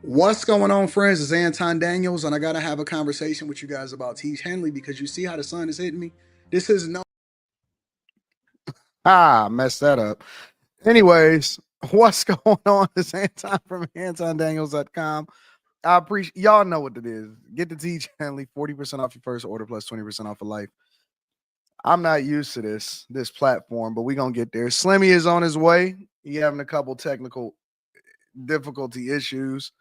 What's going on, friends? It's Anton Daniels, and I gotta have a conversation with you guys about Teach Henley because you see how the sun is hitting me. This is no. Messed that up. Anyways, what's going on? It's Anton from antondaniels.com. I appreciate y'all know what it is. Get the Teach Henley 40% off your first order plus 20% off of life. I'm not used to this platform, but we're gonna get there. Slimmy is on his way. He having a couple technical difficulty issues,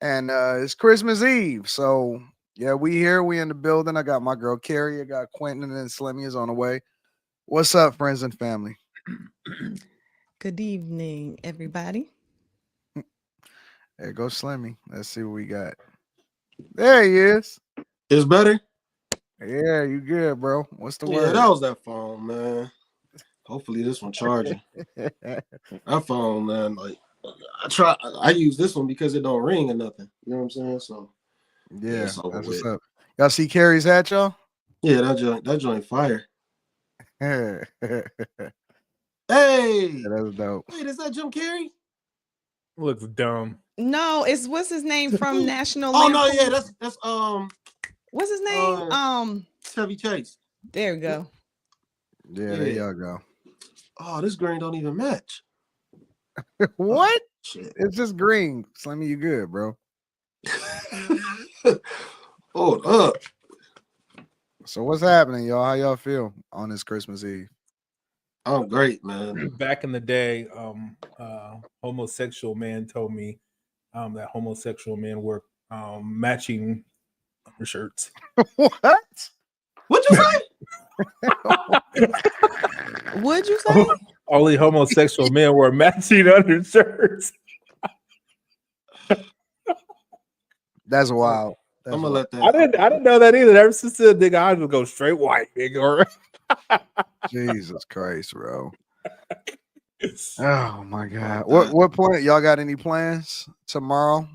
and it's Christmas Eve. So yeah, we here, we in the building. I got my girl Carrie, I got Quentin, and then Slimmy is on the way. What's up, friends and family? Good evening, everybody. There goes Slimmy. Let's see what we got. There he is. It's better. Yeah, you good, bro? What's the Yeah, word? that was that phone, man. Hopefully this one charging. That phone, man. Like I use this one because it don't ring or nothing. You know what I'm saying? So yeah, it's over that's with. what's up. Y'all see Carrie's hat, y'all? Yeah, that joint fire. Yeah, Hey, that's dope. wait, is that Jim Carrey? Looks dumb. No, it's what's his name from National Oh no, Lampoon? yeah, that's What's his name? Chevy Chase. There we go. Yeah, there y'all go. Oh, this green don't even match. What? Oh, shit. It's just green. Slimmy, you good, bro? Hold up. So what's happening, y'all? How y'all feel on this Christmas Eve? I'm great, man. Back in the day, homosexual man told me that homosexual men wear matching undershirts. What? What'd you say? Would you say? Only homosexual men wear matching undershirts. That's wild. That's I'm gonna let that. I didn't know that either. Ever since the nigga, I just go straight white, nigga. Jesus Christ, bro. Oh my God. What plan? Y'all got any plans tomorrow?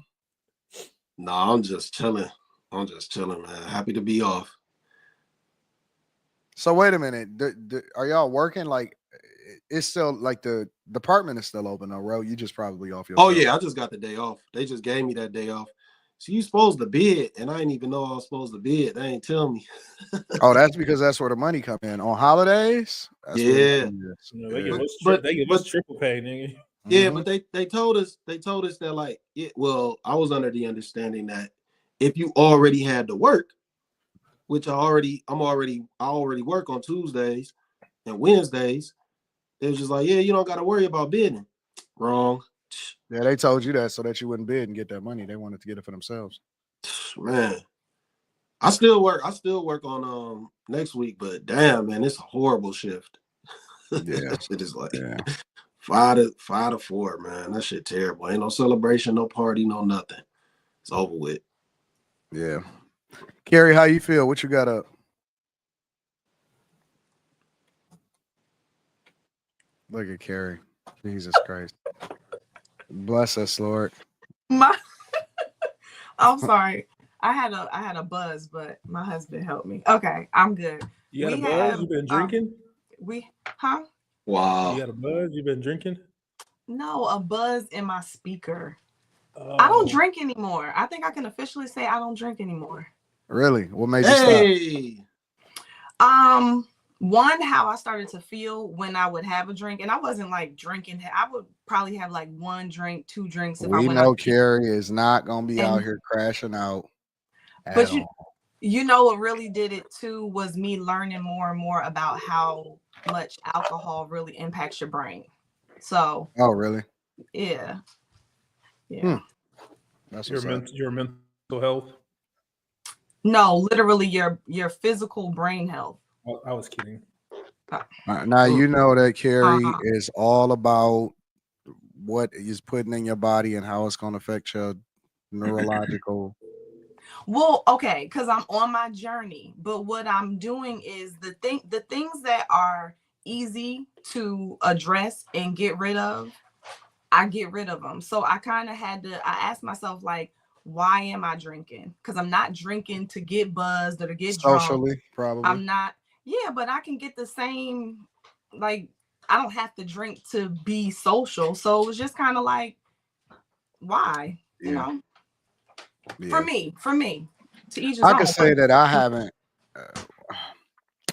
No, I'm just chilling. Man. Happy to be off. So wait a minute. Are y'all working? Like, it's still like the department is still open though, bro. You just probably off yourself. Oh yeah, I just got the day off. They just gave me that day off. So you supposed to bid, and I didn't even know I was supposed to bid. They ain't tell me. Oh, that's because that's where the money come in on holidays. That's yeah, they give us triple pay, nigga. Yeah, but they told us that like well, I was under the understanding that if you already had to work, which I already work on Tuesdays and Wednesdays, it was just like, yeah, you don't got to worry about bidding. Wrong. Yeah, they told you that so that you wouldn't bid and get that money. They wanted to get it for themselves. Man, I still work on next week, but damn, man, it's a horrible shift. Yeah, that shit is like 5 to 4, man. That shit terrible. Ain't no celebration, no party, no nothing. It's over with. Yeah. Carrie, how you feel? What you got up? Look at Carrie. Jesus Christ. Bless us, Lord. I'm sorry. I had a buzz, but my husband helped me. Okay, I'm good. You got a buzz? You been drinking? Wow. You got a buzz? You been drinking? No, a buzz in my speaker. Oh. I don't drink anymore. I think I can officially say I don't drink anymore. Really? What made you stop? One, how I started to feel when I would have a drink, and I wasn't like drinking. I would probably have like 1 drink, 2 drinks. If we I went know Carrie is not gonna be out here crashing out. But you know what really did it too was me learning more and more about how much alcohol really impacts your brain. So. Oh, really? Yeah. That's your mental health. No, literally your physical brain health. I was kidding. Now you know that Carrie is all about what is putting in your body and how it's going to affect your neurological. Well, okay, because I'm on my journey, but what I'm doing is the things that are easy to address and get rid of, I get rid of them. So I kind of I asked myself, like, why am I drinking? Because I'm not drinking to get buzzed or to get socially drunk. Probably. I'm not. Yeah, but I can get the same, like, I don't have to drink to be social. So it was just kind of like, why? You know? For me, to each his I own. can say that I haven't.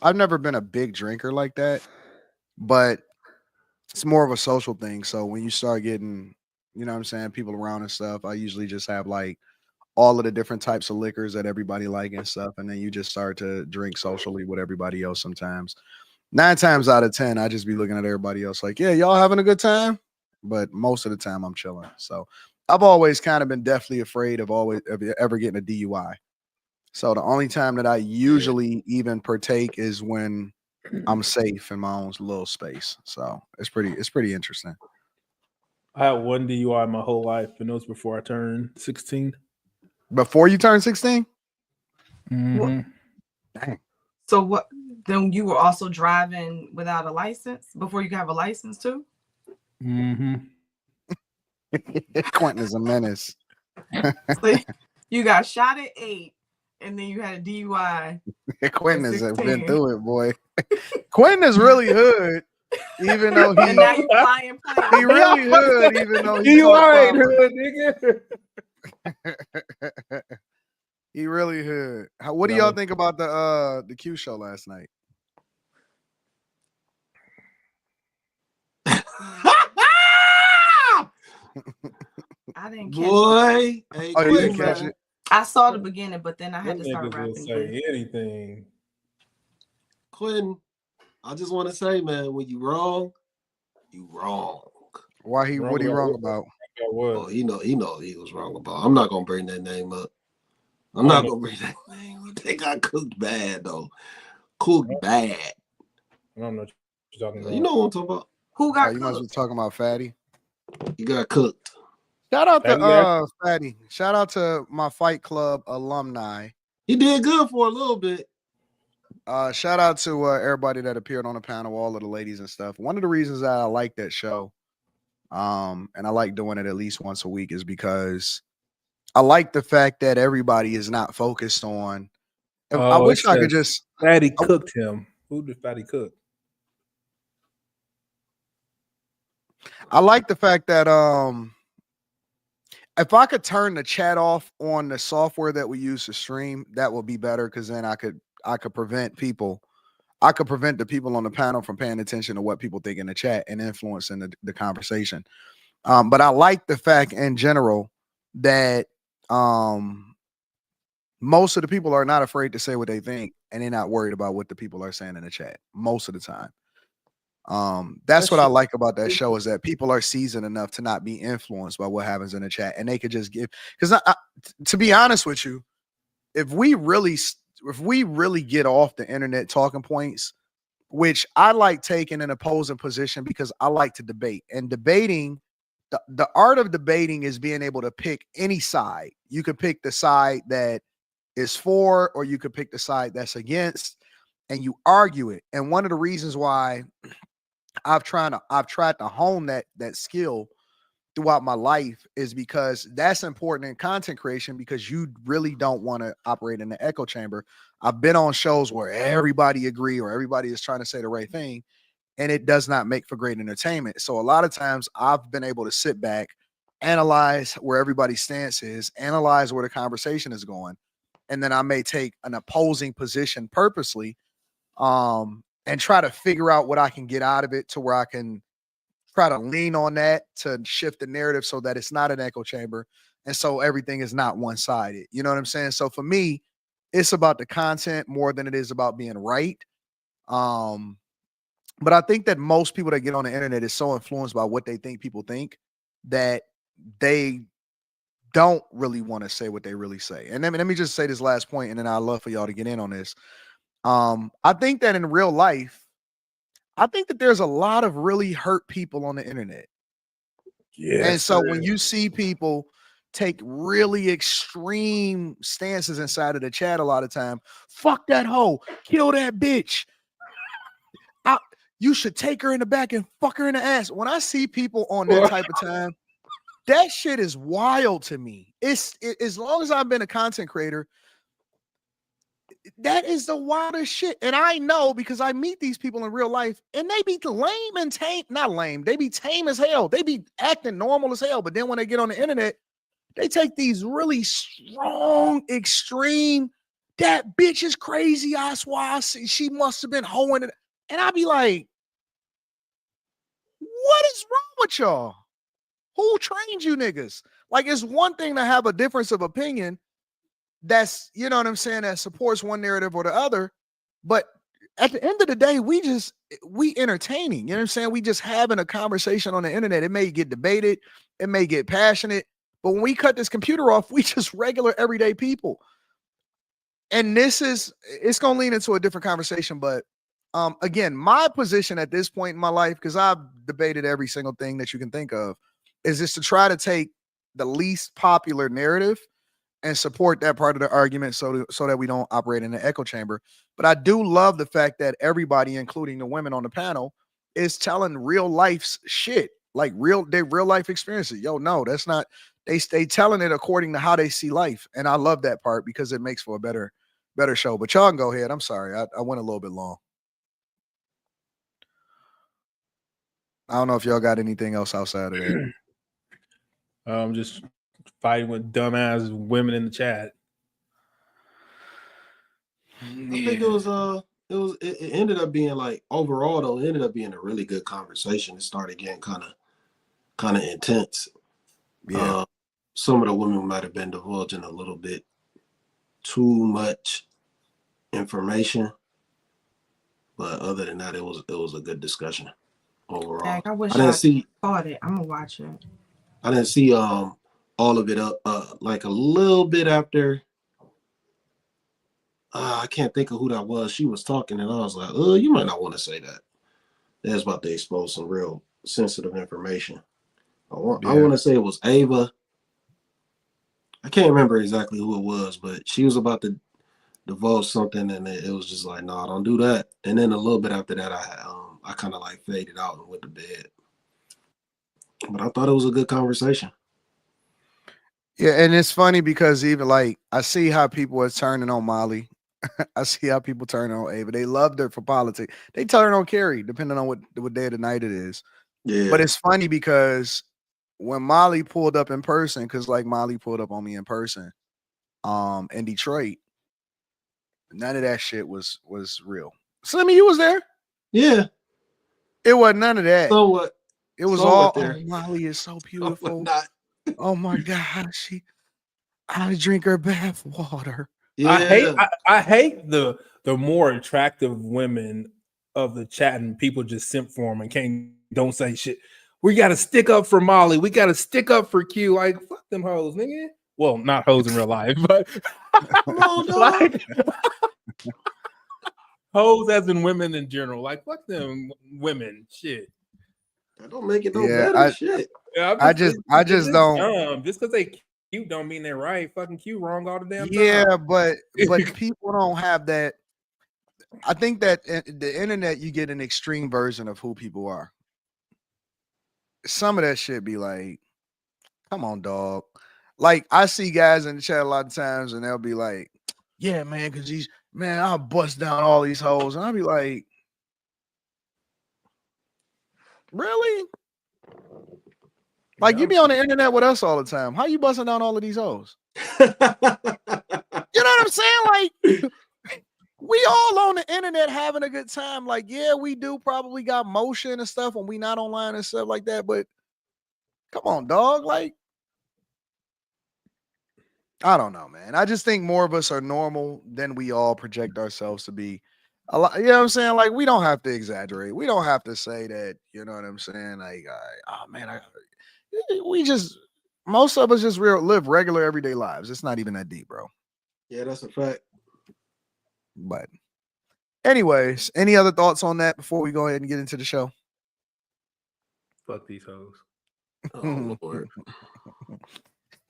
I've never been a big drinker like that, but it's more of a social thing. So when you start getting, you know what I'm saying, people around and stuff, I usually just have like all of the different types of liquors that everybody like and stuff. And then you just start to drink socially with everybody else sometimes. 9 times out of 10, I just be looking at everybody else like, yeah, y'all having a good time? But most of the time I'm chilling. So I've always kind of been deathly afraid of ever getting a DUI. So the only time that I usually even partake is when I'm safe in my own little space. So it's pretty interesting. I had one DUI my whole life, and it was before I turned 16. Before you turn 16? Mm-hmm. Dang. So what? Then you were also driving without a license before you could have a license too? Mm-hmm. Quentin is a menace. So you got shot at 8, and then you had a DUI. Quentin has 16. been through it, boy. Quentin is really hood, even though And now you flying planes. he really hood, even though he DUI talk ain't hood, nigga. he really hood. What do y'all think about the Q show last night? I didn't catch Boy, hey, Oh, you didn't Quentin, catch man. it? I saw the beginning, but then I had Them to start niggas will rapping. say anything. Quentin, I just want to say, man, when you wrong, you wrong. What he wrong about? Oh, he know he was wrong about. I'm not gonna bring that name up. I'm not gonna bring that name up. They got cooked bad though. Cooked bad. I don't know what you're talking about. You know what I'm talking about. Who got You must be cooked? talking about Fatty. He got cooked. Shout out Fatty to Fatty. Shout out to my Fight Club alumni. He did good for a little bit. Shout out to everybody that appeared on the panel, all of the ladies and stuff. One of the reasons that I like that show, and I like doing it at least once a week, is because I like the fact that everybody is not focused on. I wish I could just. Fatty cooked him. Who did Fatty cook? I like the fact that if I could turn the chat off on the software that we use to stream, that would be better, because then I could prevent people. I could prevent the people on the panel from paying attention to what people think in the chat and influencing the conversation. But I like the fact in general that most of the people are not afraid to say what they think, and they're not worried about what the people are saying in the chat most of the time. That's what I like about that show, is that people are seasoned enough to not be influenced by what happens in the chat, and they could just give. Because to be honest with you, if we really get off the internet talking points, which I like taking an opposing position because I like to debate, and debating, the art of debating is being able to pick any side. You could pick the side that is for, or you could pick the side that's against, and you argue it. And one of the reasons why I've tried to hone that skill throughout my life is because that's important in content creation, because you really don't want to operate in the echo chamber. I've been on shows where everybody agree or everybody is trying to say the right thing, and it does not make for great entertainment. So a lot of times I've been able to sit back, analyze where everybody's stance is, analyze where the conversation is going, and then I may take an opposing position purposely, and try to figure out what I can get out of it, to where I can try to lean on that to shift the narrative so that it's not an echo chamber, and so everything is not one-sided. You know what I'm saying? So for me, it's about the content more than it is about being right. But I think that most people that get on the internet is so influenced by what they think people think that they don't really want to say what they really say. And then let me just say this last point, and then I'd love for y'all to get in on this. I think that in real life, I think that there's a lot of really hurt people on the internet. Yes. And so when you see people take really extreme stances inside of the chat a lot of time, fuck that hoe, kill that bitch, you should take her in the back and fuck her in the ass. When I see people on that type of time, that shit is wild to me. As long as I've been a content creator, that is the wildest shit. And I know, because I meet these people in real life, and they be lame and tame. Not lame. They be tame as hell. They be acting normal as hell. But then when they get on the internet, They take these really strong, extreme, that bitch is crazy. I swear, she must have been hoeing it. And I be like, what is wrong with y'all? Who trained you niggas? Like, it's one thing to have a difference of opinion that's, you know what I'm saying, that supports one narrative or the other. But at the end of the day, we entertaining. You know what I'm saying? We just having a conversation on the internet. It may get debated, it may get passionate, but when we cut this computer off, we just regular everyday people. And it's gonna lean into a different conversation. But again, my position at this point in my life, because I've debated every single thing that you can think of, is just to try to take the least popular narrative and support that part of the argument so that we don't operate in an echo chamber. But I do love the fact that everybody, including the women on the panel, is telling real life's shit, like their real life experiences. Yo, no, that's not, they telling it according to how they see life. And I love that part because it makes for a better show. But y'all can go ahead. I'm sorry. I went a little bit long. I don't know if y'all got anything else outside of that. Just fighting with dumbass women in the chat. I think it ended up being like, overall though, it ended up being a really good conversation. It started getting kind of intense. Yeah. Some of the women might have been divulging a little bit too much information, but other than that, it was a good discussion overall. Dang, I wish I thought it. I'm gonna watch it. I didn't see all of it like a little bit after. I can't think of who that was. She was talking, and I was like, you might not want to say that. That's about to expose some real sensitive information. I want to say it was Ava. I can't remember exactly who it was, but she was about to divulge something, and it was just like, no, don't do that. And then a little bit after that, I kind of like faded out and went to bed. But I thought it was a good conversation. Yeah, and it's funny because even like I see how people are turning on Molly. I see how people turn on Ava. They loved her for politics. They turn on Carrie, depending on what day of the night it is. Yeah. But it's funny because when Molly pulled up in person, because like Molly pulled up on me in person, in Detroit, none of that shit was real. Slimmy, you was there? Yeah. It wasn't none of that. So what? It was all, oh, Molly is so beautiful. Oh my gosh, I drink her bath water. Yeah. I hate the more attractive women of the chat, and people just simp for them and don't say shit. We got to stick up for Molly. We got to stick up for Q. Like, fuck them hoes, nigga. Well, not hoes in real life, but come on, dog. like, hoes as in women in general. Like, fuck them women. Shit. That don't make it no better. Shit. Yeah, I just don't. Dumb. Just because they cute don't mean they're right. Fucking cute wrong all the damn time. Yeah, but people don't have that. I think that the internet, you get an extreme version of who people are. Some of that shit be like, come on, dog. Like, I see guys in the chat a lot of times, and they'll be like, yeah, man, because I'll bust down all these hoes. And I'll be like, really? Like, you be on the internet with us all the time. How you busting down all of these hoes? You know what I'm saying? Like, we all on the internet having a good time. Like, yeah, we do probably got motion and stuff when we not online and stuff like that. But come on, dog. Like, I don't know, man. I just think more of us are normal than we all project ourselves to be. A lot, you know what I'm saying? Like, we don't have to exaggerate. We don't have to say that, you know what I'm saying? Like, most of us just live regular everyday lives. It's not even that deep, bro. Yeah, that's a fact. But anyways, any other thoughts on that before we go ahead and get into the show? Fuck these hoes. Oh, Lord.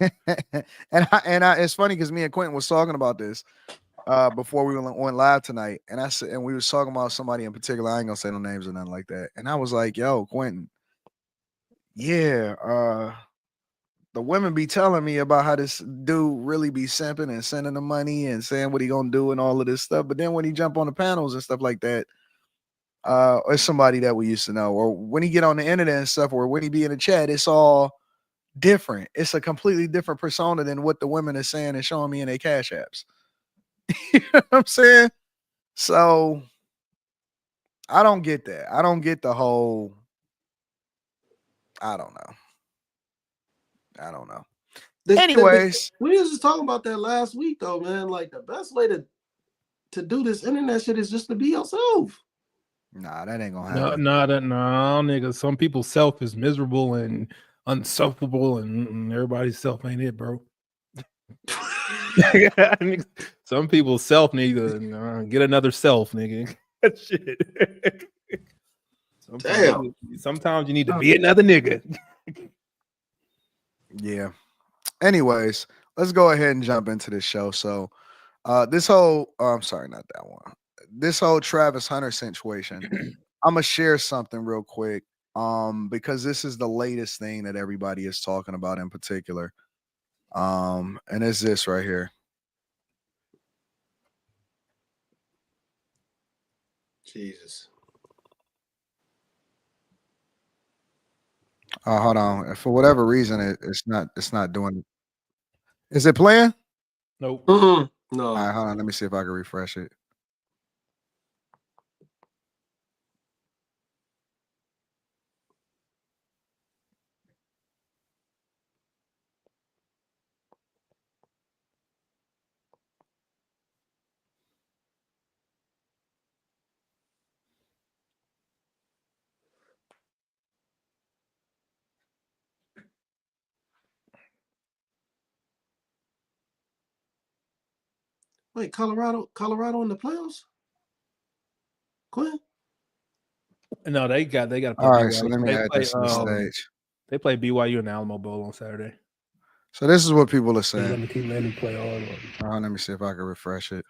and it's funny because me and Quentin was talking about this before we went live tonight, and we was talking about somebody in particular. I ain't gonna say no names or nothing like that. And I was like, "Yo, Quentin, yeah, the women be telling me about how this dude really be simping and sending the money and saying what he gonna do and all of this stuff. But then when he jump on the panels and stuff like that, it's somebody that we used to know. Or when he get on the internet and stuff, or when he be in the chat, it's all, different. It's a completely different persona than what the women are saying and showing me in their cash apps. You know what I'm saying? So I don't get that. I don't get the whole. I don't know. Anyways, we was just talking about that last week, though, man. Like the best way to do this internet shit is just to be yourself. nah, that ain't gonna happen. No, nigga. Some people's self is miserable and unsufferable, and everybody's self ain't it, bro. Some people's self need to get another self, nigga. Shit. Sometimes you need to be another nigga. Yeah. Anyways, let's go ahead and jump into this show. So, this whole, I'm sorry, not that one. This whole Travis Hunter situation. I'm gonna share something real quick, because this is the latest thing that everybody is talking about in particular, and it's this right here. Jesus. Hold on. For whatever reason, it's not doing it. Is it playing? Nope. No. All right, hold on. Let me see if I can refresh it. Wait, Colorado in the playoffs? Quinn? No, they got to play All right, BYU. so let me add this to the stage. They play BYU in the Alamo Bowl on Saturday. So this is what people are saying. Let me play on. Let me see if I can refresh it.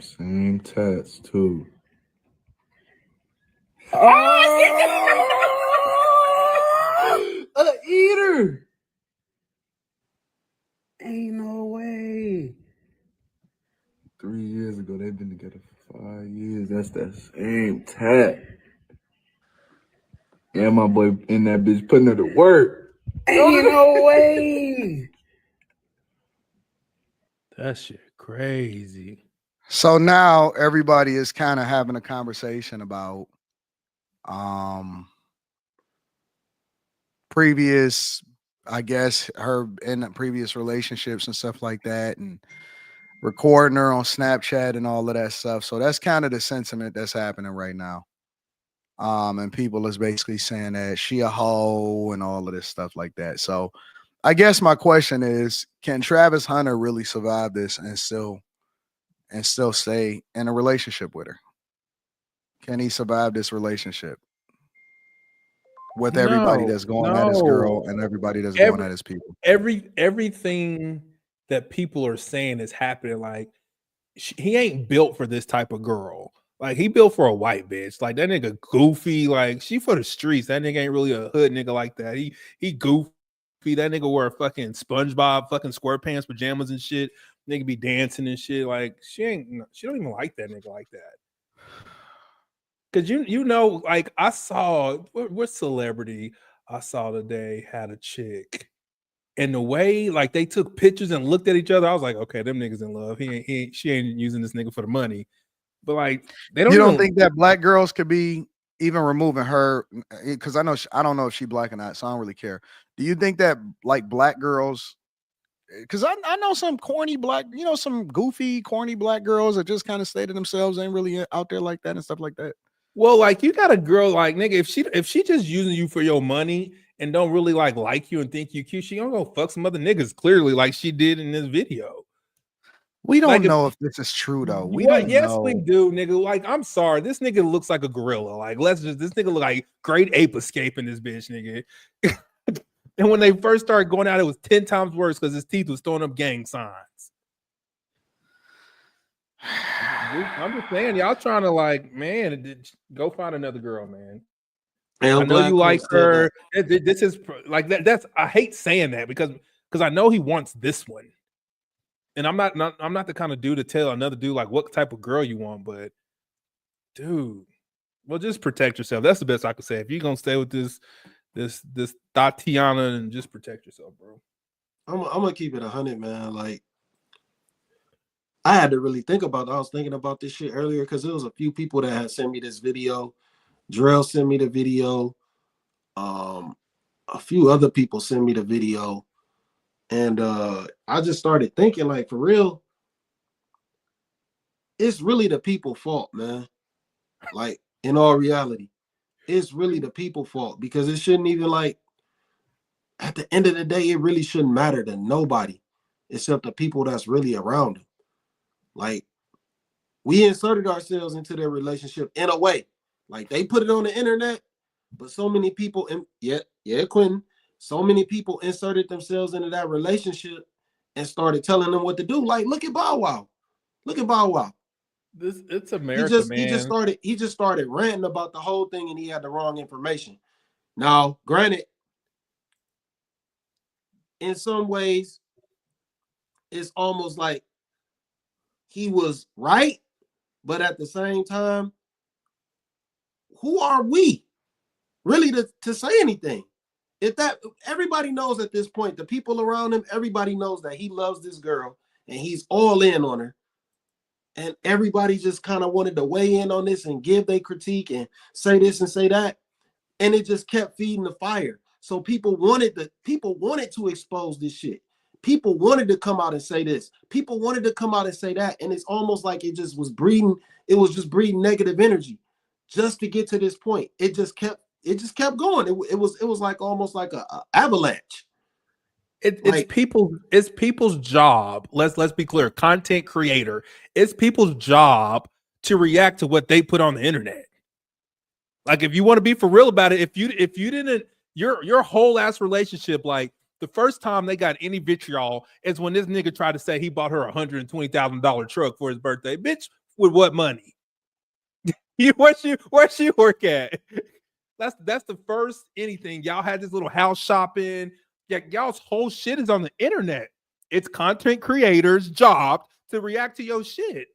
Same tats too. A eater. Ain't no way. 3 years ago, they've been together for 5 years. That's that same tat. And my boy in that bitch putting her to work. Ain't no way. That shit crazy. So now everybody is kind of having a conversation about previous, I guess, her in previous relationships and stuff like that, and recording her on Snapchat and all of that stuff. So that's kind of the sentiment that's happening right now. And people is basically saying that she a hoe and all of this stuff like that. So I guess my question is, can Travis Hunter really survive this and still stay in a relationship with her? Can he survive this relationship with everybody that's going at his girl and everybody that's going at his people? Everything that people are saying is happening. Like he ain't built for this type of girl. Like he built for a white bitch. Like that nigga goofy. Like she for the streets. That nigga ain't really a hood nigga like that. He goofy. That nigga wear fucking SpongeBob fucking SquarePants pajamas and shit. Nigga be dancing and shit. Like she don't even like that nigga like that. Cause you know, like I saw what celebrity I saw today had a chick. And the way like they took pictures and looked at each other, I was like, okay, them niggas in love. She ain't using this nigga for the money. But like they don't. You don't think that black girls could be even removing her? Because I don't know if she black or not, so I don't really care. Do you think that like black girls? Because I know some corny black, some goofy corny black girls that just kind of stay to themselves, ain't really out there like that and stuff like that. Well, like you got a girl like nigga, if she just using you for your money and don't really like you and think you cute, she gonna go fuck some other niggas clearly, like she did in this video. We don't know if this is true though. We do, nigga. Like, I'm sorry, this nigga looks like a gorilla. Like, this nigga look like great ape escaping this bitch, nigga. And when they first started going out, it was 10 times worse because his teeth was throwing up gang signs. I'm just saying, y'all trying to like, man, go find another girl, man. I know you like her. This is like that. That's I hate saying that because I know he wants this one. And I'm not the kind of dude to tell another dude like what type of girl you want, but dude, Well, just protect yourself. That's the best I could say. If you're gonna stay with this Tatiana, and just protect yourself, bro. I'm gonna keep it 100, man. Like, I had to really think about it. I was thinking about this shit earlier because there was a few people that had sent me this video. Drell sent me the video. A few other people sent me the video. And I just started thinking, like, for real, it's really the people's fault, man. Like, in all reality, it's really the people's fault because it shouldn't even, like, at the end of the day, it really shouldn't matter to nobody except the people that's really around them. Like, we inserted ourselves into their relationship in a way. Like, they put it on the internet, but so many people, Quentin, so many people inserted themselves into that relationship and started telling them what to do. Like, look at Bow Wow. Look at Bow Wow. It's America, man. He just started ranting about the whole thing, and he had the wrong information. Now, granted, in some ways, it's almost like he was right, but at the same time, who are we really to say anything? If that, everybody knows at this point, the people around him, everybody knows that he loves this girl and he's all in on her. And everybody just kind of wanted to weigh in on this and give their critique and say this and say that. And it just kept feeding the fire. So people wanted to expose this shit. People wanted to come out and say this. People wanted to come out and say that. And it's almost like it was just breeding negative energy just to get to this point. It just kept going. It was like almost like a avalanche. It's people's job. Let's be clear. Content creator. It's people's job to react to what they put on the internet. Like, if you want to be for real about it, if you didn't, your whole ass relationship, like, the first time they got any vitriol is when this nigga tried to say he bought her $120,000 truck for his birthday. Bitch, with what money? Where she work at? That's the first anything. Y'all had this little house shopping. Yeah, y'all's whole shit is on the internet. It's content creators' job to react to your shit.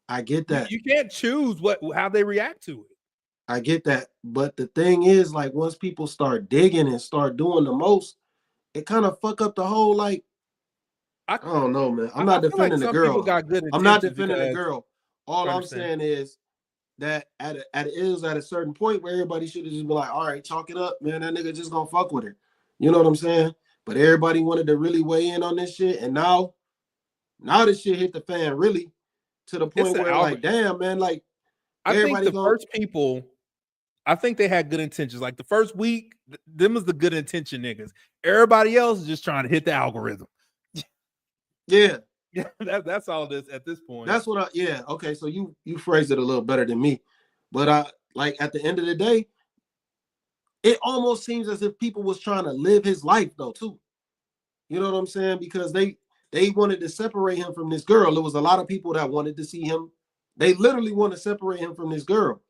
I get that. You can't choose how they react to it. I get that. But the thing is, like, once people start digging and start doing the most, it kind of fuck up the whole, like, I don't know, man. I'm not defending the girl. I'm not defending the girl. All I'm saying is that at a certain point where everybody should have just been like, all right, chalk it up, man. That nigga just gonna fuck with her. You know what I'm saying? But everybody wanted to really weigh in on this shit. And now this shit hit the fan really to the point where, like, damn, man, like, I think the first people, I think they had good intentions. Like, the first week, them was the good intention niggas. Everybody else is just trying to hit the algorithm. Yeah. Yeah, that's all this at this point. That's what okay, so you phrased it a little better than me. But like, at the end of the day, it almost seems as if people was trying to live his life though too. You know what I'm saying? Because they wanted to separate him from this girl. There was a lot of people that wanted to see him. They literally want to separate him from this girl.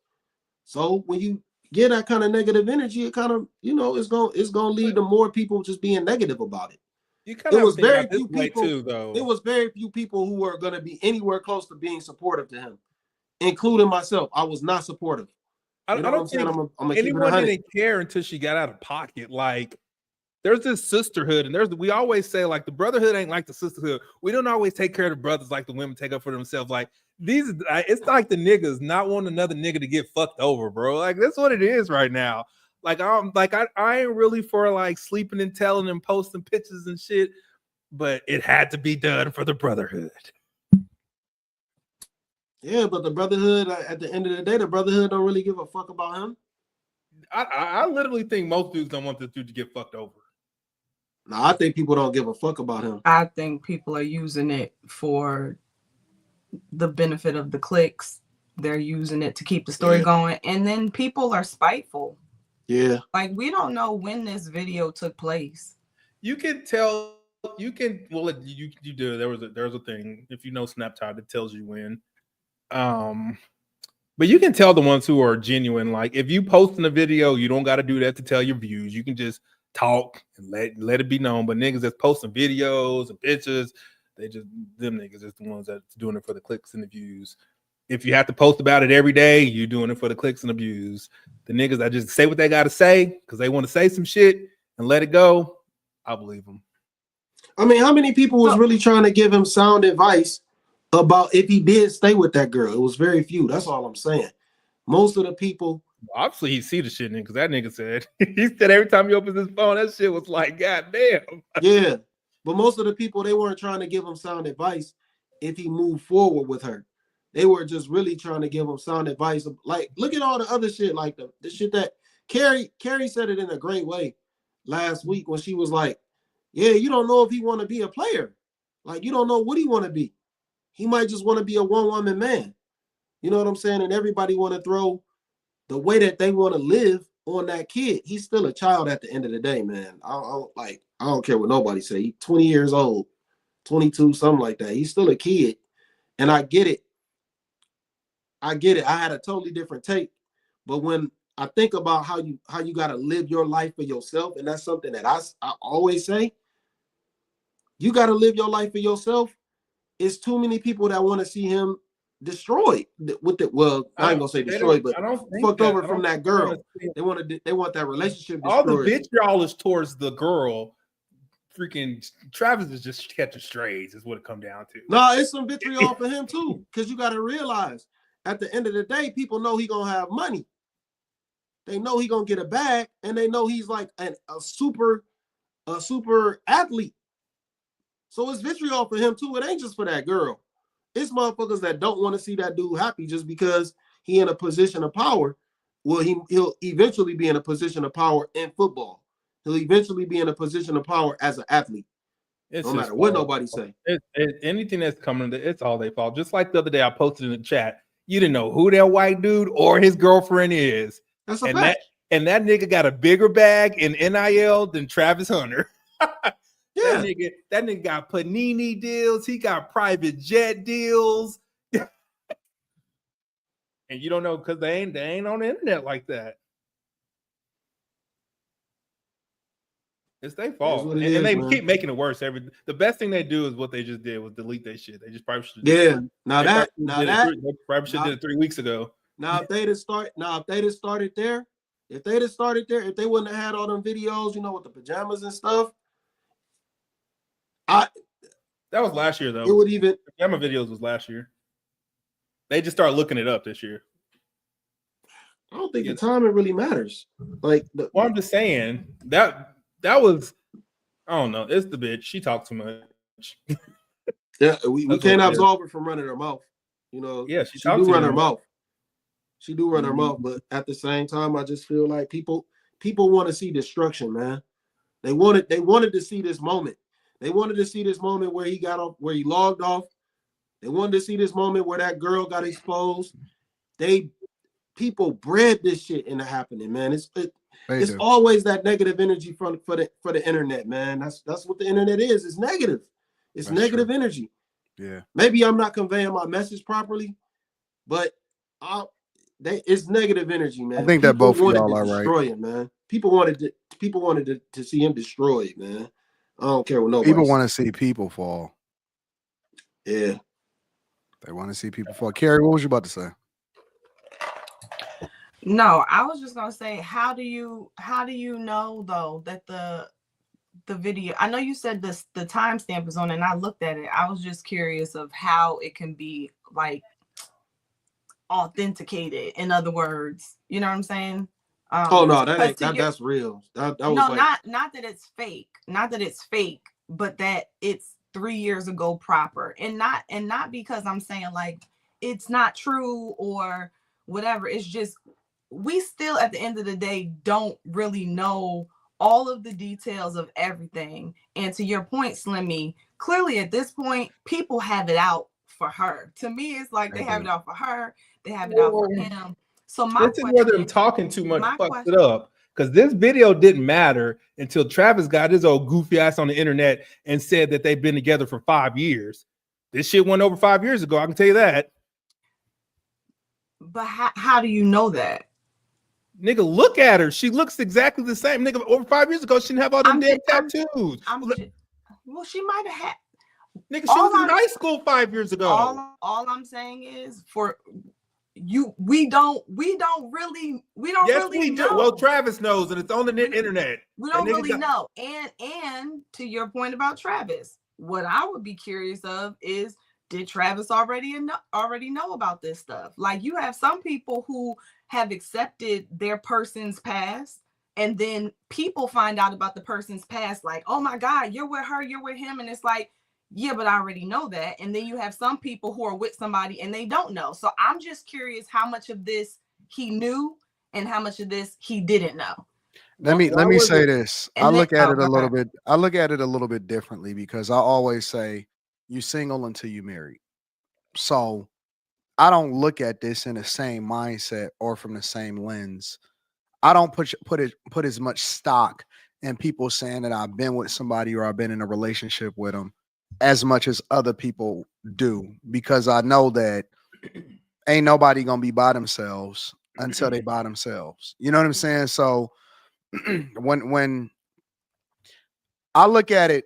So when you get that kind of negative energy, it kind of, it's gonna lead to more people just being negative about it. It was very few people too, though. It was very few people who were going to be anywhere close to being supportive to him, including myself. I was not supportive. I don't think anyone didn't care until she got out of pocket. Like, there's this sisterhood, and we always say, like, the brotherhood ain't like the sisterhood. We don't always take care of the brothers like the women take up for themselves. Like, it's like the niggas not wanting another nigga to get fucked over, bro. Like, that's what it is right now. Like, I ain't really for, like, sleeping and telling and posting pictures and shit, but it had to be done for the brotherhood. Yeah, but the brotherhood, at the end of the day, the brotherhood don't really give a fuck about him. I literally think most dudes don't want this dude to get fucked over. No, I think people don't give a fuck about him. I think people are using it for the benefit of the clicks. They're using it to keep the story going. And then people are spiteful. Yeah. Like, we don't know when this video took place. You can tell, you do. There was a thing, if you know Snapchat, it tells you when. But you can tell the ones who are genuine. Like, if you post in a video, you don't got to do that to tell your views. You can just talk and let it be known. But niggas that's posting videos and pictures, them niggas is the ones that's doing it for the clicks and the views. If you have to post about it every day, you're doing it for the clicks and views. The niggas that just say what they got to say because they want to say some shit and let it go, I believe them. I mean, how many people was really trying to give him sound advice about if he did stay with that girl? It was very few. That's all I'm saying. Most of the people. Obviously, he see the shit because that nigga said he said every time he opens his phone, that shit was like, God damn. Yeah, but most of the people, they weren't trying to give him sound advice if he moved forward with her. They were just really trying to give him sound advice. Like, look at all the other shit, like the shit that Carrie said it in a great way last week when she was like, yeah, you don't know if he want to be a player. Like, you don't know what he want to be. He might just want to be a one-woman man. You know what I'm saying? And everybody want to throw the way that they want to live on that kid. He's still a child at the end of the day, man. I don't care what nobody say. He's 20 years old, 22, something like that. He's still a kid. And I get it. I had a totally different take. But when I think about how you got to live your life for yourself, and that's something that I always say, you got to live your life for yourself. It's too many people that want to see him destroyed with it. Well, I ain't gonna say destroyed, but fucked over from that girl. They want that relationship destroyed. All the vitriol is towards the girl. Freaking Travis is just catching strays, is what it come down to. No, it's some vitriol for him too, because you got to realize at the end of the day, people know he gonna have money. They know he gonna get a bag, and they know he's like a super athlete. So it's vitriol for him too. It ain't just for that girl. It's motherfuckers that don't want to see that dude happy just because he in a position of power. Well, he'll eventually be in a position of power in football. He'll eventually be in a position of power as an athlete. No matter what nobody say. Anything that's coming, it's all their fault. Just like the other day, I posted in the chat, you didn't know who that white dude or his girlfriend is. That's a fact. That nigga got a bigger bag in NIL than Travis Hunter. Yeah. That nigga got Panini deals. He got private jet deals. And you don't know because they ain't on the internet like that. It's their fault. And they keep making it worse. The best thing they do is what they just did was delete their shit. They just probably should have probably should have did it 3 weeks ago. Now if they'd have started there, if they wouldn't have had all them videos, with the pajamas and stuff. That was last year though. It would even pajama videos was last year. They just started looking it up this year. I don't think the timing really matters. Like, well, I'm just saying that was, I don't know. It's the bitch. She talks too much. Yeah, we can't absolve her from running her mouth. Yeah, she do run her mouth. She do run her mouth, but at the same time, I just feel like people want to see destruction, man. They wanted to see this moment. They wanted to see this moment where he got off, where he logged off. They wanted to see this moment where that girl got exposed. People bred this shit into happening, man. It's always that negative energy for the internet, man. That's what the internet is. It's negative. It's negative energy. Yeah. Maybe I'm not conveying my message properly, but it's negative energy, man. I think that both of y'all are right. Destroy him, man. People wanted to see him destroyed, man. I don't care what nobody. People want to see people fall. Yeah. They want to see people fall. Carrie, what was you about to say? No, I was just gonna say, how do you know though that the video? I know you said the timestamp is on, and I looked at it. I was just curious of how it can be like authenticated. In other words, you know what I'm saying? Oh no, that's real. That was no, not that it's fake, but that it's 3 years ago proper, and not because I'm saying like it's not true or whatever. It's just we still at the end of the day don't really know all of the details of everything. And to your point, Slimmy, clearly at this point, people have it out for her. To me, it's like they have it out for her, they have it out for him. So this is where them talking too much fucks it up. Because this video didn't matter until Travis got his old goofy ass on the internet and said that they've been together for 5 years. This shit went over 5 years ago. I can tell you that. But how do you know that? Nigga, look at her. She looks exactly the same. Nigga, over 5 years ago, she didn't have all them damn tattoos. Well, she might have had. Nigga, she All was in I- high school 5 years ago. All I'm saying is for you, we don't really Yes, really we know. do. Well, Travis knows, and it's on the internet. We don't And nigga really got- know. And to your point about Travis, what I would be curious of is, did Travis already know about this stuff? Like, you have some people who have accepted their person's past, and then people find out about the person's past, like, oh my God, you're with her, you're with him. And it's like, yeah, but I already know that. And then you have some people who are with somebody and they don't know. So I'm just curious how much of this he knew and how much of this he didn't know. Let me say this. I And look then- at it a go little ahead. bit. I look at it a little bit differently because I always say you single until you married. So I don't look at this in the same mindset or from the same lens. I don't put as much stock in people saying that I've been with somebody or I've been in a relationship with them as much as other people do, because I know that ain't nobody gonna be by themselves until they by themselves. You know what I'm saying? So when I look at it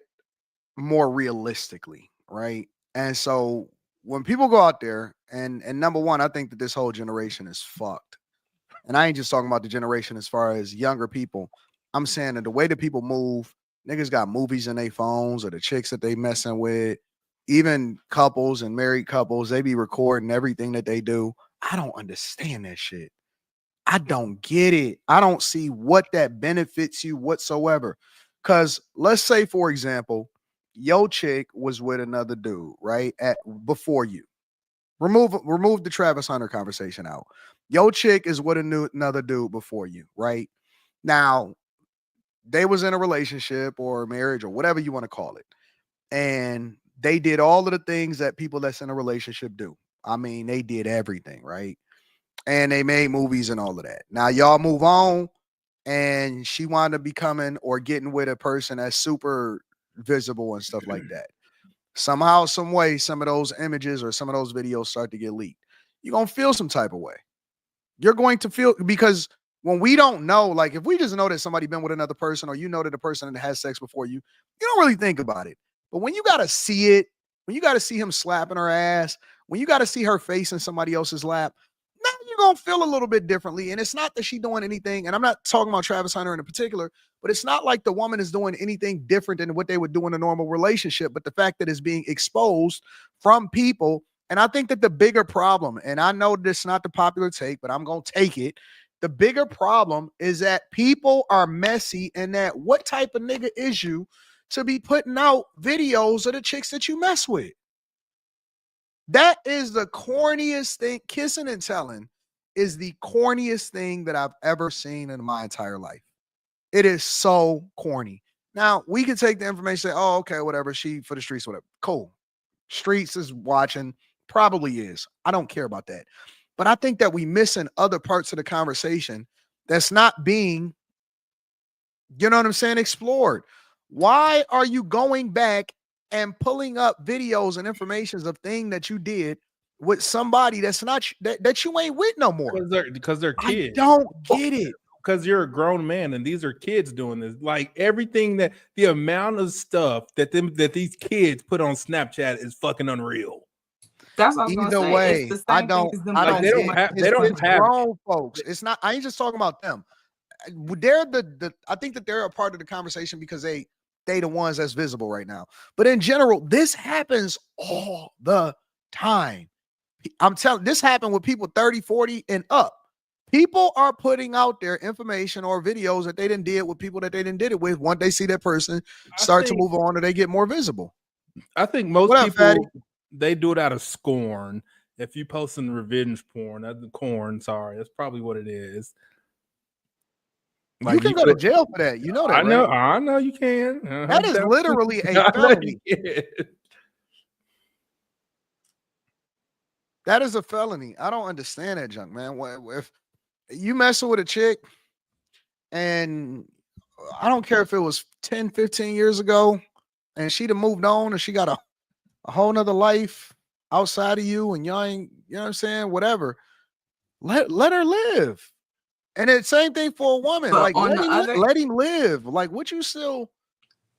more realistically, right? And so when people go out there and number one, I think that this whole generation is fucked. And I ain't just talking about the generation as far as younger people. I'm saying that the way that people move, niggas got movies in their phones or the chicks that they messing with, even couples and married couples, they be recording everything that they do. I don't understand that shit. I don't get it. I don't see what that benefits you whatsoever. Because let's say, for example, your chick was with another dude, right? Before you. Remove the Travis Hunter conversation out. Your chick is with another dude before you, right? Now, they was in a relationship or a marriage or whatever you want to call it. And they did all of the things that people that's in a relationship do. I mean, they did everything, right? And they made movies and all of that. Now, y'all move on, and she wound up becoming or getting with a person that's super visible and stuff like that. Somehow, some way, some of those images or some of those videos start to get leaked. You're going to feel some type of way. You're going to feel, because when we don't know, like if we just know that somebody been with another person or you know that the person that has sex before you don't really think about it. But when you got to see it, when you got to see him slapping her ass, when you got to see her face in somebody else's lap, now you're going to feel a little bit differently. And it's not that she's doing anything. And I'm not talking about Travis Hunter in particular, but it's not like the woman is doing anything different than what they would do in a normal relationship. But the fact that it's being exposed from people. And I think that the bigger problem, and I know this is not the popular take, but I'm going to take it. The bigger problem is that people are messy, and that what type of nigga is you to be putting out videos of the chicks that you mess with? That is the corniest thing. Kissing and telling is the corniest thing that I've ever seen in my entire life. It is so corny. Now, we can take the information, say, oh, okay, whatever, she for the streets, whatever. Cool. Streets is watching, probably is. I don't care about that. But I think that we missing other parts of the conversation that's not being, you know what I'm saying, explored. Why are you going back and pulling up videos and informations of things that you did with somebody that's not that you ain't with no more? Because they're kids. I don't get it. Because you're a grown man and these are kids doing this. Like everything that the amount of stuff that these kids put on Snapchat is fucking unreal. That's what I was Either gonna say. way, It's the same I thing don't. as them I Like, don't. they don't get- have- it's- they don't it's have- grown folks. It's not. I ain't just talking about them. They're the. I think that they're a part of the conversation because they the ones that's visible right now. But in general, this happens all the time. I'm telling. This happened with people 30, 40, and up. People are putting out their information or videos that they didn't did with people that they didn't did it with. Once they see that person start to move on, or they get more visible. I think most What up, people fatty? they do it out of scorn. If you posting revenge porn, that's probably what it is. You can go to jail for that. You know that, right? I know you can. That is literally a I know felony. you can. That is a felony. I don't understand that junk, man. If you messing with a chick, and I don't care if it was 10, 15 years ago, and she'd have moved on and she got a whole nother life outside of you, and y'all ain't, you know what I'm saying? Whatever. Let her live. And it's same thing for a woman. But like on let the him, other- let him live. Like what you still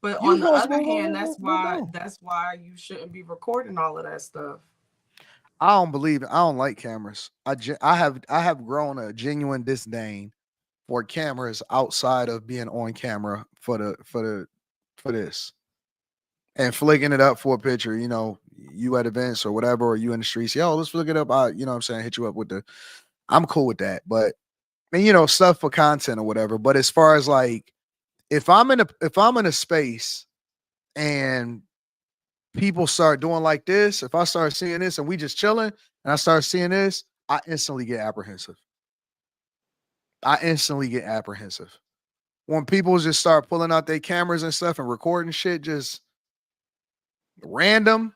But You on the lost other me. hand, that's why No. you shouldn't be recording all of that stuff. I don't believe it. I don't like cameras. I have grown a genuine disdain for cameras outside of being on camera for this and flicking it up for a picture. You know, you at events or whatever, or you in the streets. Yo, let's flick it up. You know what I'm saying? Hit you up with the. I'm cool with that, but and you know stuff for content or whatever. But as far as like, if I'm in a space and people start doing like this, if I start seeing this and we just chilling and I start seeing this, I instantly get apprehensive. When people just start pulling out their cameras and stuff and recording shit just random,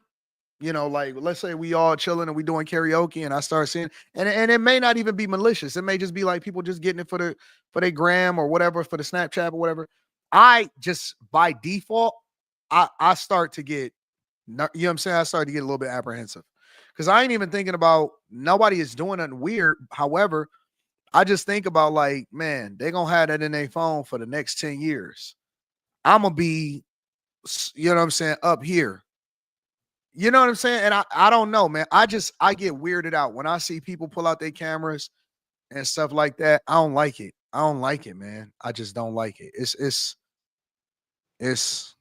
you know, like let's say we all chilling and we doing karaoke and I start seeing and it may not even be malicious. It may just be like people just getting it for their gram or whatever, for the Snapchat or whatever. I just by default, I start to get, you know what I'm saying? I started to get a little bit apprehensive because I ain't even thinking about nobody is doing nothing weird. However, I just think about like, man, they're going to have that in their phone for the next 10 years. I'm going to be, you know what I'm saying, up here. You know what I'm saying? And I don't know, man. I get weirded out when I see people pull out their cameras and stuff like that. I don't like it. I don't like it, man. I just don't like it. It's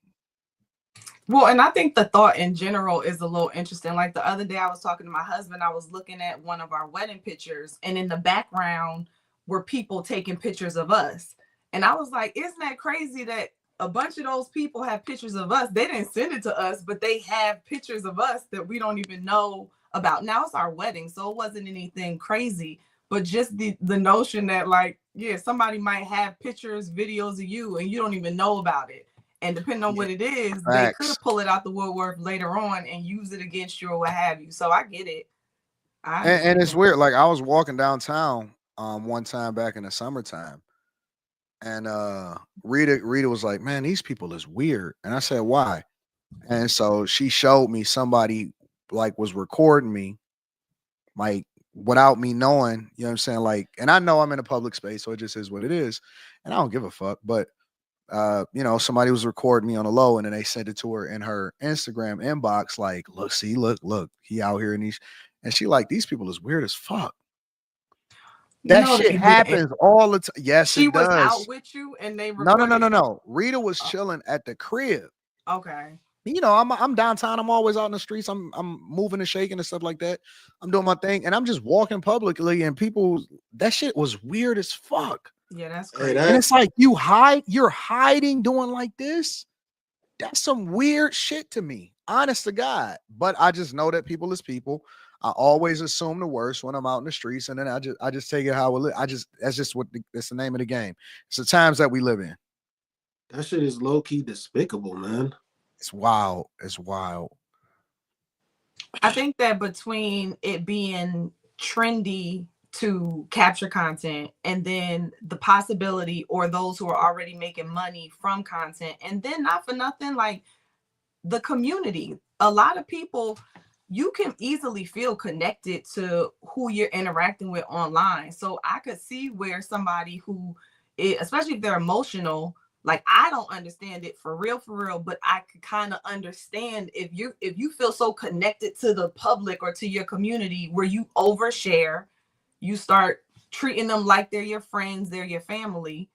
Well, and I think the thought in general is a little interesting. Like the other day, I was talking to my husband. I was looking at one of our wedding pictures, and in the background were people taking pictures of us. And I was like, isn't that crazy that a bunch of those people have pictures of us? They didn't send it to us, but they have pictures of us that we don't even know about. Now it's our wedding, so it wasn't anything crazy, but just the notion that like, yeah, somebody might have pictures, videos of you, and you don't even know about it. And depending on what it is, they could pull it out the woodwork later on and use it against you or what have you. So I get it. and it's weird. Like I was walking downtown one time back in the summertime, and Rita was like, "Man, these people is weird." And I said, "Why?" And so she showed me somebody like was recording me, like without me knowing. You know what I'm saying? Like, and I know I'm in a public space, so it just is what it is, and I don't give a fuck. But you know, somebody was recording me on the low, and then they sent it to her in her Instagram inbox, like, look, he out here, and she like, these people is weird as fuck. That shit happens all the time. Yes, she it does. was out with you, and they no. Rita was chilling at the crib. Okay. You know, I'm downtown. I'm always out in the streets. I'm moving and shaking and stuff like that. I'm doing my thing, and I'm just walking publicly, and people, that shit was weird as fuck. Yeah, that's crazy. And it's like you're hiding doing like this. That's some weird shit to me, honest to God. But I just know that people is people. I always assume the worst when I'm out in the streets, and then I just take it how it. That's just that's the name of the game. It's the times that we live in. That shit is low key despicable, man. It's wild. It's wild. I think that between it being trendy to capture content and then the possibility or those who are already making money from content, and then not for nothing, like the community, a lot of people, you can easily feel connected to who you're interacting with online. So I could see where somebody who, especially if they're emotional, like I don't understand it for real, but I could kind of understand if you feel so connected to the public or to your community where you overshare, you start treating them like they're your friends, they're your family.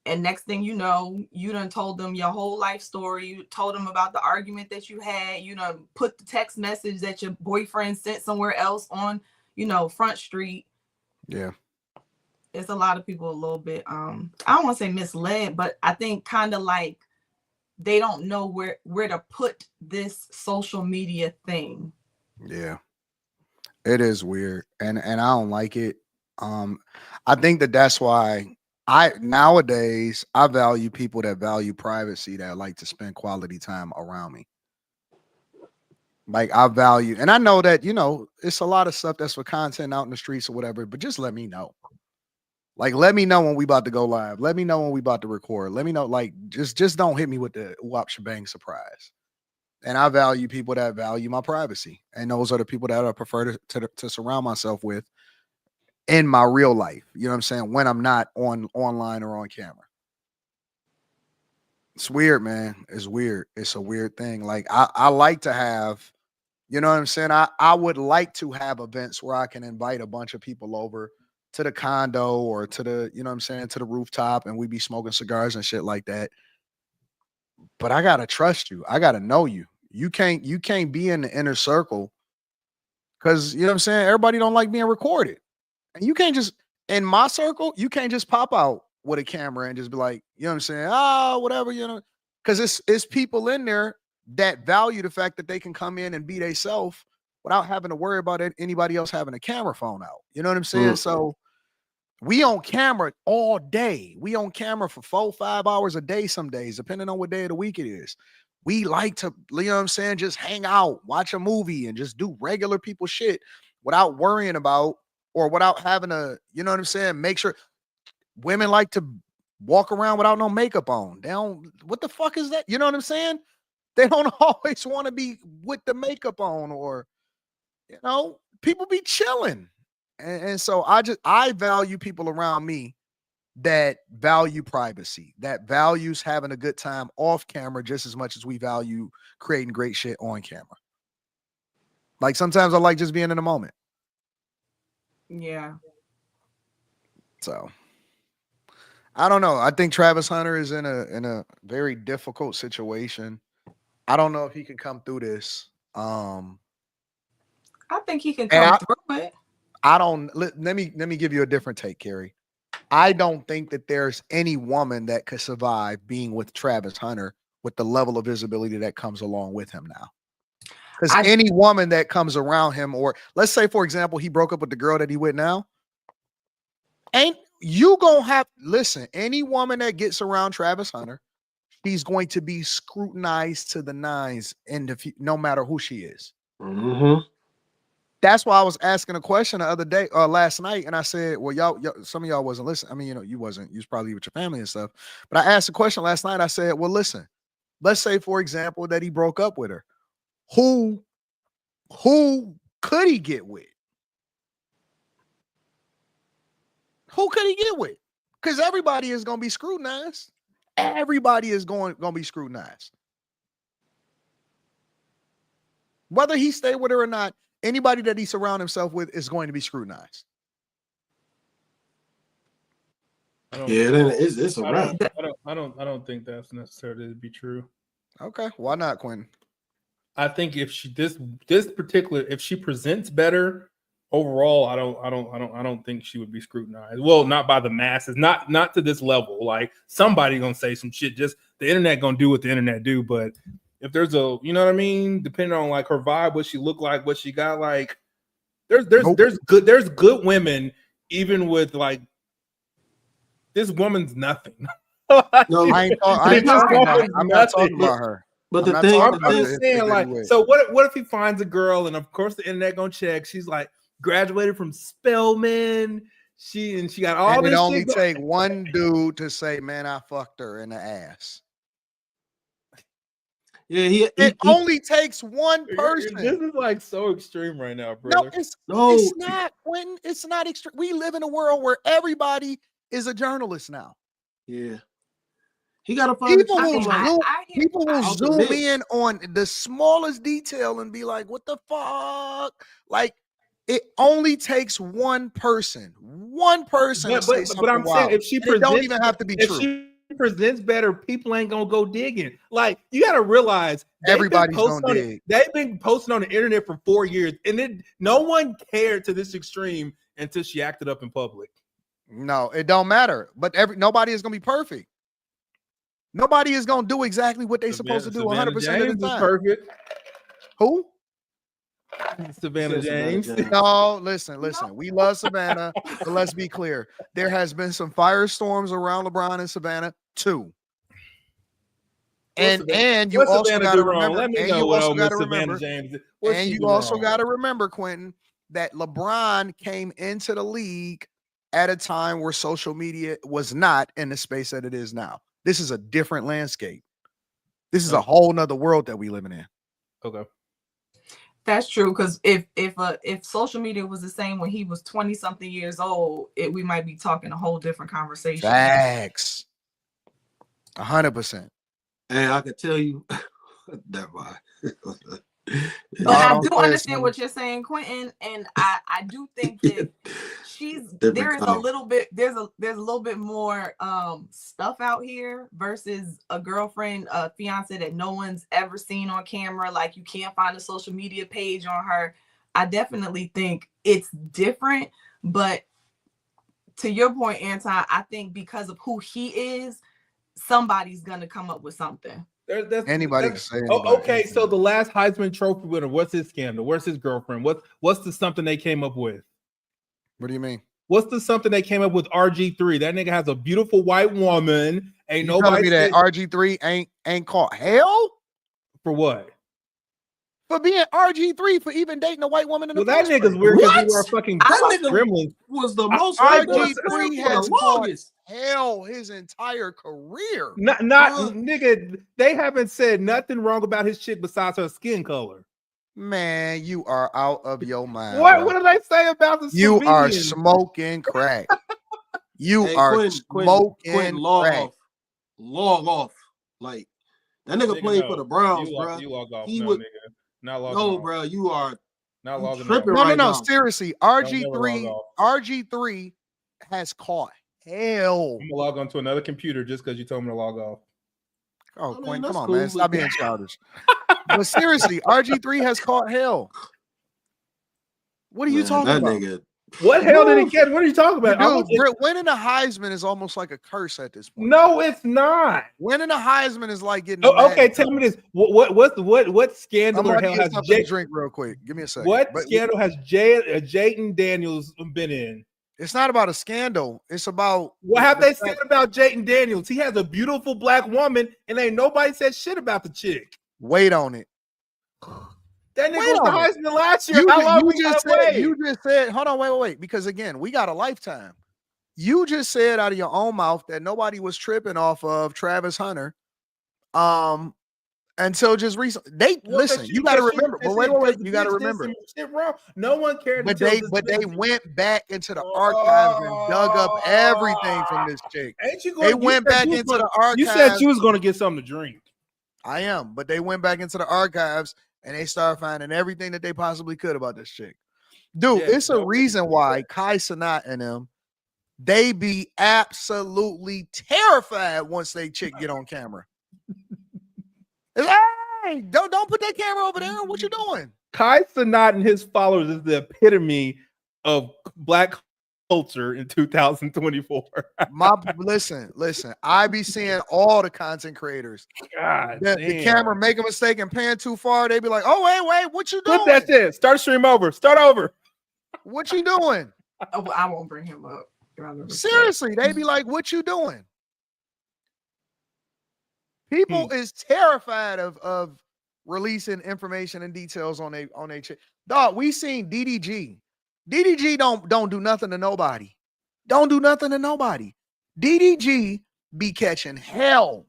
And next thing you know, you done told them your whole life story. You told them about the argument that you had. You done put the text message that your boyfriend sent somewhere else on, Front Street. Yeah. It's a lot of people a little bit, I don't want to say misled, but I think kind of like they don't know where to put this social media thing. Yeah. It is weird. And I don't like it. I think that's why nowadays I value people that value privacy, that like to spend quality time around me. Like I value, and I know that, it's a lot of stuff that's for content out in the streets or whatever, but just let me know. Like, let me know when we about to go live. Let me know when we about to record. Let me know, like, just don't hit me with the whop shebang surprise. And I value people that value my privacy. And those are the people that I prefer to surround myself with in my real life. You know what I'm saying? When I'm not online or on camera. It's weird, man. It's weird. It's a weird thing. Like I like to have, you know what I'm saying? I would like to have events where I can invite a bunch of people over to the condo or to the, you know what I'm saying, to the rooftop, and we be smoking cigars and shit like that. But I gotta trust you. I gotta know you. You can't be in the inner circle because you know what I'm saying? Everybody don't like being recorded. And you can't just in my circle, you can't just pop out with a camera and just be like, you know what I'm saying? Oh, whatever, you know, because it's people in there that value the fact that they can come in and be themselves without having to worry about anybody else having a camera phone out. You know what I'm saying? So we on camera all day. We on camera for 4-5 hours a day some days, depending on what day of the week it is. We like to, you know what I'm saying, just hang out, watch a movie, and just do regular people shit without worrying about or without having to, you know what I'm saying, make sure. Women like to walk around without no makeup on. They don't, what the fuck is that? You know what I'm saying? They don't always want to be with the makeup on, or, you know, people be chilling. And so I value people around me that value privacy, that values having a good time off camera just as much as we value creating great shit on camera. Like sometimes I like just being in the moment. Yeah. So I don't know. I think Travis Hunter is in a very difficult situation. I don't know if he can come through this. I think he can come through it. I don't. Let me give you a different take, Carrie. I don't think that there's any woman that could survive being with Travis Hunter with the level of visibility that comes along with him now. Because any woman that comes around him, or let's say, for example, he broke up with the girl that he with now, ain't you gonna have, listen, any woman that gets around Travis Hunter, she's going to be scrutinized to the nines no matter who she is. Mm-hmm. That's why I was asking a question the other day, last night, and I said, well, y'all, some of y'all wasn't listening. I mean, you know, you was probably with your family and stuff. But I asked a question last night. I said, well, listen, let's say, for example, that he broke up with her. Who could he get with? Who could he get with? Because everybody is going to be scrutinized. Everybody is going to be scrutinized. Whether he stay with her or not, anybody that he surround himself with is going to be scrutinized. Yeah, then it's a wrap. I don't think that's necessarily to be true. Okay, why not, Quentin? I think if she if she presents better overall, I don't think she would be scrutinized. Well, not by the masses, not to this level. Like somebody gonna say some shit. Just the internet gonna do what the internet do. But if there's a, you know what I mean, depending on like her vibe, what she look like, what she got, like there's good women even with like this woman's nothing. No, I'm not talking about her. But I'm the thing, I'm just saying, like, so what if he finds a girl and of course the internet gonna check? She's like graduated from Spelman. She got all this. It only take one dude to say, "Man, I fucked her in the ass." Yeah, it only takes one person. This is like so extreme right now, brother. It's not, Quentin. It's not extreme. We live in a world where everybody is a journalist now. Yeah. He got to find people will zoom in on the smallest detail and be like, what the fuck? Like, it only takes one person to say something. But I'm saying if she presents, don't even have to be true. She presents better, people ain't gonna go digging. Like, you got to realize everybody's gonna dig. They've been posting on the internet for 4 years, and then no one cared to this extreme until she acted up in public. No, it don't matter. But nobody is gonna be perfect. Nobody is gonna do exactly what they're supposed to do 100% of the time. Perfect. Who? Savannah James. No, listen. We love Savannah, but let's be clear. There has been some firestorms around LeBron and Savannah too. And you also got to remember. And you also got to remember. And you also got to remember, Quentin, that LeBron came into the league at a time where social media was not in the space that it is now. This is a different landscape. This is a whole nother world that we living in. Okay. That's true, because if social media was the same when he was 20-something years old, we might be talking a whole different conversation. Facts. 100%. And I can tell you, never mind. But I don't do say it, understand son. what you're saying, Quentin, and I do think that Different there's a kind. little bit there's a little bit more stuff out here versus a girlfriend, a fiance that no one's ever seen on camera. Like you can't find a social media page on her. I definitely think it's different, but to your point, Anton, I think because of who he is, somebody's gonna come up with something. Anybody can say anybody. Okay, so the last Heisman Trophy winner, what's his scandal? Where's his girlfriend? What's the something they came up with? What do you mean? What's the something they came up with? RG3. That nigga has a beautiful white woman. Ain't You telling me nobody that RG3 ain't caught hell for what? for being RG3 for even dating a white woman in the Well, that first nigga's place? weird because What? we were fucking That nigga gremlins. was the most RG3 has the caught longest. hell his entire career. Not nigga. They haven't said nothing wrong about his chick besides her skin color. Man, you are out of your mind. What? Bro. What did I say about the? You are Slovenian? smoking crack. You Hey, are Quentin, smoking log crack. off. Log off. Like that nigga played for the Browns, bro. You log off. He No, would- nigga. Not logging No, off. bro, you are Not logging tripping off. No, right no, now. seriously. never RG3 log RG3 has caught hell. I'm gonna log on to another computer just because you told me to log off. Oh, I mean, Quinn, that's come on, cool, man. Stop but- being childish. But seriously, RG3 has caught hell. What are you Man, talking that about? nigga. What hell did he get? What are you talking about? Dude, winning a Heisman is almost like a curse at this point. No, it's not. Winning a Heisman is like getting. Okay, tell me this. What scandal or Somebody hell get has something to drink real quick. Give me a second. What scandal has Jayden Daniels been in? It's not about a scandal. It's about what have they said about Jayden Daniels? He has a beautiful black woman, and ain't nobody said shit about the chick. Wait on it. That nigga was the Heisman last year. You just said, hold on, wait. Because again, we got a lifetime. You just said out of your own mouth that nobody was tripping off of Travis Hunter. Until just recently. Listen, you got to remember. But wait. You got to remember. Shit wrong. No one cared. But they went back into the archives and dug up everything from this chick. Ain't you going? They went back into the archives. You said you was going to get something to drink. I am, but they went back into the archives and they started finding everything that they possibly could about this chick. Dude, it's a reason why Kai Cenat and them, they be absolutely terrified once they chick get on camera. It's, hey, don't put that camera over there. What you doing? Kai Cenat and his followers is the epitome of black culture in 2024. Listen. I be seeing all the content creators. God, the camera make a mistake and pan too far. They be like, "Oh wait, what you doing?" Flip that shit. Start stream over. Start over. What you doing? Oh, I won't bring him up. Seriously, they be like, "What you doing?" People is terrified of releasing information and details on a chick. Dog, we seen DDG. DDG don't do nothing to nobody. Don't do nothing to nobody. DDG be catching hell.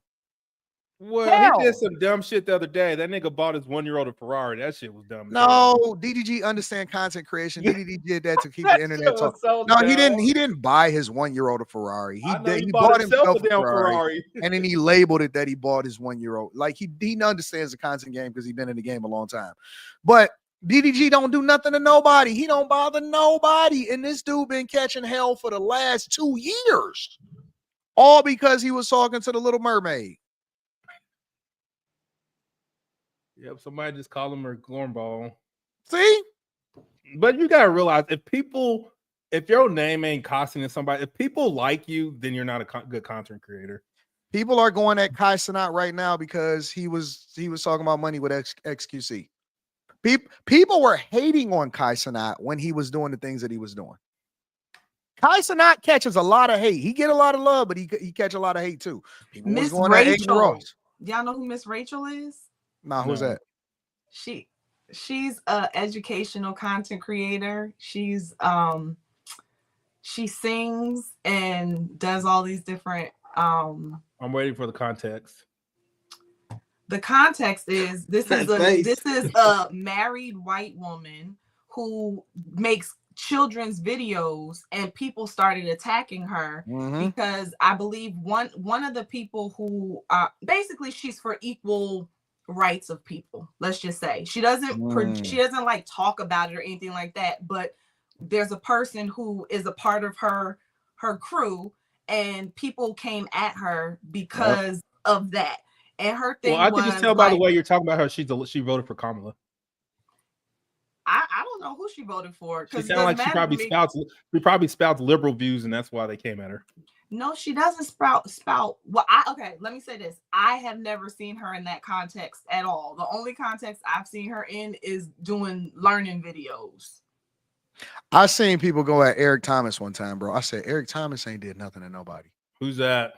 Well, he did some dumb shit the other day. That nigga bought his 1-year-old a Ferrari. That shit was dumb. No, DDG understand content creation. DDG did that to keep the internet talking. So no, he didn't buy his 1-year-old a Ferrari. He bought himself a Ferrari, and then he labeled it that he bought his 1-year-old. Like he understands the content game because he's been in the game a long time. But DDG don't do nothing to nobody. He don't bother nobody. And this dude been catching hell for the last 2 years. All because he was talking to the Little Mermaid. Yep, somebody just called him a cornball. See? But you gotta realize if your name ain't costing somebody, if people like you, then you're not a good content creator. People are going at Kai Cenat right now because he was talking about money with XQC. People were hating on Kai Cenat when he was doing the things that he was doing. Kai Cenat catches a lot of hate. He get a lot of love, but he catch a lot of hate too. Miss Rachel. Y'all know who Miss Rachel is? Nah, who's that? She's a educational content creator. She's she sings and does all these different I'm waiting for the context. The context is this is a married white woman who makes children's videos, and people started attacking her because I believe one of the people who basically she's for equal rights of people. Let's just say she doesn't like talk about it or anything like that, but there's a person who is a part of her crew, and people came at her because of that. And her thing I can just tell by the way you're talking about her, she voted for Kamala. I don't know who she voted for. She sounded like she probably spouts liberal views, and that's why they came at her. No, she doesn't spout. Well, let me say this. I have never seen her in that context at all. The only context I've seen her in is doing learning videos. I seen people go at Eric Thomas one time, bro. I said, Eric Thomas ain't did nothing to nobody. Who's that?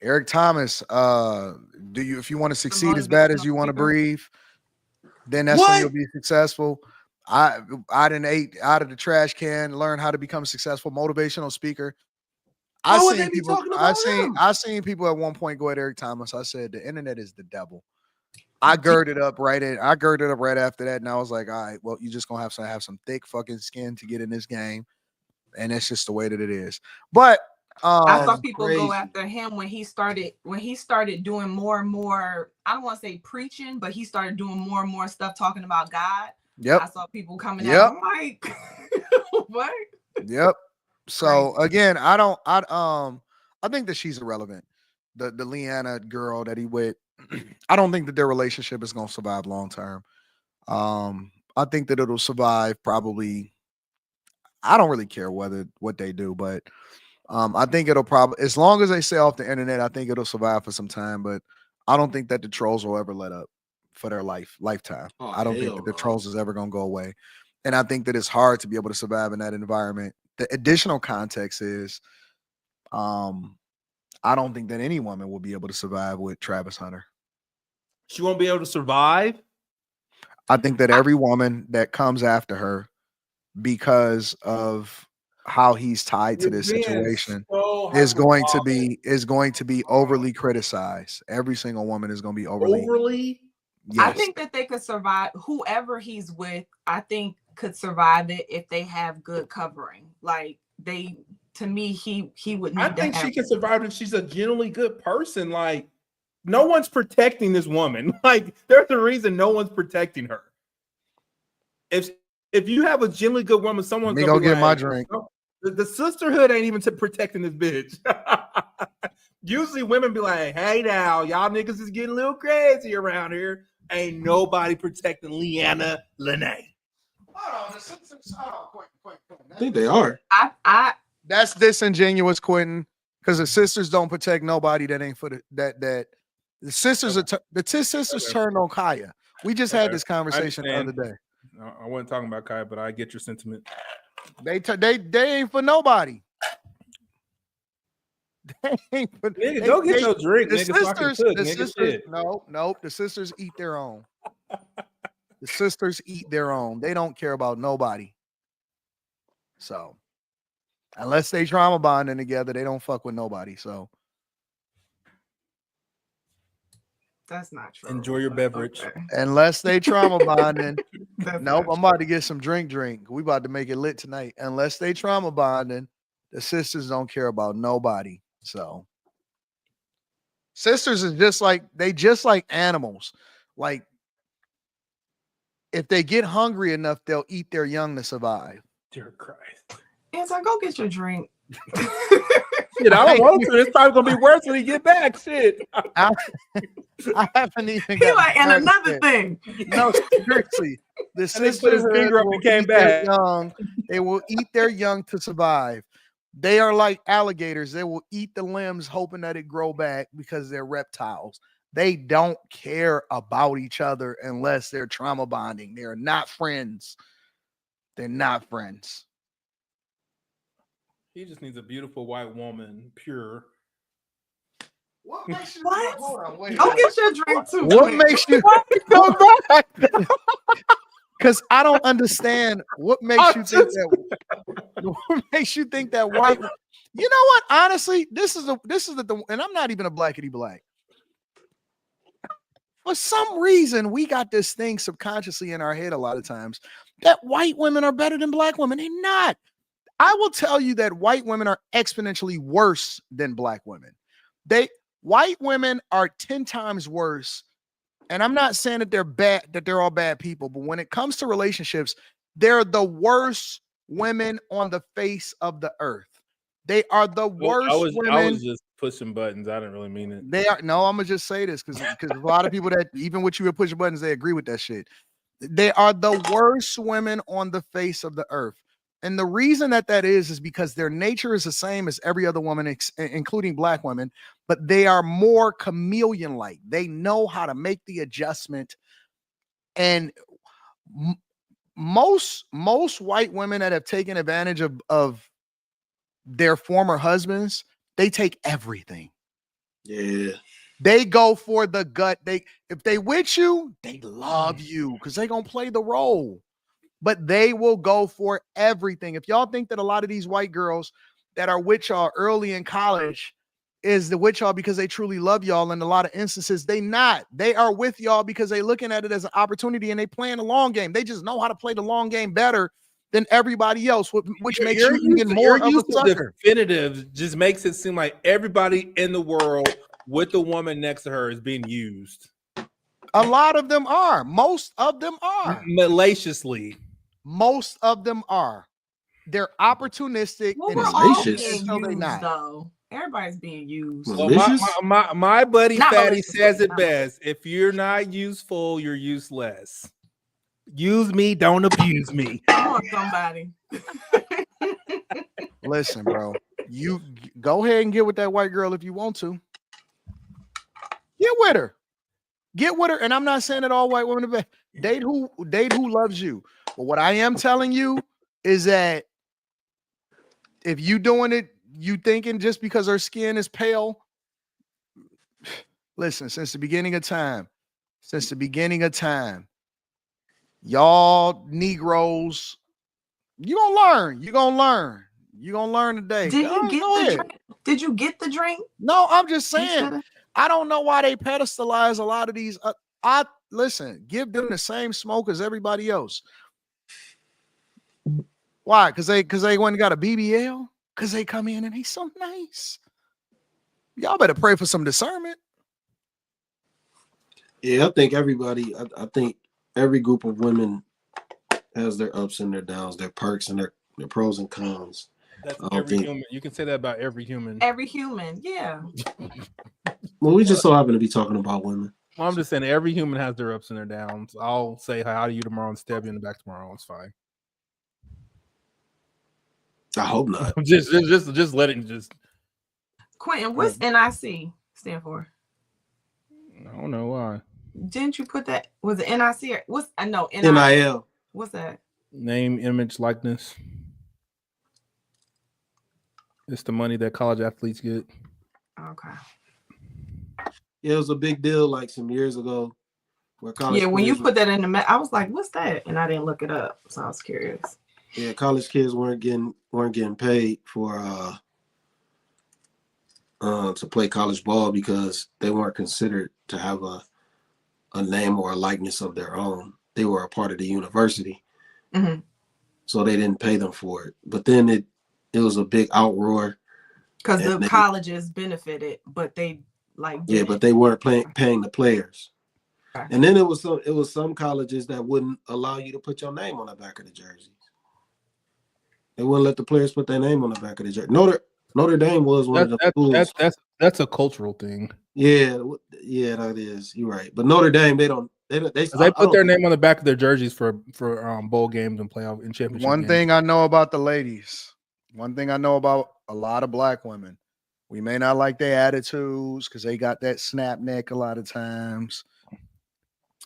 Eric Thomas, if you want to succeed as bad as you want to breathe, then that's when you'll be successful. I didn't ate out of the trash can, learn how to become a successful motivational speaker. I seen people at one point go at Eric Thomas. I said the internet is the devil. I girded up right after that, and I was like, all right, well, you just gonna have some thick fucking skin to get in this game, and that's just the way that it is. But I saw people go after him when he started doing more and more. I don't want to say preaching, but he started doing more and more stuff talking about God. Yep. I saw people coming at him like, what? Yep. So again, I think that she's irrelevant. The Leanna girl that he with, I don't think that their relationship is going to survive long term. I think that it'll survive probably. I don't really care what they do, but I think it'll probably, as long as they stay off the internet, I think it'll survive for some time. But I don't think that the trolls will ever let up for their lifetime. I don't think that the trolls is ever going to go away. And I think that it's hard to be able to survive in that environment. The additional context is, I don't think that any woman will be able to survive with Travis Hunter. She won't be able to survive? I think that every woman that comes after her because of how he's tied to this situation is going to be overly criticized. Every single woman is going to be overly. Yes. I think that they could survive. Whoever he's with, I think could survive it if they have good covering. Like to me, he would need I think she can survive if she's a genuinely good person. Like, no one's protecting this woman. Like, there's a reason no one's protecting her. If you have a genuinely good woman, someone's gonna get my drink. No, the sisterhood ain't even protecting this bitch. Usually women be like, hey now, y'all niggas is getting a little crazy around here. Ain't nobody protecting Leanna Lene. Hold on, the sisters. Quick. I think they are. That's disingenuous, Quentin, because the sisters don't protect nobody that ain't for the sisters turned on Kaya. We just had this conversation the other day. I wasn't talking about Kaya, but I get your sentiment. They ain't for nobody. Nigga, go get your drink. The sisters eat their own. The sisters eat their own. They don't care about nobody. So unless they trauma bonding together, they don't fuck with nobody. So that's not true. Enjoy your beverage. Okay. Unless they trauma bonding. Nope, I'm about to get some drink. We about to make it lit tonight. Unless they trauma bonding, the sisters don't care about nobody. So sisters is just like animals. Like if they get hungry enough, they'll eat their young to survive. Dear Christ. Anton, go get your drink. Shit, I don't want to. It's probably gonna be worse when he get back. Shit. I haven't even got like, and another thing. No, seriously. The sisters put his finger up and came back. They will eat their young to survive. They are like alligators. They will eat the limbs hoping that it grow back because they're reptiles. They don't care about each other unless they're trauma bonding. They're not friends. They're not friends. He just needs a beautiful white woman, pure. What makes you hold on, wait. Go get your drink too. What makes you go back? Because I don't understand what makes you think that white. You know what? Honestly, this is the and I'm not even a blackity black. For some reason, we got this thing subconsciously in our head a lot of times that white women are better than black women. They're not. I will tell you that white women are exponentially worse than black women. White women are 10 times worse. And I'm not saying that they're bad, that they're all bad people, but when it comes to relationships, they're the worst women on the face of the earth. They are the worst women. I was just pushing buttons. I didn't really mean it. They are. No, I'm gonna just say this because a lot of people that even with you with pushing buttons, they agree with that shit. They are the worst women on the face of the earth. And the reason that is because their nature is the same as every other woman, including black women, but they are more chameleon-like. They know how to make the adjustment. And most white women that have taken advantage of their former husbands, they take everything. Yeah. They go for the gut. If they with you, they love you because they're gonna play the role. But they will go for everything. If y'all think that a lot of these white girls that are with y'all early in college is the with y'all because they truly love y'all, in a lot of instances, they not. They are with y'all because they looking at it as an opportunity and they playing the long game. They just know how to play the long game better than everybody else, which makes you even more of a sucker. Definitive just makes it seem like everybody in the world with the woman next to her is being used. A lot of them are. Most of them are. Maliciously. Most of them are. They're opportunistic. Well, and we're all being until they used, not. though. Everybody's being used. Well, my buddy Not Fatty malicious, says it not best. If you're not useful, you're useless. Use me, don't abuse me. Come on, somebody. Listen, bro. You go ahead and get with that white girl if you want to. Get with her. Get with her. And I'm not saying that all white women are bad. Date who loves you. But what I am telling you is that if you doing it, you thinking just because her skin is pale. Listen, since the beginning of time, y'all Negroes, you're gonna learn today. Did he get the drink? Did you get the drink? No, I'm just saying. I don't know why they pedestalize a lot of these. Listen, give them the same smoke as everybody else. Why? Because they went and got a BBL? Because they come in and he's so nice. Y'all better pray for some discernment. Yeah, I think everybody, I think every group of women has their ups and their downs, their perks and their pros and cons. That's every human. You can say that about every human. Every human, yeah. Well, we just so happen to be talking about women. Well, I'm just saying every human has their ups and their downs. I'll say hi to you tomorrow and stab you in the back tomorrow. It's fine. I hope not. just let it just. Quentin, what's NIC stand for? I don't know why. Didn't you put that? Was it NIC or what's? No, NIL. What's that? Name, image, likeness. It's the money that college athletes get. Okay. Yeah, it was a big deal like some years ago. Where college when you put that in the I was like, what's that? And I didn't look it up, so I was curious. Yeah, college kids weren't getting paid for to play college ball because they weren't considered to have a name or a likeness of their own. They were a part of the university. Mm-hmm. So they didn't pay them for it. But then it was a big outroar. Because the colleges benefited, but they but they weren't paying the players. Okay. And then it was some colleges that wouldn't allow you to put your name on the back of the jerseys. They wouldn't let the players put their name on the back of the jersey. Notre Dame was one of the schools. That's a cultural thing. Yeah, that is. You're right. But Notre Dame, they put their name on the back of their jerseys for bowl games and playoff and championship. One thing I know about the ladies, one thing I know about a lot of black women, we may not like their attitudes because they got that snap neck a lot of times.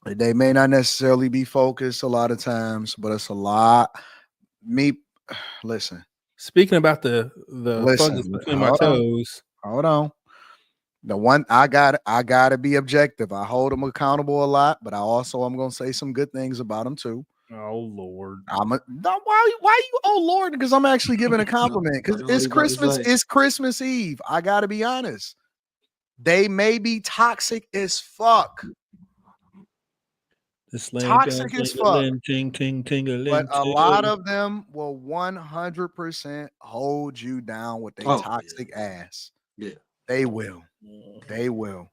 They may not necessarily be focused a lot of times, but it's a lot. Listen. Speaking about the fungus between my toes. Hold on. The one I gotta be objective. I hold them accountable a lot, but I'm gonna say some good things about them too. Oh Lord. Why you oh Lord? Because I'm actually giving a compliment. Because it's Christmas, it's Christmas Eve. I gotta be honest. They may be toxic as fuck, The sling, Toxic as fuck. ting, ting, ting, But a lot of them will 100% hold you down with a toxic ass. Yeah. They will. They will.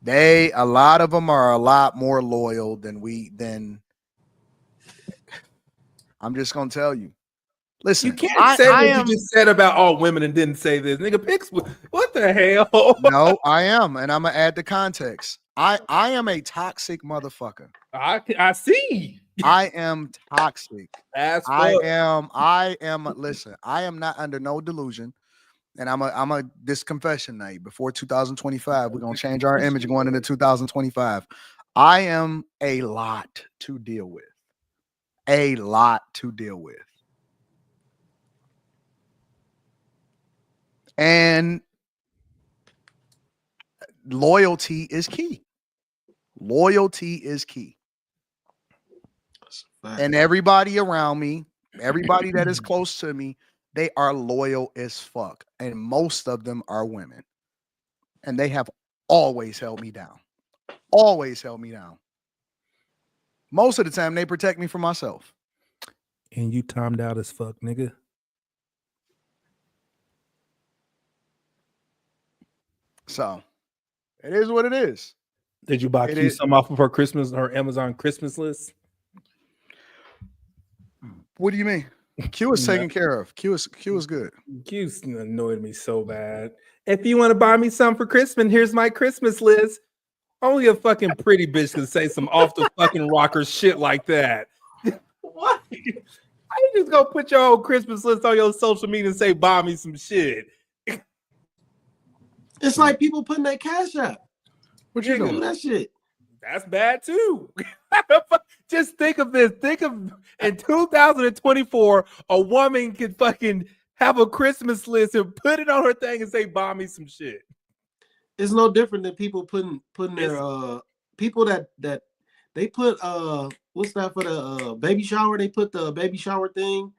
A lot of them are a lot more loyal than I'm just gonna tell you. Listen, you can't say what you just said about all women and didn't say this. Nigga, picks what the hell? No, I am, and I'm gonna add the context. I am a toxic motherfucker. I see. I am toxic. As I fuck. am. Listen, I am not under no delusion. And I'm a this confession night before 2025. We're gonna change our image going into 2025. I am a lot to deal with. A lot to deal with. And loyalty is key. Loyalty is key. And everybody around me, everybody that is close to me, they are loyal as fuck. And most of them are women. And they have always held me down. Always held me down. Most of the time, they protect me from myself. And you timed out as fuck, nigga. So, it is what it is. Did you buy Q some off of her Christmas or Amazon Christmas list? What do you mean? Q is taken care of. Q is good. Q's annoyed me so bad. If you want to buy me something for Christmas, here's my Christmas list. Only a fucking pretty bitch can say some off the fucking rocker shit like that. What? How you just gonna put your own Christmas list on your social media and say buy me some shit? It's like people putting their cash up. What you doing? That shit. That's bad too. Just think of this. Think of in 2024, a woman could fucking have a Christmas list and put it on her thing and say, buy me some shit. It's no different than people putting their people that they put what's that for the baby shower? They put the baby shower thing.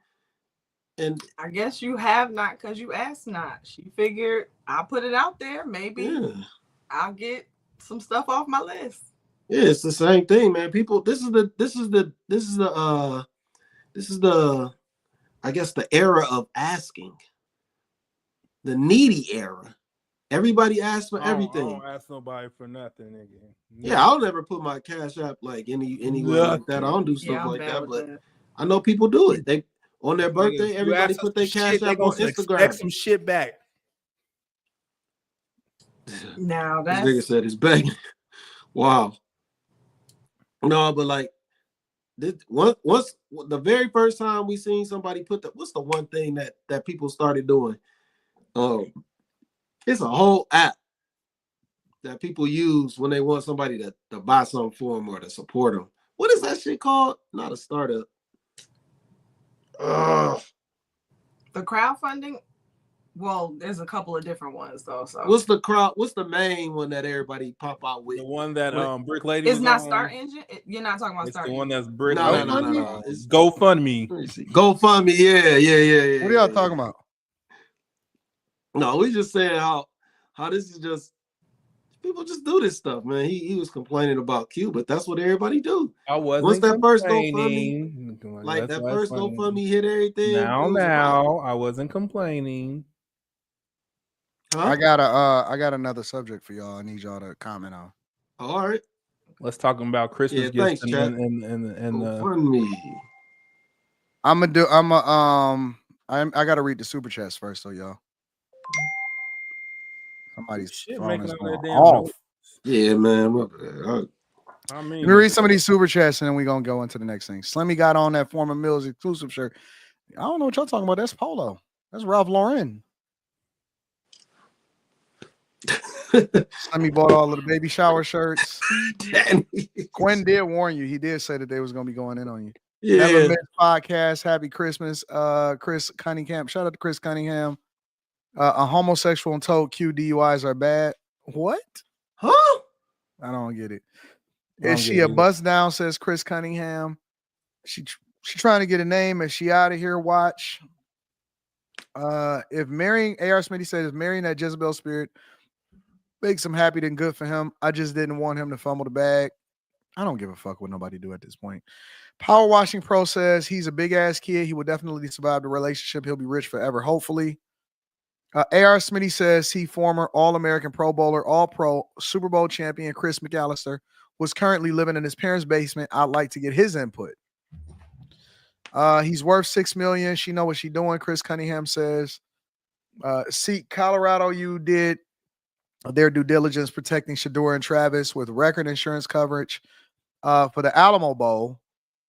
And I guess you have not because you asked not. She figured I'll put it out there. Maybe I'll get some stuff off my list. Yeah, it's the same thing, man. People, this is the I guess the era of asking. The needy era. Everybody asks for everything. I don't ask nobody for nothing, nigga. Yeah, I'll never put my cash app like anywhere like that. I don't do stuff like that, but I know people do it. They on their birthday, everybody put their cash app on Instagram. Expect some shit back. Now this that's nigga said it's begging. Wow. No, but like once the very first time we seen somebody put what's the one thing that people started doing? It's a whole app that people use when they want somebody to buy something for them or to support them. What is that shit called? Not a startup. the crowdfunding. Well, there's a couple of different ones though. So what's the main one that everybody pop out with? The one that Brick Lady. It's not Start Engine. You're not talking about Start. The one that's Brick. No. It's GoFundMe. GoFundMe. Yeah. What are y'all talking about? No, we just saying how this is just people just do this stuff, man. He was complaining about Q, but that's what everybody do. I wasn't. Once that first GoFundMe, like that first GoFundMe hit everything. Now, I wasn't complaining. Huh? I got another subject for y'all. I need y'all to comment on. All right. Let's talk about Christmas gifts and GoFundMe. I gotta read the super chats first, though, y'all. Somebody's phone is going off. Yeah, man. Let me read some of these super chats and then we're gonna go into the next thing. Slimmy got on that Former Mills exclusive shirt. I don't know what y'all talking about. That's Polo. That's Ralph Lauren. Slimmy bought all of the baby shower shirts. Quinn did warn you. He did say that they was gonna be going in on you. Yeah. Never Met Podcast. Happy Christmas, Chris Cunningham. Shout out to Chris Cunningham. A homosexual and told Q DUIs are bad. What? Huh? I don't get it. Is she a bust down? Says Chris Cunningham. She trying to get a name. Is she out of here? Watch. If marrying AR Smitty says if marrying that Jezebel spirit makes him happy, then good for him. I just didn't want him to fumble the bag. I don't give a fuck what nobody do at this point. Power Washing Pro says he's a big ass kid. He will definitely survive the relationship. He'll be rich forever, hopefully. AR Smitty says he former All-American Pro Bowler, All-Pro, Super Bowl champion Chris McAllister was currently living in his parents' basement. I'd like to get his input. He's worth $6 million. She know what she doing. Chris Cunningham says, see, Colorado, you did their due diligence protecting Shador and Travis with record insurance coverage for the Alamo Bowl.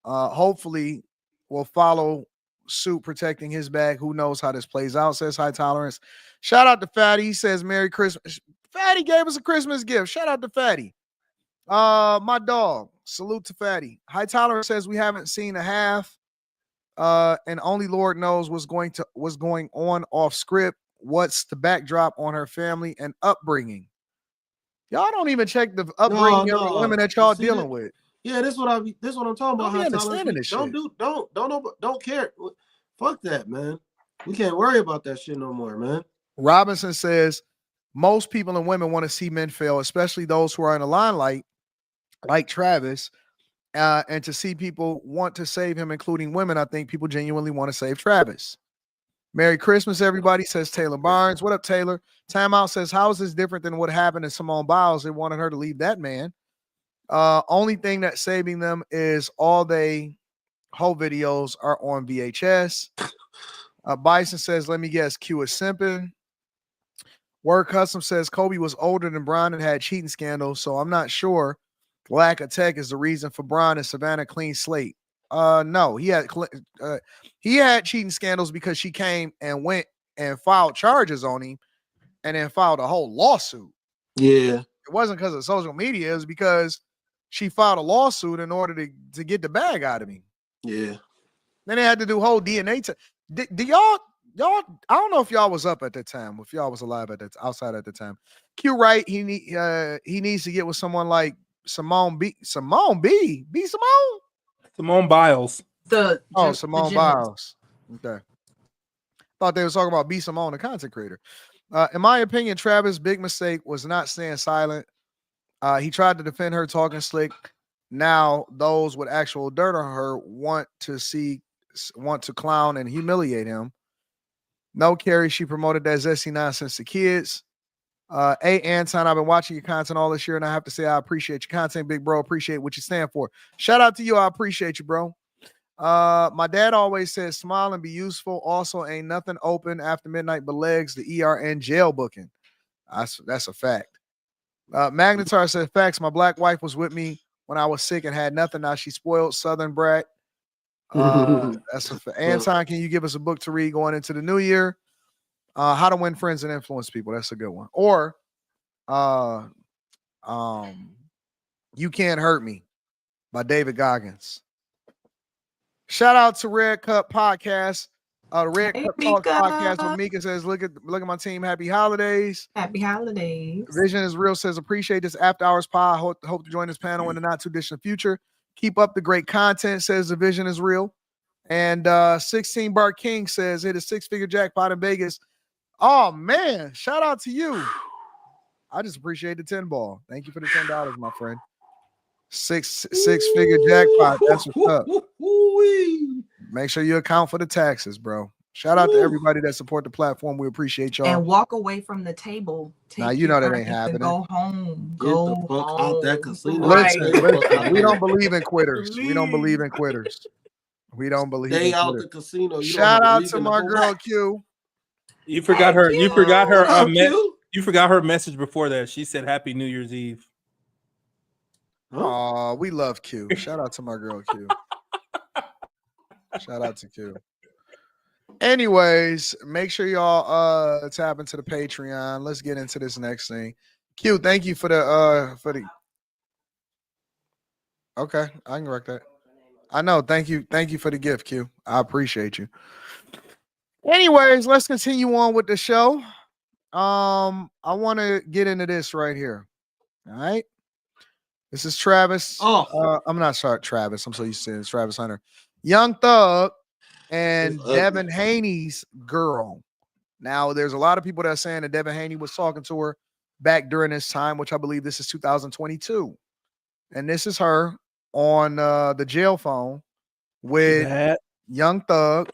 Hopefully will follow suit protecting his bag. Who knows how this plays out, says High Tolerance. Shout out to Fatty. He says Merry Christmas. Fatty gave us a Christmas gift. Shout out to Fatty. My dog. Salute to Fatty. High Tolerance says we haven't seen a half. And only Lord knows what's going on off script. What's the backdrop on her family and upbringing? Y'all don't even check the upbringing of the women that y'all dealing with. Yeah, this what I'm talking about. High Tolerance. Don't care. Fuck that, man. We can't worry about that shit no more, man. Robinson says most people and women want to see men fail, especially those who are in the limelight, like Travis. And to see people want to save him, including women, I think people genuinely want to save Travis. Merry Christmas, everybody, says Taylor Barnes. What up, Taylor? Timeout says, how is this different than what happened to Simone Biles? They wanted her to leave that man. Only thing that's saving them is all they whole videos are on VHS. Bison says, let me guess, Q is simping. Word Custom says Kobe was older than Bron and had cheating scandals, so I'm not sure lack of tech is the reason for Bron and Savannah clean slate. No, he had cheating scandals because she came and went and filed charges on him and then filed a whole lawsuit. Yeah. It wasn't because of social media, it was because she filed a lawsuit in order to get the bag out of him. Yeah. Then they had to do whole DNA test. Do y'all, I don't know if y'all was up at that time, if y'all was alive outside at the time. Q Wright, he needs to get with someone like Simone Biles. Simone Biles. Okay. Thought they was talking about B. Simone, the content creator. In my opinion, Travis' big mistake was not staying silent. He tried to defend her talking slick. Now those with actual dirt on her want to clown and humiliate him. No, Carrie, she promoted that zesty nonsense to kids. Hey, Anton, I've been watching your content all this year, and I have to say I appreciate your content, big bro. Appreciate what you stand for. Shout out to you. I appreciate you, bro. My dad always said smile and be useful. Also, ain't nothing open after midnight but legs, the ER and jail booking. That's a fact. Magnetar said, facts. My black wife was with me when I was sick and had nothing. Now she's spoiled, Southern brat. That's a fact. Anton, can you give us a book to read going into the new year? How to Win Friends and Influence People. That's a good one. Or You Can't Hurt Me by David Goggins. Shout out to Red Cup Podcast. Red Cup Talk Podcast where Mika says, look at my team. Happy holidays. Happy holidays. Vision is Real says, appreciate this after hours pod. Hope to join this panel in the not too distant future. Keep up the great content, says the Vision is Real. And 16 Bar King says, hit a 6-figure jackpot in Vegas. Oh man, shout out to you. I just appreciate the 10 ball. Thank you for the $10, my friend. Six-figure jackpot. That's what's up. Make sure you account for the taxes, bro. Shout out to everybody that support the platform. We appreciate y'all. And walk away from the table. Now you know that ain't happening. Go home. Get the fuck out that casino. Listen, we don't believe in quitters. We don't believe in quitters. We don't believe in quitters. Stay out the casino. Shout out to my girl Q. You forgot her. You forgot her. You forgot her message before that. She said Happy New Year's Eve. Oh, we love Q. Shout out to my girl Q. Shout out to Q. Anyways, make sure y'all tap into the Patreon. Let's get into this next thing. Q, thank you for the okay, I can correct that. I know. Thank you for the gift, Q. I appreciate you. Anyways, let's continue on with the show. I want to get into this right here. All right. This is Travis. I'm not sorry, Travis. I'm so used to saying it's Travis Hunter. Young Thug and Devin Haney's girl. Now, there's a lot of people that are saying that Devin Haney was talking to her back during this time, which I believe this is 2022. and this is her on the jail phone She with bad. Young Thug.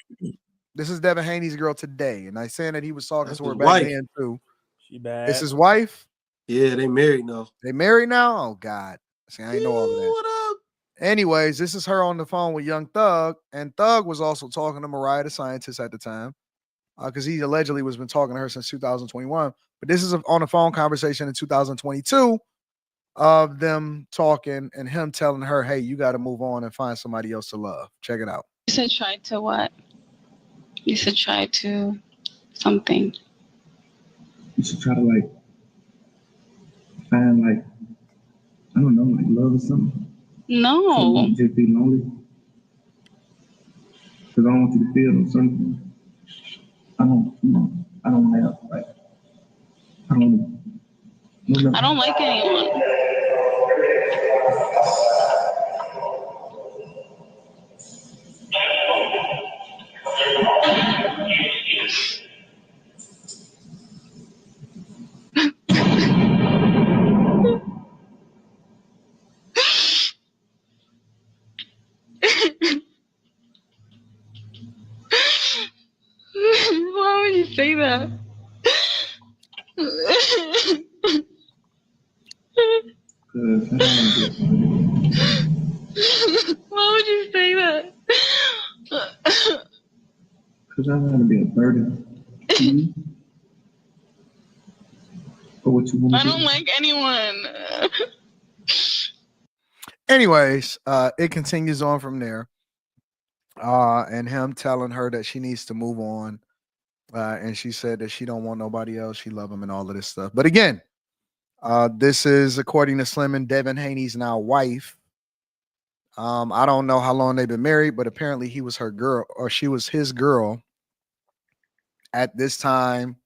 This is Devin Haney's girl today, and I saying that he was talking That's to her his back wife. then too. She bad. It's his wife. Yeah, they married now. They married now. Oh God, see, I ain't know all of that. What up? Anyways, this is her on the phone with Young Thug, and Thug was also talking to Mariah the Scientist at the time, because he allegedly was been talking to her since 2021. But this is on a phone conversation in 2022 of them talking and him telling her, "Hey, you got to move on and find somebody else to love." Check it out. You said try to what? You said try to something. You should try to like find like, I don't know, like love or something. No. Something just be lonely. Because I don't want you to feel something. I don't have like, I don't know. I don't like anyone. Why would you say that? Why would you say that? Because I don't want to be a burden to you. For what you want to I do. don't like anyone. Anyways, it continues on from there. And him telling her that she needs to move on. And she said that she don't want nobody else. She love him and all of this stuff. But again, this is according to Slim and Devin Haney's now wife. I don't know how long they've been married, but apparently he was her girl, or she was his girl at this time.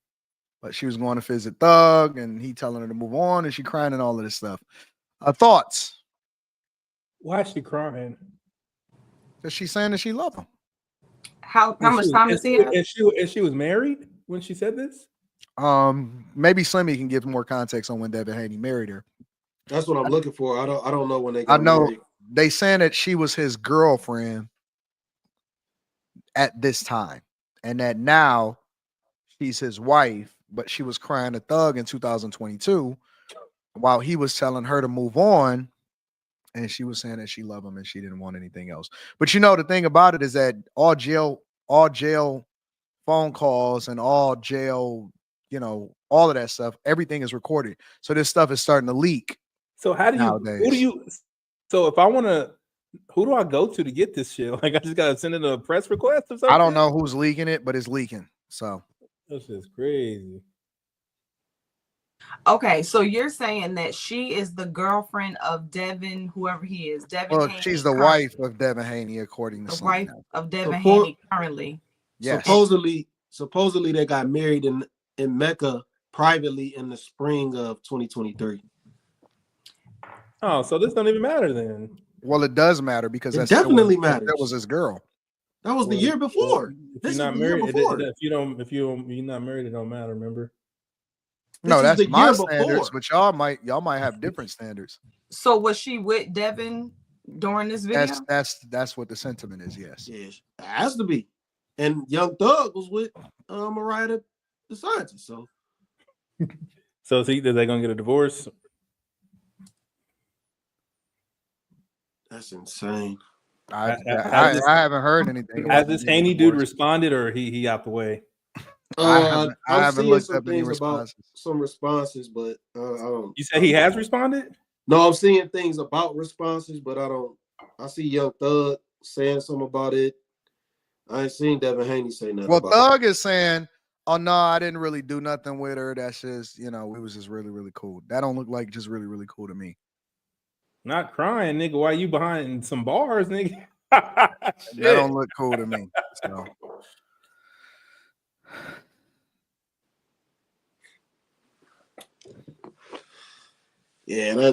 But she was going to visit Thug, and he telling her to move on, and she crying and all of this stuff. Thoughts? Why is she crying? Because she's saying that she love him. How much time does he have? And she was married when she said this? Maybe Slimmy can give more context on when Devin Haney married her. That's what I'm looking for. I don't know when they I got know married. they saying that she was his girlfriend at this time, and that now she's his wife, but she was crying to Thug in 2022 while he was telling her to move on, and she was saying that she loved him and she didn't want anything else. But you know, the thing about it is that all jail phone calls and all jail, you know, all of that stuff, everything is recorded. So this stuff is starting to leak. So how do you nowadays. so if I want to, who do I go to get this shit? Like I just gotta send in a press request or something? I don't know who's leaking it, but it's leaking. So this is crazy. Okay, so you're saying that she is the girlfriend of Devin, whoever he is. Devin well, Haney she's the currently. wife of Devin Haney, according to The Slim. wife of Devin Support- Haney currently. Yes. Supposedly they got married in Mecca privately in the spring of 2023. Oh, so this don't even matter then. Well, it does matter because It that definitely matters. That was his girl. That was the year before. If This you're is not the year married, before. if you're not married, it don't matter. Remember? No, This is that's the my year standards, before. but y'all might have different standards. So was she with Devin during this video? That's what the sentiment is. Yes. Yes, it has to be. And Young Thug was with Mariah the Scientist. So is either they're gonna get a divorce. that's insane. I haven't heard anything. Has this Haney dude responded, or he out the way? I haven't seeing looked some up any things about responses. some responses, but I don't. You say he has responded? No, I'm seeing things about responses, but I don't. I see Young Thug saying something about it. I ain't seen Devin Haney say nothing. Well, about Thug is saying, "Oh no, I didn't really do nothing with her. That's just, you know, it was just really, really cool. That don't look like just really, really cool to me." Not crying, nigga. Why you behind some bars, nigga? That don't look cool to me. So. Yeah,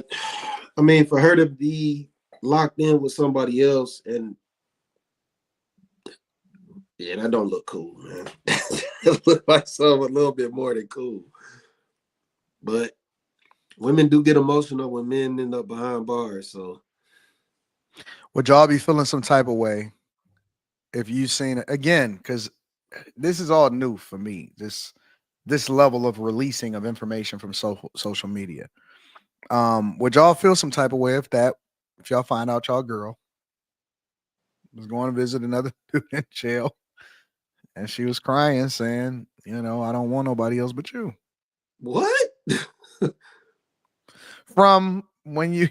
I mean, for her to be locked in with somebody else, and yeah, that don't look cool, man. It look like something a little bit more than cool. But Women do get emotional when men end up behind bars. So Would y'all be feeling some type of way if you seen it again? Because this is all new for me. This level of releasing of information from social media. Would y'all feel some type of way if y'all find out y'all girl was going to visit another dude in jail and she was crying, saying, I don't want nobody else but you. what? From when you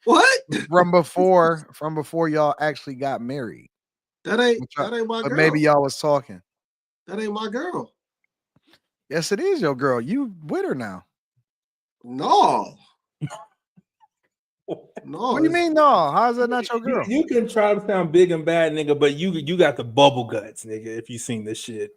What? from before y'all actually got married. That ain't my But girl. maybe y'all was talking. That ain't my girl. Yes, it is your girl. You with her now. No. No. What do you mean, no? How's that not your girl? You can try to sound big and bad, nigga, but you got the bubble guts, nigga. If you seen this shit,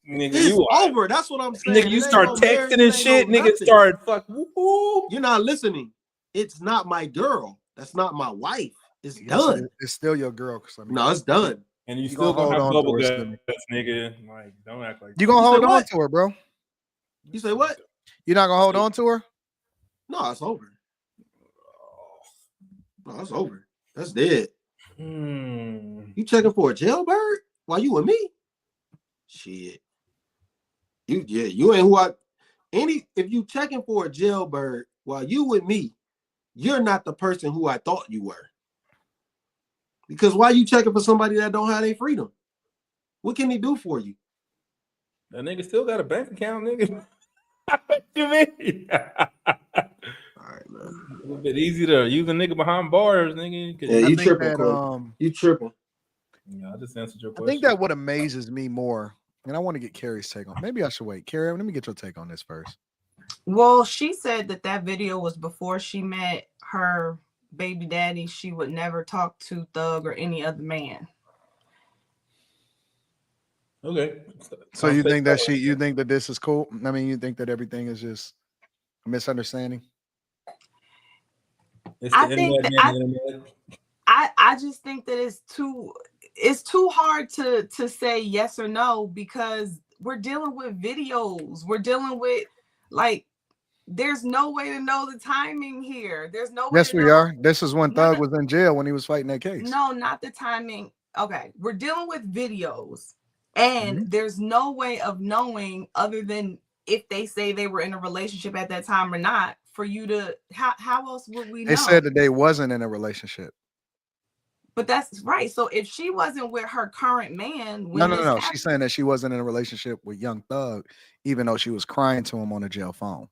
nigga, It's you over. That's what I'm saying. Nigga, you It ain't start no marriage, texting it and ain't shit. no Nigga, nothing. start fucking. Woo. You're not listening. It's not my girl. That's not my wife. It's Yes, done. it's still your girl. No, it's done. And you You still gonna gonna have hold on to bubble her, guts, Slimmy. nigga. Like, don't act like You gonna You say hold on what? to her, bro. You say what? You're not gonna hold on to her? No, it's over. No, it's over. That's dead. You checking for a jailbird while you with me? Shit. You ain't who I if you checking for a jailbird while you with me, you're not the person who I thought you were. Because why you checking for somebody that don't have their freedom? What can he do for you? That nigga still got a bank account, nigga. What you mean? All right, man. A little bit easy to use a nigga behind bars, nigga. Yeah, you tripping, that, you tripping. Yeah, I just answered your I question. think that what amazes me more, and I want to get Carrie's take on. Maybe I should wait. Carrie, let me get your take on this first. Well, she said that video was before she met her baby daddy. She would never talk to Thug or any other man. Okay. So you think that this is cool? I mean, you think that everything is just a misunderstanding? It's the internet. I just think that it's too hard to say yes or no, because we're dealing with videos. We're dealing with, like, there's no way to know the timing here. There's no way Yes, to we know. are. This is when Thug was in jail when he was fighting that case. No, not the timing. Okay, we're dealing with videos, and there's no way of knowing, other than if they say they were in a relationship at that time or not, for you to how else would we know? They said that they wasn't in a relationship. But that's right. So if she wasn't with her current man, when No. She's saying that she wasn't in a relationship with Young Thug, even though she was crying to him on the jail phone.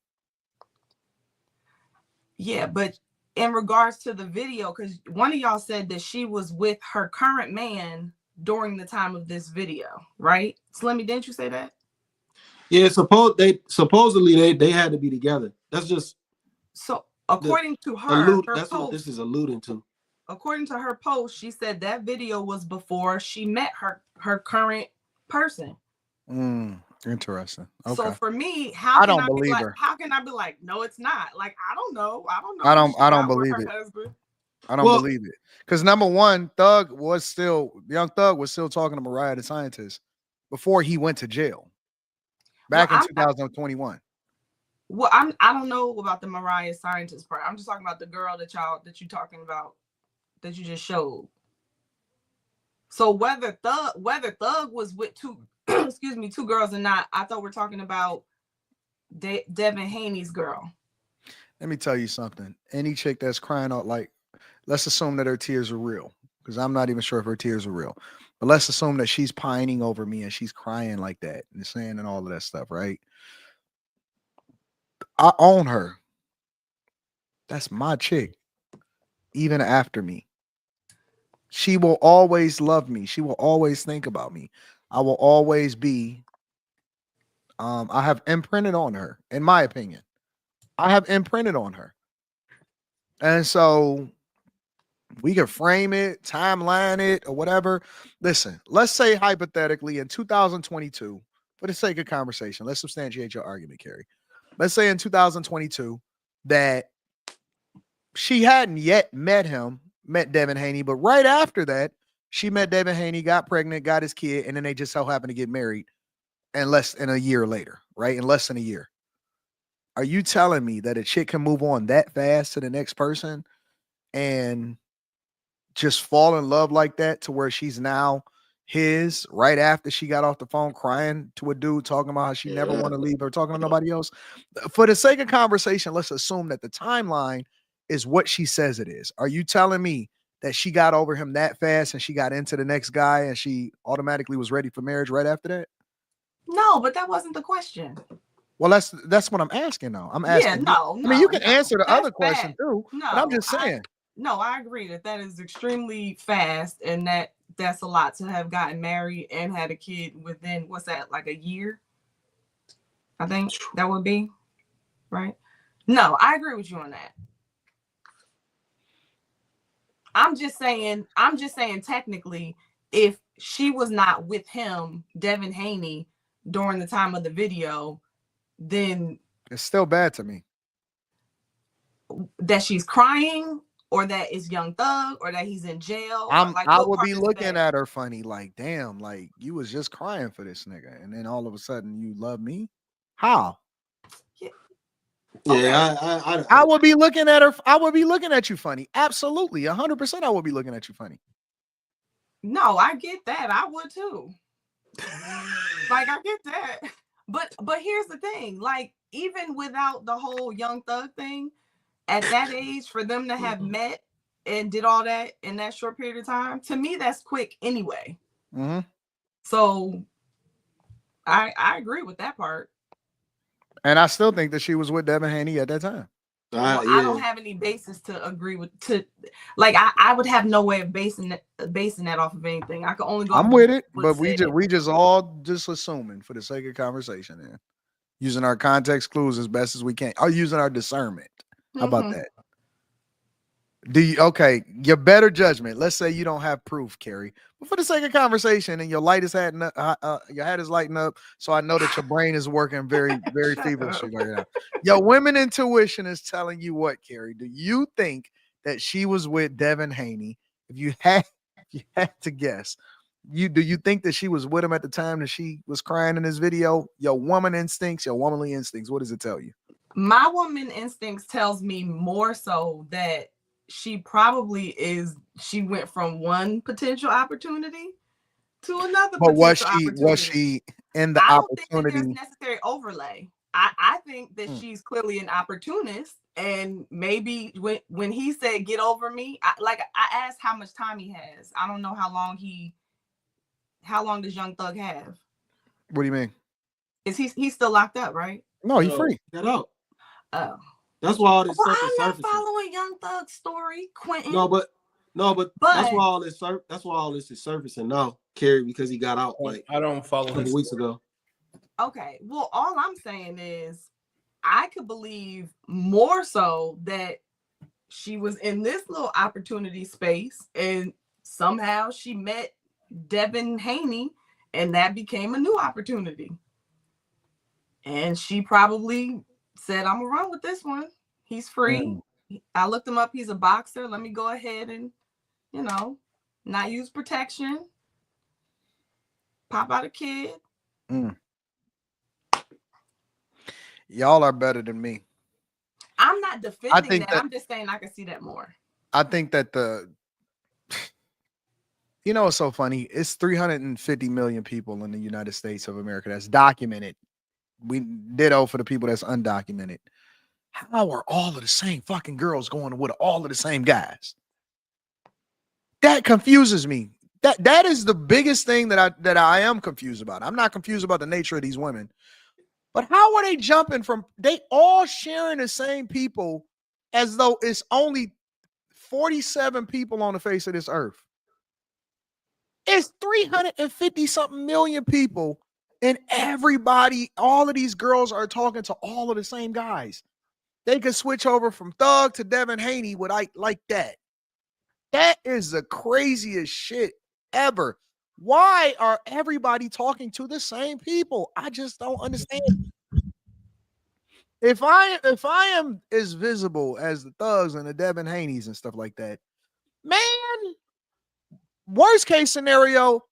Yeah, but in regards to the video, because one of y'all said that she was with her current man during the time of this video, right? Slimmy, didn't you say that? Yeah, supposedly they had to be together. That's just so according to her, that's post, what this is alluding to. According to her post, she said that video was before she met her current person. Interesting. Okay. So for me, how can I be like, no, it's not? Like, I don't know. I don't believe it. I don't believe it. Because number one, Young Thug was still talking to Mariah the Scientist before he went to jail. Back in 2021. Well, I don't know about the Mariah Scientist part. I'm just talking about the girl that you're talking about, that you just showed. So whether Thug was with two two girls or not, I thought we're talking about Devin Haney's girl. Let me tell you something. Any chick that's crying out, like, let's assume that her tears are real, because I'm not even sure if her tears are real. But let's assume that she's pining over me and she's crying like that and saying and all of that stuff, right? I own her. That's my chick. Even after me. She will always love me. She will always think about me. I will always be. I have imprinted on her, in my opinion. I have imprinted on her. And so we can frame it, timeline it, or whatever. Listen, let's say hypothetically in 2022, for the sake of conversation, let's substantiate your argument, Carrie. Let's say in 2022 that she hadn't yet met Devin Haney, but right after that, she met Devin Haney, got pregnant, got his kid, and then they just so happened to get married in a year later, right? In less than a year. Are you telling me that a chick can move on that fast to the next person and just fall in love like that to where she's now his right after she got off the phone crying to a dude talking about how she never want to leave or talking to nobody else? For the sake of conversation, let's assume that the timeline is what she says it is. Are you telling me that she got over him that fast and she got into the next guy and she automatically was ready for marriage right after that? No, but that wasn't the question. Well, that's what I'm asking though. I'm asking. No. I mean, you can answer the That's other question bad. too, No, but I'm just saying. I agree that is extremely fast, and that's a lot to have gotten married and had a kid within, what's that, like a year? I think that would be right. No, I agree with you on that. I'm just saying technically, if she was not with him, Devin Haney, during the time of the video, then It's still bad to me. That she's crying, or that it's Young Thug, or that he's in jail. I would be looking at her funny, like, damn, like you was just crying for this nigga, and then all of a sudden you love me. How? Yeah, I would be looking at her. I would be looking at you funny. Absolutely, 100%. I would be looking at you funny. No, I get that. I would too. Like, I get that. But here's the thing. Like, even without the whole Young Thug thing, at that age, for them to have met and did all that in that short period of time, to me, that's quick anyway. Mm-hmm. So I agree with that part. And I still think that she was with Devin Haney at that time. I don't have any basis to agree with. I would have no way of basing that off of anything. I could only go. I'm with it, but we just all just assuming for the sake of conversation and using our context clues as best as we can, or using our discernment. How about that? Your better judgment. Let's say you don't have proof, Carrie, but for the sake of conversation, and your light is your head is lighting up, so I know that your brain is working very, very feverishly right now. Your women intuition is telling you what, Carrie? Do you think that she was with Devin Haney? If you had to guess, do you think that she was with him at the time that she was crying in this video? Your woman instincts, your womanly instincts. What does it tell you? My woman instincts tells me more so that she probably she went from one potential opportunity to another. But was she in the opportunity? I don't think that there's necessary overlay. I think that she's clearly an opportunist, and maybe when he said "get over me," I asked how much time he has. I don't know how long does Young Thug have? What do you mean? Is he's still locked up, right? No, he's free. Get out. Oh. That's why all this stuff is I'm not surfacing. following Young Thug's story, Quentin. No, but that's why all this is surfacing now, Carrie, because he got out like I don't follow a couple weeks ago. Okay, well, all I'm saying is I could believe more so that she was in this little opportunity space and somehow she met Devin Haney and that became a new opportunity. And she probably said, I'm gonna run with this one. He's free. I looked him up. He's a boxer. Let me go ahead and, not use protection. Pop out a kid. Y'all are better than me. I'm not defending that. I'm just saying I can see that more. I think that it's so funny. It's 350 million people in the United States of America that's documented. We ditto for the people that's undocumented. How are all of the same fucking girls going with all of the same guys? That confuses me. That is the biggest thing that I am confused about. I'm not confused about the nature of these women, but how are they jumping from? They all sharing the same people as though it's only 47 people on the face of this earth. It's 350 something million people, and everybody, all of these girls are talking to all of the same guys. They could switch over from Thug to Devin Haney with like that. That is the craziest shit ever. Why are everybody talking to the same people? I just don't understand. If I am as visible as the Thugs and the Devin Haneys and stuff like that, man, worst case scenario,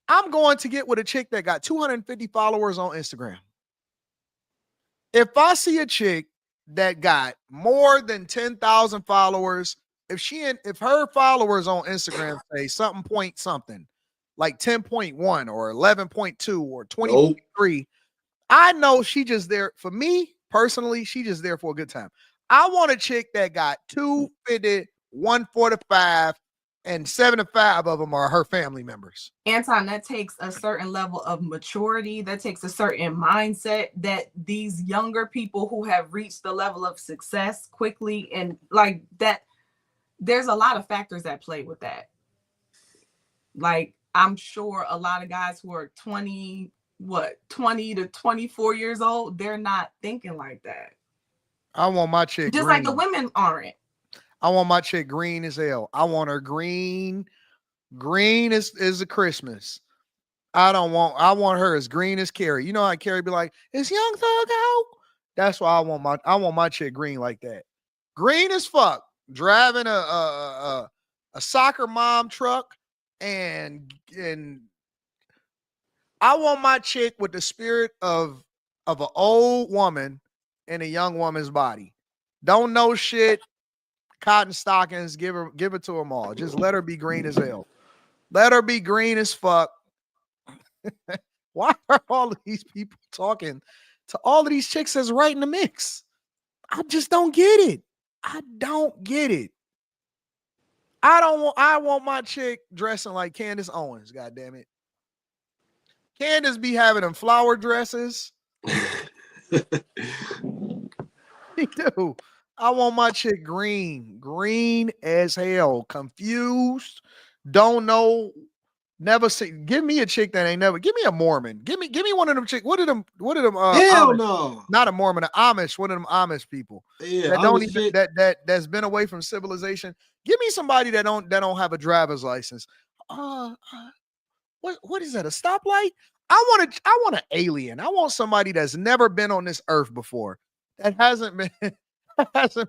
I'm going to get with a chick that got 250 followers on Instagram. If I see a chick that got more than 10,000 followers, if her followers on Instagram say something point something, like 10.1 or 11.2 or 20.3, I know she just there for me personally. She just there for a good time. I want a chick that got 250, 145, and 75 of them are her family members. Anton, that takes a certain level of maturity. That takes a certain mindset that these younger people who have reached the level of success quickly and like that, there's a lot of factors at play with that. Like, I'm sure a lot of guys who are 20 to 24 years old, they're not thinking like that. I want my chick just green. like the women aren't. I want my chick green as hell. I want her green. Green is a Christmas. I want her as green as Carrie. You know how Carrie be like, "Is Young Thug out?" That's why I want my chick green like that. Green as fuck. Driving a soccer mom truck and I want my chick with the spirit of an old woman in a young woman's body. Don't know shit. Cotton stockings, give it to them all. Just let her be green as hell. Let her be green as fuck. Why are all of these people talking to all of these chicks that's right in the mix? I just don't get it. I don't get it. I want my chick dressing like Candace Owens, god damn it. Candace be having them flower dresses. He do. I want my chick green as hell, confused, don't know, never see. Give me a chick that ain't never. Give me a Mormon. Give me one of them chick. What are them? Hell Amish? no. Not a Mormon, an Amish. One of them Amish people Yeah, that don't even that's been away from civilization. Give me somebody that don't have a driver's license. What is that? A stoplight? I want an alien. I want somebody that's never been on this earth before. That hasn't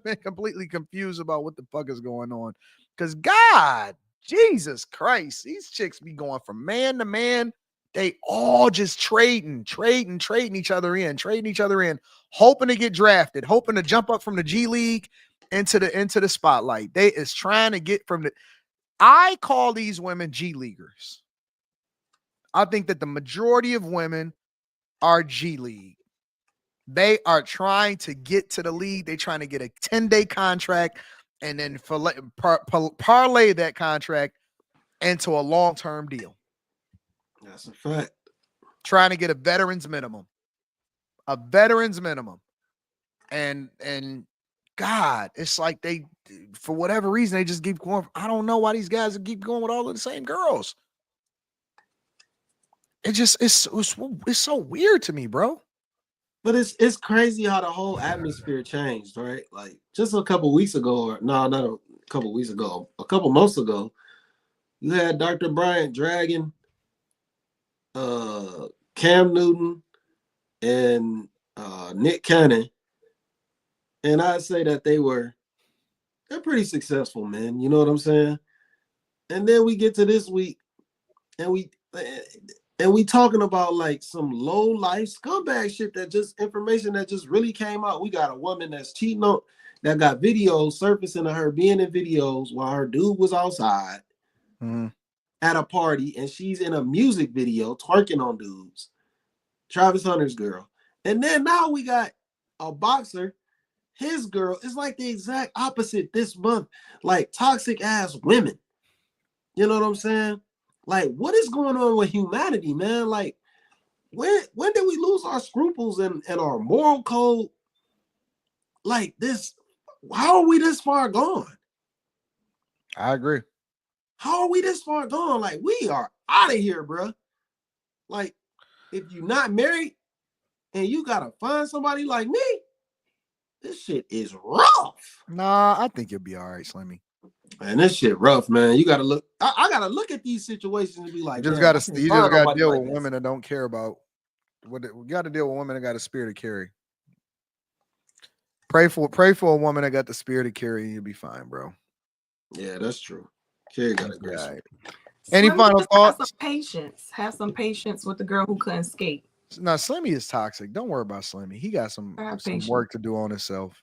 been completely confused about what the fuck is going on. Because God, Jesus Christ, these chicks be going from man to man. They all just trading each other in, hoping to get drafted, hoping to jump up from the G League into the spotlight. They is trying to get from the. I call these women G Leaguers. I think that the majority of women are G League. They are trying to get to the league. They're trying to get a 10-day contract and then parlay that contract into a long-term deal. That's a fact. Trying to get a veteran's minimum. And God, it's like they, for whatever reason, they just keep going. I don't know why these guys keep going with all of the same girls. It's so weird to me, bro. But it's crazy how the whole atmosphere changed, right? Like just a couple weeks ago, or no, not a couple weeks ago, a couple months ago, you had Dr. Bryant dragging Cam Newton and Nick Cannon, and I'd say that they're pretty successful, man. You know what I'm saying? And then we get to this week, and we talking about like some low life scumbag shit that just information that just really came out. We got a woman that's cheating on, that got videos surfacing of her being in videos while her dude was outside at a party, and she's in a music video twerking on dudes. Travis Hunter's girl. And then now we got a boxer, his girl is like the exact opposite this month. Like toxic ass women. You know what I'm saying? Like, what is going on with humanity, man? Like, when did we lose our scruples and our moral code? Like this, how are we this far gone? I agree. How are we this far gone? Like, we are out of here, bro. Like, if you're not married and you gotta find somebody like me, this shit is rough. Nah, I think you'll be all right, Slimmy. Man, this shit rough, man. You gotta look. I gotta look at these situations and be like, You just gotta deal with women that don't care about what. You gotta deal with women that got a spirit to carry. Pray for a woman that got the spirit to carry, and you'll be fine, bro. Yeah, that's true. Carrie got a Any final thoughts? Have some patience with the girl who couldn't skate. Now, Slimmy is toxic. Don't worry about Slimmy. He got some work to do on himself.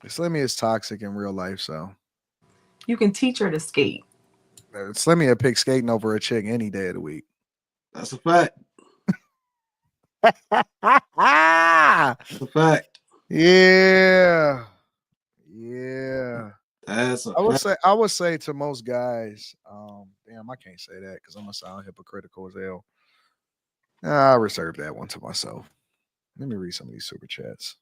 Slimmy is toxic in real life, so You can teach her to skate. Slimmy will pick skating over a chick any day of the week. That's a fact. That's a fact. Yeah. That's a fact. I would say to most guys, damn, I can't say that because I'm gonna sound hypocritical as hell. I'll reserve that one to myself. Let me read some of these super chats.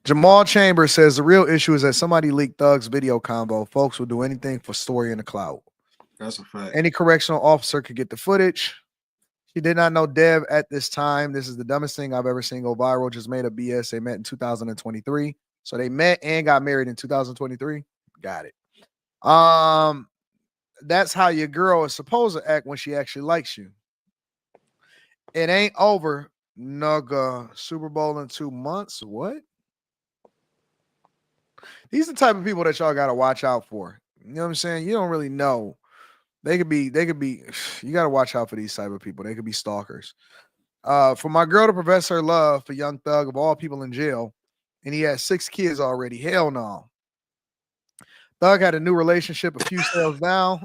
Jamal Chambers says the real issue is that somebody leaked Thug's video combo. Folks will do anything for story in the cloud. That's a fact. Any correctional officer could get the footage. She did not know Dev at this time. This is the dumbest thing I've ever seen go viral. Just made a BS. They met in 2023. So they met and got married in 2023. Got it. That's how your girl is supposed to act when she actually likes you. It ain't over. Nugga. Super Bowl in 2 months. What? These are the type of people that y'all got to watch out for. You know what I'm saying? You don't really know. They could be, you got to watch out for these type of people. They could be stalkers. For my girl to profess her love for Young Thug of all people in jail, and he has 6 kids already. Hell no. Thug had a new relationship a few sales down.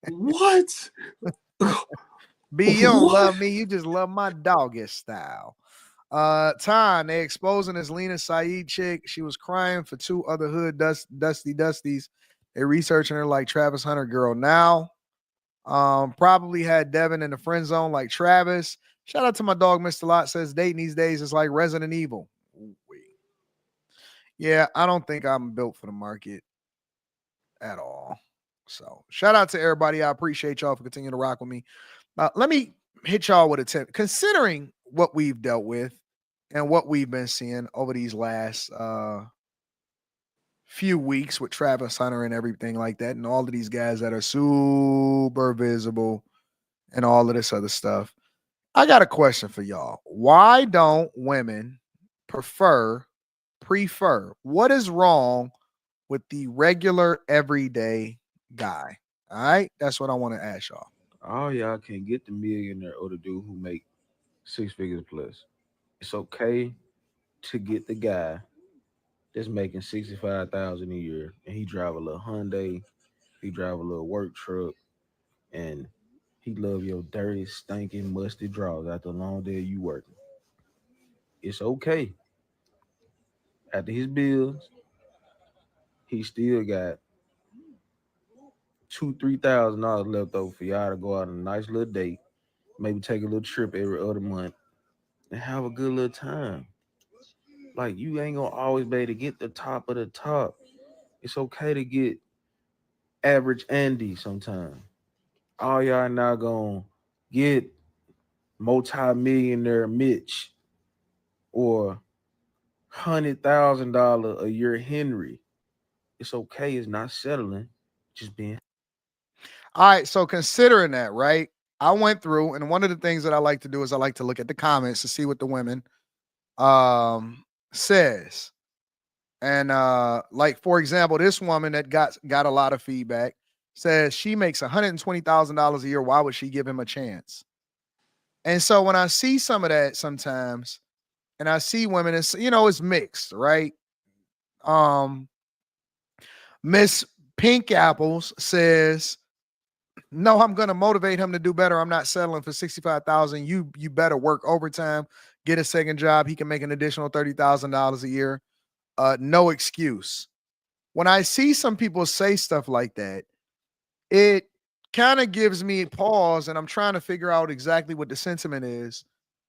What? B, you don't love me. You just love my doggy style. Time, they exposing this Lena Saeed chick. She was crying for 2 other hood dusties. They researching her like Travis Hunter girl now. Probably had Devin in the friend zone like Travis. Shout out to my dog, Mr. Lot says dating these days is like Resident Evil. Yeah, I don't think I'm built for the market at all. So shout out to everybody. I appreciate y'all for continuing to rock with me. Let me hit y'all with a tip. Considering what we've dealt with and what we've been seeing over these last few weeks with Travis Hunter and everything like that, and all of these guys that are super visible and all of this other stuff, I got a question for y'all. Why don't women prefer? What is wrong with the regular everyday guy? All right, that's what I want to ask y'all. All y'all can get the millionaire or the dude who make 6 figures plus. It's okay to get the guy that's making $65,000 a year, and he drive a little Hyundai, he drive a little work truck, and he love your dirty, stinking, musty drawers after a long day of you working. It's okay. After his bills, he still got $2,000-$3,000 left over for y'all to go out on a nice little date, maybe take a little trip every other month, and have a good little time. Like, you ain't gonna always be able to get the top of the top. It's okay to get average Andy sometimes. All y'all not gonna get multi-millionaire Mitch or $100,000 a year Henry. It's okay. It's not settling. Just being. All right. So considering that, right? I went through, and one of the things that I like to do is I like to look at the comments to see what the women says. And like, for example, this woman that got a lot of feedback says she makes $120,000 a year. Why would she give him a chance? And so when I see some of that sometimes, and I see women, it's, it's mixed, right? Miss Pink Apples says, no, I'm going to motivate him to do better. I'm not settling for 65,000. You better work overtime, get a second job. He can make an additional $30,000 a year. No excuse. When I see some people say stuff like that, it kind of gives me pause, and I'm trying to figure out exactly what the sentiment is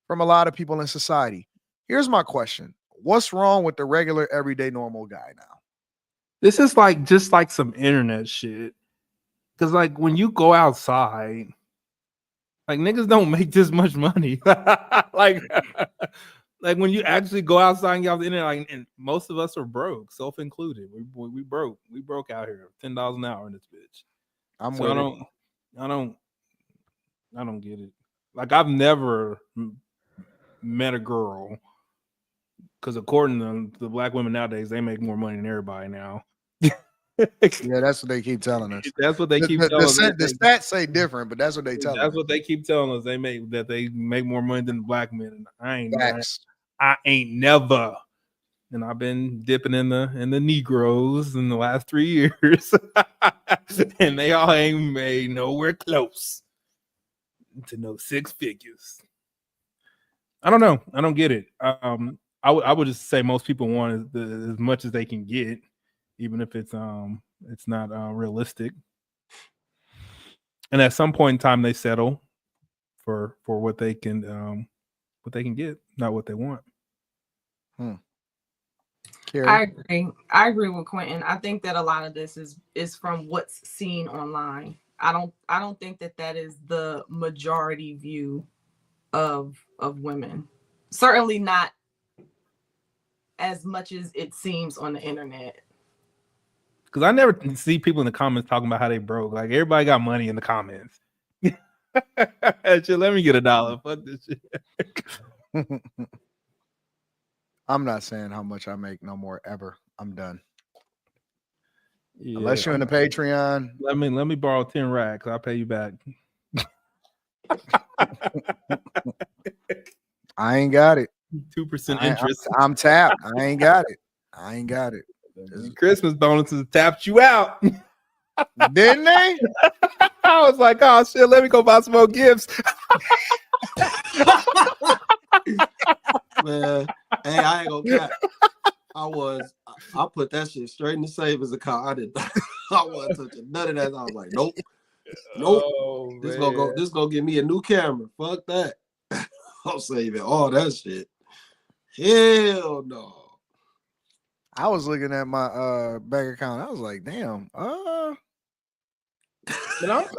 from a lot of people in society. Here's my question. What's wrong with the regular, everyday, normal guy now? This is just like some internet shit. Because, like, when you go outside, like, niggas don't make this much money. like when you actually go outside and get off the internet, like, and most of us are broke, self-included. We broke. We broke out here. $10 an hour in this bitch. I don't get it. Like, I've never met a girl, because according to the black women nowadays, they make more money than everybody now. Yeah, that's what they keep telling us. That's what they keep The telling us. the stats say different, but that's what they tell us. That's what they keep telling us. They make more money than black men. And Facts. I ain't never. And I've been dipping in the Negroes in the last 3 years, and they all ain't made nowhere close to no 6 figures. I don't know. I don't get it. I would just say most people want as much as they can get, even if it's not realistic. And at some point in time, they settle for what they can get, not what they want. I agree with Quentin. I think that a lot of this is from what's seen online. I don't think that is the majority view of women. Certainly not as much as it seems on the internet. Because I never see people in the comments talking about how they broke. Like everybody got money in the comments. Shit, let me get $1. Fuck this shit. I'm not saying how much I make no more ever. I'm done. Yeah, unless you're in the Patreon. Let me borrow 10 racks. I'll pay you back. I ain't got it. 2% interest. I'm tapped. I ain't got it. Christmas bonuses tapped you out. Didn't they? I was like, oh shit, let me go buy some more gifts. Man, hey, I ain't gonna cap. I put that shit straight in the savings account. I wasn't touching none of that. I was like, nope. Oh, this gonna give me a new camera. Fuck that. I'm saving all that shit. Hell no. I was looking at my bank account. I was like, damn. But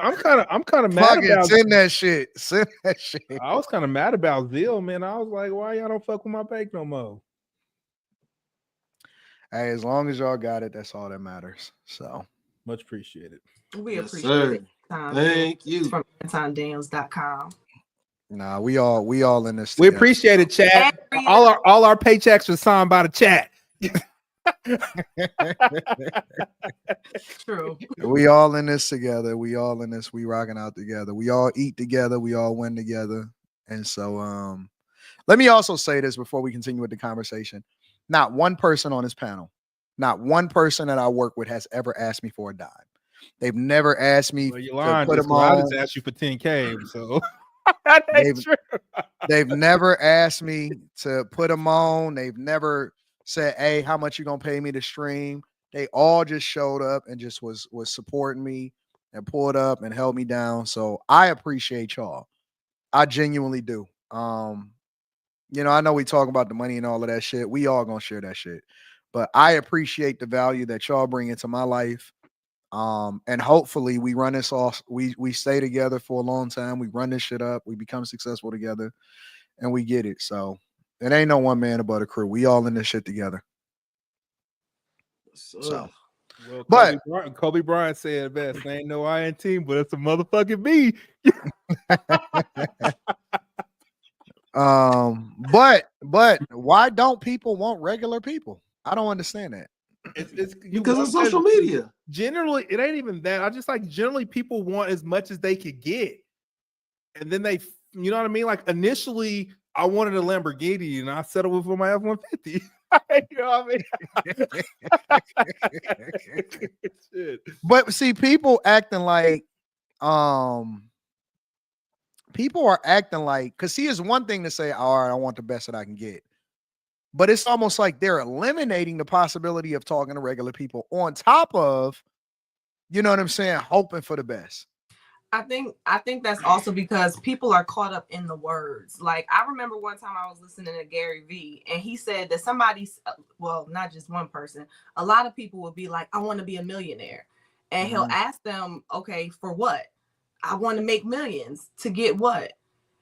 I'm kind of mad about send that shit. I was kind of mad about Zeal, man. I was like, why y'all don't fuck with my bank no more? Hey, as long as y'all got it, that's all that matters. So much appreciated. We Yes, appreciate sir. it. Thank you. From antondaniels.com. Nah, we all in this. We appreciate it, chat. All our paychecks were signed by the chat. True. We all in this together. We all in this. We rocking out together. We all eat together. We all win together. And so, let me also say this before we continue with the conversation. Not one person on this panel, not one person that I work with has ever asked me for a dime. They've never asked me to put them on. I just asked you for 10K, so they've never asked me to put them on. They've never said, hey, how much you gonna pay me to stream? They all just showed up and just was supporting me and pulled up and held me down. So I appreciate y'all. I genuinely do. I know we talk about the money and all of that shit. We all gonna share that shit. But I appreciate the value that y'all bring into my life. And hopefully we run this off. We stay together for a long time. We run this shit up. We become successful together and we get it. So it ain't no one man about a crew. We all in this shit together. So, well, but Kobe Bryant said it best. Ain't no I in team, but it's a motherfucking me. But why don't people want regular people? I don't understand that. It's because of social media. Generally, it ain't even that. I just like generally people want as much as they could get, and then they, you know what I mean? Like initially, I wanted a Lamborghini, and I settled with my F-150. You know what I mean? But see, people are acting like, because see, it's one thing to say, all right, I want the best that I can get. But it's almost like they're eliminating the possibility of talking to regular people on top of, you know what I'm saying, hoping for the best. I think that's also because people are caught up in the words. Like I remember one time I was listening to Gary Vee and he said that well, not just one person, a lot of people would be like, I want to be a millionaire. And he'll ask them, okay, for what? I want to make millions. To get what?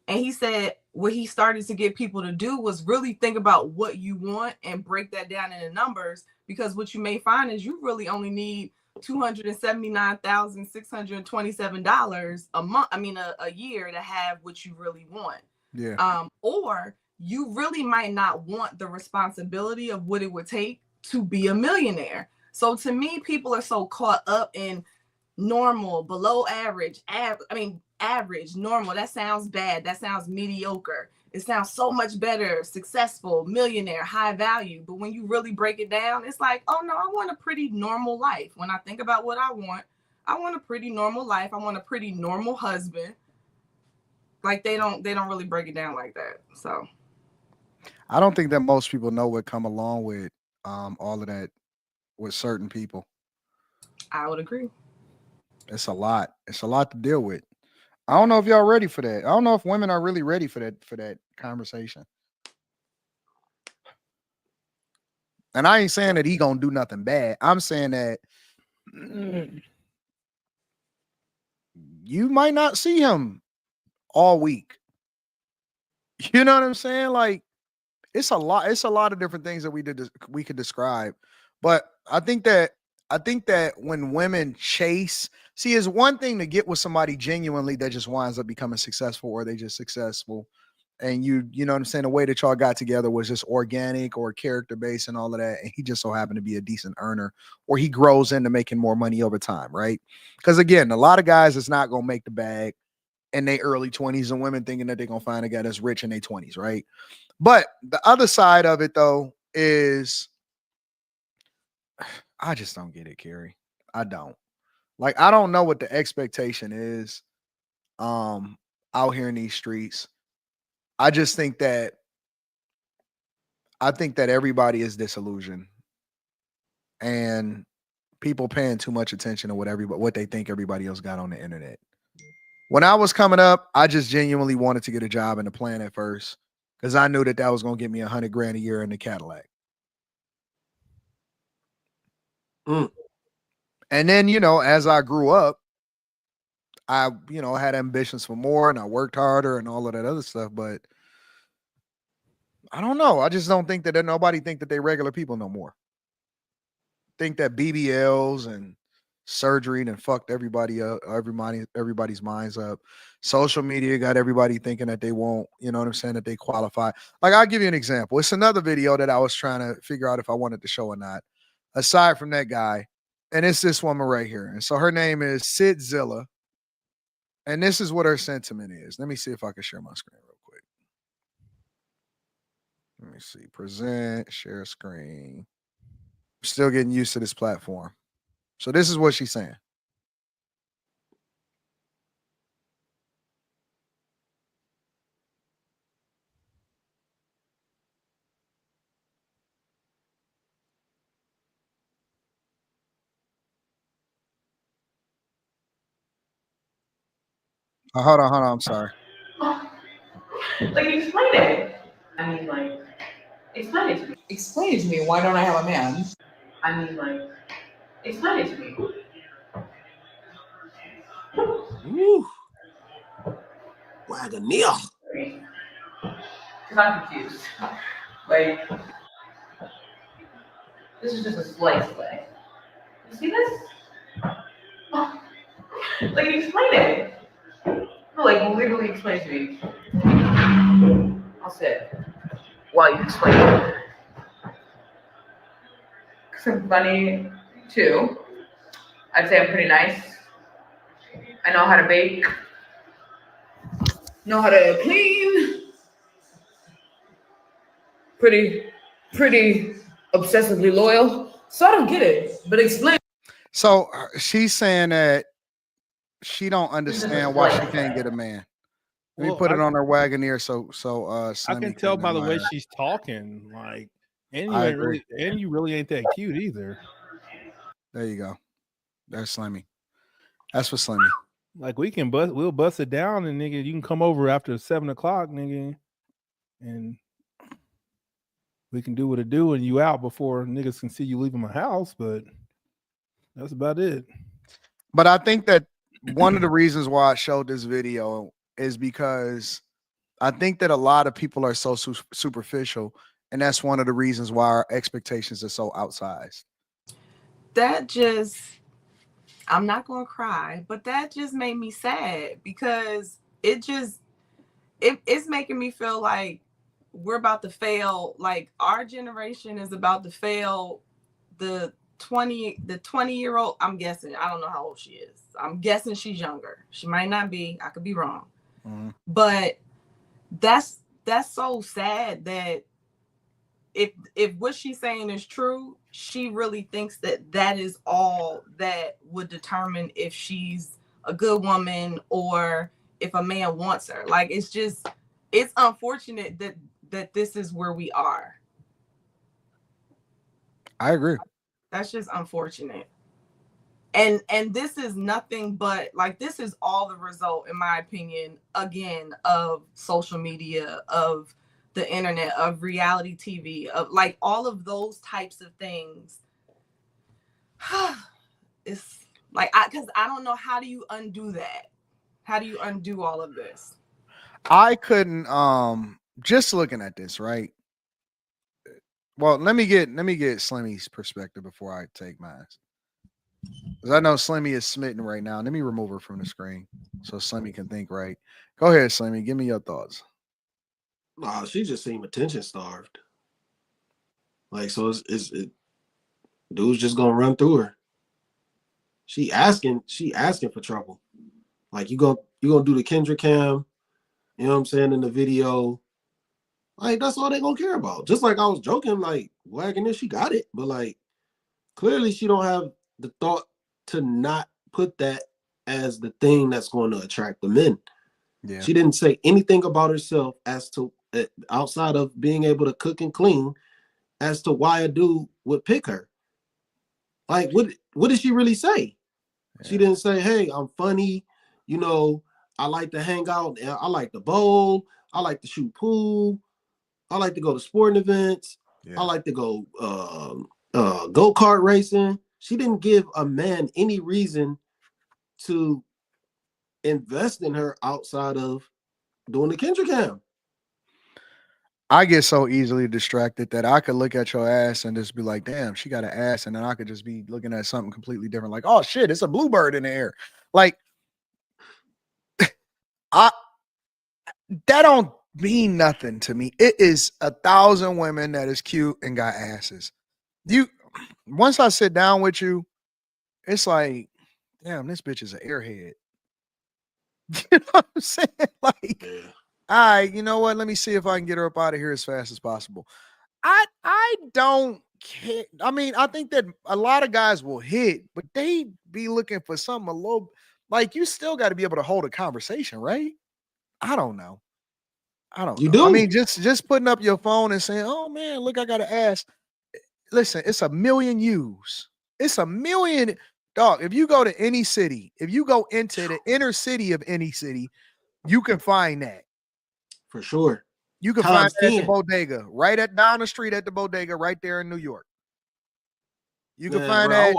And he said what he started to get people to do was really think about what you want and break that down into numbers, because what you may find is you really only need $279,627 a month. I mean, a year to have what you really want. Yeah. Or you really might not want the responsibility of what it would take to be a millionaire. So to me, people are so caught up in normal, below average, average, normal. That sounds bad. That sounds mediocre. It sounds so much better, successful, millionaire, high value. But when you really break it down, it's like, oh no, I want a pretty normal life. When I think about what I want a pretty normal life. I want a pretty normal husband. Like they don't really break it down like that. So I don't think that most people know what come along with all of that with certain people. I would agree. It's a lot. It's a lot to deal with. I don't know if y'all ready for that. I don't know if women are really ready for that conversation. And I ain't saying that he gonna do nothing bad. I'm saying that you might not see him all week. You know what I'm saying? Like it's a lot. It's a lot of different things that we could describe. But I think that when women chase, see, it's one thing to get with somebody genuinely that just winds up becoming successful, or they just successful, and you know what I'm saying, the way that y'all got together was just organic or character based and all of that, and he just so happened to be a decent earner, or he grows into making more money over time, right? Because again, a lot of guys is not gonna make the bag in their early 20s, and women thinking that they're gonna find a guy that's rich in their 20s, right? But the other side of it though is I just don't get it, Carrie. I don't. Like, I don't know what the expectation is out here in these streets. I just think that everybody is disillusioned, and people paying too much attention to what they think everybody else got on the internet. When I was coming up, I just genuinely wanted to get a job in the plant at first because I knew that was going to get me $100,000 a year in the Cadillac. And then, as I grew up, I, had ambitions for more, and I worked harder and all of that other stuff. But I don't know. I just don't think that nobody think that they regular people no more. Think that BBLs and surgery and fucked everybody up, everybody's minds up. Social media got everybody thinking that they won't, that they qualify. Like, I'll give you an example. It's another video that I was trying to figure out if I wanted to show or not, aside from that guy. And it's this woman right here. And so her name is Sidzilla. And this is what her sentiment is. Let me see if I can share my screen real quick. Let me see. Present, share screen. Still getting used to this platform. So this is what she's saying. Hold on. I'm sorry. Like, explain it. I mean, like, explain it to me. Explain it to me. Why don't I have a man? I mean, like, explain it to me. Woo. Wagoneer. Because I'm confused. Like, this is just a slice away. You see this? Like, explain it. No, like, literally explain it to me. I'll sit while you explain it. Because I'm funny, too. I'd say I'm pretty nice. I know how to bake. Know how to clean. Pretty obsessively loyal. So I don't get it, but explain. So she's saying that she don't understand why she can't get a man. Let me put it on her Wagoneer so I can tell by the way she's talking, like, and you really ain't that cute either. There you go. There's Slimmy. That's for Slimmy. Like, we'll bust it down, and nigga, you can come over after 7 o'clock, nigga, and we can do what it do, and you out before niggas can see you leaving my house. But that's about it. But I think that one of the reasons why I showed this video is because I think that a lot of people are so superficial, and that's one of the reasons why our expectations are so outsized. I'm not going to cry, but that just made me sad because it's making me feel like we're about to fail. Like, our generation is about to fail the 20-year-old, I'm guessing, I don't know how old she is. I'm guessing she's younger. She might not be. I could be wrong. Mm-hmm. But that's so sad that if what she's saying is true, she really thinks that is all that would determine if she's a good woman or if a man wants her. Like, it's unfortunate that this is where we are. I agree. That's just unfortunate. And this is nothing but, like, this is all the result, in my opinion, again, of social media, of the internet, of reality TV, of like all of those types of things. It's like, because I don't know, how do you undo that? How do you undo all of this? I couldn't, just looking at this, right? Well, let me get Slimmy's perspective before I take mine. Because I know Slimmy is smitten right now. Let me remove her from the screen so Slimmy can think right. Go ahead, Slimmy. Give me your thoughts. Nah, she just seemed attention starved. Like, so dude's just gonna run through her. She asking for trouble. Like, you gonna do the Kendra cam, you know what I'm saying, in the video. Like, that's all they gonna care about. Just like I was joking, like, wagging this, she got it. But like, clearly she don't have the thought to not put that as the thing that's going to attract the men. Yeah. She didn't say anything about herself as to, outside of being able to cook and clean, as to why a dude would pick her. Like, what did she really say? Yeah. She didn't say, hey, I'm funny, you know, I like to hang out, I like to bowl, I like to shoot pool, I like to go to sporting events, I like to go go-kart racing. She didn't give a man any reason to invest in her outside of doing the Kendra cam. I get so easily distracted that I could look at your ass and just be like, damn, she got an ass. And then I could just be looking at something completely different. Like, oh shit, it's a bluebird in the air. Like, that don't mean nothing to me. It is 1,000 women that is cute and got asses. Once I sit down with you, it's like, damn, this bitch is an airhead. You know what I'm saying? Like, all right, you know what? Let me see if I can get her up out of here as fast as possible. I don't care. I mean, I think that a lot of guys will hit, but they be looking for something a little, like, you still got to be able to hold a conversation, right? I don't know. You do. I mean, just putting up your phone and saying, oh man, look, I got to ask. Listen, it's 1 million views. It's 1 million. Dog, if you go to any city, if you go into the inner city of any city, you can find that. For sure. You can find that at the bodega, down the street at the bodega, right there in New York. You can find that.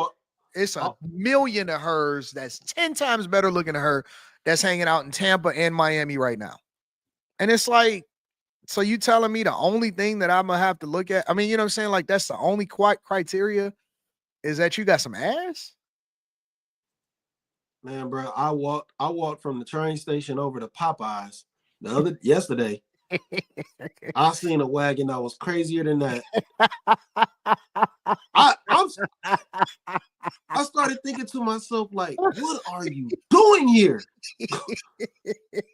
It's 1 million of hers that's 10 times better looking than her that's hanging out in Tampa and Miami right now. And it's like, so you telling me the only thing that I'm gonna have to look at? I mean, you know what I'm saying? Like, that's the only criteria is that you got some ass? Man, bro, I walked from the train station over to Popeyes yesterday. I seen a wagon that was crazier than that. I started thinking to myself, like, what are you doing here?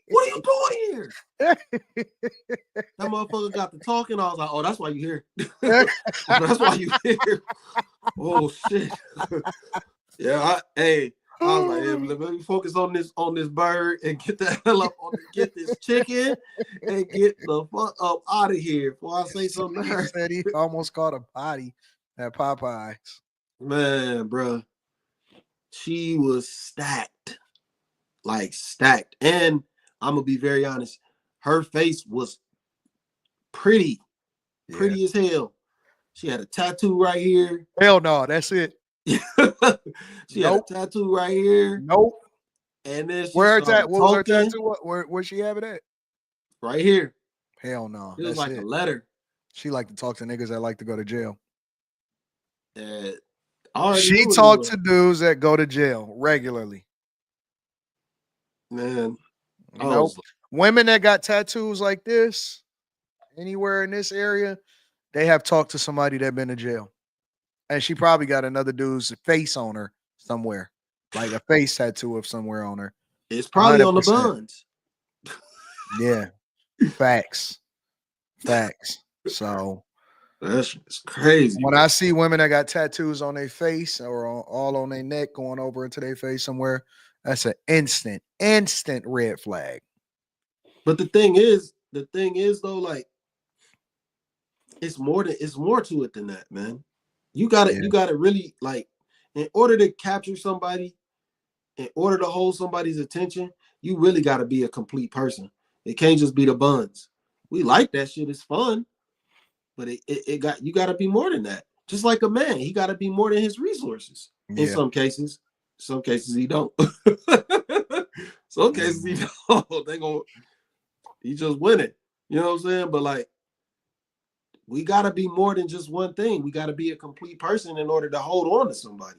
What are you doing here? That motherfucker got to talking. I was like, oh, that's why you here. That's why you here. Oh shit. Yeah, I was like, hey, let me focus on this bird and get the hell up on get this chicken and get the fuck up out of here before I say something to her. He said he almost caught a body at Popeyes. Man, bro, she was stacked, like stacked. And I'm gonna be very honest, her face was pretty as hell. She had a tattoo right here. Hell no, that's it. She had a tattoo right here. Nope. And then what was her tattoo? Where she have it at? Right here. Hell no. It was like a letter. She like to talk to niggas that like to go to jail. She talked to dudes that go to jail regularly. Man. Women that got tattoos like this, anywhere in this area, they have talked to somebody that been to jail. And she probably got another dude's face on her somewhere, like a face tattoo of somewhere on her. It's probably on the 100%. buns. Yeah, facts. So That's crazy. when I see women that got tattoos on their face or all on their neck going over into their face somewhere, that's an instant red flag. But the thing is though, like it's more to it than that, man. You gotta really, like, in order to capture somebody, in order to hold somebody's attention, you really gotta be a complete person. It can't just be the buns. We like that shit, it's fun, but you gotta be more than that. Just like a man, he gotta be more than his resources. In some cases he don't. Some cases he don't. He just winning. You know what I'm saying? But like, we gotta be more than just one thing. We gotta be a complete person in order to hold on to somebody.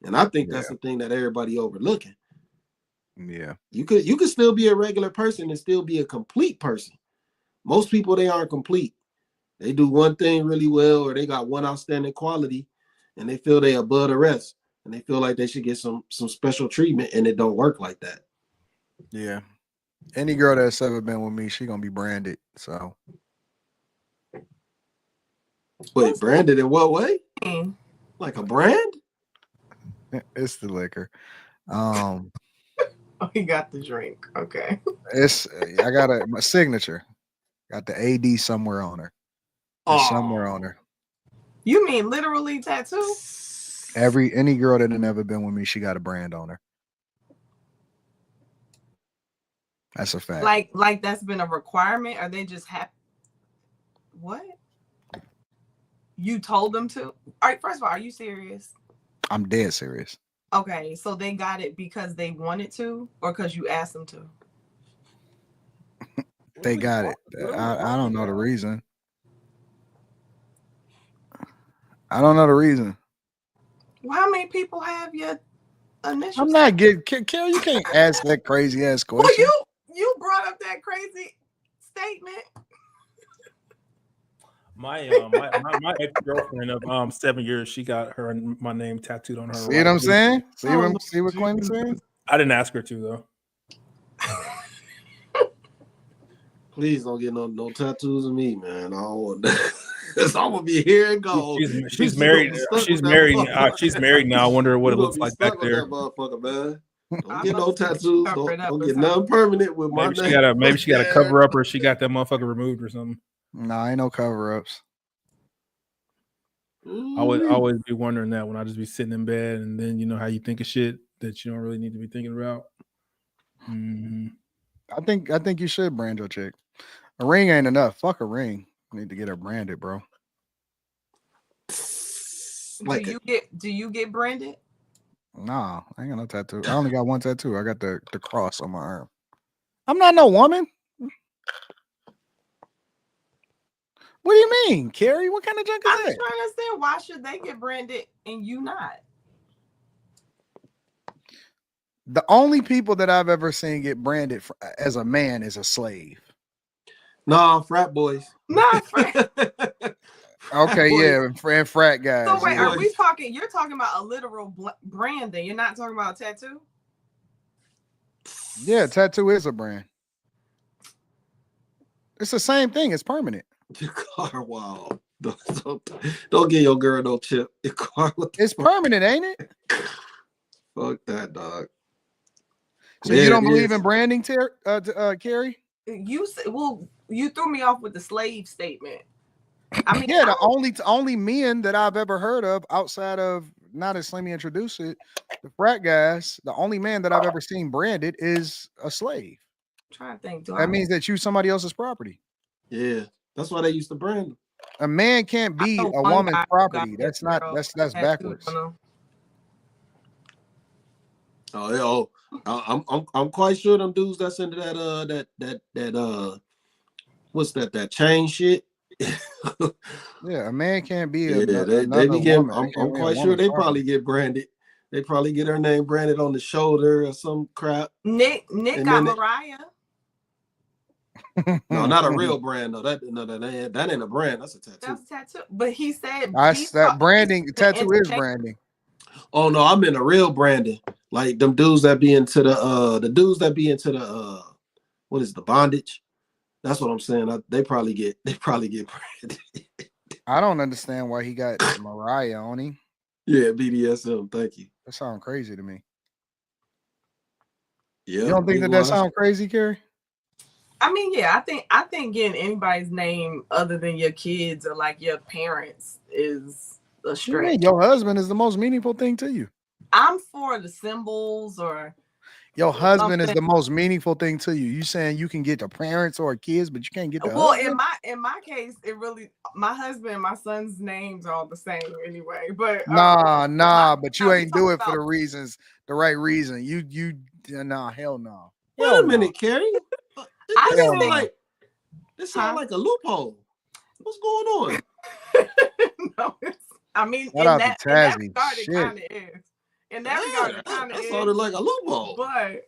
And I think that's the thing that everybody overlooking. Yeah. You could still be a regular person and still be a complete person. Most people, they aren't complete. They do one thing really well, or they got one outstanding quality, and they feel they above the rest, and they feel like they should get some special treatment, and it don't work like that. Yeah. Any girl that's ever been with me, she gonna be branded. So. Wait, branded in what way? Like a brand? It's the liquor. Oh, he got the drink. Okay. I got my signature. Got the AD somewhere on her. Somewhere on her. You mean literally tattoo? Any girl that had never been with me, she got a brand on her. That's a fact. Like that's been a requirement, or they just have what? You told them to? All right, first of all, are you serious? I'm dead serious. Okay, so they got it because they wanted to, or because you asked them to? They got it. I don't know the reason. I don't know the reason. Well, how many people have your initials? I'm not getting Carol. You can't ask that crazy ass question. Well, you brought up that crazy statement. My ex-girlfriend of 7 years, she got my name tattooed on her. See what I'm saying? See what Quentin's saying? I didn't ask her to though. Please don't get no tattoos of me, man. I don't want that. Cause I'm gonna be here and go. She's married. She's married. She's married now. I wonder what it looks like back there. That motherfucker, man. Don't get no tattoos. Don't get nothing permanent with my name. Maybe she got a cover up, or she got that motherfucker removed or something. No, ain't no cover ups. I would always be wondering that when I just be sitting in bed, and then you know how you think of shit that you don't really need to be thinking about. Mm-hmm. I think you should brand your chick. A ring ain't enough. Fuck a ring. You need to get her branded, bro. Do you get branded? Nah, I ain't got no tattoo. I only got one tattoo. I got the cross on my arm. I'm not no woman. What do you mean, Carrie? What kind of junk is I'm that? just trying to understand, why should they get branded and you not? The only people that I've ever seen get branded as a man is a slave. Nah, frat boys. Nah, frat. Okay, yeah, and frat guys. So wait, yeah. are we talking? You're talking about a literal brand, then you're not talking about a tattoo? Yeah, tattoo is a brand. It's the same thing. It's permanent. Your car, wow. Don't get your girl no chip. Your car, it's permanent, ain't it? Fuck that, dog. So yeah, you don't believe in branding, Carrie? You threw me off with the slave statement. I mean, yeah, the only men that I've ever heard of outside of, not as let me introduce it, the frat guys, the only man that I've ever seen branded is a slave. I'm trying to think. That means that you somebody else's property. Yeah, that's why they used to brand them. A man can't be a woman's property. That's not that's backwards. Oh, I'm quite sure them dudes that's into that what's that chain shit. Yeah, a man can't be they begin. I'm quite sure they probably get branded. They probably get her name branded on the shoulder or some crap. Nick got Mariah. No, not a real brand. No, that ain't a brand. That's a tattoo. That's a tattoo. But he said That branding. Tattoo is branding. Oh no, I'm in a real branding. Like them dudes that be into the dudes that be into the what is the bondage? That's what I'm saying. They probably get branded. I don't understand why he got Mariah on him. Yeah, BDSM. Thank you. That sounds crazy to me. Yeah. You don't think that sounds crazy, Carrie? I mean, yeah, I think getting anybody's name other than your kids or like your parents is a stretch. Your husband is the most meaningful thing to you. I'm for the symbols or your husband is the most meaningful thing to you. You saying you can get the parents or kids, but you can't get the husband? in my case, it really my husband and my son's names are all the same anyway. But but you ain't do it for the right reason. Hell no. Wait a minute, Carrie. This sounds like a loophole. What's going on? No, I mean, in that regard, it kind of is. In that regard, it kind of is. Sounded like a loophole. But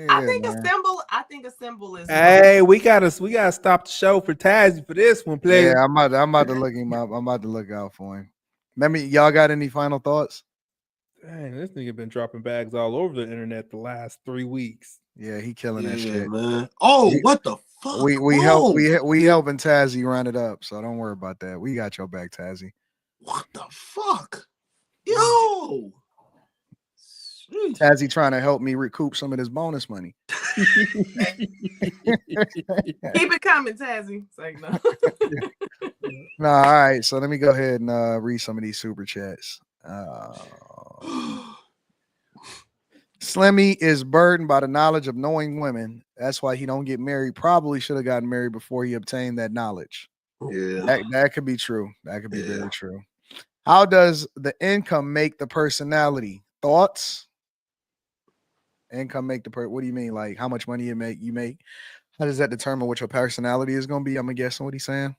I think a symbol is. Hey, we gotta stop the show for Tazzy for this one, please. Yeah, I'm about to look him up. I'm about to look out for him. Y'all got any final thoughts? Dang, this nigga been dropping bags all over the internet the last 3 weeks. Yeah, he killing that shit, man. Oh, what the fuck? We helping Tazzy run it up, so don't worry about that. We got your back, Tazzy. What the fuck? Yo. Tazzy trying to help me recoup some of this bonus money. Keep it coming, Tazzy. It's like, no. No, all right. So let me go ahead and read some of these super chats. Slimmy is burdened by the knowledge of knowing women. That's why he don't get married. Probably should have gotten married before he obtained that knowledge. Yeah, that could be true. That could be very true. How does the income make the personality? Thoughts? Income make the what do you mean? Like how much money you make? How does that determine what your personality is going to be? I'm guessing what he's saying.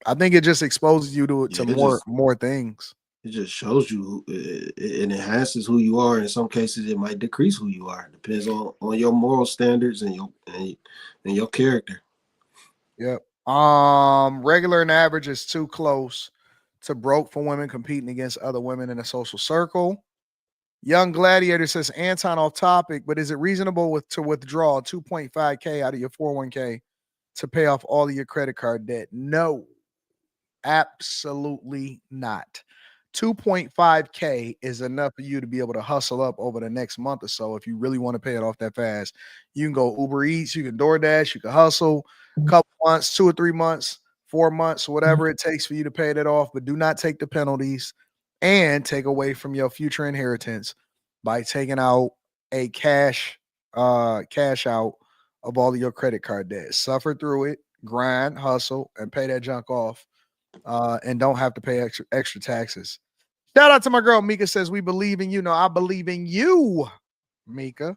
I think it just exposes you to more things. It just shows you, it enhances who you are. In some cases, it might decrease who you are. It depends on your moral standards and your character. Yep. Regular and average is too close to broke for women competing against other women in a social circle. Young Gladiator says, Anton, off topic, but is it reasonable to withdraw $2.5K out of your 401k to pay off all of your credit card debt? No, absolutely not. 2.5K is enough for you to be able to hustle up over the next month or so. If you really want to pay it off that fast, you can go Uber Eats, you can DoorDash, you can hustle a couple months, 2 or 3 months, 4 months, whatever it takes for you to pay that off. But do not take the penalties and take away from your future inheritance by taking out a cash out of all of your credit card debt. Suffer through it, grind, hustle, and pay that junk off, and don't have to pay extra taxes. Shout out to my girl Mika says, we believe in you. No, I believe in you, Mika.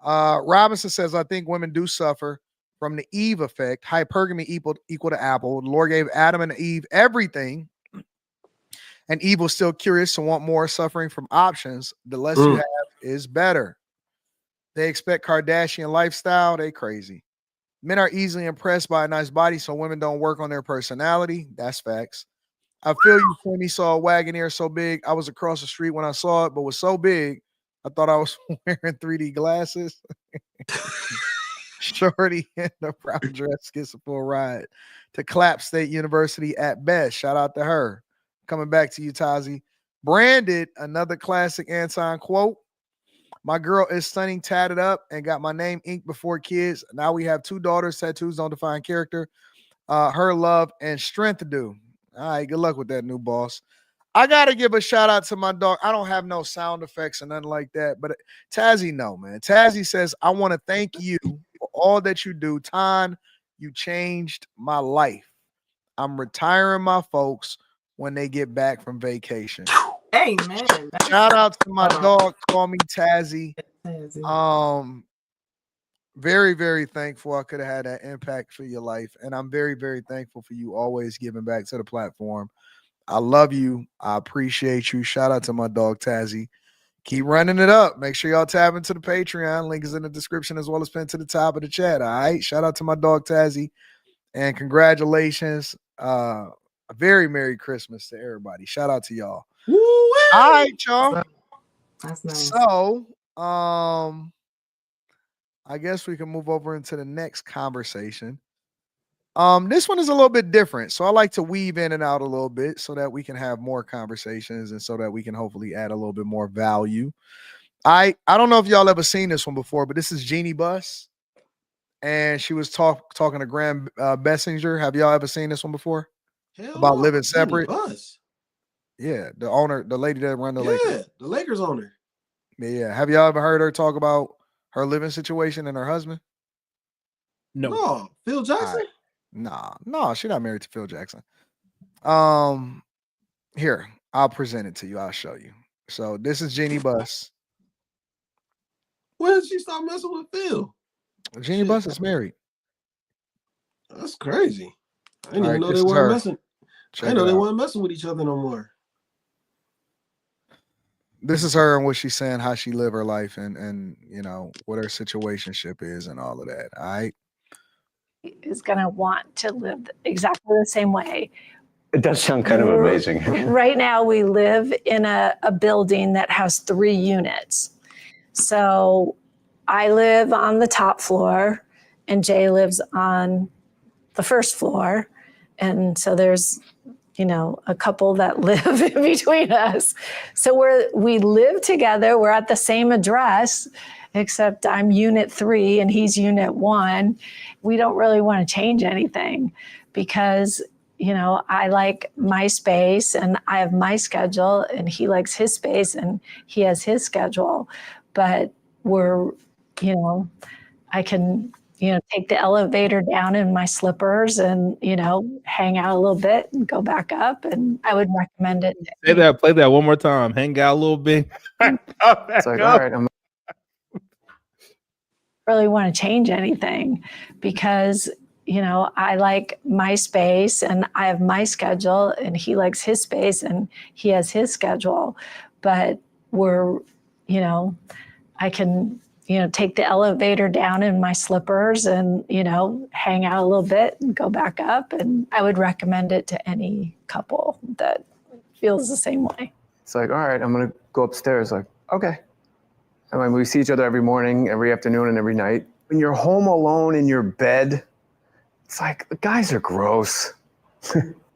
Robinson says, I think women do suffer from the Eve effect. Hypergamy equal to Apple. The Lord gave Adam and Eve everything, and Eve was still curious to want more, suffering from options. The less you have is better. They expect Kardashian lifestyle. They crazy. Men are easily impressed by a nice body, so women don't work on their personality. That's facts. I feel you, Timmy. Saw a Wagoneer so big. I was across the street when I saw it, but was so big, I thought I was wearing 3D glasses. Shorty in the brown dress gets a full ride to Clapp State University at best. Shout out to her. Coming back to you, Tazi. Branded, another classic Anton quote. My girl is stunning, tatted up, and got my name inked before kids. Now we have 2 daughters. Tattoos don't define character. Her love and strength to do. All right, good luck with that, new boss. I got to give a shout out to my dog. I don't have no sound effects or nothing like that, but Tazzy, no, man. Tazzy says, I want to thank you for all that you do. Ton, you changed my life. I'm retiring my folks when they get back from vacation. Amen. Shout out to my dog. Call me Tazzy. Very, very thankful I could have had that impact for your life. And I'm very, very thankful for you always giving back to the platform. I love you. I appreciate you. Shout out to my dog, Tazzy. Keep running it up. Make sure y'all tap into the Patreon. Link is in the description as well as pinned to the top of the chat. All right. Shout out to my dog Tazzy. And congratulations. A very Merry Christmas to everybody. Shout out to y'all. Woo-wee! All right, y'all. That's nice. So I guess we can move over into the next conversation. This one is a little bit different. So I like to weave in and out a little bit so that we can have more conversations and so that we can hopefully add a little bit more value. I don't know if y'all ever seen this one before, but this is Jeannie Buss. And she was talking to Graham Bessinger. Have y'all ever seen this one before? Hell About no. living Jeannie separate? Buss. Yeah, the owner, the lady that run the Lakers. Yeah, the Lakers owner. Yeah. Have y'all ever heard her talk about her living situation and her husband? No. Phil Jackson? No, she's not married to Phil Jackson. Here, I'll present it to you. I'll show you. So this is Jeannie Buss. When did she start messing with Phil? Jeannie Buss is married. That's crazy. I didn't All even right, know this they is weren't her. messing. Check I didn't know it they out. weren't messing with each other no more. This is her and what she's saying, how she live her life and you know what her situationship is and all of that. All right. Is going to want to live exactly the same way. It does sound kind of amazing. Right now, we live in a building that has 3 units. So I live on the top floor, and Jay lives on the first floor. And so there's, you know, a couple that live in between us. So we live together. We're at the same address, except I'm unit 3 and he's unit 1. We don't really want to change anything because, you know, I like my space and I have my schedule and he likes his space and he has his schedule. But we're, you know, I can, you know, take the elevator down in my slippers and, you know, hang out a little bit and go back up. And I would recommend it. Play that one more time. Hang out a little bit. It's like, all right, I'm really want to change anything because, you know, I like my space and I have my schedule and he likes his space and he has his schedule. But we're, you know, I can, you know, take the elevator down in my slippers and, you know, hang out a little bit and go back up. And I would recommend it to any couple that feels the same way. It's like, all right, I'm going to go upstairs. Like, okay. I mean, we see each other every morning, every afternoon, and every night. When you're home alone in your bed, it's like, the guys are gross.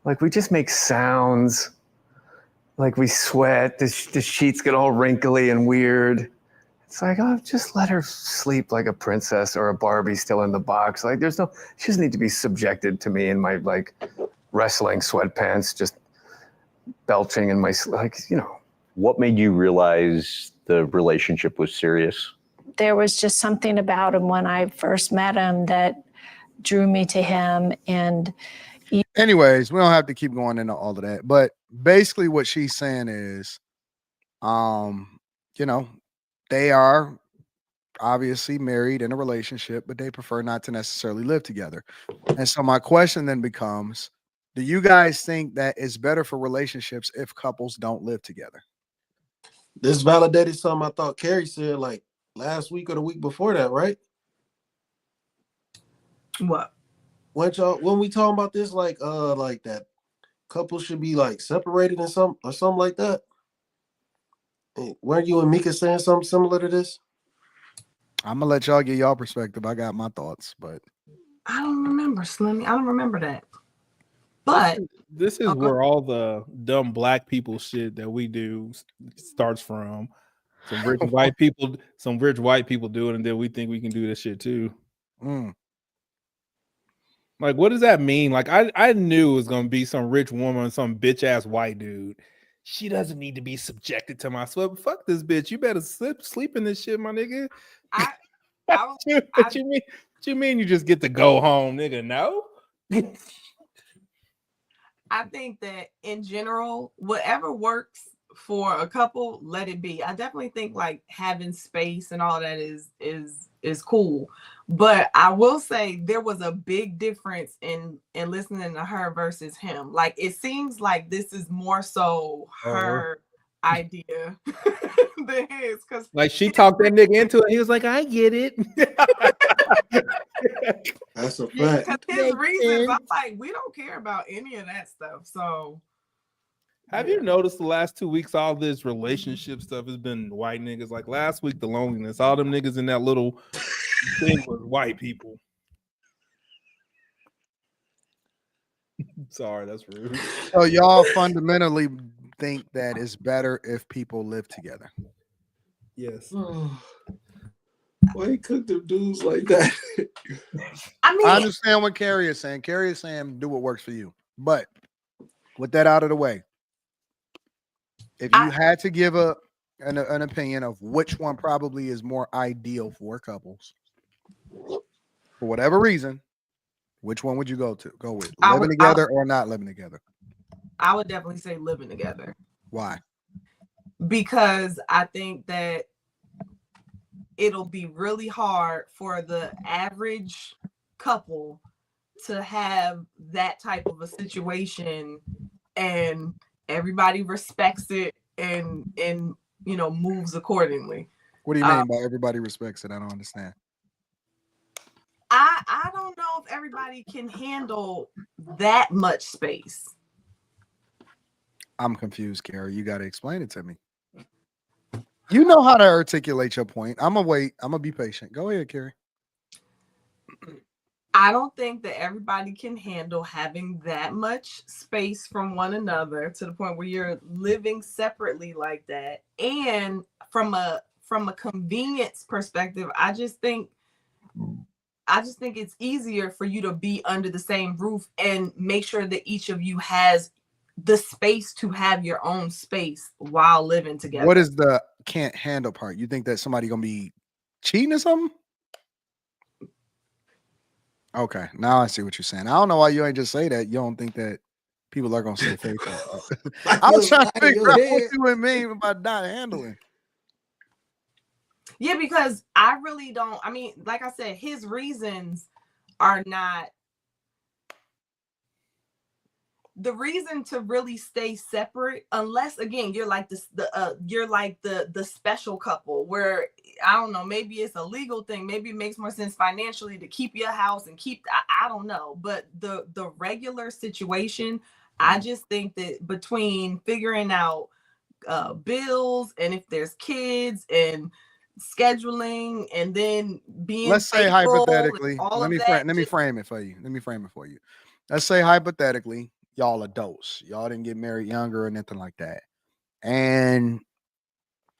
Like, we just make sounds. Like, we sweat. The sheets get all wrinkly and weird. It's like, oh, just let her sleep like a princess or a Barbie still in the box. Like, she doesn't need to be subjected to me in my, like, wrestling sweatpants, just belching in my, like, you know. What made you realize the relationship was serious? There was just something about him when I first met him that drew me to him. And anyways, we don't have to keep going into all of that. But basically what she's saying is, you know, they are obviously married in a relationship, but they prefer not to necessarily live together. And so my question then becomes, do you guys think that it's better for relationships if couples don't live together? This validated something I thought Carrie said like last week or the week before that, right? What? When we talking about this, like that couples should be like separated and something like that. Hey, weren't you and Mika saying something similar to this? I'm gonna let y'all get y'all perspective. I got my thoughts, but I don't remember, Slimmy. I don't remember that. But this is where all the dumb black people shit that we do starts from. Some rich white people do it, and then we think we can do this shit too. Like, what does that mean? Like, I knew it was gonna be some rich woman, some bitch ass white dude. She doesn't need to be subjected to my sweat. Fuck this bitch. You better sleep in this shit, my nigga. What you mean you just get to go home, nigga? No. I think that in general, whatever works for a couple, let it be. I definitely think like having space and all that is cool. But I will say there was a big difference in listening to her versus him. Like, it seems like this is more so her idea than his. Because like she talked that nigga into it. He was like, I get it. That's a because fact. his reasons, I'm like, we don't care about any of that stuff. So Have you noticed the last 2 weeks, all this relationship stuff has been white niggas? Like last week, the loneliness, all them niggas in that little thing was white people. Sorry, that's rude. So y'all fundamentally think that it's better if people live together? Yes. Why he cooked them dudes like that? I mean, I understand what Carrie is saying. Carrie is saying do what works for you. But with that out of the way, if you had to give an opinion of which one probably is more ideal for couples, for whatever reason, which one would you go with? Living together or not living together? I would definitely say living together. Why? Because I think that it'll be really hard for the average couple to have that type of a situation and everybody respects it and you know moves accordingly. What do you mean by everybody respects it? I don't understand. I don't know if everybody can handle that much space. I'm confused, Carrie. You got to explain it to me. You know how to articulate your point. I'm gonna wait. I'm gonna be patient. Go ahead, Carrie. I don't think that everybody can handle having that much space from one another to the point where you're living separately like that. And from a convenience perspective, I just think it's easier for you to be under the same roof and make sure that each of you has the space to have your own space while living together. What is the can't handle part? You think that somebody gonna be cheating or something? Okay, now I see what you're saying. I don't know why you ain't just say that. You don't think that people are gonna stay faithful. I was trying to figure out what you would mean about not handling. Yeah, because I really don't. I mean, like I said, his reasons are not the reason to really stay separate, unless again you're like the special couple where I don't know, maybe it's a legal thing, maybe it makes more sense financially to keep your house and keep. I don't know, but the regular situation, I just think that between figuring out bills and if there's kids and scheduling and then being Let's say hypothetically, let me frame it for you. Let's say hypothetically, y'all adults, y'all didn't get married younger or anything like that. And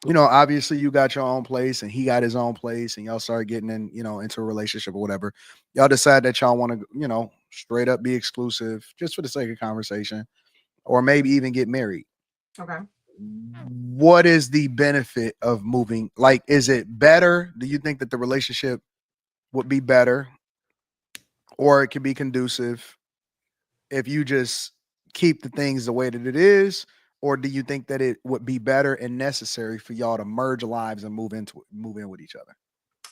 you know, obviously you got your own place and he got his own place and y'all start getting in, you know, into a relationship or whatever. Y'all decide that y'all want to, you know, straight up be exclusive just for the sake of conversation, or maybe even get married. Okay. What is the benefit of moving? Like, is it better? Do you think that the relationship would be better or it could be conducive if you just keep the things the way that it is? Or do you think that it would be better and necessary for y'all to merge lives and move in with each other?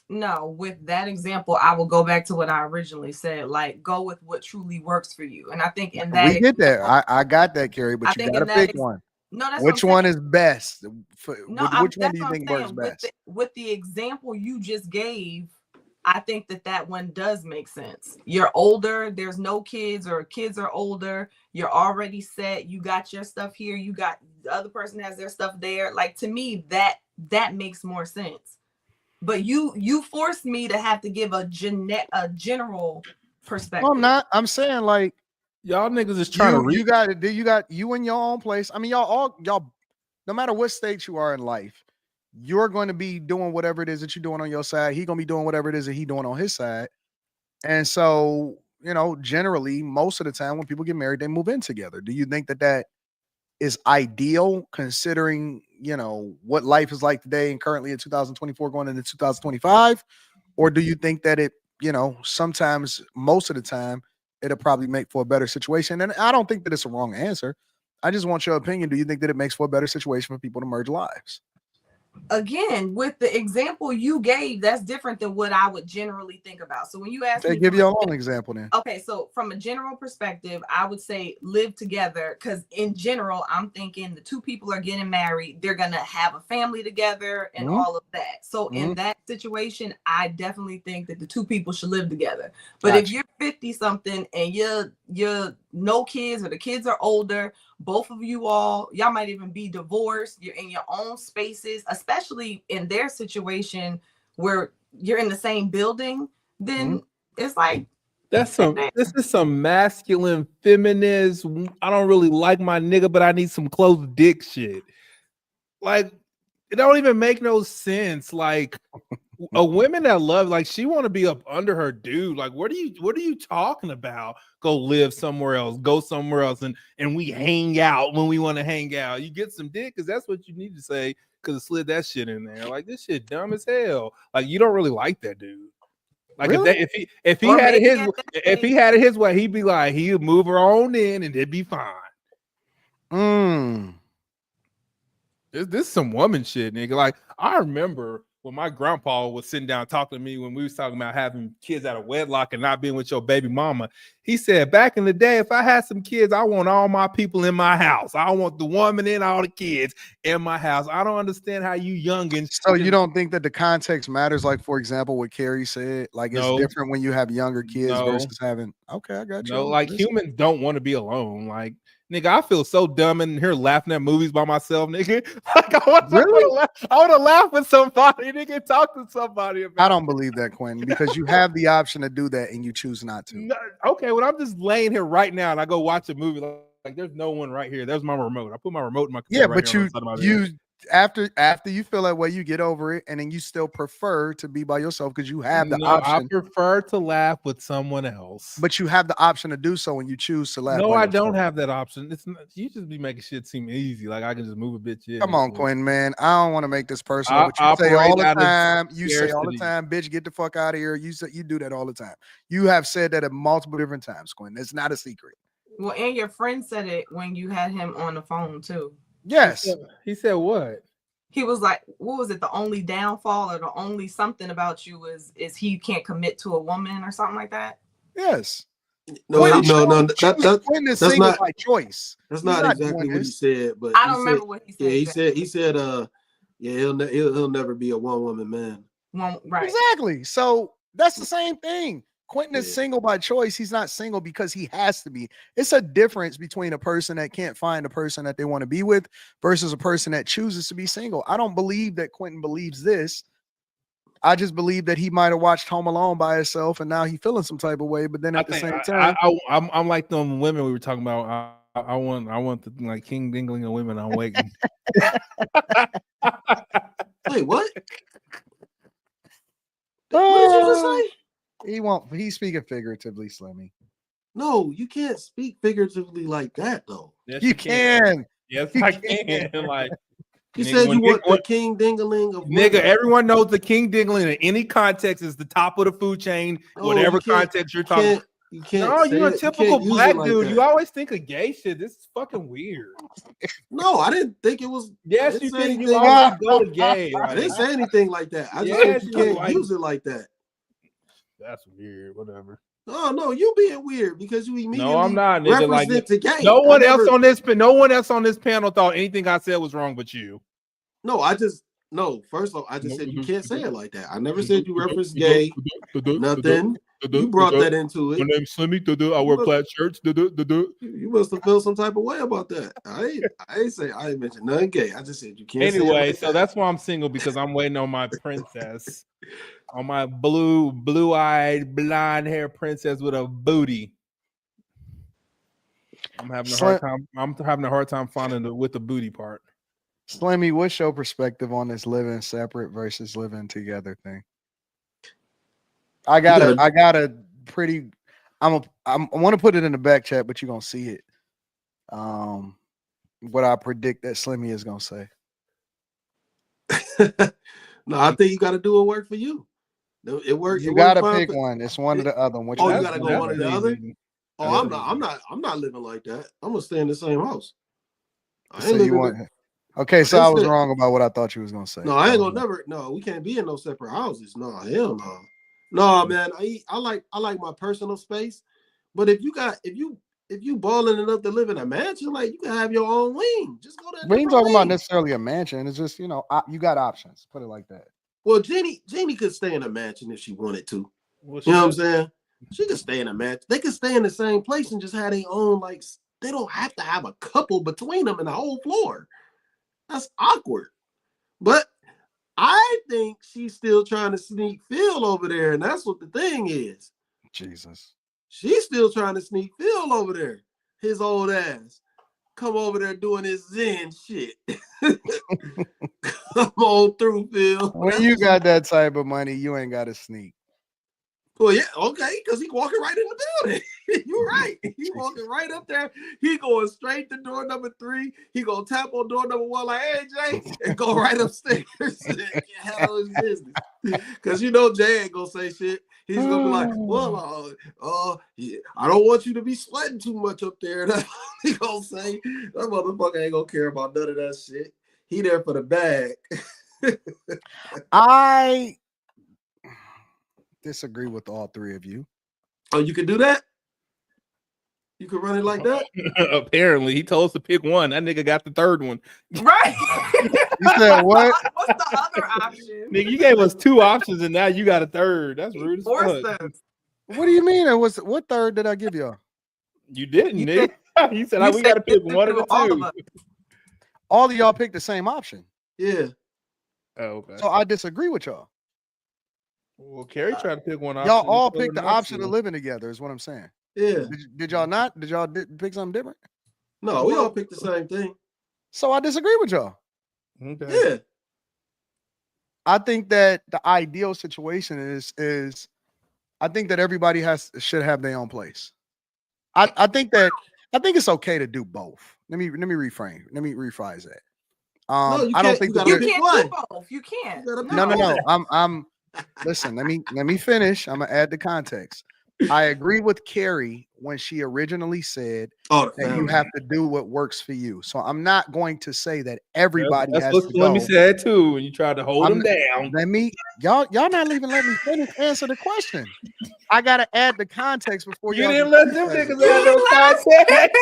No, with that example, I will go back to what I originally said. Like, go with what truly works for you. And I think in that we get that. I got that, Carrie, but you got to pick one. No, that's which one is best? Which one do you think works best? With the example you just gave, I think that one does make sense. You're older, there's no kids, or kids are older, you're already set, you got your stuff here, you got the other person has their stuff there. Like, to me, that makes more sense. But you forced me to have to give a general perspective. No, I'm not. I'm saying, like, y'all niggas is trying to you got it. You got you in your own place. I mean, y'all, no matter what stage you are in life, you're going to be doing whatever it is that you're doing on your side. He's going to be doing whatever it is that he's doing on his side. And so, you know, generally, most of the time when people get married, they move in together. Do you think that is ideal considering, you know, what life is like today and currently in 2024 going into 2025? Or do you think that it, you know, sometimes, most of the time, it'll probably make for a better situation? And I don't think that it's a wrong answer. I just want your opinion. Do you think that it makes for a better situation for people to merge lives? again, with the example you gave, that's different than what I would generally think about. So when you ask They me, give you your own example then. okay, so from a general perspective, I would say live together, because in general, I'm thinking the two people are getting married, they're gonna have a family together and all of that. So in that situation, I definitely think that the two people should live together. But if you're 50 something and you're no kids, or the kids are older, both of y'all might even be divorced, you're in your own spaces, especially in their situation where you're in the same building, then it's like, this is some masculine feminist. I don't really like my nigga, but I need some close dick shit. Like, it don't even make no sense. Like, a woman that love, like, she want to be up under her dude. Like, what are you talking about? Go live somewhere else, go somewhere else, and we hang out when we want to hang out. You get some dick, because that's what you need to say, because it slid that shit in there. Like, this shit dumb as hell. Like, you don't really like that dude. Like, really? if he had it his way, he'd be like, he'd move her on in and it'd be fine. This is some woman shit, nigga. Like, I remember when my grandpa was sitting down talking to me when we was talking about having kids out of wedlock and not being with your baby mama. He said, back in the day, if I had some kids, I want all my people in my house. I want the woman and all the kids in my house. I don't understand how you youngins. So you don't think that the context matters? Like, for example, what Carrie said, like, it's different when you have younger kids versus having. Okay, I got you. No, like, humans don't want to be alone. Like, nigga, I feel so dumb in here laughing at movies by myself, nigga. Like, I want to laugh with somebody, nigga, talk to somebody about. I don't believe that, Quentin, because you have the option to do that and you choose not to. No, okay, well, I'm just laying here right now and I go watch a movie. Like, there's no one right here. There's my remote. I put my remote in my computer. Yeah, but you after you feel that way, you get over it, and then you still prefer to be by yourself because you have the option. I prefer to laugh with someone else, but you have the option to do so when you choose to laugh. No, I don't have that option. It's not, you just be making shit seem easy. Like, I can just move a bitch in. Come on, Quentin, man. I don't want to make this personal, but you say all the time. You say all the time, bitch, get the fuck out of here. You do that all the time. You have said that at multiple different times, Quentin. It's not a secret. Well, and your friend said it when you had him on the phone too. Yes. He said what? He was like, what was it? The only downfall or the only something about you is he can't commit to a woman or something like that? Yes. No, Quentin is single not by choice. That's not exactly what he said, but I don't remember what he said. Yeah, he said he'll never be a one woman man. Right. Exactly. So that's the same thing. Quentin is single by choice. He's not single because he has to be. It's a difference between a person that can't find a person that they want to be with versus a person that chooses to be single. I don't believe that Quentin believes this. I just believe that he might have watched Home Alone by himself and now he's feeling some type of way. But then at the same time, I'm like them women we were talking about. I want the like King Dingling of women. I'm waiting. Wait, what? What did you just say? He's speaking figuratively, Slimmy. No, you can't speak figuratively like that, though. Yes, you can. Yes, I can. Like, you said you want the King Dingling of nigga. Everyone knows the King Dingling in any context is the top of the food chain, whatever context you're talking. You can't. No, you're a typical black dude. That. You always think of gay shit. This is fucking weird. No, I didn't think it was. Yes, you did. You always go to gay. I didn't say anything like that. I just said you can't use it like that. That's weird. Whatever. Oh no, you being weird because you immediately. No, I'm not. Nigga, like, the gay. No one else on this panel thought anything I said was wrong, but you. No, first off, I just said you can't say it like that. I never said you referenced gay. Nothing. You brought that into it. My name's Slimmy. I wear plaid shirts. You must have felt some type of way about that. I ain't mentioned nothing gay. I just said you can't. Anyway, so that's why I'm single, because I'm waiting on my princess, on my blue-eyed, blonde-hair princess with a booty. I'm having a hard time finding with the booty part. Slimmy, what's your perspective on this living separate versus living together thing? I want to put it in the back chat, but you're gonna see it. What I predict that Slimmy is gonna say. No, I think you got to do a work for you. It works. You gotta pick one. It's one or the other. You gotta go one or the other. Oh, I'm not living like that. I'm gonna stay in the same house. Okay, so I was wrong about what I thought you was gonna say. No, I ain't gonna never. No, we can't be in no separate houses. No, hell no. No, man. I like my personal space. But if you balling enough to live in a mansion, like you can have your own wing. Just go to a We ain't different talking about wing. necessarily a mansion. It's just, you got options. Put it like that. Well, Jeannie could stay in a mansion if she wanted to. Well, you know what I'm saying? She could stay in a mansion. They could stay in the same place and just have their own, like, they don't have to have a couple between them and the whole floor. That's awkward. But I think she's still trying to sneak Phil over there, and that's what the thing is. Jesus. She's still trying to sneak Phil over there. His old ass. Come over there doing his Zen shit. Come on through, Phil. When you got that type of money, you ain't got to sneak. Well, yeah, okay, because he walking right in the building. You're right. He walking right up there. He going straight to door number 3. He gonna tap on door number 1 like, hey, Jay, and go right upstairs and handle his business. Because Jay ain't gonna say shit. He's gonna be like, well, yeah, I don't want you to be sweating too much up there. He gonna say, that motherfucker ain't gonna care about none of that shit. He there for the bag. I disagree with all 3 of you. Oh, you can do that? You can run it like that? Apparently, he told us to pick one. That nigga got the third one. Right. You said what? What's the other option? Nigga, you gave us 2 options and now you got a third. That's rude as fuck. What do you mean? What third did I give y'all? You didn't, nigga. He said, we got to pick one of the 2. All of y'all picked the same option. Yeah. Oh, okay. So I disagree with y'all. Well, Carrie tried to pick one option. Y'all all picked the option of living together, is what I'm saying. Yeah. Did y'all not? Did y'all pick something different? No, we all picked the same thing. So I disagree with y'all. Okay. Yeah. I think that the ideal situation is I think that everybody should have their own place. I think it's okay to do both. Let me reframe. Let me rephrase that. No, I don't think you can't do both. You can't. No. I'm listen, let me finish. I'm gonna add the context. I agree with Carrie when she originally said that you have to do what works for you. So I'm not going to say that everybody that's has what to go. Let me said too when you tried to hold him down. Y'all not even let me finish answer the question. I gotta add the context before you y'all didn't let them niggas add no context.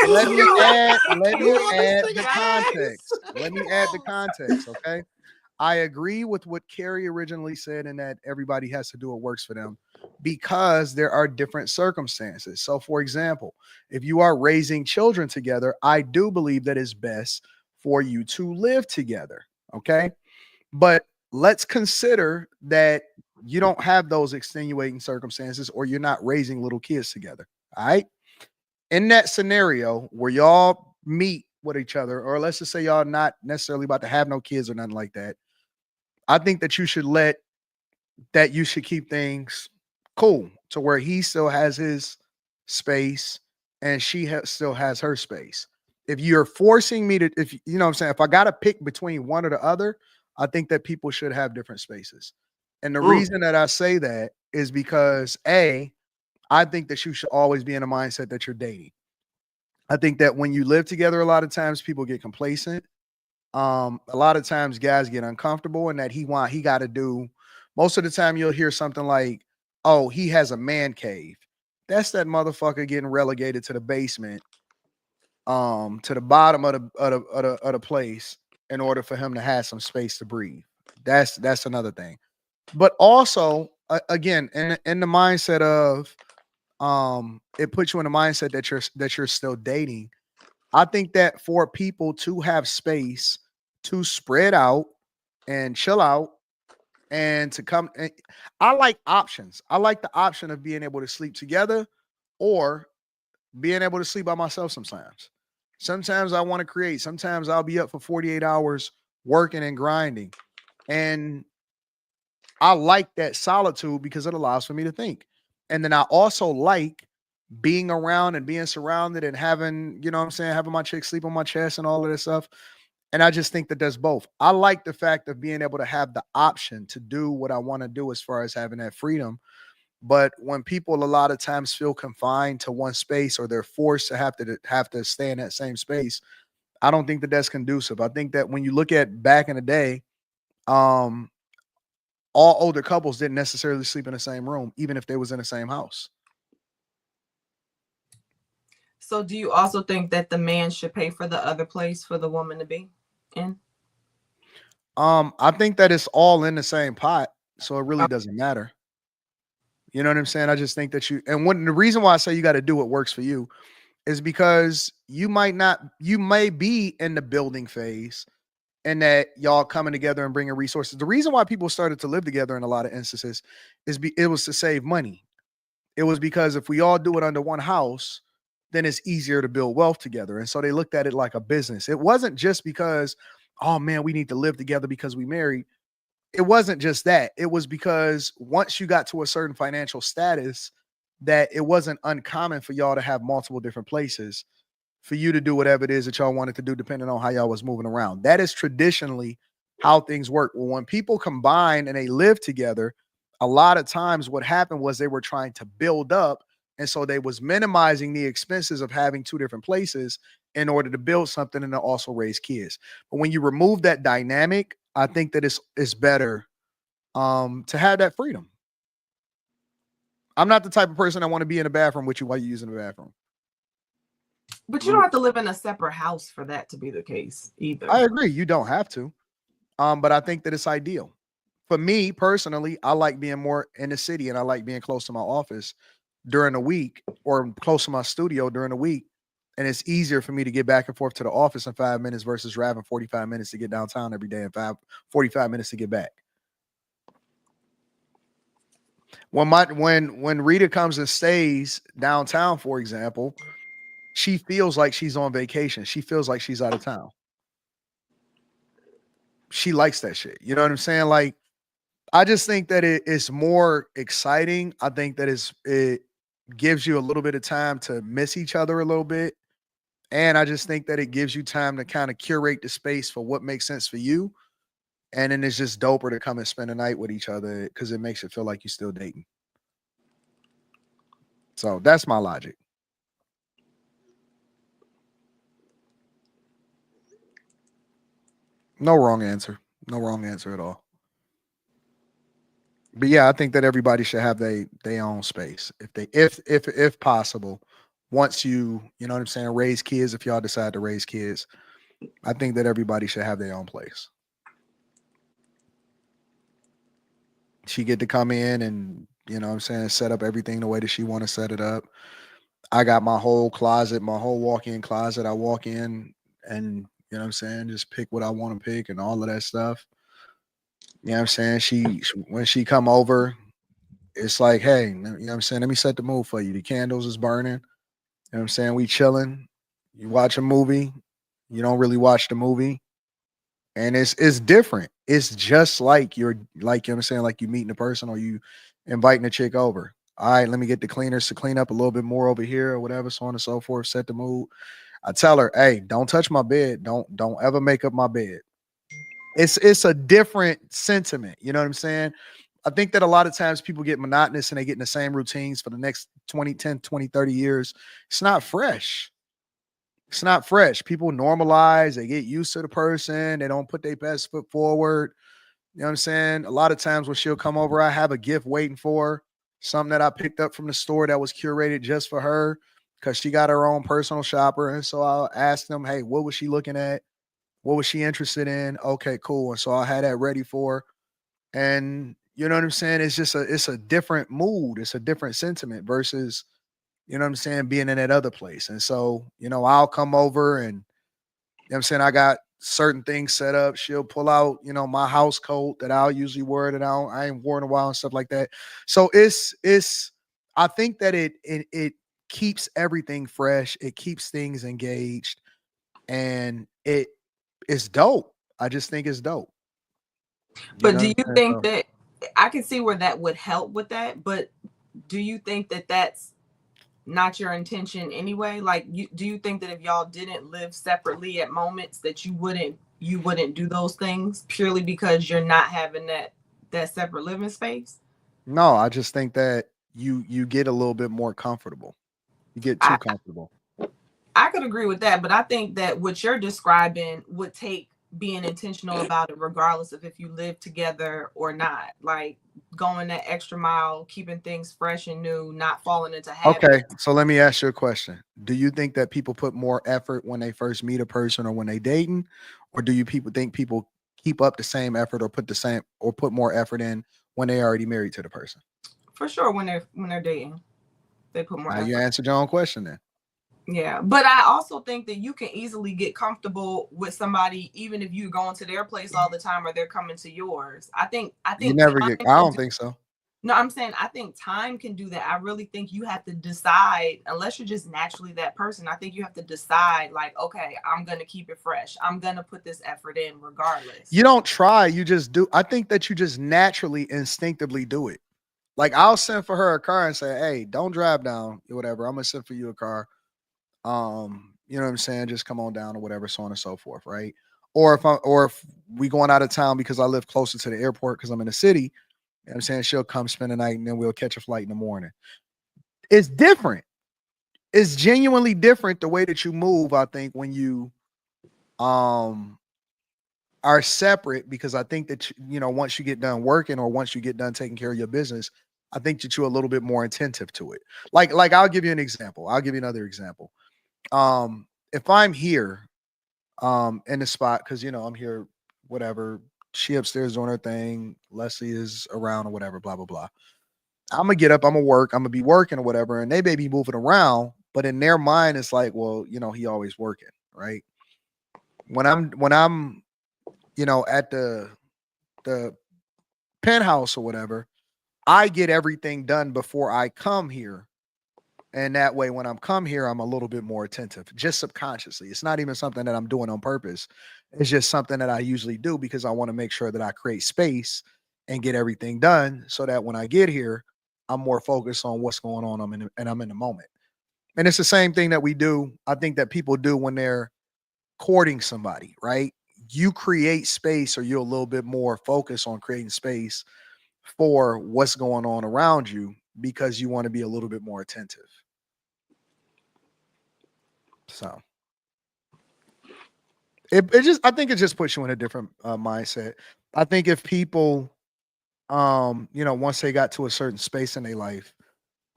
Let me add the context. Let me add the context, okay? I agree with what Carrie originally said in that everybody has to do what works for them because there are different circumstances. So, for example, if you are raising children together, I do believe that it's best for you to live together, okay? But let's consider that you don't have those extenuating circumstances or you're not raising little kids together, all right? In that scenario where y'all meet with each other, or let's just say y'all not necessarily about to have no kids or nothing like that, I think that you should keep things cool to where he still has his space and she still has her space. If you're forcing me to, if you know what I'm saying, if I got to pick between one or the other, I think that people should have different spaces. And the reason that I say that is because I think that you should always be in a mindset that you're dating. I think that when you live together, a lot of times people get complacent. A lot of times guys get uncomfortable and that he got to do. Most of the time you'll hear something like, oh, he has a man cave. That's that motherfucker getting relegated to the basement, to the bottom of the place in order for him to have some space to breathe. That's another thing. But also, again, in the mindset of, it puts you in the mindset that you're still dating. I think that for people to have space to spread out and chill out and to come, I like options. I like the option of being able to sleep together or being able to sleep by myself sometimes. Sometimes I want to create. Sometimes I'll be up for 48 hours working and grinding. And I like that solitude because it allows for me to think. And then I also like being around and being surrounded and having, you know what I'm saying, having my chick sleep on my chest and all of this stuff. And I just think that there's both. I like the fact of being able to have the option to do what I want to do as far as having that freedom. But when people a lot of times feel confined to one space or they're forced to have to stay in that same space, I don't think that that's conducive. I think that when you look at back in the day, all older couples didn't necessarily sleep in the same room, even if they was in the same house. So do you also think that the man should pay for the other place for the woman to be in? I think that it's all in the same pot, so it really doesn't matter. You know what I'm saying? I just think that the reason why I say you got to do what works for you is because you may be in the building phase and that y'all coming together and bringing resources. The reason why people started to live together in a lot of instances is it was to save money. It was because if we all do it under one house, then it's easier to build wealth together. And so they looked at it like a business. It wasn't just because, oh man, we need to live together because we married. It wasn't just that. It was because once you got to a certain financial status, that it wasn't uncommon for y'all to have multiple different places for you to do whatever it is that y'all wanted to do, depending on how y'all was moving around. That is traditionally how things work. Well, when people combine and they live together, a lot of times what happened was they were trying to build up. And so they was minimizing the expenses of having two different places in order to build something and to also raise kids. But when you remove that dynamic, I think that it's better to have that freedom. I'm not the type of person that want to be in the bathroom with you while you're using the bathroom. But you don't have to live in a separate house for that to be the case either. I agree. You don't have to. But I think that it's ideal. For me personally, I like being more in the city and I like being close to my office during the week or close to my studio during the week. And it's easier for me to get back and forth to the office in 5 minutes versus driving 45 minutes to get downtown every day and 45 minutes to get back. When Rita comes and stays downtown, for example, she feels like she's on vacation. She feels like she's out of town. She likes that shit. You know what I'm saying? Like, I just think that it's more exciting. I think that it gives you a little bit of time to miss each other a little bit. And I just think that it gives you time to kind of curate the space for what makes sense for you. And then it's just doper to come and spend a night with each other because it makes it feel like you're still dating. So that's my logic. No wrong answer. No wrong answer at all. But yeah, I think that everybody should have their own space if possible. Once you know what I'm saying, raise kids, if y'all decide to raise kids, I think that everybody should have their own place. She get to come in and, you know what I'm saying, set up everything the way that she want to set it up. I got my whole closet, my whole walk-in closet. I walk in and, you know what I'm saying, just pick what I want to pick and all of that stuff. You know what I'm saying? When she come over, it's like, hey, you know what I'm saying? Let me set the mood for you. The candles is burning. You know what I'm saying? We chilling. You watch a movie. You don't really watch the movie. And it's different. It's just like you know what I'm saying, like you meeting a person or you inviting a chick over. All right, let me get the cleaners to clean up a little bit more over here or whatever, so on and so forth, set the mood. I tell her, hey, don't touch my bed. Don't ever make up my bed. It's a different sentiment. You know what I'm saying? I think that a lot of times people get monotonous and they get in the same routines for the next 10, 20, 30 years. It's not fresh. It's not fresh. People normalize. They get used to the person. They don't put their best foot forward. You know what I'm saying? A lot of times when she'll come over, I have a gift waiting for her, something that I picked up from the store that was curated just for her because she got her own personal shopper. And so I'll ask them, hey, what was she looking at? What was she interested in? Okay, cool. And so I had that ready for her. And you know what I'm saying? It's a different mood. It's a different sentiment versus, you know what I'm saying, being in that other place. And so, you know, I'll come over and, you know what I'm saying, I got certain things set up. She'll pull out, you know, my house coat that I'll usually wear that I ain't worn in a while and stuff like that. So I think that it keeps everything fresh. It keeps things engaged and it's dope. I just think it's dope. But do you think that I can see where that would help with that, but do you think that that's not your intention anyway? Like, do you think that if y'all didn't live separately at moments that you wouldn't do those things purely because you're not having that separate living space? No, I just think that you get a little bit more comfortable. You get too comfortable. I could agree with that, but I think that what you're describing would take being intentional about it, regardless of if you live together or not. Like going that extra mile, keeping things fresh and new, not falling into habits. Okay, so let me ask you a question. Do you think that people put more effort when they first meet a person or when they dating, or do you think people keep up the same effort or put more effort in when they already married to the person? For sure, when they're dating, they put more Now effort. you answered your own question then. Yeah, but I also think that you can easily get comfortable with somebody even if you're going to their place all the time or they're coming to yours. I think You never get. I don't think so. No, I'm saying I think time can do that. I really think you have to decide, unless you're just naturally that person. I think you have to decide, like, okay, I'm gonna keep it fresh. I'm gonna put this effort in regardless. You don't try, you just do. I think that you just naturally, instinctively do it. Like I'll send for her a car and say, "Hey, don't drive down or whatever. I'm gonna send for you a car. You know what I'm saying? Just come on down or whatever, so on and so forth, right? Or if we going out of town because I live closer to the airport because I'm in the city, you know what I'm saying, she'll come spend the night and then we'll catch a flight in the morning. It's different. It's genuinely different the way that you move, I think, when you are separate, because I think that once you get done working or once you get done taking care of your business, I think that you're a little bit more attentive to it. Like I'll give you an example. I'll give you another example. If I'm here in the spot, because I'm here, whatever, she upstairs doing her thing, Leslie is around or whatever, blah blah blah. I'm gonna get up, I'm gonna work, I'm gonna be working or whatever, and they may be moving around, but in their mind it's like, well, he always working, right? When I'm at the penthouse or whatever, I get everything done before I come here. And that way, when I'm come here, I'm a little bit more attentive, just subconsciously. It's not even something that I'm doing on purpose. It's just something that I usually do because I want to make sure that I create space and get everything done so that when I get here, I'm more focused on what's going on and I'm in the moment. And it's the same thing that we do. I think that people do when they're courting somebody, right? You create space, or you're a little bit more focused on creating space for what's going on around you because you want to be a little bit more attentive. So I think it just puts you in a different mindset. I think if people, once they got to a certain space in their life,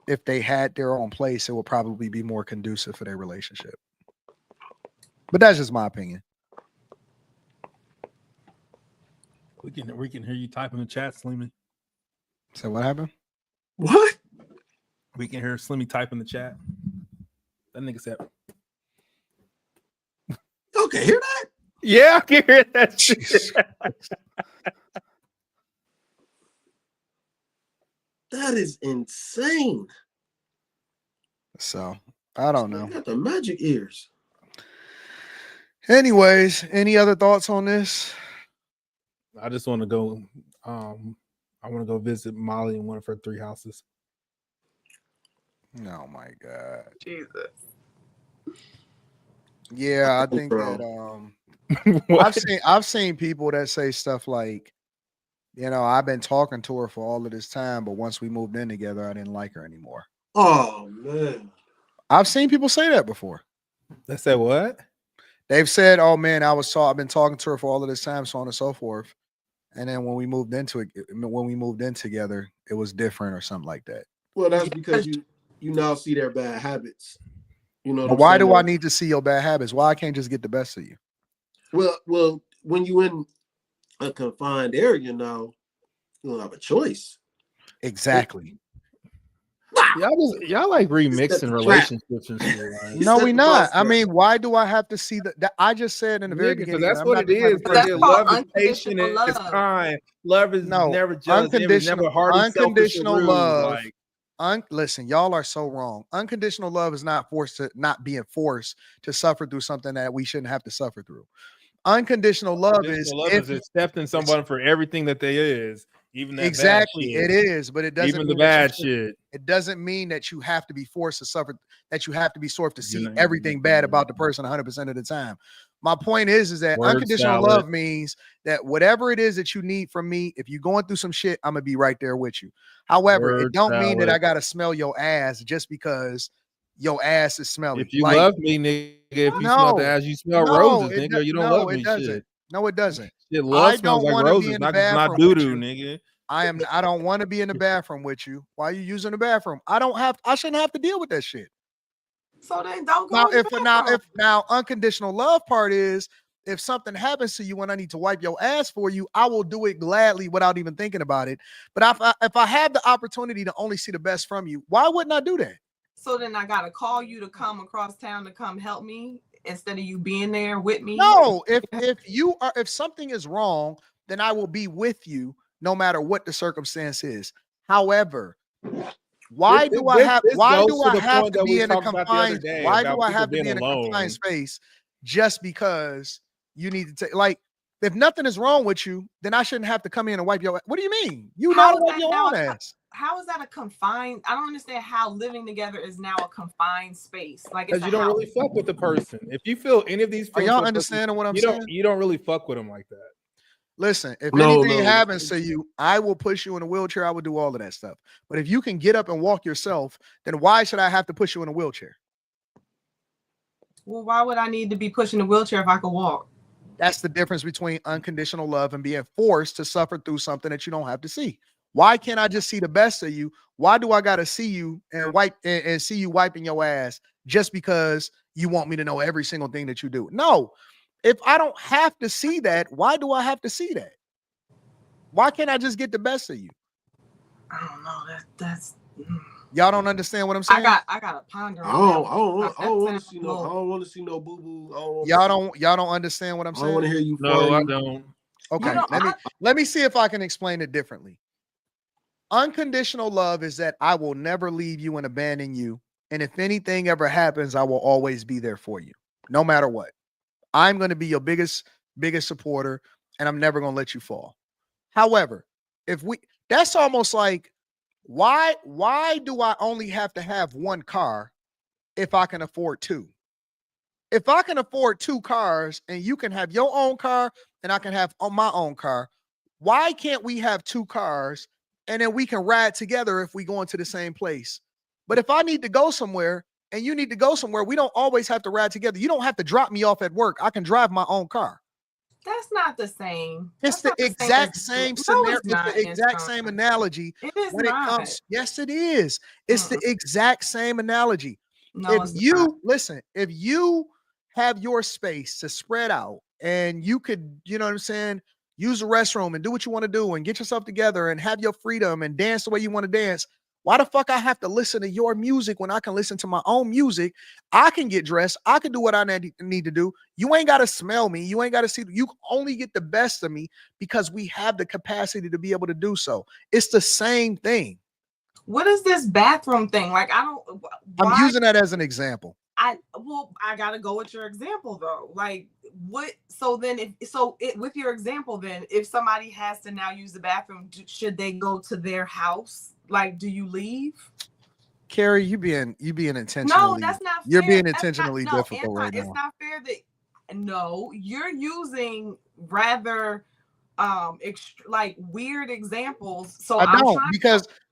if they had their own place, it would probably be more conducive for their relationship. But that's just my opinion. We can hear you type in the chat, Slimmy. So what happened? What? We can hear Slimmy type in the chat. That nigga said. Okay, hear that? Yeah, I can hear that shit. That is insane. So I don't know. You got the magic ears. Anyways, any other thoughts on this? I just want to go. I want to go visit Molly in one of her 3 houses. Oh my God. Jesus. Yeah, I think that I've seen people that say stuff like, I've been talking to her for all of this time, but once we moved in together, I didn't like her anymore. Oh man. I've seen people say that before. They said what? They've said, "Oh man, I've been talking to her for all of this time, so on and so forth." And then when we moved in together, it was different or something like that. Well, that's because you now see their bad habits. But why do I need to see your bad habits? Why I can't just get the best of you? Well, when you in a confined area now, you don't have a choice. Exactly. Y'all like remixing relationships and shit. Right? No, we not. I mean, why do I have to see that? I just said in the very beginning. That's what it is. Love is patient and it's kind. Love is never jealous. Unconditional love. Listen, y'all are so wrong. Unconditional love is not being forced to suffer through something that we shouldn't have to suffer through. Unconditional love is accepting someone for everything that they is, even that exactly bad shit. It is, but it doesn't even mean the bad shit. It doesn't mean that you have to be forced to suffer. That you have to be forced to see everything bad about the person 100% of the time. My point is that unconditional love means that whatever it is that you need from me, if you're going through some shit, I'm gonna be right there with you. However, it don't mean that I gotta smell your ass just because your ass is smelly. If you like, love me, nigga, if you smell the ass, you smell roses, nigga. You don't love me, doesn't. shit. No, it doesn't. Shit, love I smells don't like want to be roses, in the not bathroom doo with doo, you. nigga. I don't want to be in the bathroom with you. Why are you using the bathroom? I shouldn't have to deal with that shit. So then don't go. Now unconditional love part is if something happens to you and I need to wipe your ass for you, I will do it gladly without even thinking about it. But if I have the opportunity to only see the best from you, why wouldn't I do that? So then I gotta call you to come across town to come help me instead of you being there with me. No, if something is wrong, then I will be with you no matter what the circumstance is. However, why do I have to be in a confined space just because you need to take, like, if nothing is wrong with you, then I shouldn't have to come in and wipe your ass. What do you mean? You know how to wipe your own ass. How is that a confined? I don't understand how living together is now a confined space. Like, because you don't really fuck with the person. If you feel any of these, are y'all understanding what I'm saying? You don't really fuck with them like that. Listen, if anything happens to you, I will push you in a wheelchair. I will do all of that stuff. But if you can get up and walk yourself, then why should I have to push you in a wheelchair? Well, why would I need to be pushing a wheelchair if I could walk? That's the difference between unconditional love and being forced to suffer through something that you don't have to see. Why can't I just see the best of you? Why do I got to see you and wipe and see you wiping your ass just because you want me to know every single thing that you do? No. If I don't have to see that, why do I have to see that? Why can't I just get the best of you? I don't know. That's y'all don't understand what I'm saying. I got to ponder. I don't want to see no. I don't want to see no boo boo. Y'all don't understand what I'm saying. I want to hear you. No, I don't. Okay, let me see if I can explain it differently. Unconditional love is that I will never leave you and abandon you, and if anything ever happens, I will always be there for you, no matter what. I'm going to be your biggest supporter, and I'm never going to let you fall. However, that's almost like, why do I only have to have one car if I can afford two? If I can afford two cars and you can have your own car and I can have my own car, why can't we have two cars and then we can ride together if we go into the same place? But if I need to go somewhere and you need to go somewhere, we don't always have to ride together. You don't have to drop me off at work. I can drive my own car. That's not the same. It's the exact same scenario. It's the exact same analogy. It is when it comes. Yes, it is. It's the exact same analogy. No, if you have your space to spread out and you could, you know what I'm saying, use the restroom and do what you want to do and get yourself together and have your freedom and dance the way you want to dance. Why the fuck I have to listen to your music when I can listen to my own music? I can get dressed. I can do what I need to do. You ain't got to smell me. You ain't got to see. You only get the best of me because we have the capacity to be able to do so. It's the same thing. What is this bathroom thing? Like, I'm using that as an example. I gotta go with your example though. Like, what? So then, with your example, then if somebody has to now use the bathroom, should they go to their house? Like, do you leave? Carrie, you being intentionally. No, that's not fair. You're being intentionally difficult Anton, right now. It's not fair that you're using rather like weird examples. So I don't,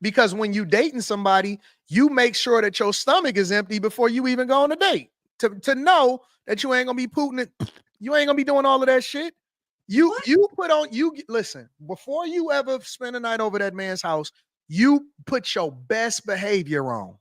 because when you dating somebody, you make sure that your stomach is empty before you even go on a date. To know that you ain't gonna be putting it, you ain't gonna be doing all of that shit. Listen, before you ever spend a night over that man's house, you put your best behavior on.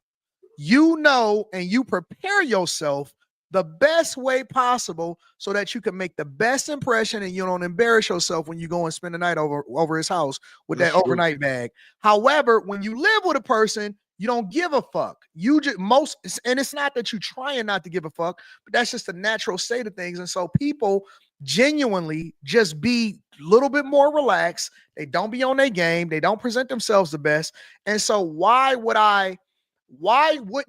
You know, and you prepare yourself the best way possible so that you can make the best impression and you don't embarrass yourself when you go and spend the night over his house with that overnight bag. However, when you live with a person, you don't give a fuck. And it's not that you're trying not to give a fuck, but that's just the natural state of things. And so people genuinely just be a little bit more relaxed. They don't be on their game. They don't present themselves the best. And so why wouldn't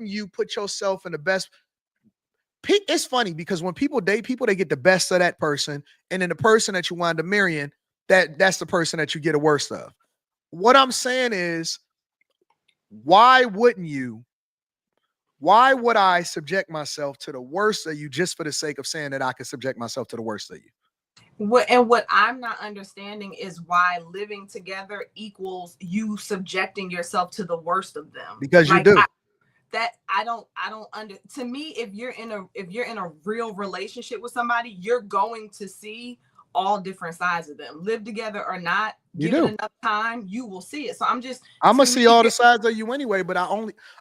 you put yourself in the best? It's funny because when people date people, they get the best of that person. And then the person that you wind up marrying, that's the person that you get the worst of. What I'm saying is, why would I subject myself to the worst of you just for the sake of saying that I can subject myself to the worst of you? What I'm not understanding is why living together equals you subjecting yourself to the worst of them. Because you do. that I don't to me, if you're in a real relationship with somebody, you're going to see all different sides of them. Live together or not, give it enough time, you will see it. So I'm gonna see all the sides of you anyway, but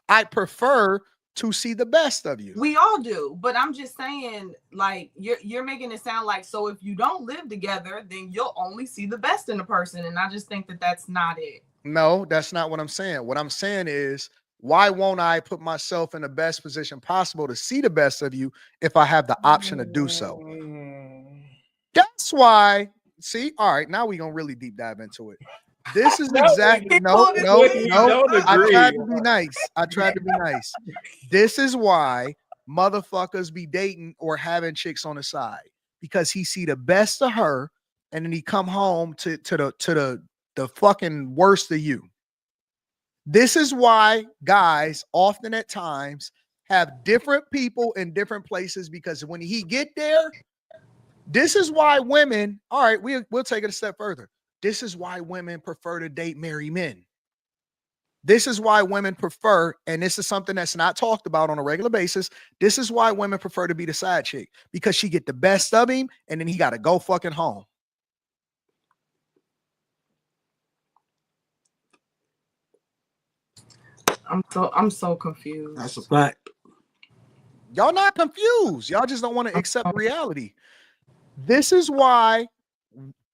I prefer to see the best of you. We all do, but I'm just saying, like, you're making it sound like, so if you don't live together, then you'll only see the best in a person, and I just think that that's not it. No, that's not what I'm saying. What I'm saying is, why won't I put myself in the best position possible to see the best of you if I have the option to do so? That's why. See, all right, now we're gonna really deep dive into it. This is exactly no. I tried to be nice. This is why motherfuckers be dating or having chicks on the side, because he see the best of her, and then he come home to the fucking worst of you. This is why guys often at times have different people in different places, because when he get there, this is why women, all right, we'll take it a step further. This is why women prefer to date married men. This is why women prefer, and this is something that's not talked about on a regular basis, this is why women prefer to be the side chick, because she get the best of him, and then he got to go fucking home. I'm so confused. That's a fact. Y'all not confused. Y'all just don't want to accept reality. This is why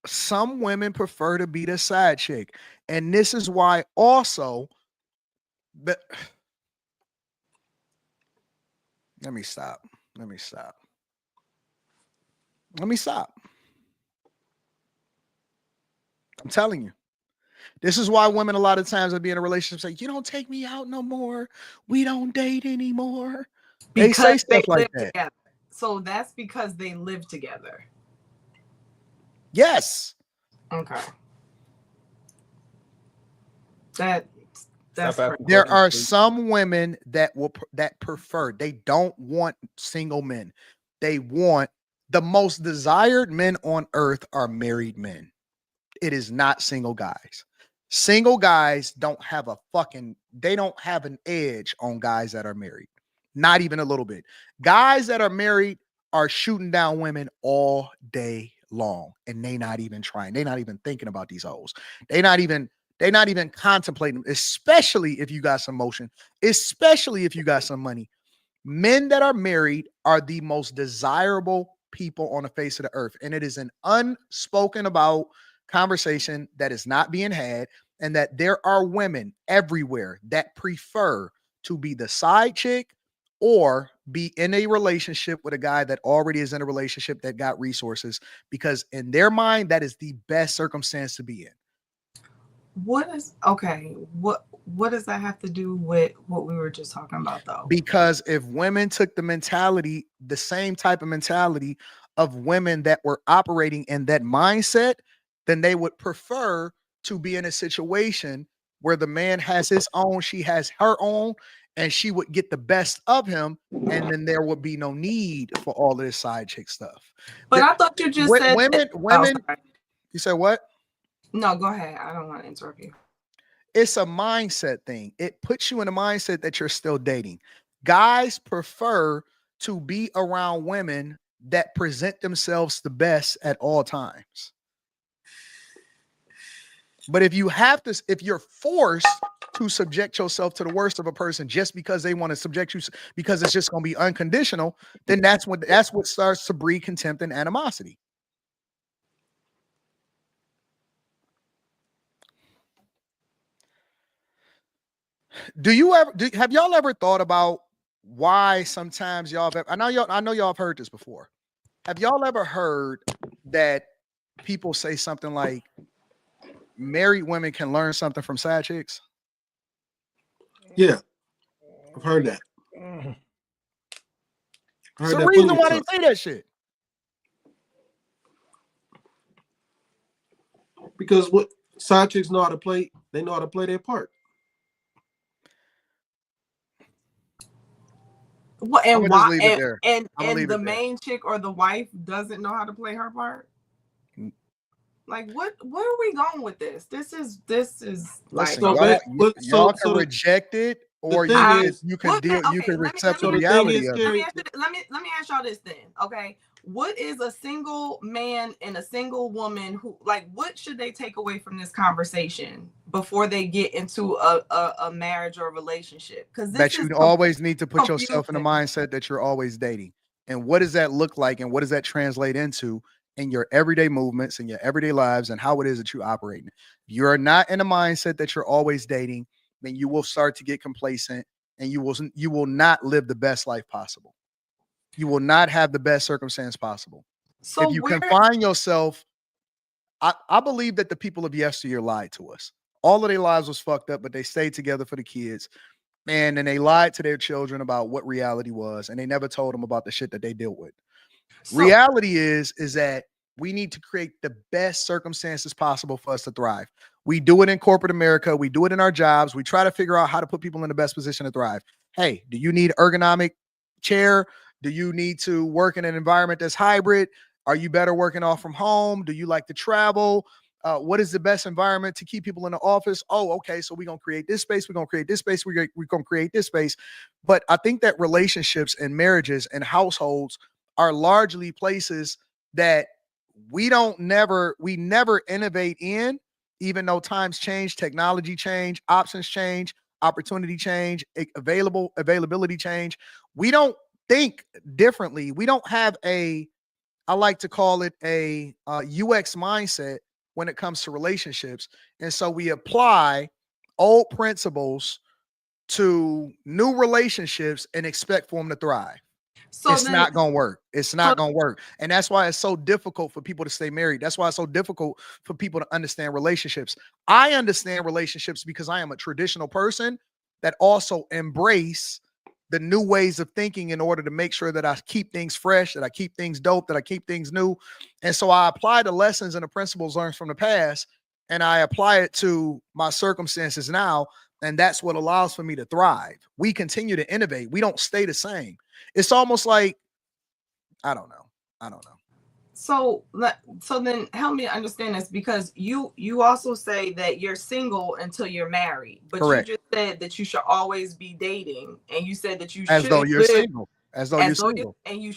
some women prefer to be the side chick. And this is why also, but let me stop. I'm telling you. This is why women a lot of times will be in a relationship say, you don't take me out no more. We don't date anymore. They say stuff like that. Together. So that's because they live together. Yes. Okay. That's there are some women that prefer, they don't want single men. They want the most desired men on earth are married men. It is not single guys. Single guys don't have they don't have an edge on guys that are married. Not even a little bit. Guys that are married are shooting down women all day long, and they not even trying. They're not even thinking about these hoes. They're not even contemplating, especially if you got some motion, especially if you got some money. Men that are married are the most desirable people on the face of the earth, and it is an unspoken about conversation that is not being had, and that there are women everywhere that prefer to be the side chick or be in a relationship with a guy that already is in a relationship that got resources, because in their mind, that is the best circumstance to be in. What does that have to do with what we were just talking about, though? Because if women took the same type of mentality of women that were operating in that mindset, then they would prefer to be in a situation where the man has his own, she has her own, and she would get the best of him, and then there would be no need for all of this side chick stuff. But I thought you just said women. You said what? No, go ahead. I don't want to interrupt you. It's a mindset thing. It puts you in a mindset that you're still dating. Guys prefer to be around women that present themselves the best at all times. But if you're forced to subject yourself to the worst of a person just because they want to subject you, because it's just going to be unconditional, then that's what starts to breed contempt and animosity. Have y'all ever thought about why sometimes I know y'all have heard this before. Have y'all ever heard that people say something like married women can learn something from side chicks? Yeah, I've heard that. It's the reason why they say that shit. Because what side chicks know how to play, they know how to play their part. What, and why? And the main chick or the wife doesn't know how to play her part. Like, where are we going with this? This is like, y'all can reject it or thing you is, you can deal, you can accept the so the thing reality is, of Let it. me ask y'all this then, okay? What is a single man and a single woman who, like, what should they take away from this conversation before they get into a marriage or a relationship? Because this That is you always need to put yourself in the confusing. mindset that you're always dating. And what does that look like? And what does that translate into in your everyday movements, in your everyday lives, and how it is that you operate? If you're not in a mindset that you're always dating, then you will start to get complacent and you will not live the best life possible. You will not have the best circumstance possible. So if you confine yourself, I believe that the people of yesteryear lied to us. All of their lives was fucked up, but they stayed together for the kids. And then they lied to their children about what reality was, and they never told them about the shit that they dealt with. Reality is that we need to create the best circumstances possible for us to thrive. We do it in corporate America. We do it in our jobs. We try to figure out how to put people in the best position to thrive. Hey, do you need ergonomic chair? Do you need to work in an environment that's hybrid? Are you better working off from home? Do you like to travel? What is the best environment to keep people in the office? Oh, okay. So we're going to create this space. We're going to create this space. We're going to create this space. But I think that relationships and marriages and households are largely places that we never innovate in, even though times change, technology change, options change, opportunity change, availability change. We don't think differently. We don't have I like to call it a UX mindset when it comes to relationships. And so we apply old principles to new relationships and expect for them to thrive. So it's not going to work. It's not going to work. And that's why it's so difficult for people to stay married. That's why it's so difficult for people to understand relationships. I understand relationships because I am a traditional person that also embrace the new ways of thinking in order to make sure that I keep things fresh, that I keep things dope, that I keep things new. And so I apply the lessons and the principles learned from the past, and I apply it to my circumstances now. And that's what allows for me to thrive. We continue to innovate. We don't stay the same. It's almost like, I don't know. So then help me understand this, because you also say that you're single until you're married, but Correct. you just said that you should always be dating, and you said that you As though shouldn't you're live, single. As though you're single. and you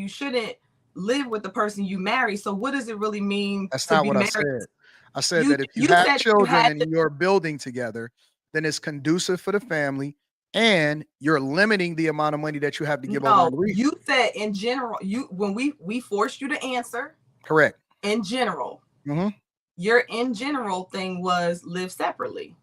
shouldn't live with the person you marry. So what does it really mean That's to not be what I married? said. I said that if you have children and you're building together, then it's conducive for the family, and you're limiting the amount of money that you have to give over on the week. You said in general, when we forced you to answer. Correct. In general. Your in general thing was live separately.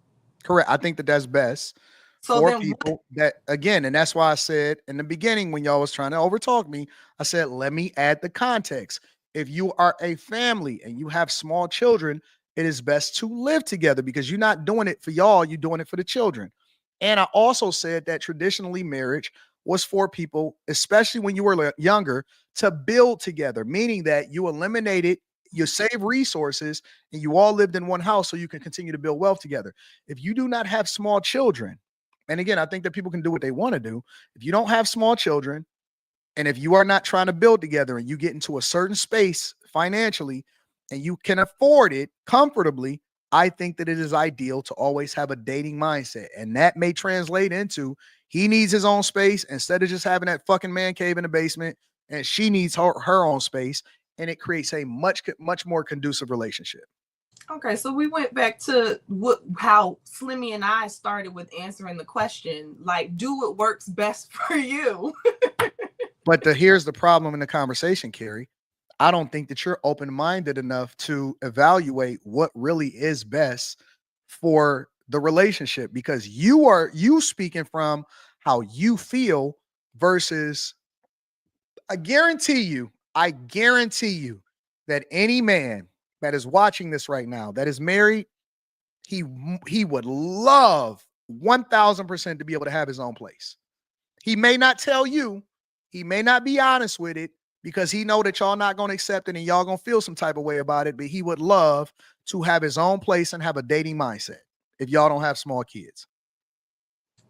Correct. I think that that's best for people that, again, and that's why I said in the beginning when y'all was trying to overtalk me, I said, let me add the context. If you are a family and you have small children, it is best to live together because you're not doing it for y'all, you're doing it for the children. And I also said that traditionally marriage was for people, especially when you were younger, to build together, meaning that you eliminated, you save resources, and you all lived in one house so you can continue to build wealth together. If you do not have small children, and again, I think that people can do what they want to do. If you don't have small children, and if you are not trying to build together and you get into a certain space financially and you can afford it comfortably, I think that it is ideal to always have a dating mindset. And that may translate into he needs his own space instead of just having that fucking man cave in the basement, and she needs her own space. And it creates a much more conducive relationship. Okay, so we went back to how Slimmy and I started with answering the question, like, do what works best for you. But here's the problem in the conversation, Carrie. I don't think that you're open-minded enough to evaluate what really is best for the relationship, because you speaking from how you feel versus I guarantee you that any man that is watching this right now that is married, he would love 1000% to be able to have his own place. He may not tell you, he may not be honest with it because he know that y'all not going to accept it and y'all going to feel some type of way about it, but he would love to have his own place and have a dating mindset if y'all don't have small kids.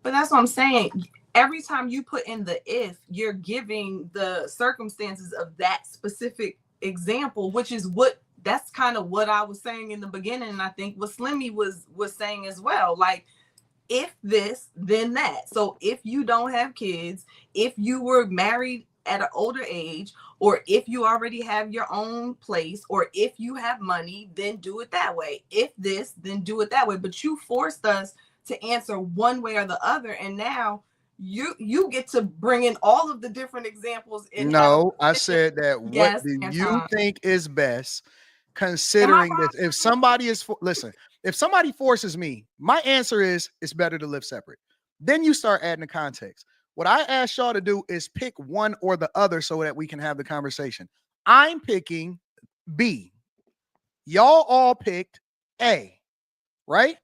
But that's what I'm saying. Every time you put in the if, you're giving the circumstances of that specific example, which is that's kind of what I was saying in the beginning. And I think what Slimmy was saying as well. Like, if this, then that. So if you don't have kids, if you were married at an older age, or if you already have your own place, or if you have money, then do it that way. If this, then do it that way. But you forced us to answer one way or the other, and now you get to bring in all of the different examples. No, I said that what Yes, do you Anton. think is best, considering this? If somebody is listen, if somebody forces me, my answer is it's better to live separate. Then you start adding the context. What I asked y'all to do is pick one or the other so that we can have the conversation. I'm picking B. Y'all all picked A, right?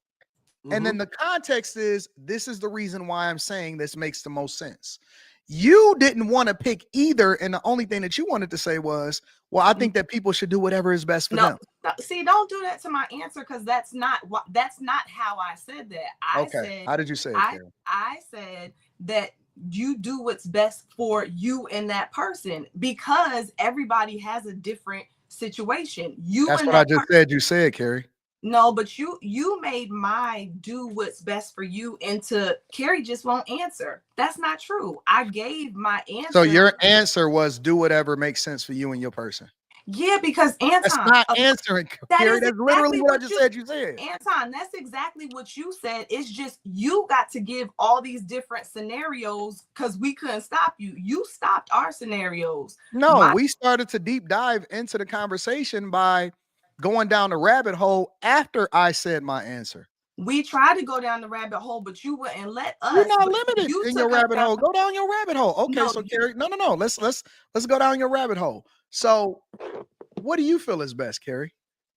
And then the context is this is the reason why I'm saying this makes the most sense. You didn't want to pick either, and the only thing that you wanted to say was, well, I think that people should do whatever is best for them. See, don't do that to my answer, because that's not how I said that. I said, how did you say it, Karen? I said that you do what's best for you and that person, because everybody has a different situation. That's what I just said. You said, Carrie. No, but you made my do what's best for you into Carrie just won't answer. That's not true. I gave my answer. So your answer was do whatever makes sense for you and your person. Yeah, because Anton, that's not answering, Carrie. That's literally what I just said. You said, Anton, that's exactly what you said. It's just you got to give all these different scenarios because we couldn't stop you. You stopped our scenarios. No, we started to deep dive into the conversation by going down the rabbit hole after I said my answer. We tried to go down the rabbit hole, but you wouldn't let us. You're not limited in your rabbit hole. Go down your rabbit hole. Okay, so Carrie, no. Let's go down your rabbit hole. So, what do you feel is best, Carrie?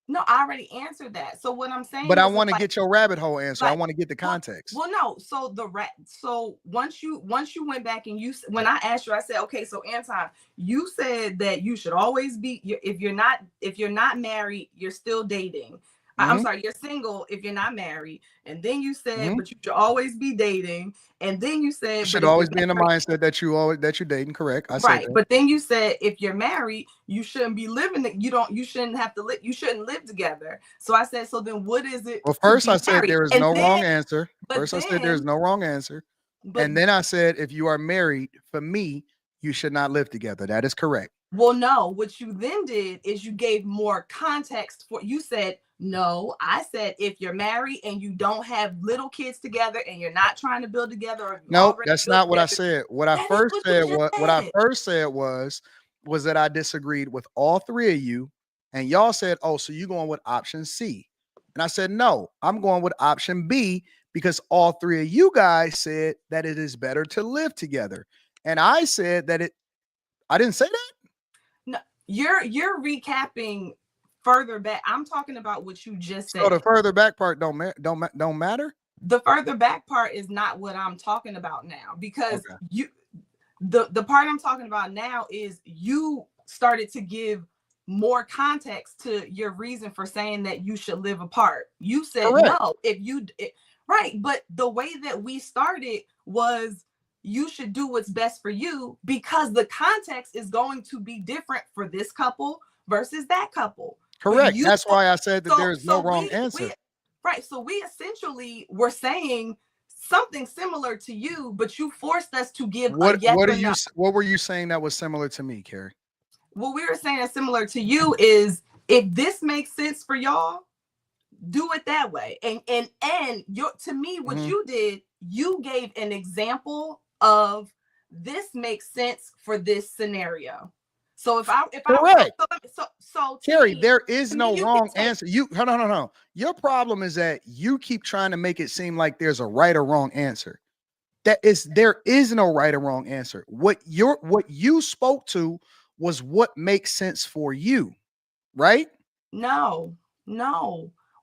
No, I already answered that. So what I'm saying, but I want to get your rabbit hole answer. I want to get the context. Well, no. So so once you went back and when I asked you, I said, okay, so Anton, you said that you should always be if you're not married, you're still dating. I'm sorry, you're single if you're not married. And then you said, but you should always be dating. And then you said, you should always be in the mindset that you're dating. Correct. I said that. But then you said, if you're married, you shouldn't be living. You shouldn't have to live. You shouldn't live together. So I said, so then what is it? Well, first I said there is no wrong answer. First I said there's no wrong answer. And then I said, if you are married, for me, you should not live together. That is correct. Well, no, what you then did is you gave more context for, you said, no, I said, if you're married and you don't have little kids together and you're not trying to build together. Or no, that's not what I said. What I first said was that I disagreed with all three of you. And y'all said, oh, so you're going with option C. And I said, no, I'm going with option B because all three of you guys said that it is better to live together. And I said that I didn't say that. No, you're recapping further back. I'm talking about what you just said. So the further back part don't matter. The further back part is not what I'm talking about now, because the part I'm talking about now is you started to give more context to your reason for saying that you should live apart. You said no, right, but the way that we started was you should do what's best for you, because the context is going to be different for this couple versus that couple. Correct. That's why I said that there's no wrong answer. Right. So we essentially were saying something similar to you, but you forced us to give what were you saying that was similar to me, Carrie? What we were saying similar to you is, if this makes sense for y'all, do it that way. And to me, what you did, you gave an example of this makes sense for this scenario. So if Carrie, there is no wrong answer. No. Your problem is that you keep trying to make it seem like there's a right or wrong answer. There is no right or wrong answer. What you spoke to was what makes sense for you, right? No.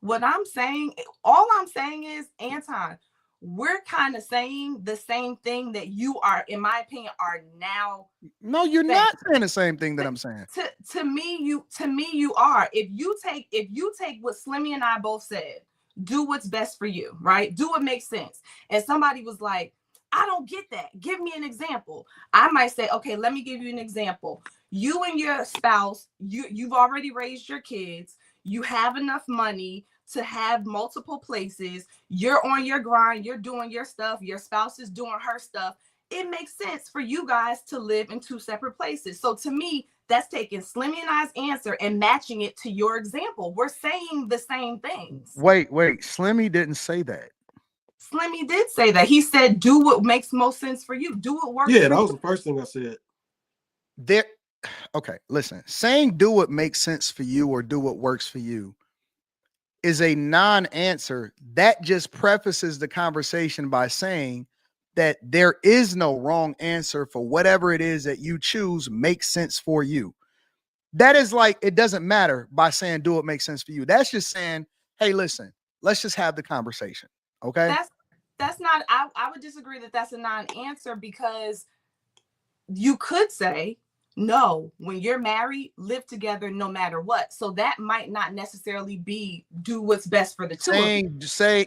What I'm saying, all I'm saying is, Anton, we're kind of saying the same thing that you are, in my opinion, are now. No, you're not saying the same thing that I'm saying. To me, you are. If you take what Slimmy and I both said, do what's best for you, right? Do what makes sense. And somebody was like, I don't get that. Give me an example. I might say, okay, let me give you an example. You and your spouse, you've already raised your kids. You have enough money to have multiple places. You're on your grind, you're doing your stuff, your spouse is doing her stuff. It makes sense for you guys to live in two separate places. So to me, that's taking Slimmy and I's answer and matching it to your example. We're saying the same things. Wait. Slimmy didn't say that. Slimmy did say that. He said, do what makes most sense for you. Do what works for you. Yeah, that was the first thing I said. Okay, listen. Saying do what makes sense for you or do what works for you is a non-answer. That just prefaces the conversation by saying that there is no wrong answer for whatever it is that you choose makes sense for you. That is like, it doesn't matter by saying do what makes sense for you. That's just saying, hey, listen, let's just have the conversation. Okay. That's not, I would disagree that that's a non-answer, because you could say, no, when you're married, live together no matter what. So that might not necessarily be do what's best for the two of you.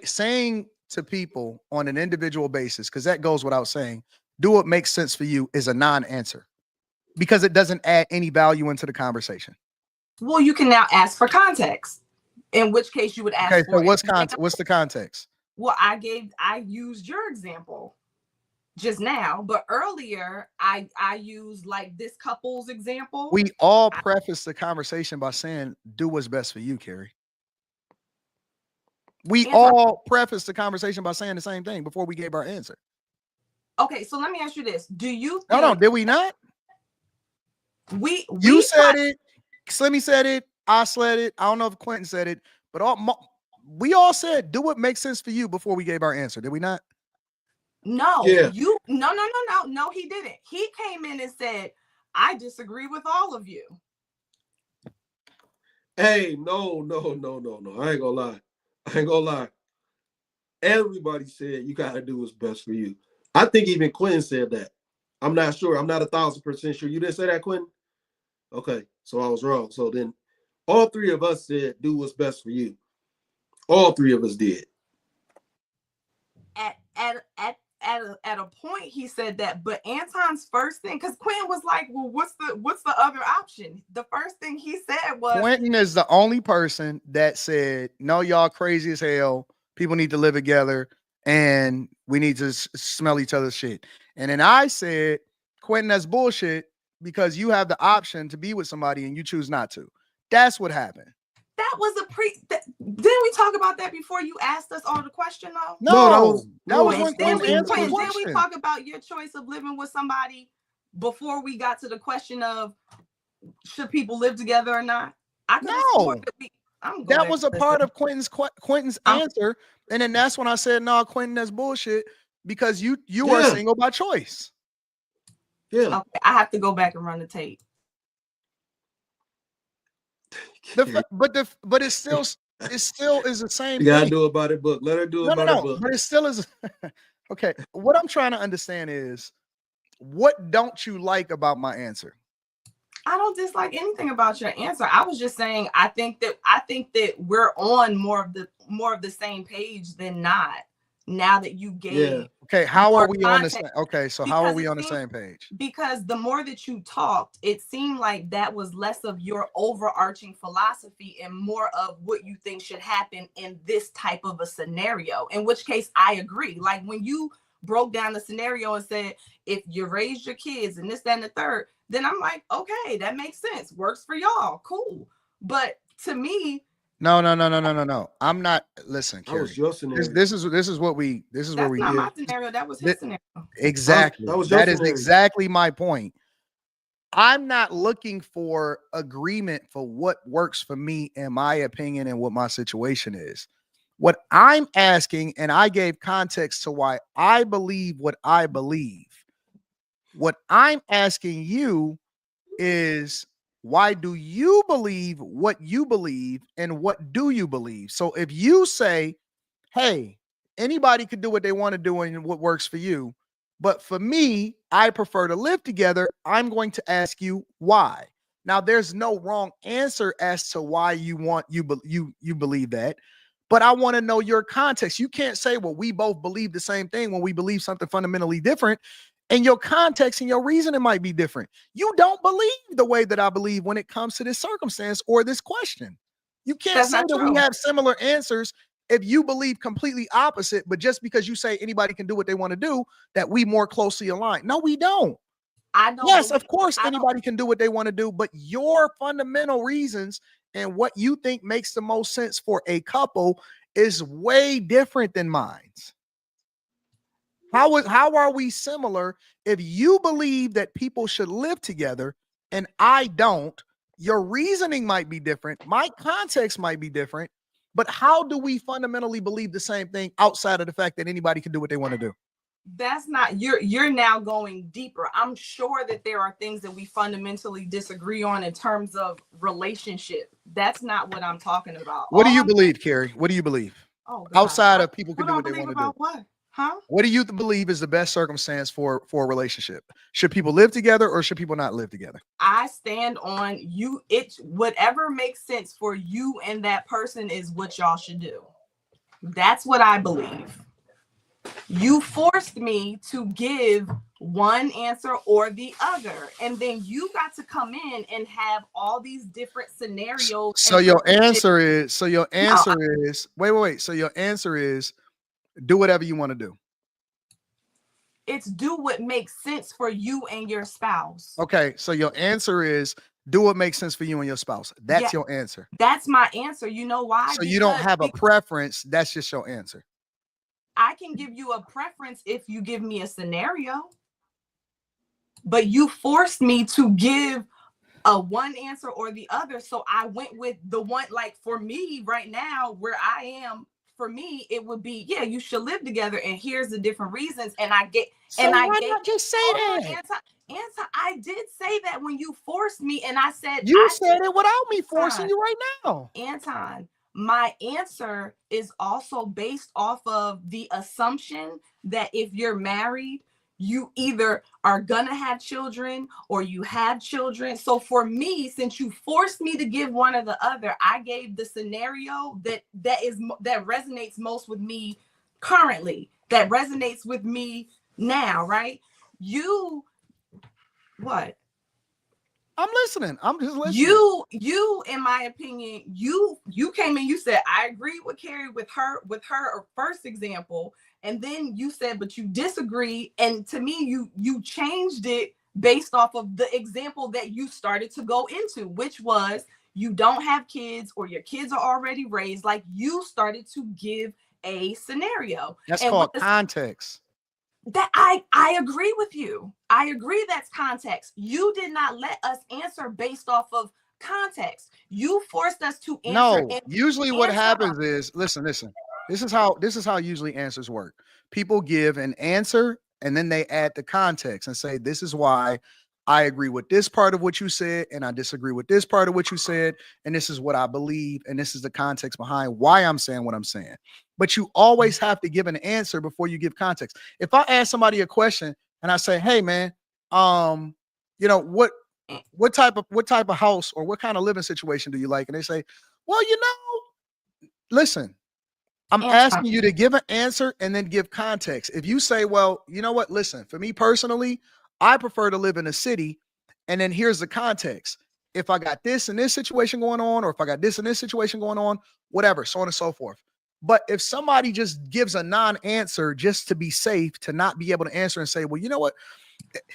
Saying to people on an individual basis, because that goes without saying, do what makes sense for you is a non-answer because it doesn't add any value into the conversation. Well, you can now ask for context, in which case you would ask okay, for so what's the context? Well, I used your example just now, but earlier I used like this couple's example. We all preface the conversation by saying do what's best for you, Carrie. We all preface the conversation by saying the same thing before we gave our answer. Okay, so let me ask you this. Do you think No, did we not? You said it, Slimmy said it, I said it. I don't know if Quentin said it, but we all said do what makes sense for you before we gave our answer. Did we not? No, Yeah. No, he didn't. He came in and said, I disagree with all of you. Hey, no. I ain't gonna lie. Everybody said you gotta do what's best for you. I think even Quentin said that. I'm not sure. I'm not 1,000% sure. You didn't say that, Quentin? Okay, so I was wrong. So then all three of us said do what's best for you. All three of us did. At a point he said that, but Anton's first thing, because Quentin was like, well, what's the other option? The first thing he said was Quentin is the only person that said, no, y'all crazy as hell. People need to live together and we need to smell each other's shit. And then I said, Quentin, that's bullshit because you have the option to be with somebody and you choose not to. That's what happened. That was didn't we talk about that before you asked us all the question though? No, that was when Didn't we talk about your choice of living with somebody before we got to the question of should people live together or not? That was a part of Quentin's answer, and then that's when I said, "No, Quentin, that's bullshit because you are single by choice." Yeah, okay, I have to go back and run the tape. But it still is the same. You gotta do it by the book. Let her do it by the book. But it still is. Okay, what I'm trying to understand is what don't you like about my answer? I don't dislike anything about your answer. I was just saying I think that we're on more of the same page than not. Now that you gave okay, how are we on the same? Okay, so how are we on the same page? Because the more that you talked, it seemed like that was less of your overarching philosophy and more of what you think should happen in this type of a scenario. In which case, I agree. Like when you broke down the scenario and said, if you raised your kids and this, that, and the third, then I'm like, okay, that makes sense. Works for y'all. Cool. But to me, no. I'm not. Listen, Carrie, this is where we not my scenario. That was his scenario. Exactly. That is exactly my point. I'm not looking for agreement for what works for me and my opinion and what my situation is. What I'm asking, and I gave context to why I believe what I believe. What I'm asking you is, why do you believe what you believe and what do you believe? So if you say, hey, anybody can do what they want to do and what works for you, but for me, I prefer to live together, I'm going to ask you why. Now, there's no wrong answer as to why you believe that, but I want to know your context. You can't say, well, we both believe the same thing when we believe something fundamentally different. And your context and your reasoning might be different. You don't believe the way that I believe when it comes to this circumstance or this question. You can't That's say not that true. we have similar answers if you believe completely opposite, but just because you say anybody can do what they want to do, that we more closely align. No, we don't. I don't. Yes, believe, of course, I don't- anybody can do what they want to do, but your fundamental reasons and what you think makes the most sense for a couple is way different than mine. How are we similar if you believe that people should live together and I don't? Your reasoning might be different, my context might be different, but how do we fundamentally believe the same thing outside of the fact that anybody can do what they want to do? That's not, you're now going deeper. I'm sure that there are things that we fundamentally disagree on in terms of relationship. That's not what I'm talking about. What do you believe, Carrie? What do you believe? Oh, God. Outside of people can What do do I what they believe want to do? about what? Huh? What do you believe is the best circumstance for a relationship? Should people live together or should people not live together? I stand on you. It's whatever makes sense for you and that person is what y'all should do. That's what I believe. You forced me to give one answer or the other, and then you got to come in and have all these different scenarios. So your answer is So your answer is do whatever you want to do. It's do what makes sense for you and your spouse. Okay, so your answer is do what makes sense for you and your spouse. That's your answer. That's my answer. You know why? So you don't have a preference. That's just your answer. I can give you a preference if you give me a scenario, but you forced me to give a one answer or the other. So I went with the one, like for me right now, where I am, for me, it would be, yeah, you should live together. And here's the different reasons. And I get, so and why I get, not just say that? Anton, I did say that when you forced me, and I said, you said it without me forcing you right now. Anton, my answer is also based off of the assumption that if you're married, you either are gonna have children or you have children. So for me, since you forced me to give one or the other, I gave the scenario that resonates most with me currently, that resonates with me now, right? What? I'm listening. I'm just listening. You, in my opinion, you came in, you said, I agree with Carrie with her first example. And then you said, but you disagree. And to me, you changed it based off of the example that you started to go into, which was you don't have kids or your kids are already raised. Like you started to give a scenario. That's called context. That I agree with you. I agree that's context. You did not let us answer based off of context. You forced us to answer. No, usually what happens is, listen. This is how usually answers work. People give an answer and then they add the context and say, this is why I agree with this part of what you said, and I disagree with this part of what you said, and this is what I believe, and this is the context behind why I'm saying what I'm saying. But you always have to give an answer before you give context. If I ask somebody a question and I say, hey man, what type of house or what kind of living situation do you like? And they say, well, listen, I'm asking you to give an answer and then give context. If you say, well, you know what, listen, for me personally, I prefer to live in a city, and then here's the context. If I got this and this situation going on, or if I got this and this situation going on, whatever, so on and so forth. But if somebody just gives a non-answer just to be safe, to not be able to answer and say, well, you know what?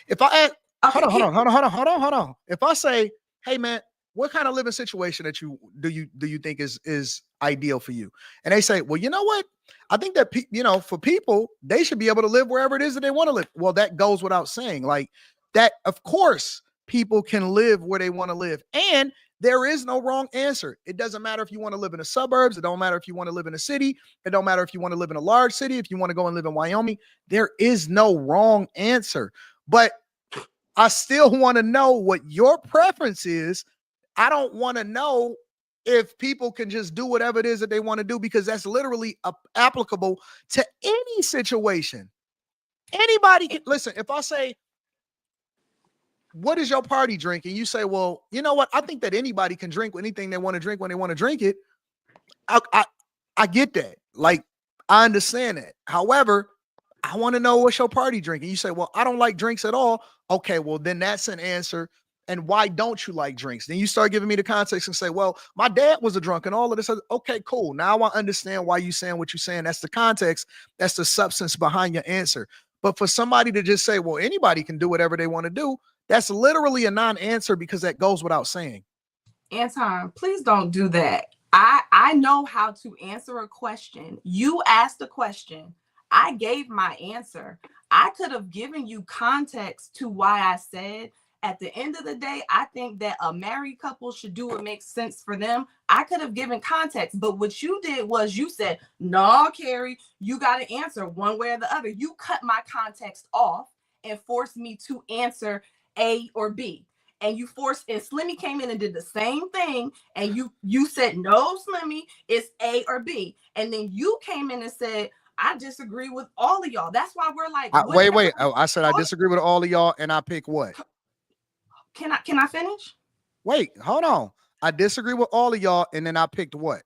If I ask, hold on. If I say, hey man, what kind of living situation that do you think is ideal for you? And they say, well, you know what? I think that for people, they should be able to live wherever it is that they want to live. Well, that goes without saying. Like that, of course, people can live where they want to live, and there is no wrong answer. It doesn't matter if you want to live in the suburbs. It don't matter if you want to live in a city. It don't matter if you want to live in a large city. If you want to go and live in Wyoming, there is no wrong answer. But I still want to know what your preference is. I don't want to know if people can just do whatever it is that they want to do, because that's literally applicable to any situation. Anybody can listen. If I say, what is your party drink? And you say, well, you know what? I think that anybody can drink anything they want to drink when they want to drink it. I get that. Like, I understand that. However, I want to know what's your party drink. And you say, well, I don't like drinks at all. Okay, well, then that's an answer. And why don't you like drinks? Then you start giving me the context and say, well, my dad was a drunk and all of this. Okay, cool. Now I understand why you're saying what you're saying. That's the context. That's the substance behind your answer. But for somebody to just say, well, anybody can do whatever they want to do, that's literally a non-answer because that goes without saying. Anton, please don't do that. I know how to answer a question. You asked a question. I gave my answer. I could have given you context to why I said, at the end of the day, I think that a married couple should do what makes sense for them. I could have given context, but what you did was you said, no, Carrie, you got to answer one way or the other. You cut my context off and forced me to answer A or B. And you forced, and Slimmy came in and did the same thing. And you said, no, Slimmy, it's A or B. And then you came in and said, I disagree with all of y'all. That's why we're like, wait. I said I disagree with all of y'all, and I pick what? Can I finish? Wait, hold on. I disagree with all of y'all, and then I picked what?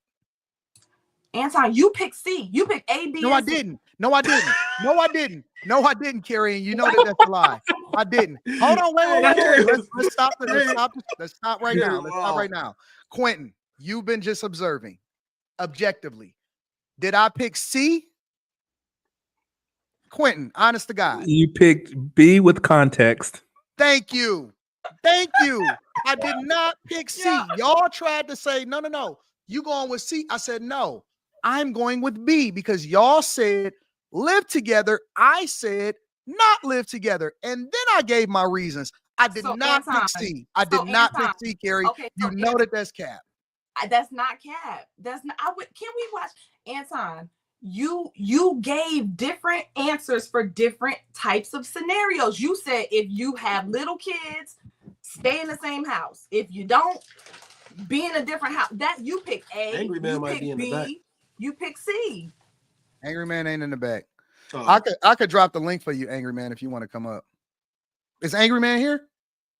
Anton, you picked C. You picked A, B. No, I didn't. No, I didn't. No, I didn't. No, I didn't, Carrie. And you know that that's a lie. I didn't. Hold on, wait. Let's stop. Let's stop right now. Let's stop right now. Quentin, you've been just observing. Objectively, did I pick C? Quentin, honest to God. You picked B with context. Thank you. Thank you. I did not pick C. Y'all tried to say, no. You going with C? I said, no. I'm going with B because y'all said live together. I said not live together. And then I gave my reasons. I did not pick C. I did not pick C, Carrie. Okay, you know that's cap. That's not cap. That's not. Can we watch Anton? You gave different answers for different types of scenarios. You said if you have little kids, stay in the same house. If you don't, be in a different house. That you pick A. Angry Man might be in the back. You pick C. Angry Man ain't in the back. Oh. I could drop the link for you, Angry Man, if you want to come up. Is Angry Man here?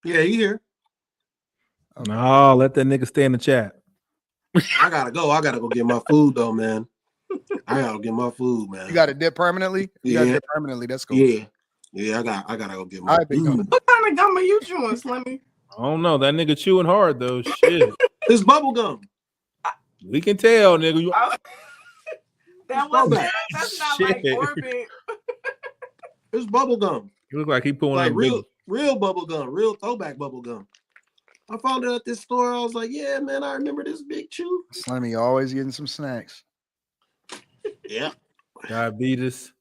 Yeah, he here. Okay. No, let that nigga stay in the chat. I gotta go get my food though, man. I gotta get my food, man. You got it dip permanently? You got it dip permanently. That's cool. Yeah, I gotta go get my food. What kind of gum are you chewing, Slimmy? I don't know. That nigga chewing hard though. Shit. It's bubble gum. We can tell, nigga. That's not like Orbit. It's bubble gum. You look like he pulling like real bubble gum, real throwback bubble gum. I found it at this store. I was like, yeah, man, I remember this big chew. Slimmy always getting some snacks. Yeah. Diabetes.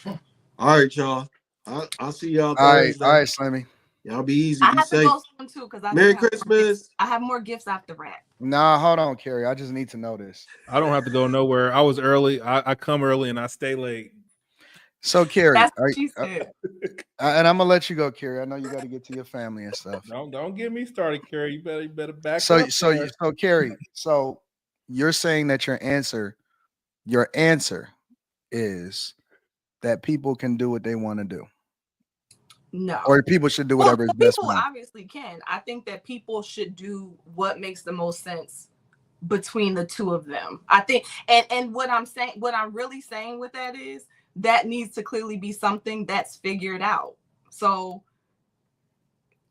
All right, y'all. I'll see y'all. All right, Slimmy. Y'all be easy. I be have safe. to go soon too because Merry Christmas. I have more gifts after rap. Nah, hold on, Carrie. I just need to know this. I don't have to go nowhere. I was early. I come early and I stay late. So, Carrie, that's what she said. And I'm gonna let you go, Carrie. I know you got to get to your family and stuff. Don't get me started, Carrie. You better back so, up. So, Carrie. So, you're saying that your answer is that people can do what they want to do. No. Or people should do whatever is best for them. People obviously can. I think that people should do what makes the most sense between the two of them. I think, and what I'm really saying with that is that needs to clearly be something that's figured out. So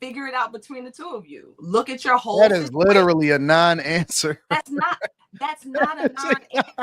figure it out between the two of you. Look at your whole That is literally a non-answer. That's not a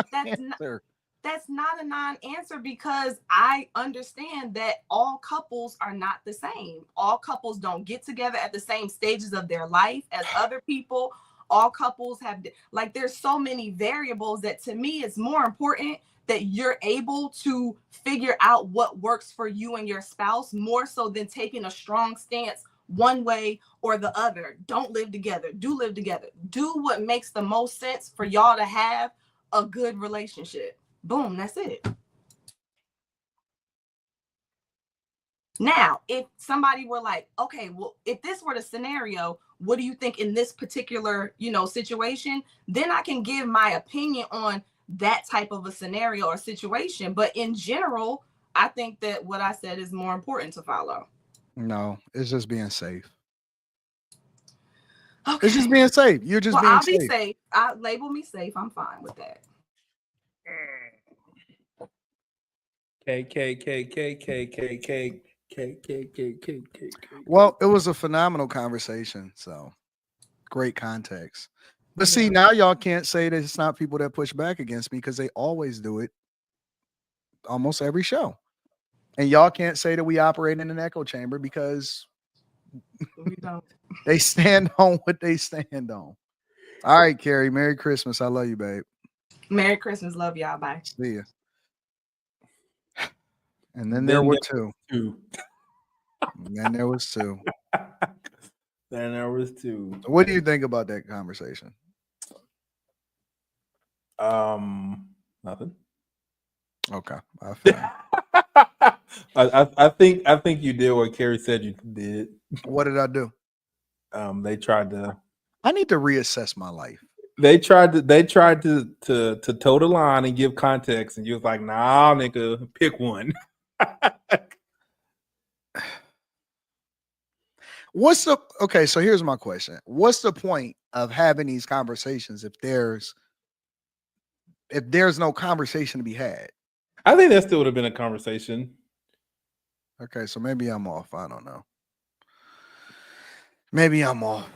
non-answer. That's not a non-answer because I understand that all couples are not the same. All couples don't get together at the same stages of their life as other people. All couples have, like, there's so many variables that to me it's more important that you're able to figure out what works for you and your spouse more so than taking a strong stance one way or the other. Don't live together. Do live together. Do what makes the most sense for y'all to have a good relationship. Boom, that's it. Now, if somebody were like, okay, well, if this were the scenario, what do you think in this particular, situation? Then I can give my opinion on that type of a scenario or situation. But in general, I think that what I said is more important to follow. No, it's just being safe. Okay. It's just being safe. You're just being safe. I'll be safe. Label me safe. I'm fine with that. K. Well, it was a phenomenal conversation. So great context. But see, Yeah. now y'all can't say that it's not people that push back against me because they always do it almost every show. And y'all can't say that we operate in an echo chamber because We don't. they stand on what they stand on. All right, Carrie. Merry Christmas. I love you, babe. Merry Christmas. Love y'all. Bye. See ya. And then there were two. And then there was two. Then there was two. What do you think about that conversation? Nothing. Okay. I think you did what Carrie said you did. What did I do? They tried to. I need to reassess my life. They tried to toe the line and give context, and you was like, "Nah, nigga, pick one." Okay, so here's my question. What's the point of having these conversations if there's no conversation to be had? I think that still would have been a conversation. Okay, so maybe I'm off. I don't know. Maybe I'm off.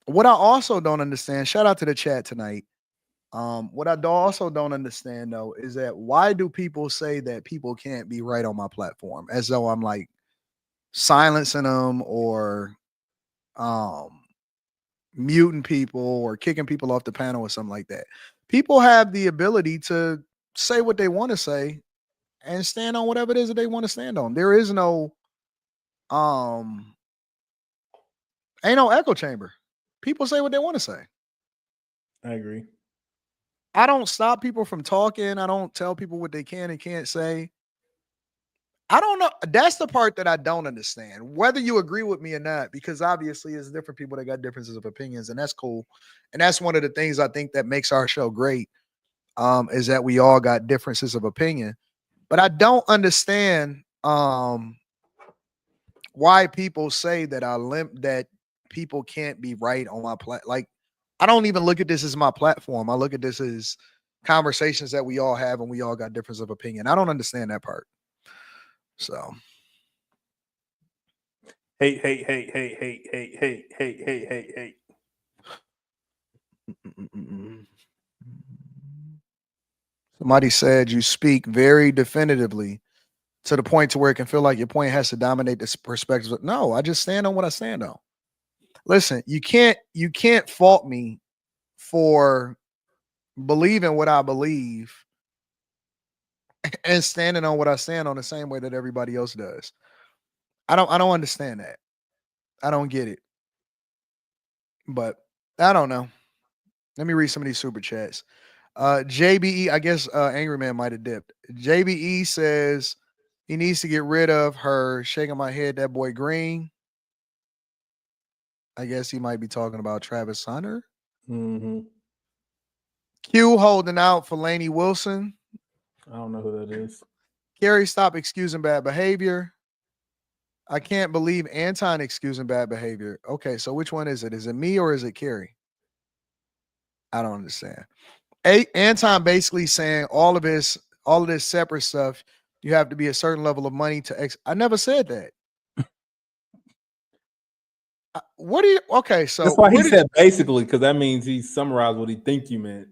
What I also don't understand, shout out to the chat tonight. What I also don't understand though is that why do people say that people can't be right on my platform as though I'm like silencing them or muting people or kicking people off the panel or something like that. People have the ability to say what they want to say and stand on whatever it is that they want to stand on. There is no ain't no echo chamber. People say what they want to say. I agree. I don't stop people from talking. I don't tell people what they can and can't say. I don't know. That's the part that I don't understand, whether you agree with me or not, because obviously it's different people that got differences of opinions, and that's cool. And that's one of the things I think that makes our show great, is that we all got differences of opinion. But I don't understand why people say that that people can't be right on my platform. Like, I don't even look at this as my platform. I look at this as conversations that we all have, and we all got difference of opinion. I don't understand that part. So, hey. Somebody said you speak very definitively to the point to where it can feel like your point has to dominate the perspective. No, I just stand on what I stand on. Listen, you can't fault me for believing what I believe and standing on what I stand on the same way that everybody else does. I don't understand that. I don't get it. But I don't know. Let me read some of these super chats. JBE, I guess Angry Man might have dipped. JBE says he needs to get rid of her shaking my head, that boy Green. I guess he might be talking about Travis Hunter. Mm-hmm. Q holding out for Lainey Wilson. I don't know who that is. Carrie, stop excusing bad behavior. I can't believe Anton excusing bad behavior. Okay, so which one is it? Is it me or is it Carrie? I don't understand. Anton basically saying all of this separate stuff, you have to be a certain level of money to I never said that. What do you? Okay, so that's why he said basically, because that means he summarized what he think you meant.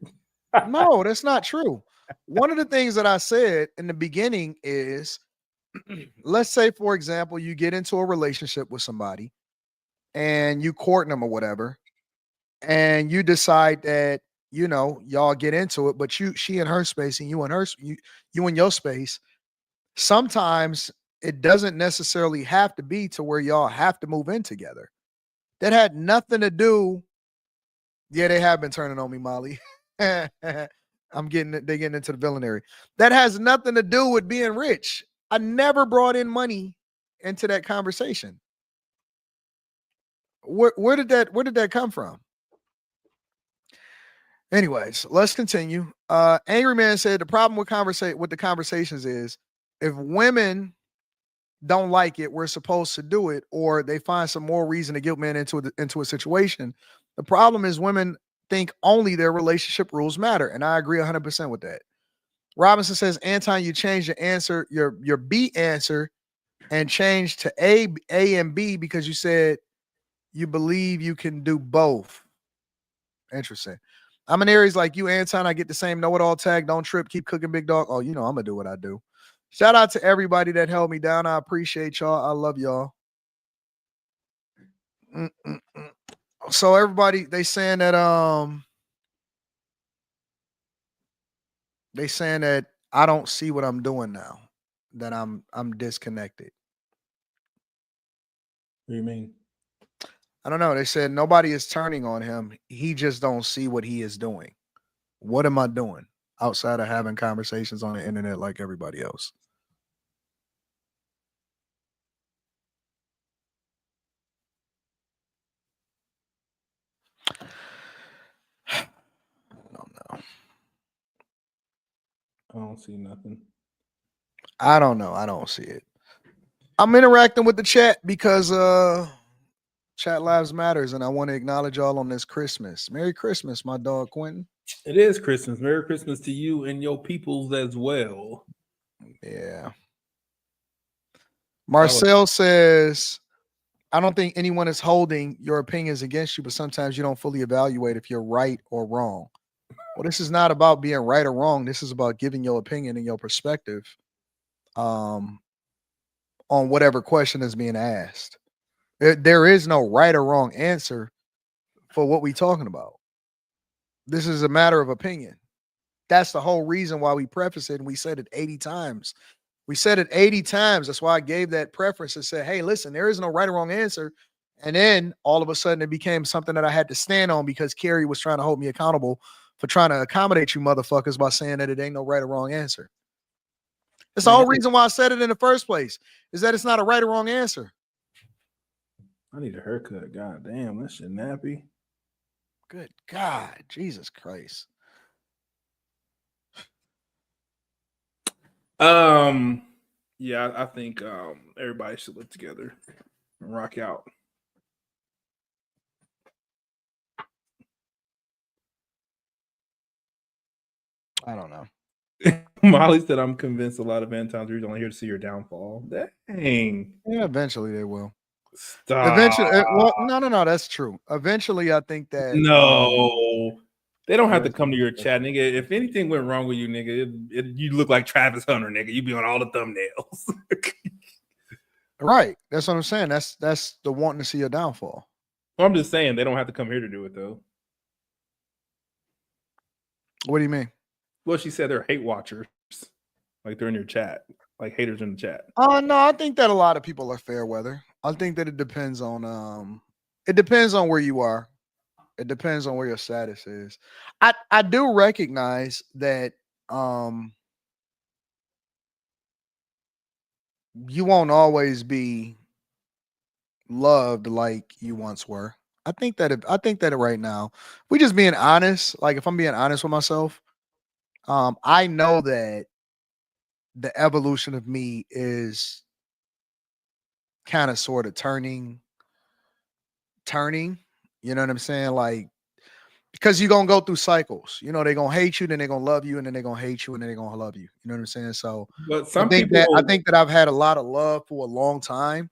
No, that's not true. One of the things that I said in the beginning is, let's say, for example, you get into a relationship with somebody and you courting them or whatever, and you decide that, you know, y'all get into it, but she in her space and you in your space. Sometimes it doesn't necessarily have to be to where y'all have to move in together. That had nothing to do. Yeah, they have been turning on me, Molly. They're getting into the villainary. That has nothing to do with being rich. I never brought in money into that conversation. Where did that come from? Anyways, let's continue. Angry Man said the problem with the conversations is if women don't like it, we're supposed to do it, or they find some more reason to guilt men into a situation. The problem is women think only their relationship rules matter, and I agree 100% with that. Robinson says, Anton, you changed your answer, your B answer and changed to A and B because you said you believe you can do both. Interesting. I'm an Aries like you, Anton. I get the same know-it-all tag. Don't trip. Keep cooking, big dog. Oh, you know I'm gonna do what I do. Shout out to everybody that held me down. I appreciate y'all. I love y'all. So everybody, they saying that I don't see what I'm doing now. That I'm disconnected. What do you mean? I don't know. They said nobody is turning on him. He just don't see what he is doing. What am I doing outside of having conversations on the internet like everybody else? I don't know. I don't see nothing. I don't know. I don't see it. I'm interacting with the chat because chat lives matters, and I want to acknowledge y'all on this Christmas. Merry Christmas, my dog Quentin. It is Christmas. Merry Christmas to you and your peoples as well. Yeah. Marcel says, I don't think anyone is holding your opinions against you, but sometimes you don't fully evaluate if you're right or wrong. Well, this is not about being right or wrong. This is about giving your opinion and your perspective on whatever question is being asked. There is no right or wrong answer for what we're talking about. This is a matter of opinion. That's the whole reason why we preface it, and we said it 80 times. We said it 80 times. That's why I gave that preference and said, hey, listen, there is no right or wrong answer. And then all of a sudden it became something that I had to stand on because Carrie was trying to hold me accountable for trying to accommodate you motherfuckers by saying that it ain't no right or wrong answer. That's the whole reason why I said it in the first place, is that it's not a right or wrong answer. I need a haircut. God damn, that shit nappy. Good God, Jesus Christ. Yeah, I think everybody should live together and rock out. I don't know. Molly said, I'm convinced a lot of Anton's readers only here to see your downfall. Dang. Yeah, eventually they will. Stop. Eventually, well, no, that's true. Eventually, I think that no, they don't have to come to your chat, nigga. If anything went wrong with you, nigga, you look like Travis Hunter, nigga. You be on all the thumbnails. Right. That's what I'm saying. That's the wanting to see a downfall. Well, I'm just saying they don't have to come here to do it though. What do you mean? Well, she said they're hate watchers, like they're in your chat, like haters in the chat. Oh no, I think that a lot of people are fair weather. I think that it depends on where you are. It depends on where your status is. I do recognize that you won't always be loved like you once were. I think that right now, we just being honest, like if I'm being honest with myself, I know that the evolution of me is kind of sort of turning, you know what I'm saying? Like, because you're gonna go through cycles. You know, they're gonna hate you, then they're gonna love you, and then they're gonna hate you, and then they're gonna love you. You know what I'm saying? So But I think that I've had a lot of love for a long time.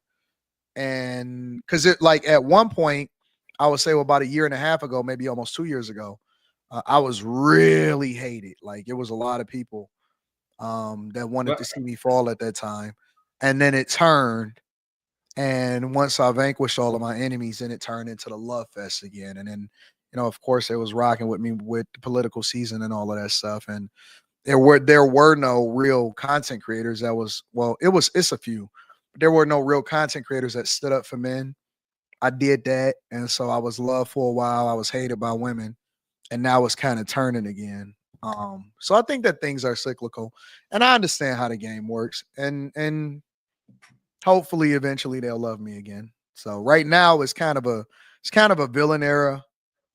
And because it, like, at one point, I would say, well, about a year and a half ago, maybe almost 2 years ago, I was really hated. Like, it was a lot of people that wanted to see me fall at that time. And then it turned. And once I vanquished all of my enemies, then it turned into the love fest again. And then, you know, of course, it was rocking with me with the political season and all of that stuff. And there were no real content creators it's a few. There were no real content creators that stood up for men. I did that. And so I was loved for a while. I was hated by women. And now it's kind of turning again. So I think that things are cyclical. And I understand how the game works. And hopefully eventually they'll love me again. So right now it's kind of a villain era.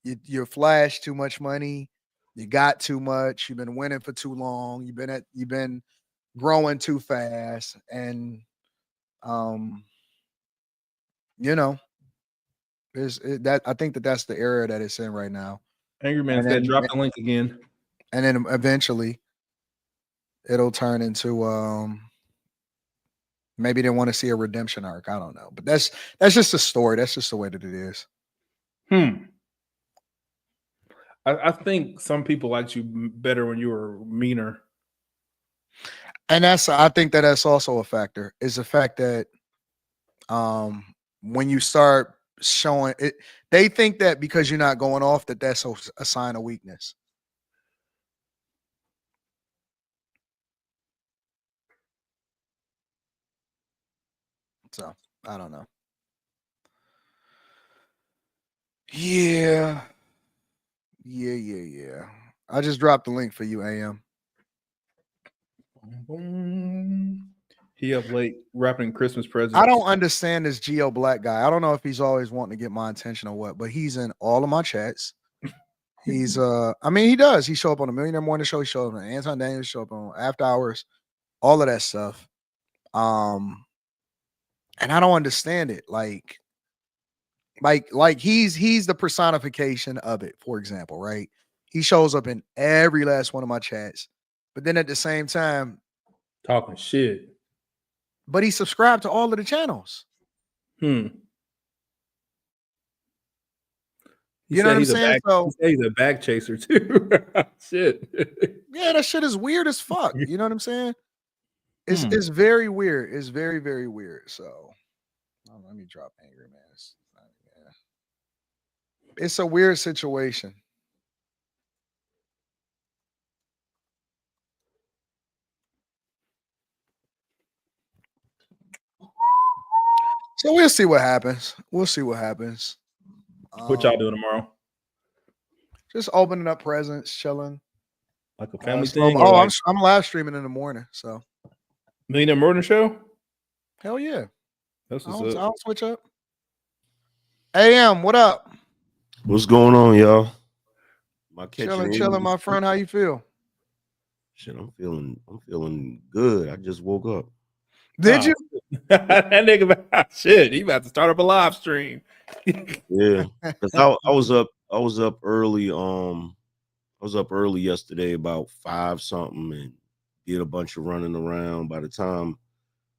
You flash too much money. You got too much. You've been winning for too long. You've been growing too fast. And you know, I think that's the era that it's in right now. Angry Man said, drop the link again. And then eventually it'll turn into Maybe they want to see a redemption arc. I don't know, but that's just a story. That's just the way that it is. I think some people liked you better when you were meaner. And I think that's also a factor. Is the fact that when you start showing it, they think that because you're not going off, that's a sign of weakness. So I don't know. Yeah. I just dropped the link for you, AM. He up late wrapping Christmas presents. I don't understand this Geo Black guy. I don't know if he's always wanting to get my attention or what, but he's in all of my chats. He's I mean, he does. He show up on the Millionaire Morning Show. He show up on Anton Daniels, show up on After Hours, all of that stuff. And I don't understand it. Like he's the personification of it, for example, right? He shows up in every last one of my chats, but then at the same time, talking shit. But he subscribed to all of the channels. You know what I'm saying? So he's a back chaser too. Shit. Yeah, that shit is weird as fuck. You know what I'm saying? It's very weird. It's very, very weird. So let me drop Angry Man. It's a weird situation. So we'll see what happens. We'll see what happens. What y'all doing tomorrow? Just opening up presents, chilling. Like a family thing? I'm live streaming in the morning. So Millionaire Morning Show? Hell yeah. That's what's up. I'll switch up. AM, what up? What's going on, y'all? Chilling, my friend. How you feel? Shit, I'm feeling good. I just woke up. Did you? That nigga, shit, he about to start up a live stream. Yeah, because I was up early. I was up early yesterday, about 5 something, and did a bunch of running around. By the time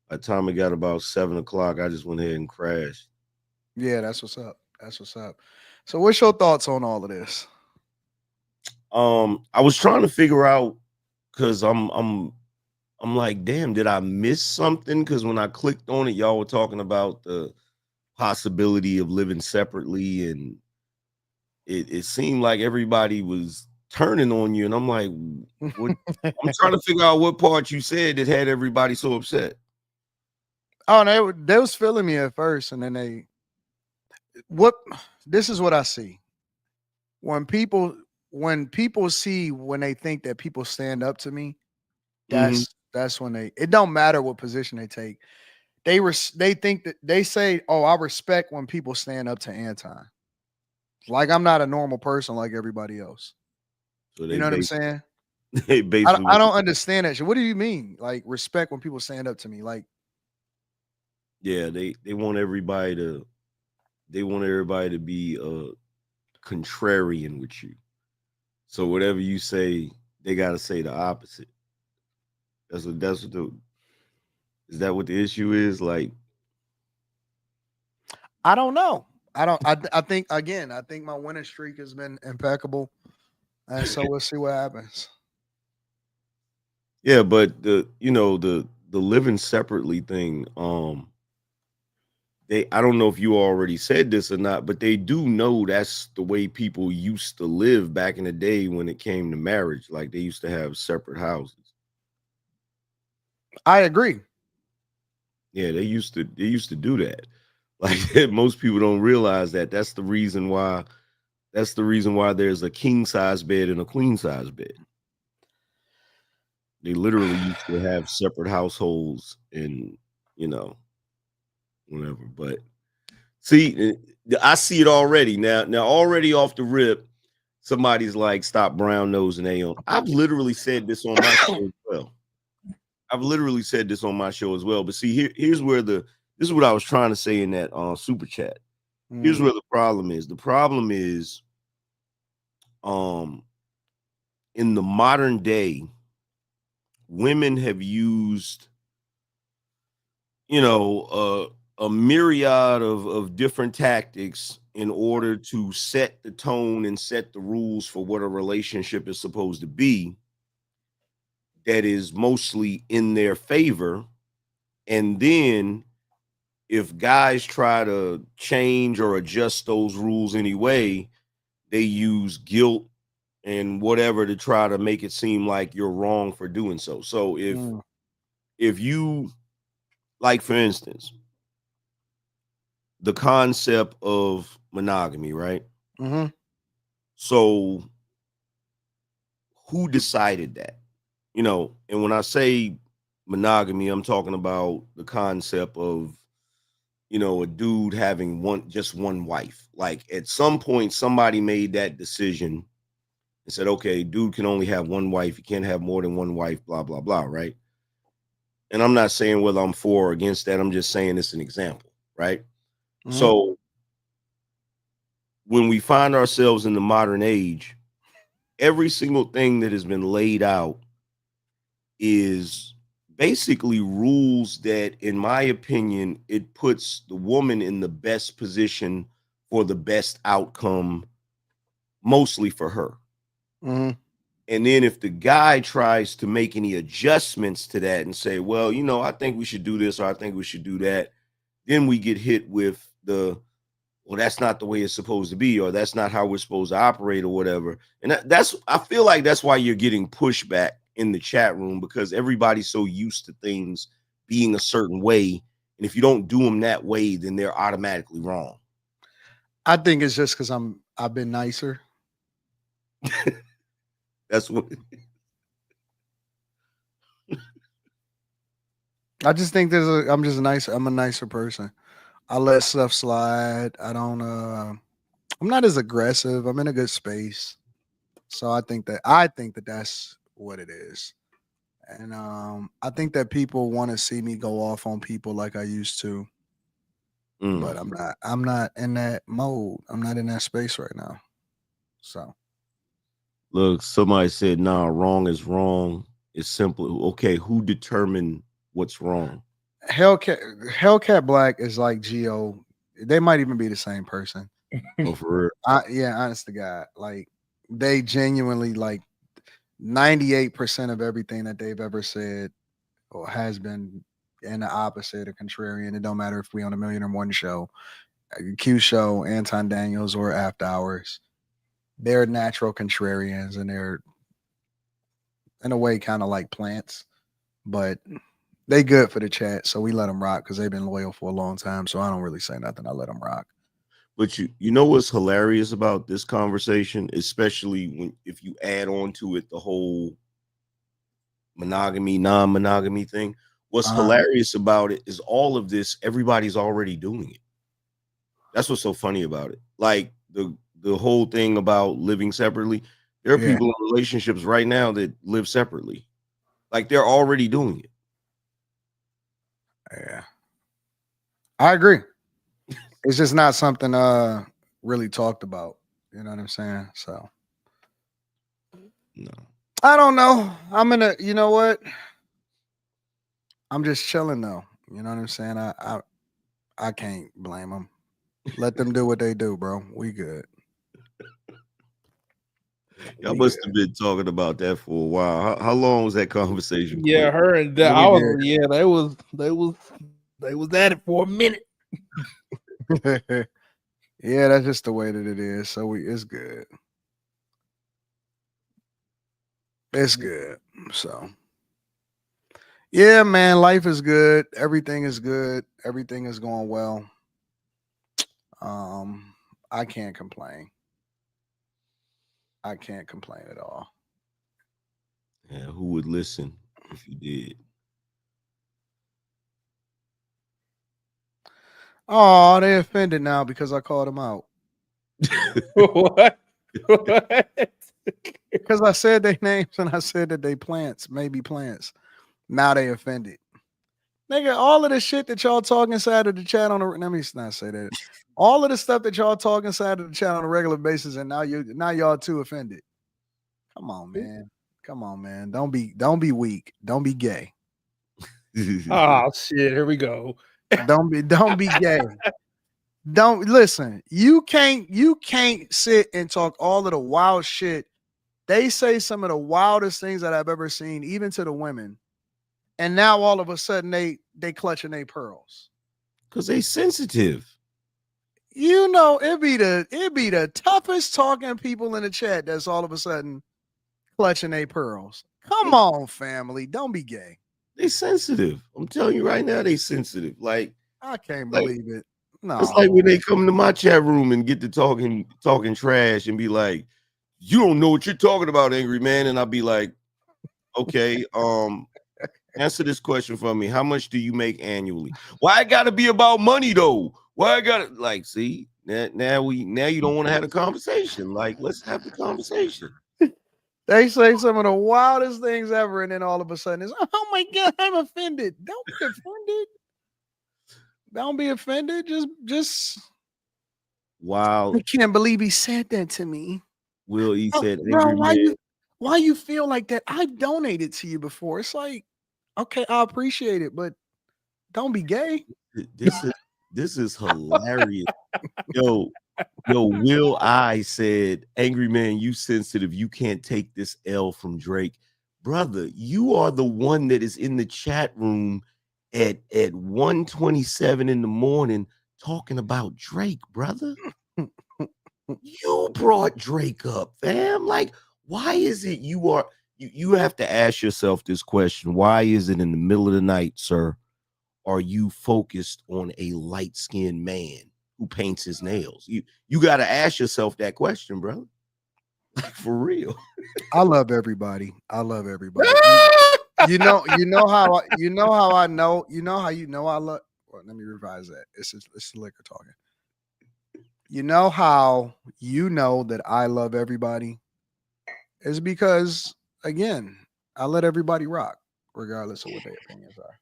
it got about 7 o'clock, I just went ahead and crashed. Yeah, that's what's up. That's what's up. So, what's your thoughts on all of this? I was trying to figure out, because I'm like, damn, did I miss something? Because when I clicked on it, y'all were talking about the possibility of living separately, and it seemed like everybody was turning on you, and I'm like, what? I'm trying to figure out what part you said that had everybody so upset. Oh, they was feeling me at first, and then this is what I see. When people see, when they think that people stand up to me, that's when it don't matter what position they take. They think that they say, "Oh, I respect when people stand up to Anton." Like I'm not a normal person like everybody else. So you know what I'm saying? They basically I don't understand that shit. What do you mean? Like respect when people stand up to me? Like, yeah, they want everybody to be contrarian with you. So whatever you say, they gotta say the opposite. Is that what the issue is? Like, I don't know. I think my winning streak has been impeccable. And so we'll see what happens. Yeah, but the living separately thing, I don't know if you already said this or not, but they do know that's the way people used to live back in the day when it came to marriage. Like they used to have separate houses. I agree. Yeah, they used to do that. Like most people don't realize that that's the reason why there's a king size bed and a queen size bed. They literally used to have separate households and whatever. But see, I see it already now already off the rip. Somebody's like, stop brown nosing Aon. I've literally said this on my show as well. But see, here's where this is what I was trying to say in that super chat. Here's where the problem is. The problem is, in the modern day, women have used you know, a myriad of different tactics in order to set the tone and set the rules for what a relationship is supposed to be, that is mostly in their favor. And then if guys try to change or adjust those rules anyway, they use guilt and whatever to try to make it seem like you're wrong for doing so. So if you, like, for instance, the concept of monogamy, right? Mm-hmm. So who decided that? You know, and when I say monogamy, I'm talking about the concept of, you know, a dude having just one wife. Like at some point, somebody made that decision and said, okay, dude can only have one wife. He can't have more than one wife, blah, blah, blah, right? And I'm not saying whether I'm for or against that. I'm just saying it's an example, right? Mm-hmm. So when we find ourselves in the modern age, every single thing that has been laid out is basically rules that, in my opinion, it puts the woman in the best position for the best outcome, mostly for her. Mm-hmm. And then if the guy tries to make any adjustments to that and say, well, you know, I think we should do this or I think we should do that, then we get hit with the, well, that's not the way it's supposed to be, or that's not how we're supposed to operate or whatever. And that's, I feel like that's why you're getting pushback in the chat room, because everybody's so used to things being a certain way. And if you don't do them that way, then they're automatically wrong. I think it's just because I've been nicer. That's what I just think I'm a nicer person. I let stuff slide. I don't I'm not as aggressive. I'm in a good space. So I think that that's what it is. And I think that people want to see me go off on people like I used to. But I'm not in that mode. I'm not in that space right now. So look, somebody said, nah, wrong is wrong. It's simple. Okay, who determined what's wrong? Hellcat Black is like Geo. They might even be the same person. Oh, for real? Yeah, honest to God. Like they genuinely, like 98% of everything that they've ever said or has been in the opposite or contrarian. It don't matter if we on a Million and One show, a Q show, Anton Daniels, or After Hours. They're natural contrarians, and they're in a way kind of like plants, but they good for the chat, so we let them rock because they've been loyal for a long time. So I don't really say nothing. I let them rock. But you know what's hilarious about this conversation, especially if you add on to it the whole monogamy, non-monogamy thing. What's hilarious about it is all of this, everybody's already doing it. That's what's so funny about it. Like the whole thing about living separately. There are people in relationships right now that live separately. Like they're already doing it. Yeah. I agree. It's just not something really talked about. You know what I'm saying? So no. I don't know. You know what? I'm just chilling though. You know what I'm saying? I can't blame them. Let them do what they do, bro. We good. Y'all must have been talking about that for a while. How long was that conversation? Yeah, her and that. They was at it for a minute. Yeah, that's just the way that it is. So it's good. It's good. So yeah, man, life is good. Everything is good. Everything is going well. I can't complain. I can't complain at all. Yeah, who would listen if you did? Oh, they offended now because I called them out. What? Because I said their names and I said that they plants, maybe plants. Now they offended. Nigga, all of the shit that y'all talk inside of the chat let me not say that. All of the stuff that y'all talk inside of the chat on a regular basis, and now y'all too offended. Come on, man. Come on, man. Don't be weak. Don't be gay. Oh shit, here we go. Don't be gay. Don't listen. You can't sit and talk all of the wild shit. They say some of the wildest things that I've ever seen, even to the women. And now all of a sudden they clutching their pearls. Cause they sensitive. You know, it be the toughest talking people in the chat that's all of a sudden clutching their pearls. Come on, family. Don't be gay. They sensitive. I'm telling you right now, they sensitive. Like, I can't believe it. No. It's like when they come to my chat room and get to talking trash and be like, you don't know what you're talking about, angry man. And I'll be like, okay, answer this question for me. How much do you make annually? Why it gotta be about money though? Why I gotta like see now you don't want to have a conversation. Like, let's have the conversation. They say some of the wildest things ever, and then all of a sudden it's, oh my god, I'm offended. Don't be offended. Don't be offended. Just Wow. I can't believe he said that to me. Will he said, bro, angry why you feel like that? I've donated to you before. It's like, okay, I appreciate it, but don't be gay. This is hilarious. Yo, Will I said, angry man, you sensitive. You can't take this L from Drake. Brother, you are the one that is in the chat room at 1:27 in the morning talking about Drake, brother. You brought Drake up, fam. Like, why is it you have to ask yourself this question? Why is it in the middle of the night, sir, are you focused on a light-skinned man who paints his nails? You got to ask yourself that question, bro. Like, for real. I love everybody. I love everybody. you know how I know. You know how you know I love. Well, let me revise that. It's the liquor talking. You know how you know that I love everybody is because, again, I let everybody rock, regardless of what their opinions are.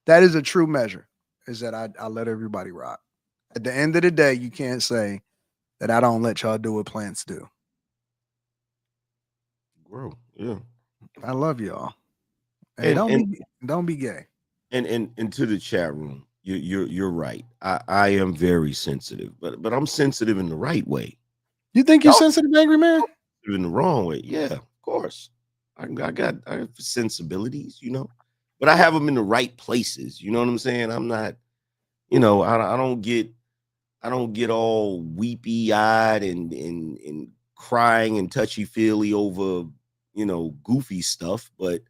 That is a true measure, is that I let everybody rock. At the end of the day, you can't say that I don't let y'all do what plants do. Bro, yeah. I love y'all. And don't be gay. And to the chat room, you're right. I am very sensitive, but I'm sensitive in the right way. You think you're sensitive, angry man? In the wrong way, yeah, of course. I have sensibilities, but I have them in the right places. You know what I'm saying? I'm not, I don't get all weepy eyed and crying and touchy feely over goofy stuff, but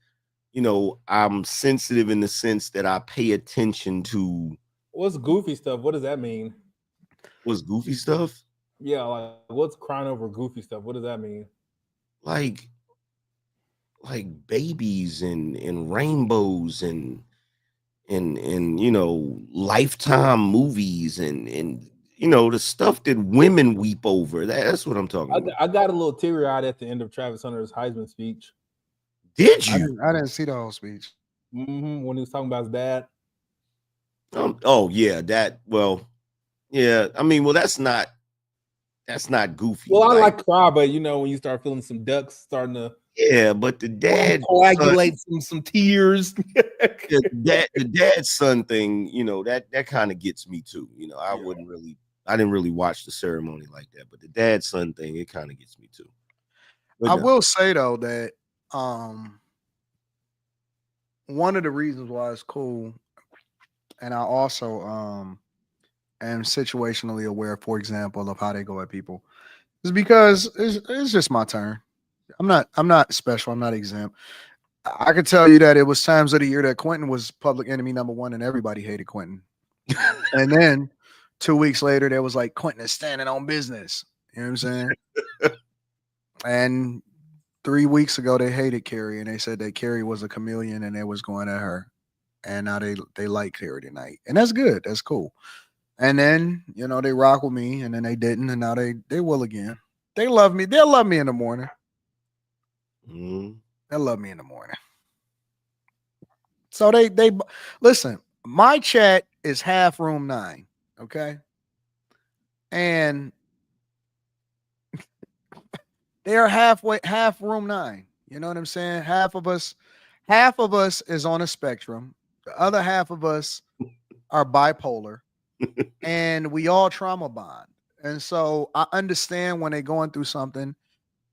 I'm sensitive in the sense that I pay attention to. What's goofy stuff? What does that mean? What's goofy stuff? Yeah, like what's crying over goofy stuff? What does that mean? Like babies and rainbows and Lifetime movies and the stuff that women weep over. That's what I'm talking about. I got a little teary-eyed at the end of Travis Hunter's Heisman speech. Did you? I didn't see the whole speech. When he was talking about his dad. Oh yeah, that. Well, yeah. I mean, well, that's not goofy. Well, I like cry, but when you start feeling some ducks starting to. Yeah, but the dad coagulate some tears. the dad son thing, that kind of gets me too. I didn't really watch the ceremony like that, but the dad son thing, it kind of gets me too. But I will say though that one of the reasons why it's cool, and I also am situationally aware, for example, of how they go at people, is because it's just my turn. I'm not special. I'm not exempt. I could tell you that it was times of the year that Quentin was public enemy number one and everybody hated Quentin. And then 2 weeks later, there was like, Quentin is standing on business. You know what I'm saying? And 3 weeks ago, they hated Carrie and they said that Carrie was a chameleon and they was going at her. And now they like Carrie tonight. And that's good. That's cool. And then, they rock with me and then they didn't. And now they will again. They love me. They'll love me in the morning. They'll love me in the morning. So they listen, my chat is half room 9. Okay. And they are half room 9. You know what I'm saying? Half of us half of us is on a spectrum. The other half of us are bipolar, and we all trauma bond. And so I understand when they're going through something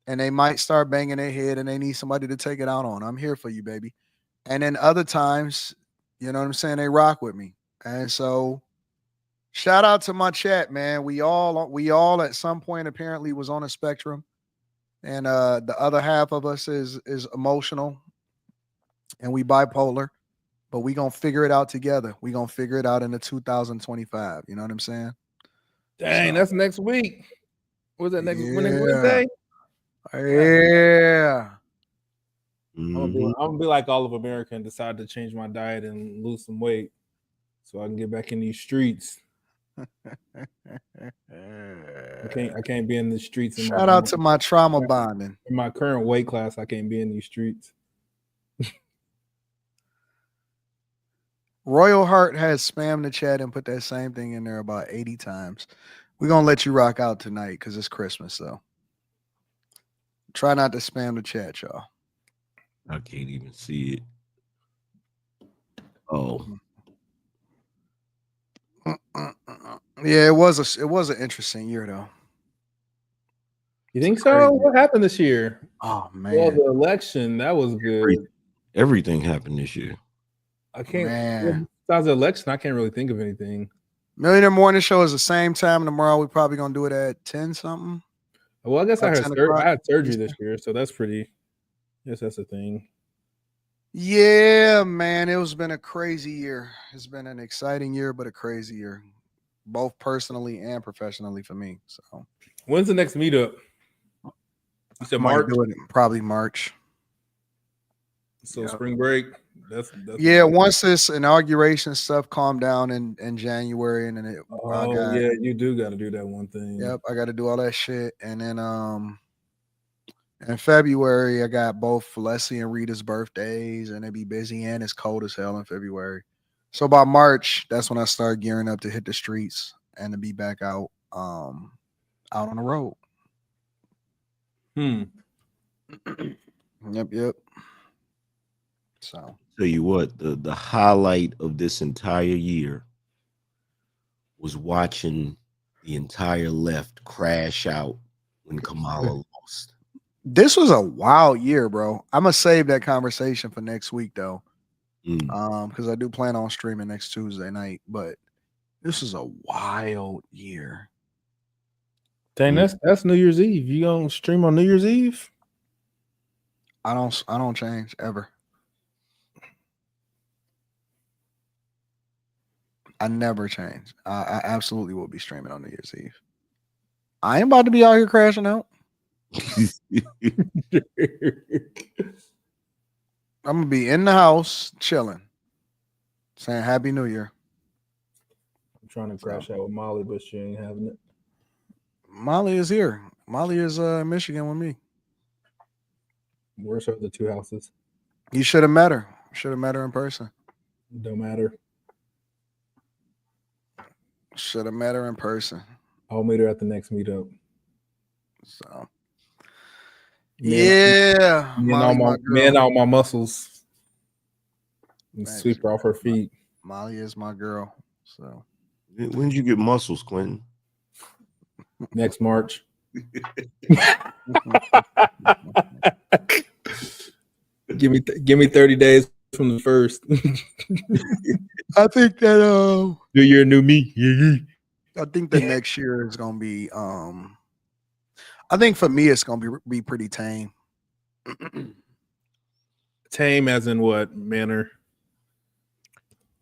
and they might start banging their head and they need somebody to take it out on. I'm here for you, baby. And then other times, you know what I'm saying, they rock with me. And so shout out to my chat, man. We all at some point apparently was on a spectrum. And the other half of us is emotional and we bipolar, but we gonna figure it out together. We gonna figure it out in the 2025. You know what I'm saying? Dang, that's next week. Was that next Yeah. Wednesday? Yeah. I'm gonna be like all of America and decide to change my diet and lose some weight so I can get back in these streets. I can't be in the streets. Shout out to my trauma bonding. In my current weight class, I can't be in these streets. Royal Heart has spammed the chat and put that same thing in there about 80 times. We're gonna let you rock out tonight because it's Christmas, though. Try not to spam the chat, y'all. I can't even see it. Oh. Yeah, it was an interesting year though. You think so? What happened this year? Oh man. Well, the election, that was good. Everything happened this year. I can't besides the election, I can't really think of anything. Millionaire Morning Show is the same time tomorrow. We're probably gonna do it at 10 something. Well, I guess I had 10 o'clock. I had surgery this year, so that's pretty. Yes, that's a thing. Yeah, man, it's been a crazy year. It's been an exciting year, but a crazy year, both personally and professionally for me. So, when's the next meetup? You said March. Probably March. So spring break. That's yeah. Once this inauguration stuff calmed down in January, and then yeah, you do got to do that one thing. Yep, I got to do all that shit, and then in February I got both Leslie and Rita's birthdays, and it'd be busy, and it's cold as hell in February. So by March, that's when I start gearing up to hit the streets and to be back out on the road. Yep. So tell you what, the highlight of this entire year was watching the entire left crash out when Kamala lost. This was a wild year, bro. I'm gonna save that conversation for next week though. Because I do plan on streaming next Tuesday night, but this is a wild year. Dang, that's New Year's Eve. You gonna stream on New Year's Eve? I don't change ever. I never change. I absolutely will be streaming on New Year's Eve. I ain't about to be out here crashing out. I'm gonna be in the house chilling, saying Happy New Year. I'm trying to crash out with Molly, but she ain't having it. Molly is here. Molly is in Michigan with me. Where's her other two houses? You should have met her. Should have met her in person. Don't matter. Should have met her in person. I'll meet her at the next meetup. So, yeah, me and all my muscles. And sweep her off her feet. Molly is my girl. So, when did you get muscles, Quentin? Next March. Give me 30 days from the first. I think that New year, new me. I think that next year is gonna be I think for me it's gonna be pretty tame. Tame as in what manner?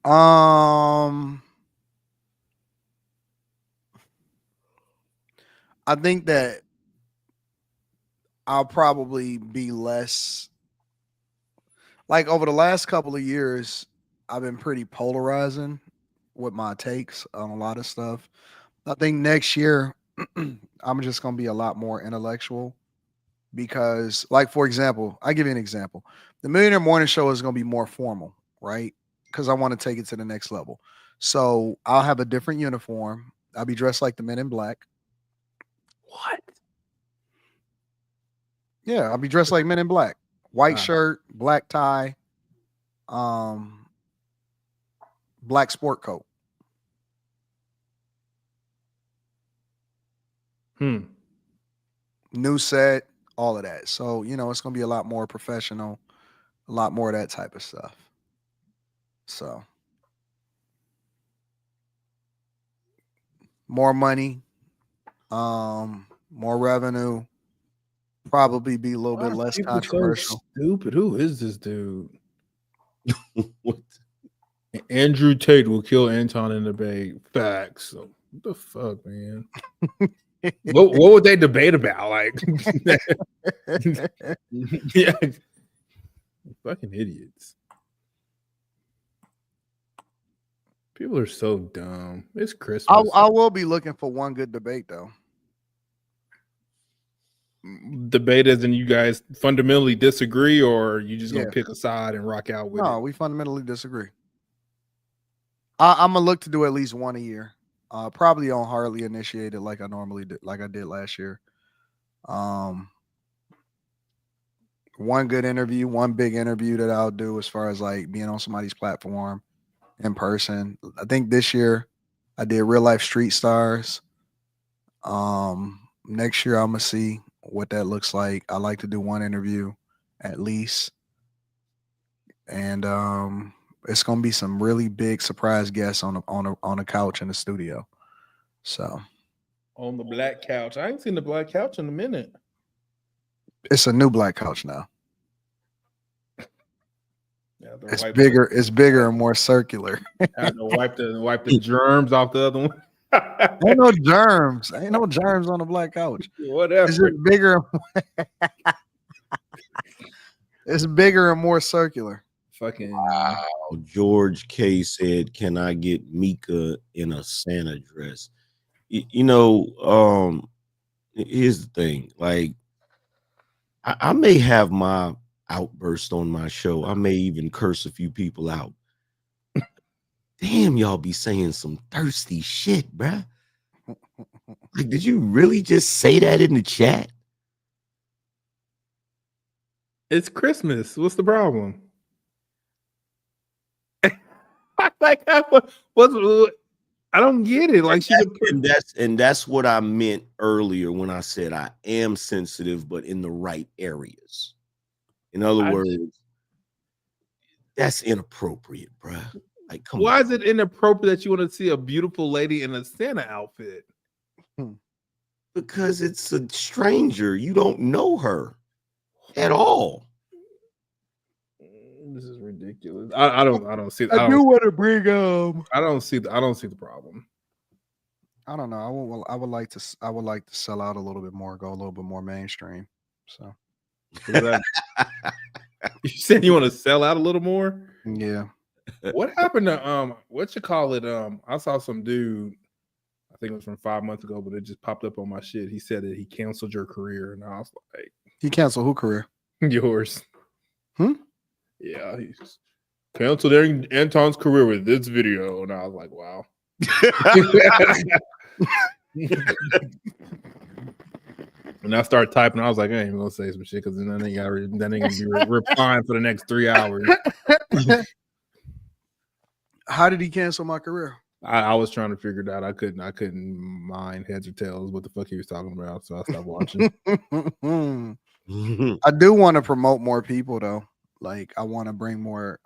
I think that I'll probably be less like over the last couple of years, I've been pretty polarizing with my takes on a lot of stuff. I think next year I'm just going to be a lot more intellectual because, like, for example, I give you an example. The Millionaire Morning Show is going to be more formal, right? Because I want to take it to the next level. So I'll have a different uniform. I'll be dressed like the Men in Black. What? Yeah, I'll be dressed like Men in Black. White shirt, black tie, Black sport coat. New set, all of that. So, it's going to be a lot more professional, a lot more of that type of stuff. So, more money, more revenue, probably be a little bit less controversial. So stupid. Who is this dude? What? Andrew Tate will kill Anton in debate. Facts. What the fuck, man? what would they debate about? Like, yeah, fucking idiots. People are so dumb. It's Christmas. I will be looking for one good debate though. Debate as in you guys fundamentally disagree, or you just gonna pick a side and rock out with it? No, we fundamentally disagree. I'm gonna look to do at least one a year. Probably on hardly initiated like I normally did, like I did last year. One good interview, one big interview that I'll do as far as like being on somebody's platform in person. I think this year I did real life street stars. Next year I'm gonna see what that looks like. I like to do one interview at least. And it's gonna be some really big surprise guests on a couch in the studio. So on the black couch. I ain't seen the black couch in a minute. It's a new black couch now. Yeah, it's bigger. It's bigger and more circular. I had to wipe the germs off the other one. Ain't no germs. Ain't no germs on the black couch. Whatever. It's just bigger. It's bigger and more circular. Fucking wow. George K said, "Can I get Mika in a Santa dress?" Here's the thing. Like, I may have my outburst on my show. I may even curse a few people out. Damn, y'all be saying some thirsty shit, bruh. Like, did you really just say that in the chat? It's Christmas. What's the problem? Like, what? I don't get it. Like, and that's what I meant earlier when I said I am sensitive, but in the right areas. In other words, that's inappropriate, bruh. Like, come why on. is it inappropriate that you want to see a beautiful lady in a Santa outfit? Because it's a stranger. You don't know her at all. This is ridiculous. I don't see. I do want to bring I don't see the problem. I don't know. I would like to sell out a little bit more, go a little bit more mainstream. So you said you want to sell out a little more? Yeah. What happened to what you call it? I saw some dude, I think it was from 5 months ago, but it just popped up on my shit. He said that he canceled your career, and I was like, he canceled who career? Yours. Yeah, he canceled Anton's career with this video, and I was like, wow. And I started typing. I was like, I ain't even gonna say some shit because then that ain't gonna be replying for the next 3 hours. How did he cancel my career? I was trying to figure it out. I couldn't mind heads or tails what the fuck he was talking about, so I stopped watching. I do want to promote more people though. Like, I want to bring more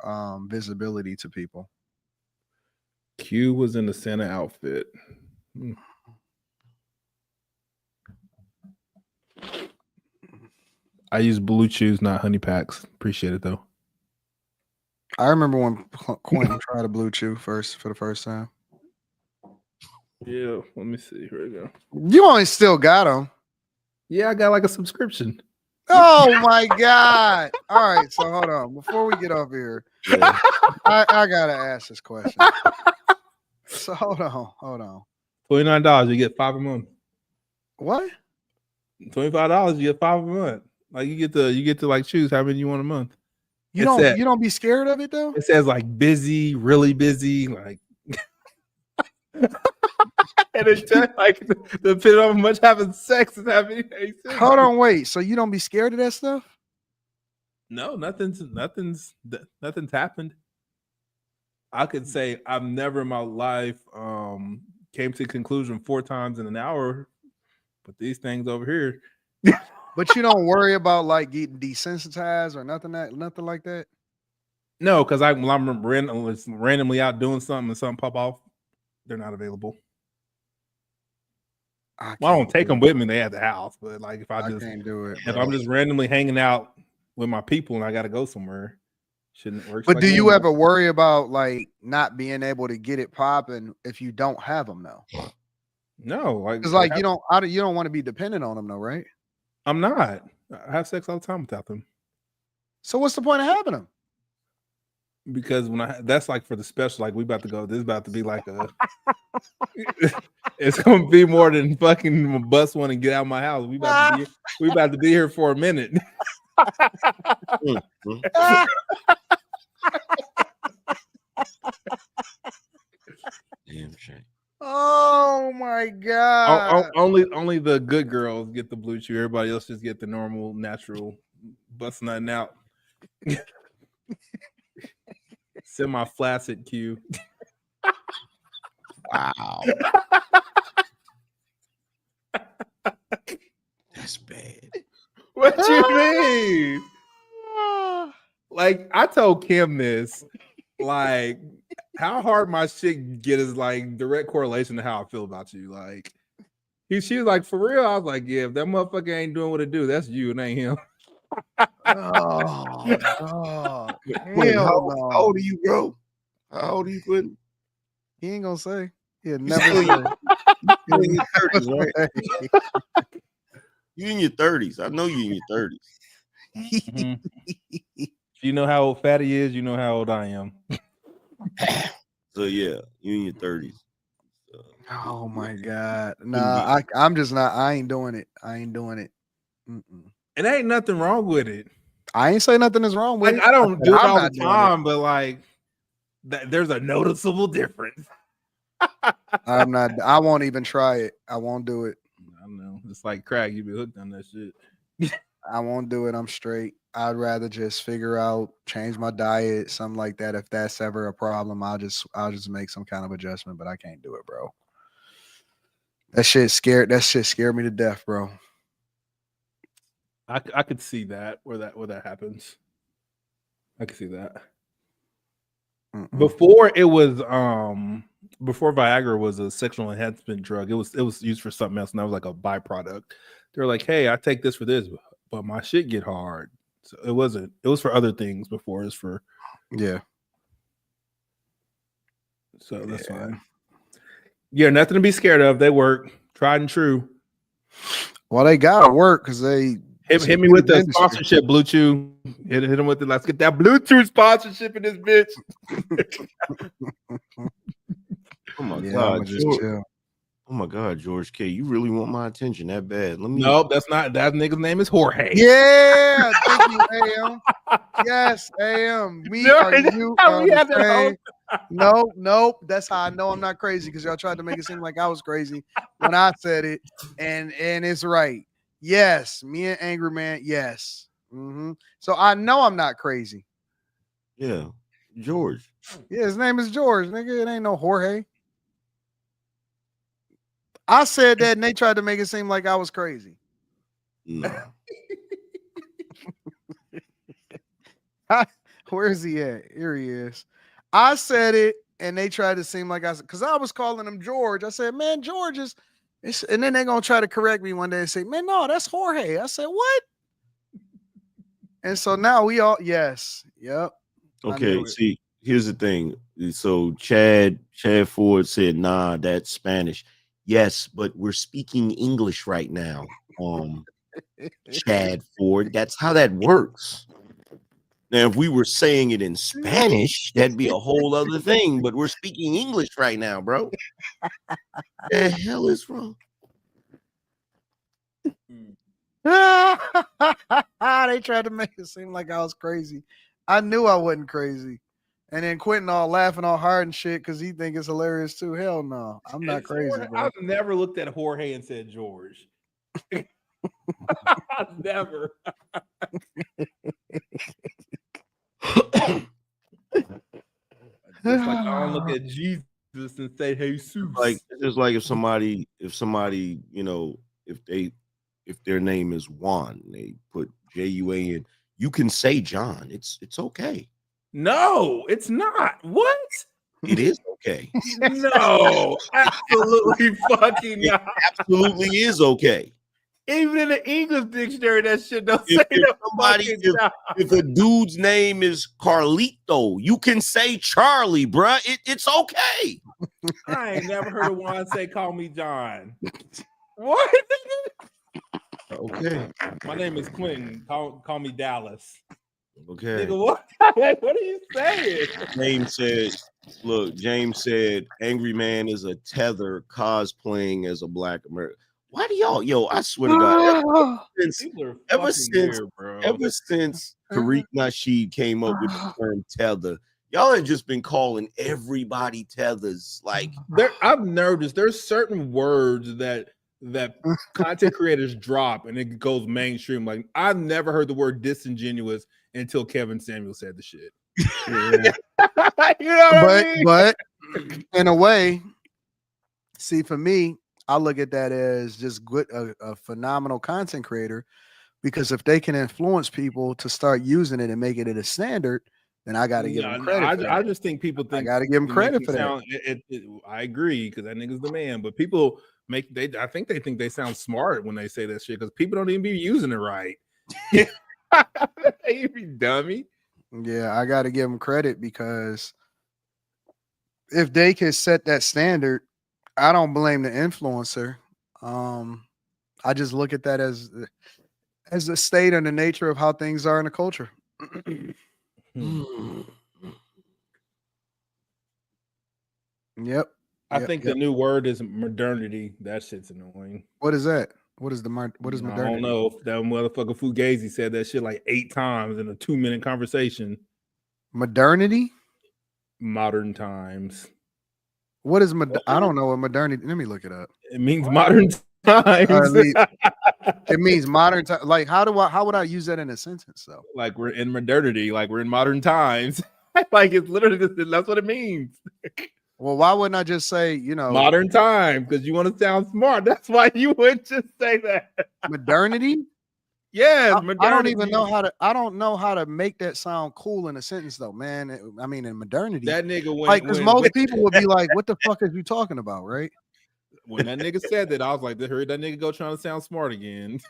visibility to people. Q was in the Santa outfit. I use blue chews, not honey packs. Appreciate it though. I remember when Quentin tried a blue chew for the first time. Yeah, let me see. Here we go. You only still got them. Yeah, I got like a subscription. Oh my God. All right, so hold on. Before we get off here, I gotta ask this question. So hold on. $29, you get 5 a month. What? $25, you get 5 a month. Like you get to like choose how many you want a month. You don't be scared of it though? It says like busy, really busy, like and it's just like depending on how much having sex is having. Hold on, wait. So you don't be scared of that stuff? No, nothing's happened. I could say I've never in my life came to the conclusion 4 times in an hour, but these things over here. But you don't worry about like getting desensitized or nothing like that. No, because I'm randomly out doing something and something pop off, they're not available. I don't take them with me. They at the house, but like if I can't do it, if bro. I'm just randomly hanging out with my people and I got to go somewhere, shouldn't work. But do you ever worry about like not being able to get it popping if you don't have them though? No, like it's like you don't want to be dependent on them though, right? I'm not. I have sex all the time without them. So what's the point of having them? Because that's like for the special, like we about to go. This is about to be like a. It's gonna be more than fucking bust one and get out of my house. We about to be here for a minute. Damn shame. Oh my god! Only the good girls get the blue chew. Everybody else just get the normal, natural, bust nothing out. Semi-flaccid Q. Wow. That's bad. What you mean? Like I told Kim this, like how hard my shit get is like direct correlation to how I feel about you. Like she was like, for real? I was like, yeah, if that motherfucker ain't doing what it do, that's you and ain't him. Oh, God. Wait, how old are you, bro? How old are you, Quentin? He ain't gonna say. He'll never say. You in your 30s, right? You in your 30s. I know you in your 30s. Mm-hmm. You know how old Fatty is. You know how old I am. So yeah, you in your 30s. Oh my God! Nah, I'm just not. I ain't doing it. I ain't doing it. Mm-mm. It ain't nothing wrong with it. I ain't say nothing is wrong with like, it. I don't do it all the doing time, but like there's a noticeable difference. I'm not. I won't even try it. I won't do it. I know. It's like crack. You be hooked on that shit. I won't do it. I'm straight. I'd rather just figure out, change my diet, something like that. If that's ever a problem, I'll just make some kind of adjustment. But I can't do it, bro. That shit scared me to death, bro. I could see that where that happens. I could see that. Mm-mm. Before it was before Viagra was a sexual enhancement drug, it was used for something else, and that was like a byproduct. They're like, hey, I take this for this, but my shit get hard. So it wasn't. It was for other things before. It was for So that's fine. Yeah, nothing to be scared of. They work. Tried and true. Well, they gotta work because they hit me with the sponsorship, Blue Chew. Hit him with it. Let's get that Bluetooth sponsorship in this bitch. Oh my God, George. Oh my God, George K. You really want my attention that bad? Let me. Nope, that's not. That nigga's name is Jorge. Yeah, thank you, AM. Yes, AM. Me are you? Nope. That's how I know I'm not crazy, because y'all tried to make it seem like I was crazy when I said it, and it's right. Yes, me and Angry Man. Yes. Mm-hmm. So I know I'm not crazy. Yeah, George. Yeah, his name is George, nigga. It ain't no Jorge. I said that, and they tried to make it seem like I was crazy. No. Where is he at? Here he is. I said it, and they tried to seem like I said, because I was calling him George. I said, man, George is, and then they're going to try to correct me one day and say, man, no, that's Jorge. I said, what? And so now we all, yes. Yep. Okay, see, here's the thing. So Chad Ford said, nah, that's Spanish. Yes, but we're speaking English right now. Chad Ford, that's how that works. Now, if we were saying it in Spanish, that'd be a whole other thing. But we're speaking English right now, bro. The hell is wrong? They tried to make it seem like I was crazy. I knew I wasn't crazy. And then Quentin all laughing all hard and shit because he think it's hilarious too. Hell no, I'm not crazy, bro. I've never looked at Jorge and said George. Never. Just like I don't look at Jesus and say Jesus. Like it's just like if somebody, if their name is Juan, they put J-U-A-N, you can say John. It's okay. No, it's not. What? It is okay. No, absolutely fucking It not. absolutely is okay. Even in the English dictionary, that shit don't say that. If a dude's name is Carlito, you can say Charlie, bruh. It's okay. I ain't never heard of one say "Call me John." What? Okay. My name is Quentin. Call me Dallas. Okay. Nigga, what? What are you saying? James said, Angry Man is a tether cosplaying as a Black American. Why do y'all, I swear to God, ever since Tariq Nasheed came up with the term tether, y'all have just been calling everybody tethers. Like, I've noticed there's certain words that content creators drop and it goes mainstream. Like, I've never heard the word disingenuous until Kevin Samuel said the shit. Yeah. You know what I mean? But in a way, see, for me, I look at that as just good, a phenomenal content creator, because if they can influence people to start using it and make it a standard, then I got to give them credit. I just think people think I got to give them credit for that. I agree, because that nigga's the man. But people I think they think they sound smart when they say that shit, because people don't even be using it right. You be dummy. Yeah, I got to give them credit, because if they can set that standard, I don't blame the influencer. I just look at that as the state and the nature of how things are in the culture. Yep. I think the new word is modernity. That shit's annoying. What is that? What is modernity? I don't know. That motherfucker Fugazi said that shit like 8 times in a 2-minute conversation. Modernity? Modern times. What is I don't know what modernity. Let me look it up. It means modern times. It means modern time. Like, how would I use that in a sentence though? Like, we're in modernity, like we're in modern times. Like, it's literally that's what it means. Well, why wouldn't I just say, modern time? Because you want to sound smart. That's why you would just say that. Modernity? Yes, I don't even know how to. I don't know how to make that sound cool in a sentence, though, man. I mean, in modernity, that nigga went, like, because most people would be like, "What the fuck are you talking about?" Right? When that nigga said that, I was like, "They heard that nigga go trying to sound smart again."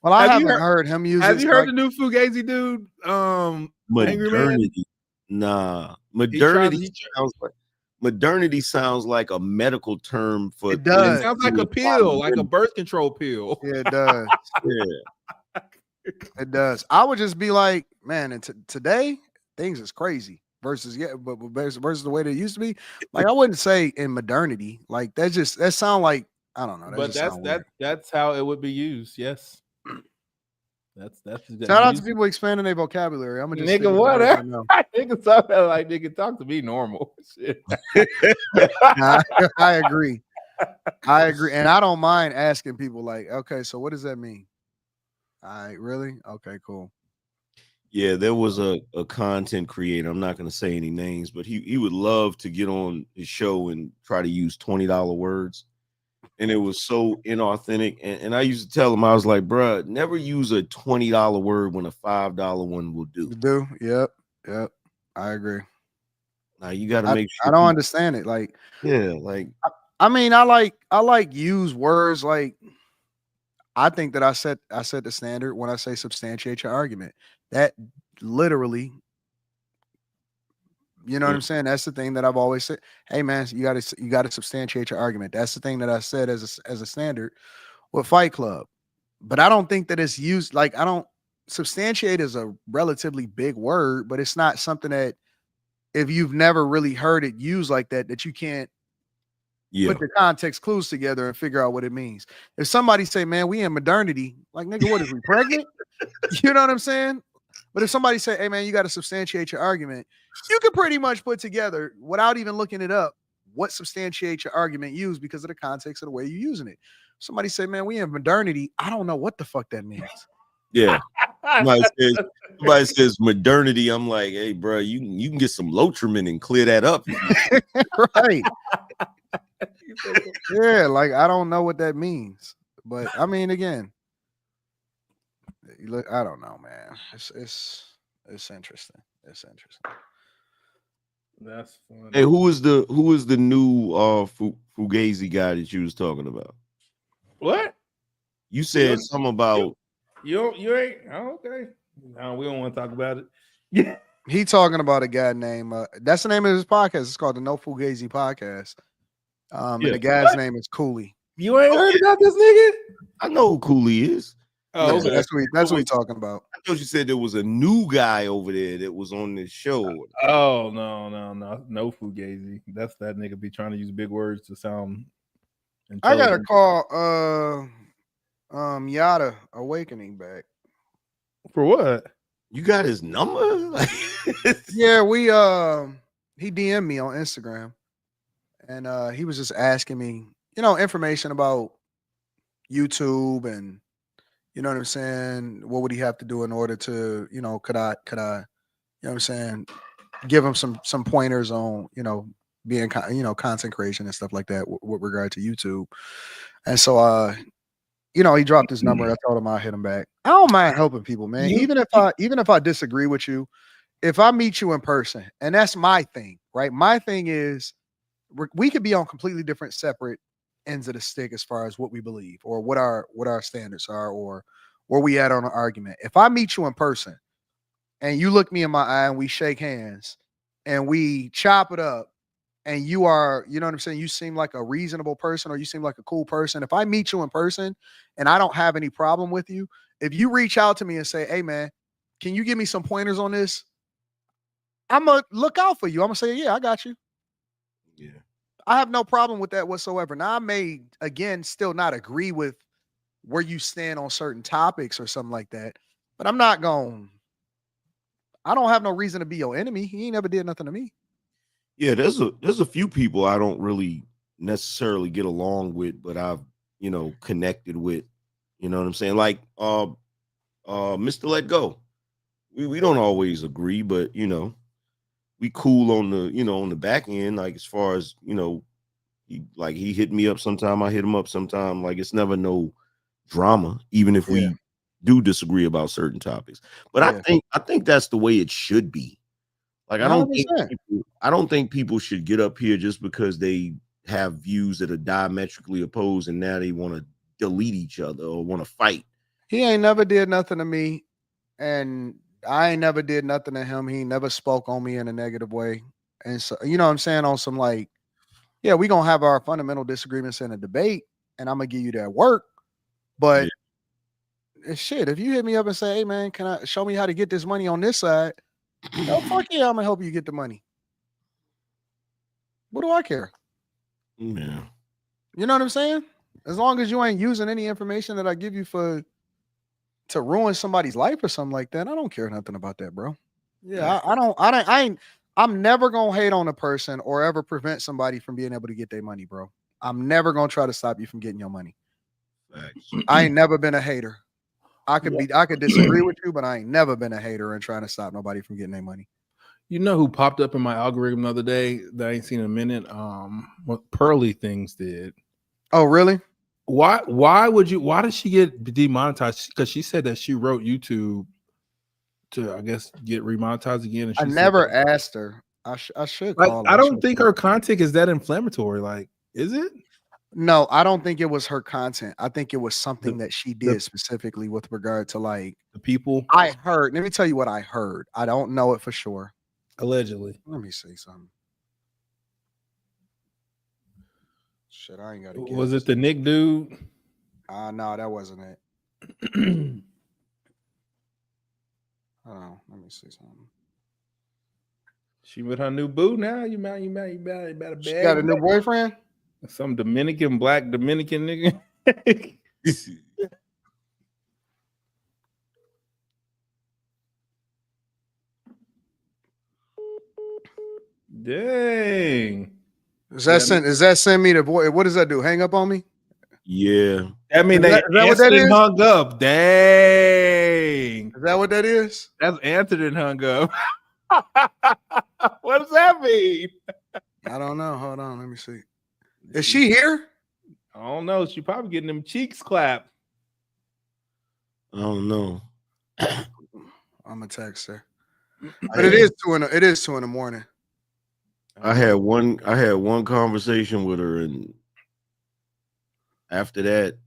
Well, I haven't heard him use. Have you heard the new Fugazi dude? Modernity, nah. Modernity sounds like a medical term for. It does. It sounds like a pill, like a birth control pill. Yeah, it does. Yeah, it does. I would just be like, man, and today things is crazy versus versus the way they used to be. Like, I wouldn't say in modernity. Like, that sound like, I don't know. But that's how it would be used. Yes. That's shout out to people expanding their vocabulary. I'm gonna just nigga, what? Nigga, talk to me normal. Shit. I agree. And I don't mind asking people, like, okay, so what does that mean? All right, really? Okay, cool. Yeah, there was a content creator. I'm not going to say any names, but he would love to get on his show and try to use $20 words. And it was so inauthentic. And I used to tell him, I was like, bruh, never use a $20 word when a $5 one will do. Yep. I agree. Now you got to make sure. I don't understand it. Like, yeah, like, I mean, I like use words like, I think that I set the standard when I say substantiate your argument. That literally, you know what I'm saying? That's the thing that I've always said. Hey man, you gotta substantiate your argument. That's the thing that I said as a standard with Fight Club. But I don't think that it's used, like, I don't substantiate is a relatively big word, but it's not something that, if you've never really heard it used like that you can't put the context clues together and figure out what it means. If somebody say, man, we in modernity, like, nigga, what is we pregnant? You know what I'm saying? But if somebody say, hey man, you got to substantiate your argument, you can pretty much put together, without even looking it up, what substantiate your argument used because of the context of the way you're using it. Somebody say, man, we in modernity. I don't know what the fuck that means. Yeah. Somebody says modernity. I'm like, hey, bro, you can get some Lotrimin and clear that up. Right. Yeah, like I don't know what that means. But I mean, again, look, I don't know, man. It's interesting. It's interesting. That's funny. Hey, who is the new Fugazi guy that you was talking about? What? You said something about you ain't okay. No, we don't want to talk about it. Yeah. He talking about a guy named that's the name of his podcast. It's called the No Fugazi Podcast. And the guy's name is Cooley. You ain't heard about this nigga? I know who Cooley is. Oh, Yeah, okay. that's what he's talking about. I thought you said there was a new guy over there that was on this show. Oh no Fugazi. That's that nigga be trying to use big words to sound I gotta intelligent. call Yada Awakening back. For what? You got his number? Yeah, we he DM'd me on Instagram and he was just asking me, information about YouTube and you know what I'm saying, what would he have to do in order to, could I, you know what I'm saying, give him some pointers on, being content creation and stuff like that with regard to YouTube. And so he dropped his number. I told him I'd hit him back. I don't mind helping people, man. Even if I disagree with you, if I meet you in person, and that's my thing, right? My thing is we could be on completely different, separate ends of the stick as far as what we believe or what our standards are or where we at on an argument. If I meet you in person and you look me in my eye and we shake hands and we chop it up and you are, you know what I'm saying, you seem like a reasonable person or you seem like a cool person. If I meet you in person and I don't have any problem with you, if you reach out to me and say, hey man, can you give me some pointers on this? I'm going to look out for you. I'm going to say, yeah, I got you. Yeah. I have no problem with that whatsoever. Now, I may, again, still not agree with where you stand on certain topics or something like that, but I don't have no reason to be your enemy. He ain't never did nothing to me. Yeah, there's a few people I don't really necessarily get along with, but I've, connected with, you know what I'm saying? Like Mr. Let Go. We don't always agree, but we cool on the back end, like as far as, he hit me up sometime, I hit him up sometime. Like it's never no drama, even if we do disagree about certain topics. But I think that's the way it should be. Like I don't think people should get up here just because they have views that are diametrically opposed and now they want to delete each other or want to fight. He ain't never did nothing to me, and I ain't never did nothing to him. He never spoke on me in a negative way. And so, you know what I'm saying, on some like, yeah, we're going to have our fundamental disagreements in a debate, and I'm going to give you that work. But shit, if you hit me up and say, hey, man, can I show me how to get this money on this side? No, fuck yeah, I'm going to help you get the money. What do I care? Yeah. You know what I'm saying? As long as you ain't using any information that I give you to ruin somebody's life or something like that, I don't care nothing about that, bro. Yeah, I'm never gonna hate on a person or ever prevent somebody from being able to get their money, bro. I'm never gonna try to stop you from getting your money. Thanks. I ain't never been a hater. I could disagree with you, but I ain't never been a hater and trying to stop nobody from getting their money. You know who popped up in my algorithm the other day that I ain't seen in a minute? What Pearly Things did. Oh, really? Why did she get demonetized? Because she said that she wrote YouTube to, I guess, get remonetized again. And I never asked her. I should call her. I don't think her content is that inflammatory. Like, is it? No, I don't think it was her content. I think it was something that she did specifically with regard to like the people. I heard. Let me tell you what I heard. I don't know it for sure. Allegedly. Let me see something. Shit, I ain't got to get. Was it the Nick dude? No, that wasn't it. Hold on, let me see something. She with her new boo now. You better bag. She got a new boyfriend? Some black Dominican nigga. Dang. Is that send me the voice? What does that do? Hang up on me? Yeah. I mean, Is they that what that answered and is? hung up. Dang. Is that what that is? That's answered and hung up. What does that mean? I don't know. Hold on. Let me see. Is she here? I don't know. She probably getting them cheeks clapped. I don't know. I'm gonna text her. But it is 2 in the morning. I had one conversation with her, and after that,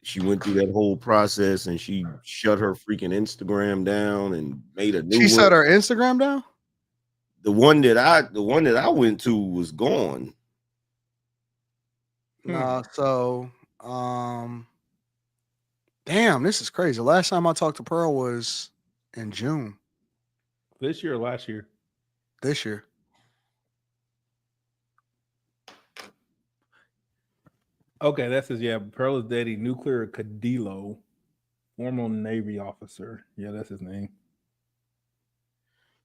she went through that whole process and she shut her freaking Instagram down and made a new She one. shut her Instagram down? The one that I went to was gone. No, so damn, this is crazy. Last time I talked to Pearl was in June This year or last year? this year. Okay, that says Pearl is dating nuclear Cadillo, former Navy officer. Yeah, that's his name.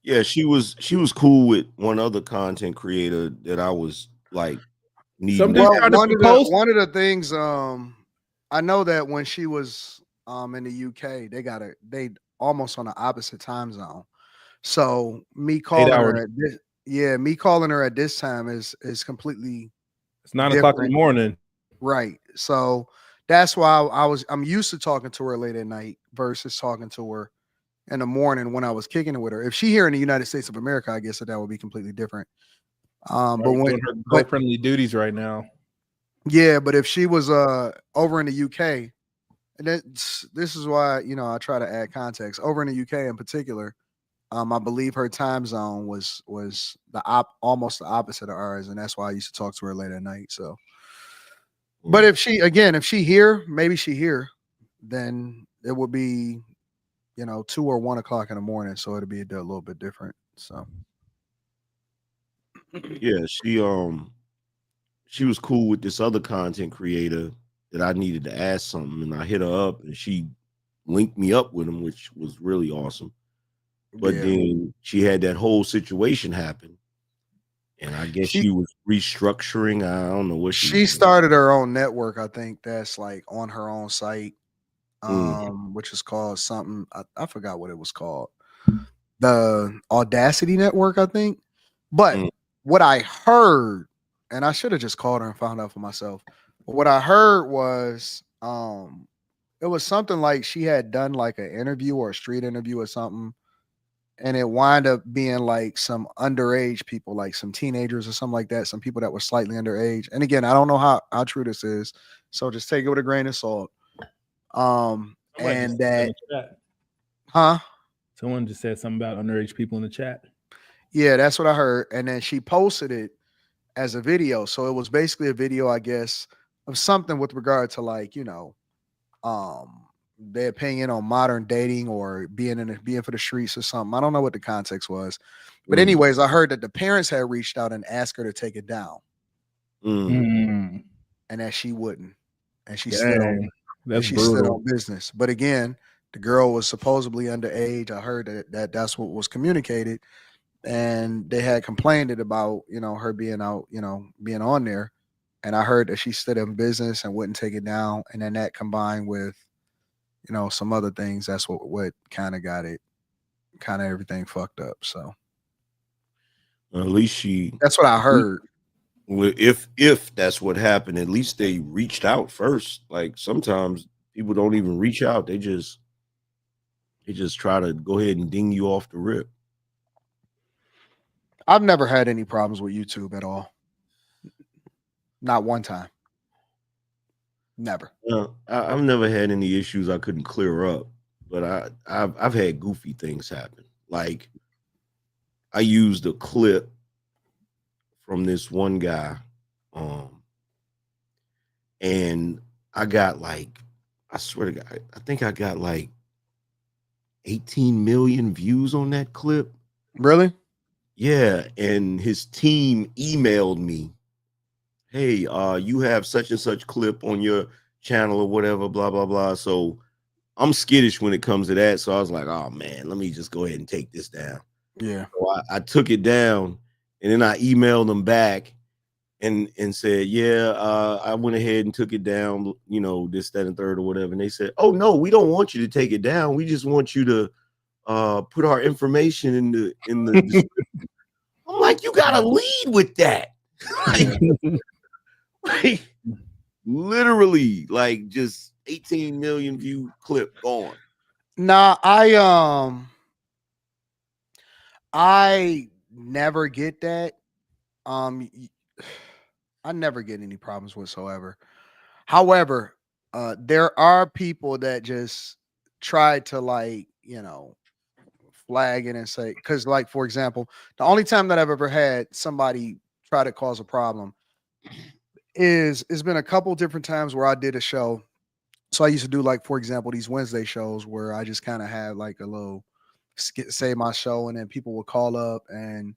Yeah, she was cool with one other content creator that I was like needing. Well, one of the things I know that when she was in the UK, they almost on the opposite time zone. So me calling her at this, me calling her at this time is completely It's 9 o'clock in the morning. Right. So that's why I'm used to talking to her late at night versus talking to her in the morning when I was kicking it with her. If she here in the United States of America, I guess that would be completely different. But when doing her girl-friendly duties right now. Yeah, but if she was over in the UK, and this is why I try to add context. Over in the UK in particular, I believe her time zone was almost the opposite of ours, and that's why I used to talk to her late at night. So, but if she here, maybe she here, then it would be 2 or 1 o'clock in the morning, so it'd be a little bit different. So, yeah, she was cool with this other content creator that I needed to ask something, and I hit her up and she linked me up with him, which was really awesome. But then she had that whole situation happen, and I guess she was restructuring. I don't know what she started her own network. I think that's like on her own site, which is called something. I forgot what it was called. The Audacity Network, I think. But what I heard, and I should have just called her and found out for myself. But what I heard was it was something like she had done like an interview or a street interview or something, and it wound up being like some underage people, like some teenagers or something like that, some people that were slightly underage. And again, I don't know how true this is, so just take it with a grain of salt. And that, Someone just said something about underage people in the chat. Yeah, that's what I heard. And then she posted it as a video. So it was basically a video, I guess, of something with regard to like, their opinion on modern dating or being for the streets or something. I don't know what the context was. But anyways, I heard that the parents had reached out and asked her to take it down. And that she wouldn't. And she stood on business. But again, the girl was supposedly underage. I heard that's what was communicated. And they had complained about, her being out, being on there. And I heard that she stood in business and wouldn't take it down. And then that combined with, some other things, that's what kind of everything fucked up. So at least that's what I heard. If that's what happened, at least they reached out first. Like sometimes people don't even reach out. They just try to go ahead and ding you off the rip. I've never had any problems with YouTube at all. Not one time. Never. I've never had any issues I couldn't clear up, but I've had goofy things happen. Like I used a clip from this one guy, and I got like, I swear to God, I think I got like 18 million views on that clip. Really? Yeah, and his team emailed me, hey, you have such and such clip on your channel or whatever, blah, blah, blah. So I'm skittish when it comes to that. So I was like, oh man, let me just go ahead and take this down. Yeah. So I took it down, and then I emailed them back, and said, yeah, I went ahead and took it down, you know, this, that, and third or whatever. And they said, oh no, we don't want you to take it down. We just want you to put our information in the description. I'm like, you gotta lead with that. like literally, like just 18 million view clip gone. Nah, I never get that. I never get any problems whatsoever. However, there are people that just try to, like, you know, flag it and say, because, like, for example, the only time that I've ever had somebody try to cause a problem is it's been a couple different times where I did a show. So I used to do, like, for example, these Wednesday shows where I just kind of had like a little say my show, and then people would call up and,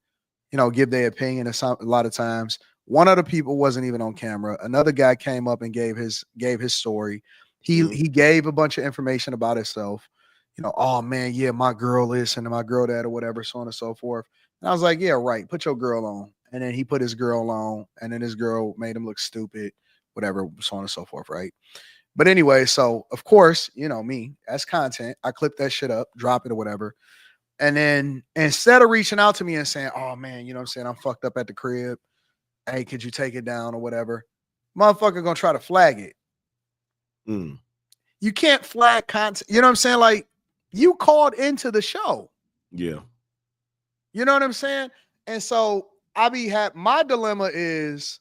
you know, give their opinion. A lot of times, one of the people wasn't even on camera. Another guy came up and gave his story. He gave a bunch of information about himself. You know, oh man, yeah, my girl this and my girl that or whatever, so on and so forth. And I was like, yeah, right. Put your girl on. And then he put his girl on, and then his girl made him look stupid, whatever, so on and so forth, right? But anyway, so of course, you know me as content, I clip that shit up, drop it or whatever. And then instead of reaching out to me and saying, oh man, you know what I'm saying, I'm fucked up at the crib. Hey, could you take it down or whatever? Motherfucker gonna try to flag it. You can't flag content. You know what I'm saying? Like, you called into the show. Yeah. You know what I'm saying? And so my dilemma is,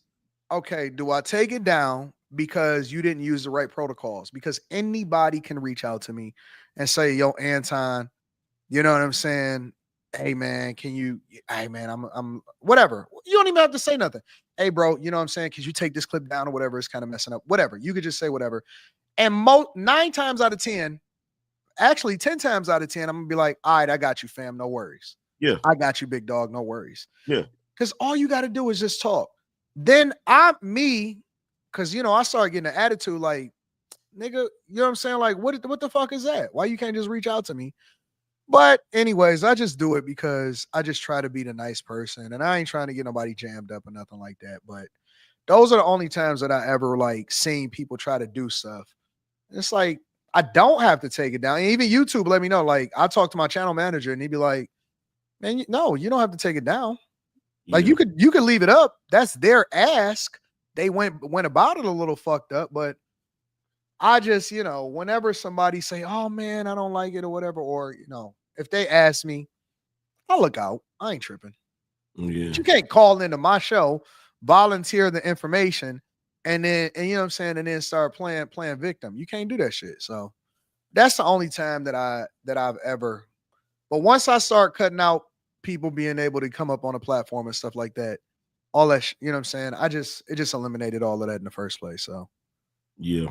okay, do I take it down because you didn't use the right protocols? Because anybody can reach out to me and say, yo, Anton, you know what I'm saying? Hey man, I'm whatever. You don't even have to say nothing. Hey bro, you know what I'm saying? Could you take this clip down or whatever? It's kind of messing up. Whatever. You could just say whatever. And 9 times out of 10, actually 10 times out of 10, I'm gonna be like, all right, I got you, fam. No worries. Yeah. I got you, big dog. No worries. Yeah. Because all you got to do is just talk. Then because, you know, I started getting an attitude like, nigga, you know what I'm saying? Like, what the fuck is that? Why you can't just reach out to me? But anyways, I just do it because I just try to be the nice person, and I ain't trying to get nobody jammed up or nothing like that. But those are the only times that I ever like seen people try to do stuff. It's like, I don't have to take it down. And even YouTube let me know. Like, I talked to my channel manager and he'd be like, man, no, you don't have to take it down. Like, you could leave it up. That's their ask. They went about it a little fucked up, but I just, you know, whenever somebody say, oh man, I don't like it or whatever, or, you know, if they ask me, I'll look out. I ain't tripping. Yeah. But you can't call into my show, volunteer the information, and then, and you know what I'm saying, and then start playing victim. You can't do that shit. So that's the only time that I've ever. But once I start cutting out people being able to come up on a platform and stuff like that, all that, you know what I'm saying, it just eliminated all of that in the first place. So yeah,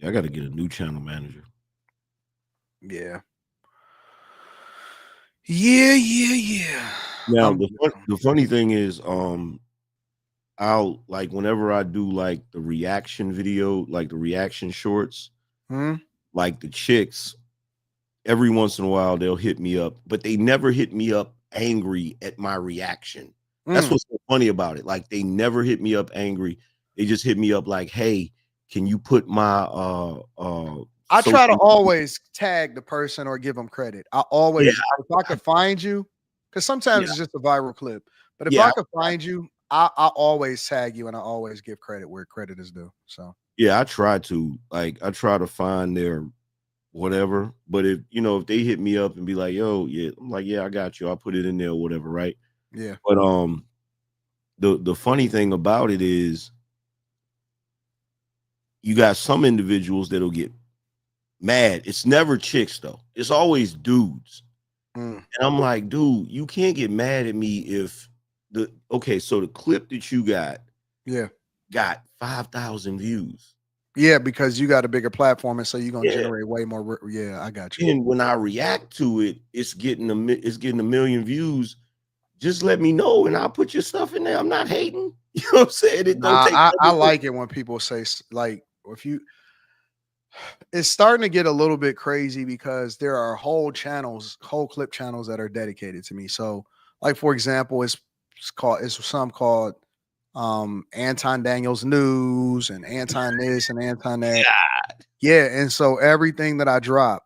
I got to get a new channel manager. Yeah. Yeah. Now the funny thing is, I'll, like, whenever I do like the reaction video, like the reaction shorts, like the chicks, every once in a while they'll hit me up, but they never hit me up angry at my reaction. That's what's so funny about it. Like, they never hit me up angry. They just hit me up like, hey, can you put my I try to always tag the person or give them credit. I always, if I could find you, because sometimes it's just a viral clip, but if I could find you, I always tag you and I always give credit where credit is due. So yeah, I try to find their whatever. But if, you know, if they hit me up and be like, yo, yeah, I'm like, yeah, I got you. I'll put it in there or whatever, right? Yeah. But the funny thing about it is, you got some individuals that'll get mad. It's never chicks though. It's always dudes. And I'm like, dude, you can't get mad at me if so the clip that you got got 5,000 views. Yeah, because you got a bigger platform, and so you're gonna generate way more. Yeah, I got you. And when I react to it, it's getting a million views. Just let me know, and I'll put your stuff in there. I'm not hating. You know what I'm saying? It don't take. I like it when people say, like, if you. It's starting to get a little bit crazy because there are whole clip channels that are dedicated to me. So, like, for example, it's some called Anton Daniels news and Anton this and Anton that. Yeah, and so everything that I drop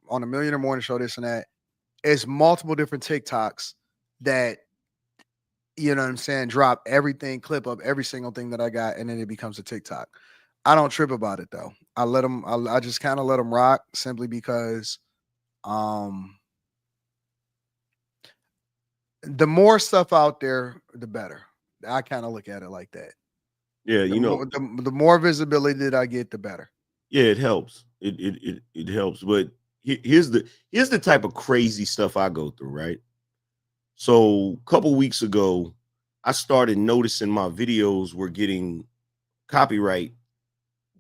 on a Millionaire Morning Show, this and that, is multiple different TikToks that, you know what I'm saying, drop everything, clip up every single thing that I got, and then it becomes a TikTok. I don't trip about it though. I let them. I just kind of let them rock simply because, the more stuff out there, the better. I kind of look at it like that. Yeah, The you know, the more visibility that I get, the better. yeah, it helps. It helps. But here's the type of crazy stuff I go through, right? So a couple weeks ago, I started noticing my videos were getting copyright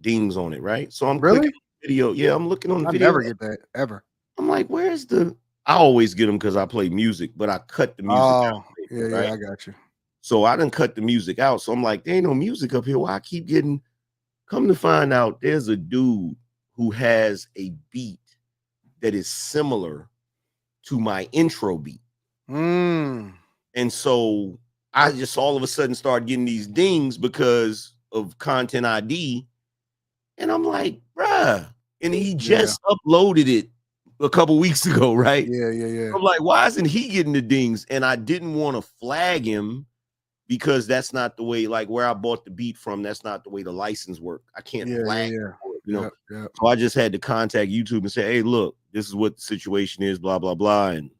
dings on it, right? So I'm clicking Really? on the video. Yeah, I'm looking on the I video. never get that ever. I'm like, where's the? I always get them because I play music, but I cut the music out, Oh, yeah, right? yeah, I got you. So I done cut the music out. So I'm like, there ain't no music up here. Why I keep getting? Come to find out, there's a dude who has a beat that is similar to my intro beat. Mm. And so I just all of a sudden start getting these dings because of Content ID. And I'm like, bruh. And he just uploaded it a couple weeks ago, right? Yeah. I'm like, why isn't he getting the dings? And I didn't want to flag him because that's not the way, like where I bought the beat from, that's not the way the license work. I can't flag him for it, you know. Yep. So I just had to contact YouTube and say, hey, look, this is what the situation is, blah, blah, blah. And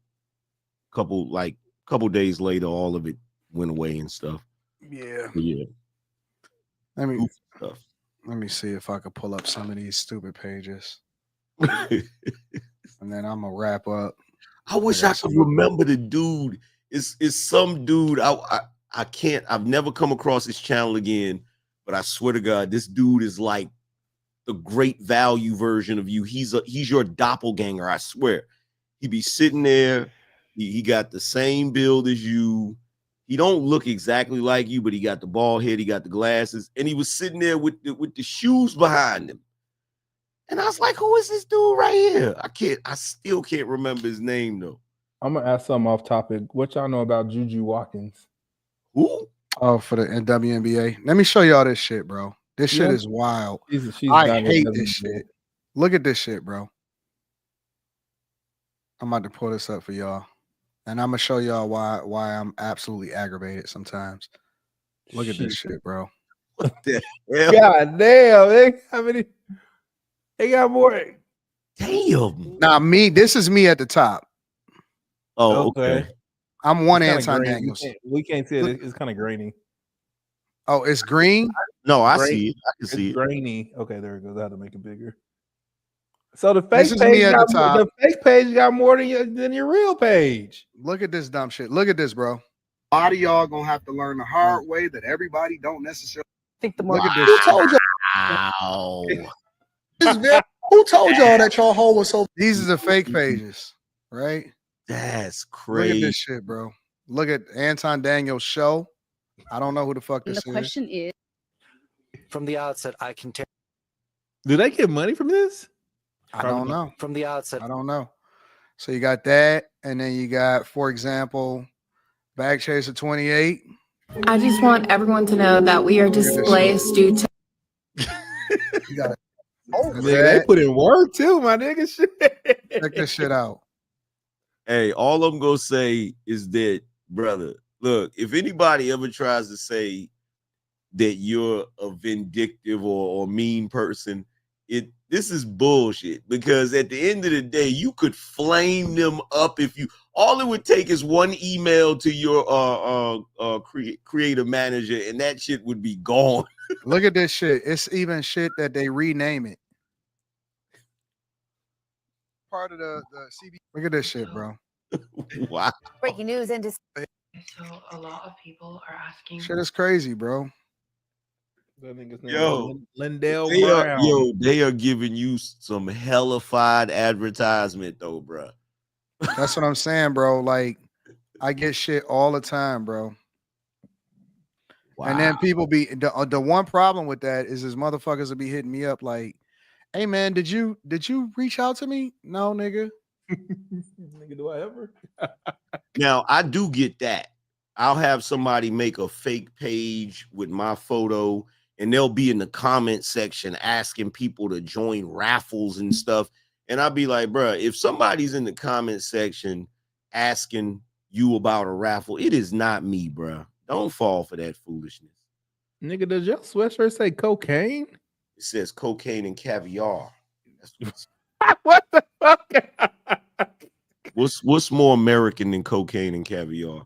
couple days later, all of it went away and stuff. Yeah. But yeah. Let me see if I could pull up some of these stupid pages. And then I'm gonna wrap up. I wish I could remember the dude. It's some dude. I can't, I've never come across his channel again, but I swear to God, this dude is like the great value version of you. He's your doppelganger, I swear. He be sitting there, he got the same build as you. He don't look exactly like you, but he got the bald head, he got the glasses, and he was sitting there with the shoes behind him. And I was like, who is this dude right here? I still can't remember his name though. I'm gonna ask something off topic. What y'all know about Juju Watkins? Who? Oh, for the WNBA. Let me show y'all this shit, bro. This shit is wild. She's I hate this shit. Look at this shit, bro. I'm about to pull this up for y'all. And I'm gonna show y'all why I'm absolutely aggravated sometimes. Look at this shit, bro. What the hell? God damn, they got more. Damn. Now this is me at the top. Oh, okay. I'm one It's Anton kinda Daniels. We can't see it. It's kind of grainy. Oh, it's green? No, I see it. I can see it's it. Grainy. Okay, there it goes. I had to make it bigger. So the This fake is me page at got the top. the fake page got more than your real page. Look at this dumb shit. Look at this, bro. A lot of y'all gonna have to learn the hard way that everybody don't necessarily think the more. Look at this. Who told y'all? Wow. Who told y'all that y'all hole was so? These are the fake pages, right? That's Look crazy. at this shit, bro. Look at Anton Daniels' show. I don't know who the fuck this is. The question is, from the outset, I can tell. Do they get money from this? I don't know. From the outset, I don't know. So you got that, and then you got, for example, Bag Chaser 28. I just want everyone to know that we are displaced due to. You got it. Nigga, they put in work too, my nigga. Shit. Check this shit out. Hey, all I'm gonna say is that, brother, look, if anybody ever tries to say that you're a vindictive or mean person, this is bullshit, because at the end of the day, you could flame them up if you. All it would take is one email to your creative manager, and that shit would be gone. Look at this shit. It's even shit that they rename it. Part of the CB. Look at this shit, bro. Wow. Breaking news and so a lot of people are asking. Shit is crazy, bro. Yo, Lindell Brown. They are giving you some hellified advertisement though, bro. That's what I'm saying, bro. Like, I get shit all the time, bro. Wow. And then people be the one problem with that is motherfuckers will be hitting me up like, "Hey man, did you reach out to me?" No, nigga. Nigga, do I ever? Now I do get that. I'll have somebody make a fake page with my photo, and they'll be in the comment section asking people to join raffles and stuff. And I'll be like, bro, if somebody's in the comment section asking you about a raffle, it is not me, bro. Don't fall for that foolishness. Nigga, does your sweatshirt say cocaine? It says cocaine and caviar. That's what the fuck? What's more American than cocaine and caviar?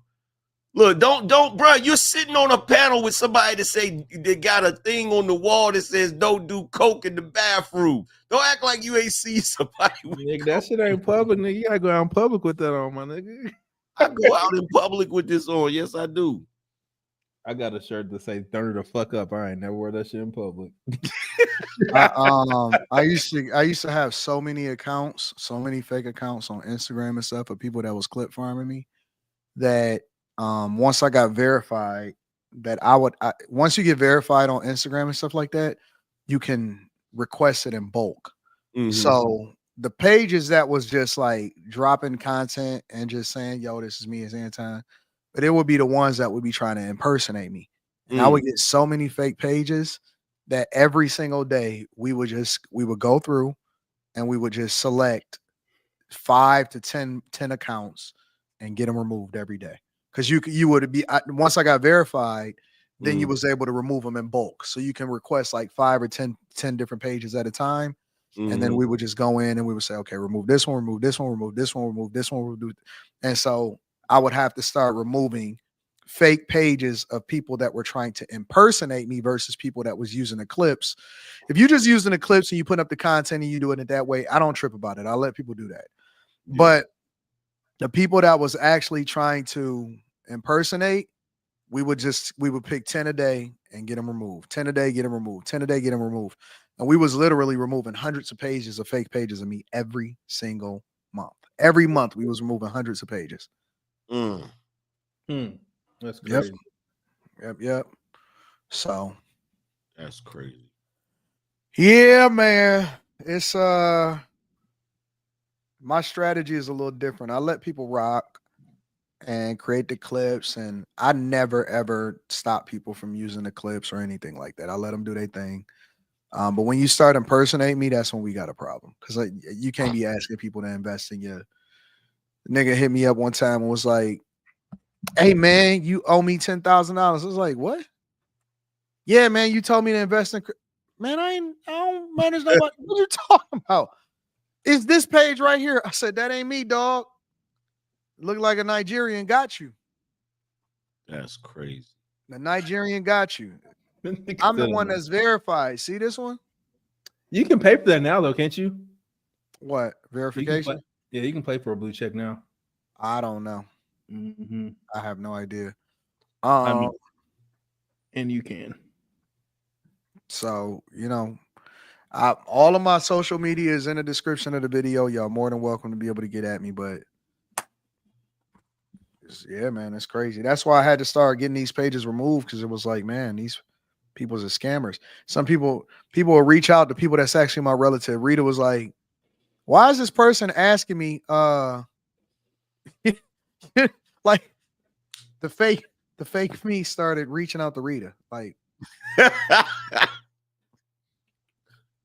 Look, don't, bro. You're sitting on a panel with somebody that say they got a thing on the wall that says don't do coke in the bathroom. Don't act like you ain't see somebody. Nigga, that shit ain't public, nigga. You gotta go out in public with that on, my nigga. I go out in public with this on. Yes, I do. I got a shirt that say "Turn the fuck up." I ain't never wear that shit in public. I used to have so many accounts, so many fake accounts on Instagram and stuff of people that was clip farming me that once I got verified, that once you get verified on Instagram and stuff like that, you can request it in bulk. Mm-hmm. So the pages that was just like dropping content and just saying, yo, this is me as Anton, but it would be the ones that would be trying to impersonate me. And I would get so many fake pages that every single day we would go through and we would just select 5 to 10 accounts and get them removed every day. Because you would be, once I got verified, then you was able to remove them in bulk. So you can request like 5 or 10 different pages at a time. And then we would just go in and we would say, okay, remove this one, remove this one, remove this one, remove this one, remove. And so I would have to start removing fake pages of people that were trying to impersonate me versus people that was using the clips. If you just using the clips and you put up the content and you doing it that way, I don't trip about it. I let people do that. Yeah. But the people that was actually trying to impersonate, we would pick 10 a day and get them removed. 10 a day, get them removed. 10 a day, get them removed. And we was literally removing hundreds of pages of fake pages of me every single month. Every month we was removing hundreds of pages. That's crazy. Yep. So that's crazy. Yeah, man. It's my strategy is a little different. I let people rock and create the clips, and I never ever stop people from using the clips or anything like that. I let them do their thing. But when you start impersonating me, that's when we got a problem, because you can't be asking people to invest in you. The nigga hit me up one time and was like, "Hey man, you owe me $10,000." I was like, "What?" "Yeah, man, you told me to invest in." Man, I don't manage nobody. What are you talking about? It's this page right here. I said, "That ain't me, dog. Look like a Nigerian got you." That's crazy. The Nigerian got you. I'm the one that's verified. See this one? You can pay for that now, though, can't you? What, verification? You can pay for a blue check now. I don't know. Mm-hmm. I have no idea. And you can. So, all of my social media is in the description of the video. Y'all more than welcome to be able to get at me, but yeah, man, it's crazy. That's why I had to start getting these pages removed, because it was like, man, these people's are scammers. Some people will reach out to people that's actually my relative. Rita was like, "Why is this person asking me like the fake me started reaching out to Rita?" Like,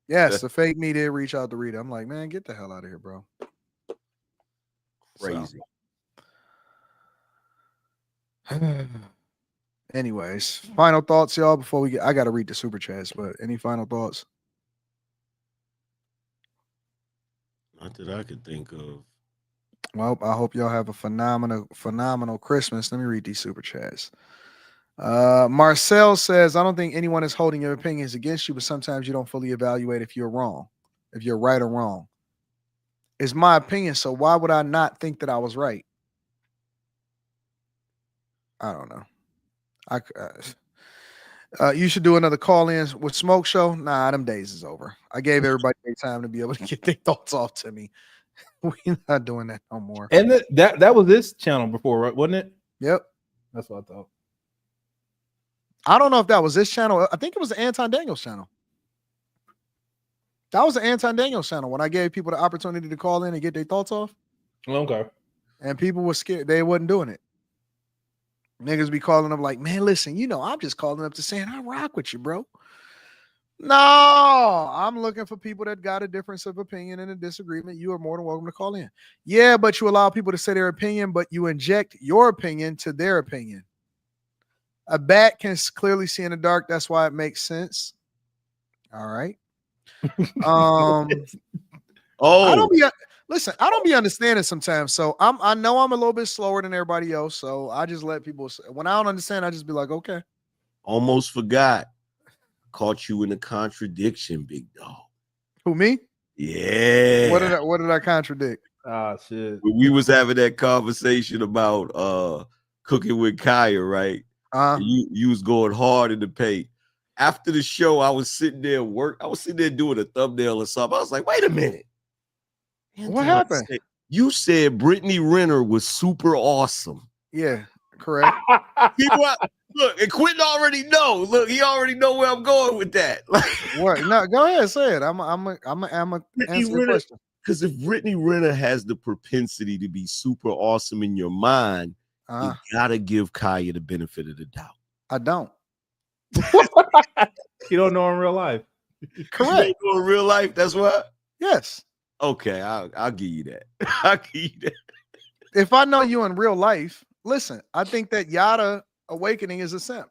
yes, the fake me did reach out to Rita. I'm like, man, get the hell out of here, bro. Crazy. So. Anyways, final thoughts, y'all, before we I gotta read the super chats, but any final thoughts? Not that I could think of. Well, I hope y'all have a phenomenal Christmas. Let me read these super chats. Marcel says, "I don't think anyone is holding your opinions against you, but sometimes you don't fully evaluate if you're right or wrong. It's my opinion, so why would I not think that I was right?" I don't know. You should do another call-in with Smoke Show. Nah, them days is over. I gave everybody their time to be able to get their thoughts off to me. We're not doing that no more. And that was this channel before, right? Wasn't it? Yep. That's what I thought. I don't know if that was this channel. I think it was the Anton Daniels channel. That was the Anton Daniels channel when I gave people the opportunity to call in and get their thoughts off. Okay. And people were scared. They wasn't doing it. Niggas be calling up like, man, listen, I'm just calling up to saying I rock with you, bro. No, I'm looking for people that got a difference of opinion and a disagreement. You are more than welcome to call in. Yeah, but you allow people to say their opinion, but you inject your opinion to their opinion. A bat can clearly see in the dark. That's why it makes sense. All right. I don't be listen. I don't be understanding sometimes. So I know I'm a little bit slower than everybody else. So I just let people. When I don't understand, I just be like, okay. Almost forgot. Caught you in a contradiction, big dog. Who, me? Yeah. What did I contradict? Ah, shit. We was having that conversation about cooking with Kaya, right? You was going hard in the paint. After the show, I was sitting there doing a thumbnail or something. I was like, wait a minute. What happened? You said Brittany Renner was super awesome. Yeah, correct. Look, and Quentin already know. Look, he already know where I'm going with that. What? No, go ahead, say it. I'm answer your question. Because if Brittany Renner has the propensity to be super awesome in your mind, you gotta give Kaya the benefit of the doubt. I don't. You don't know in real life. Correct. You don't know in real life. That's what. Yes. Okay, I'll give you that. I'll give you that. If I know you in real life, listen, I think that Yada Awakening is a simp.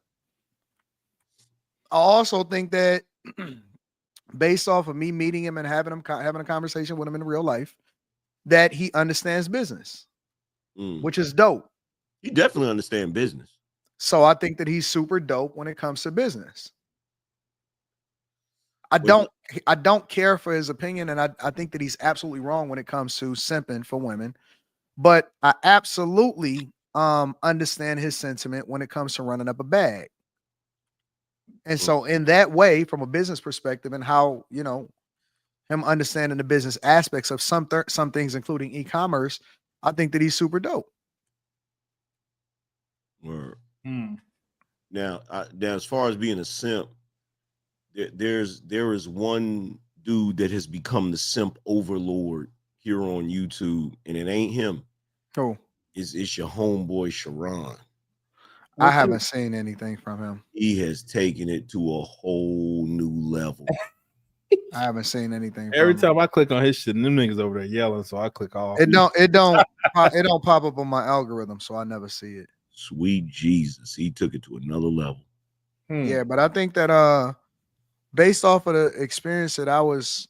I also think that based off of me meeting him and having a conversation with him in real life, that he understands business, which is dope. He definitely understands business. So I think that he's super dope when it comes to business. I don't care for his opinion, and I think that he's absolutely wrong when it comes to simping for women. But I absolutely understand his sentiment when it comes to running up a bag. And so in that way, from a business perspective and how, him understanding the business aspects of some things, including e-commerce, I think that he's super dope. Word. Now, as far as being a simp, there is one dude that has become the simp overlord here on YouTube, and it ain't him. Who? It's your homeboy Sharon. I haven't seen anything from him. He has taken it to a whole new level. I haven't seen anything. Every time I click on his shit, them niggas over there yelling, so I click off. It don't pop up on my algorithm, so I never see it. Sweet Jesus, he took it to another level. Yeah, but I think that based off of the experience that I was,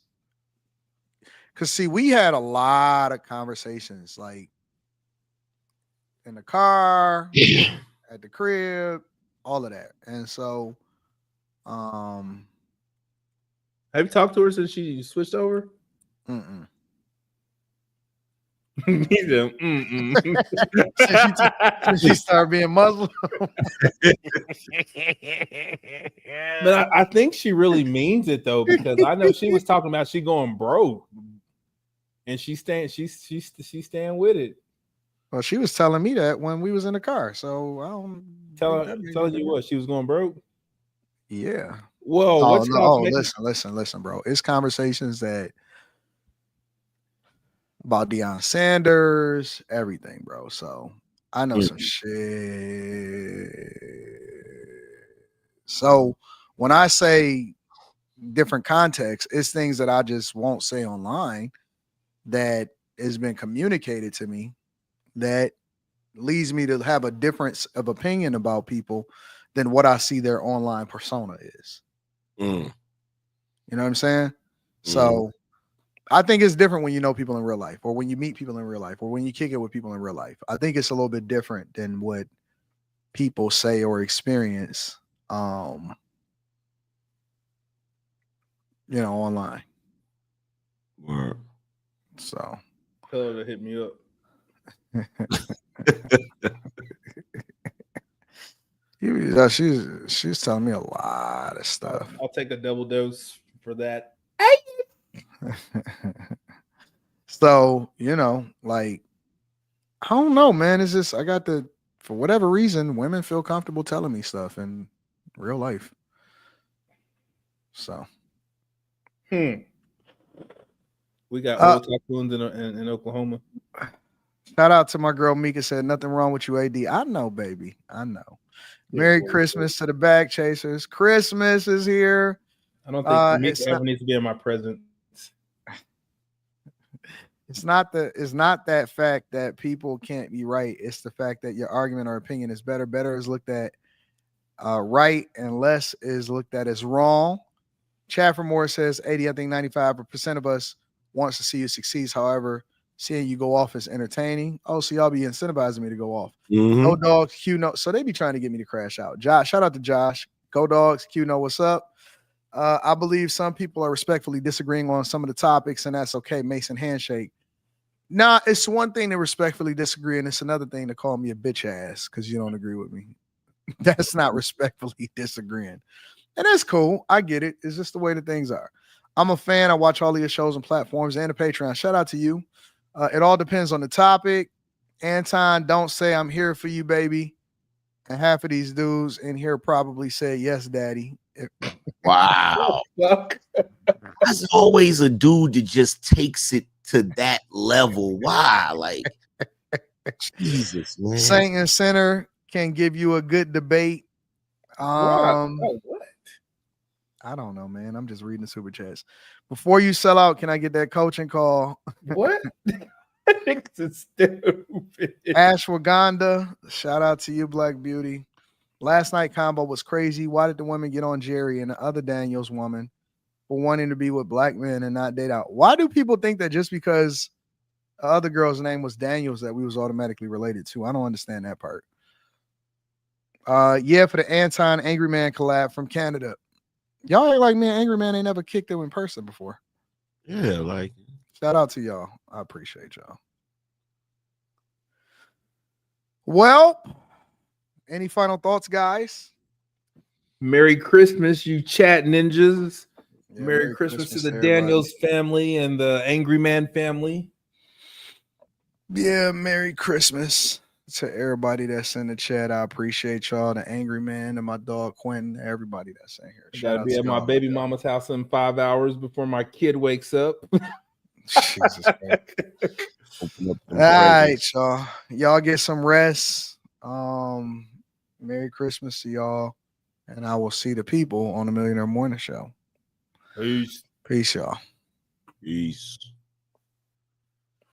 because see, we had a lot of conversations, like in the car, at the crib, all of that. And so have you talked to her since she switched over? Since she started being Muslim. But I think she really means it though, because I know she was talking about she going broke, and she's staying with it. Well, she was telling me that when we was in the car, so I don't telling you what she was going broke. Yeah. Whoa. Listen, bro. It's conversations that about Deion Sanders, everything, bro. So I know some shit. So when I say different contexts, it's things that I just won't say online that has been communicated to me that leads me to have a difference of opinion about people than what I see their online persona is. You know what I'm saying? So I think it's different when you know people in real life, or when you meet people in real life, or when you kick it with people in real life. I think it's a little bit different than what people say or experience, online. Word. So Tell her to hit me up. She's telling me a lot of stuff. I'll take a double dose for that. So, like, I don't know, man. It's just for whatever reason, women feel comfortable telling me stuff in real life. So We got old tycoons in Oklahoma. Shout out to my girl Mika said nothing wrong with you, AD. I know, baby. I know. Merry Christmas to the bag chasers. Christmas is here. I don't think Mika it's ever not, needs to be in my presence. it's not that fact that people can't be right. It's the fact that your argument or opinion is better. Better is looked at right, and less is looked at as wrong. Chaffer Moore says 80, I think 95% of us wants to see you succeed. However, seeing you go off is entertaining. Oh, so y'all be incentivizing me to go off. Go Dogs, Q no. So they be trying to get me to crash out. Josh, shout out to Josh. Go Dogs, Q no, what's up? I believe some people are respectfully disagreeing on some of the topics, and that's okay. Mason handshake. Nah, it's one thing to respectfully disagree, and it's another thing to call me a bitch ass because you don't agree with me. That's not respectfully disagreeing. And that's cool. I get it. It's just the way that things are. I'm a fan. I watch all of your shows and platforms and the Patreon. Shout out to you. It all depends on the topic. Anton, don't say I'm here for you, baby. And half of these dudes in here probably say yes, daddy. Wow. There's always a dude that just takes it to that level. Why? Like, Jesus, man. Saint and Sinner can give you a good debate. What? I don't know, man. I'm just reading the super chats. Before you sell out, can I get that coaching call? What? It's stupid. Ash Waganda, shout out to you, Black Beauty. Last night combo was crazy. Why did the women get on Jerry and the other Daniels woman for wanting to be with black men and not date out? Why do people think that just because the other girl's name was Daniels that we was automatically related to? I don't understand that part. Yeah, for the Anton Angry Man collab from Canada. Y'all act like me and Angry Man ain't never kicked them in person before. Yeah, like, shout out to y'all. I appreciate y'all. Well, any final thoughts, guys? Merry Christmas, you chat ninjas. Yeah, Merry Christmas to the everybody. Daniels family and the Angry Man family. Yeah, Merry Christmas to everybody that's in the chat. I appreciate y'all. The Angry Man and my dog Quentin, everybody that's in here. I gotta be at my baby mama's house in 5 hours before my kid wakes up. Jesus Christ. All right, y'all. Y'all get some rest. Merry Christmas to y'all. And I will see the people on the Millionaire Morning Show. Peace. Peace, y'all. Peace.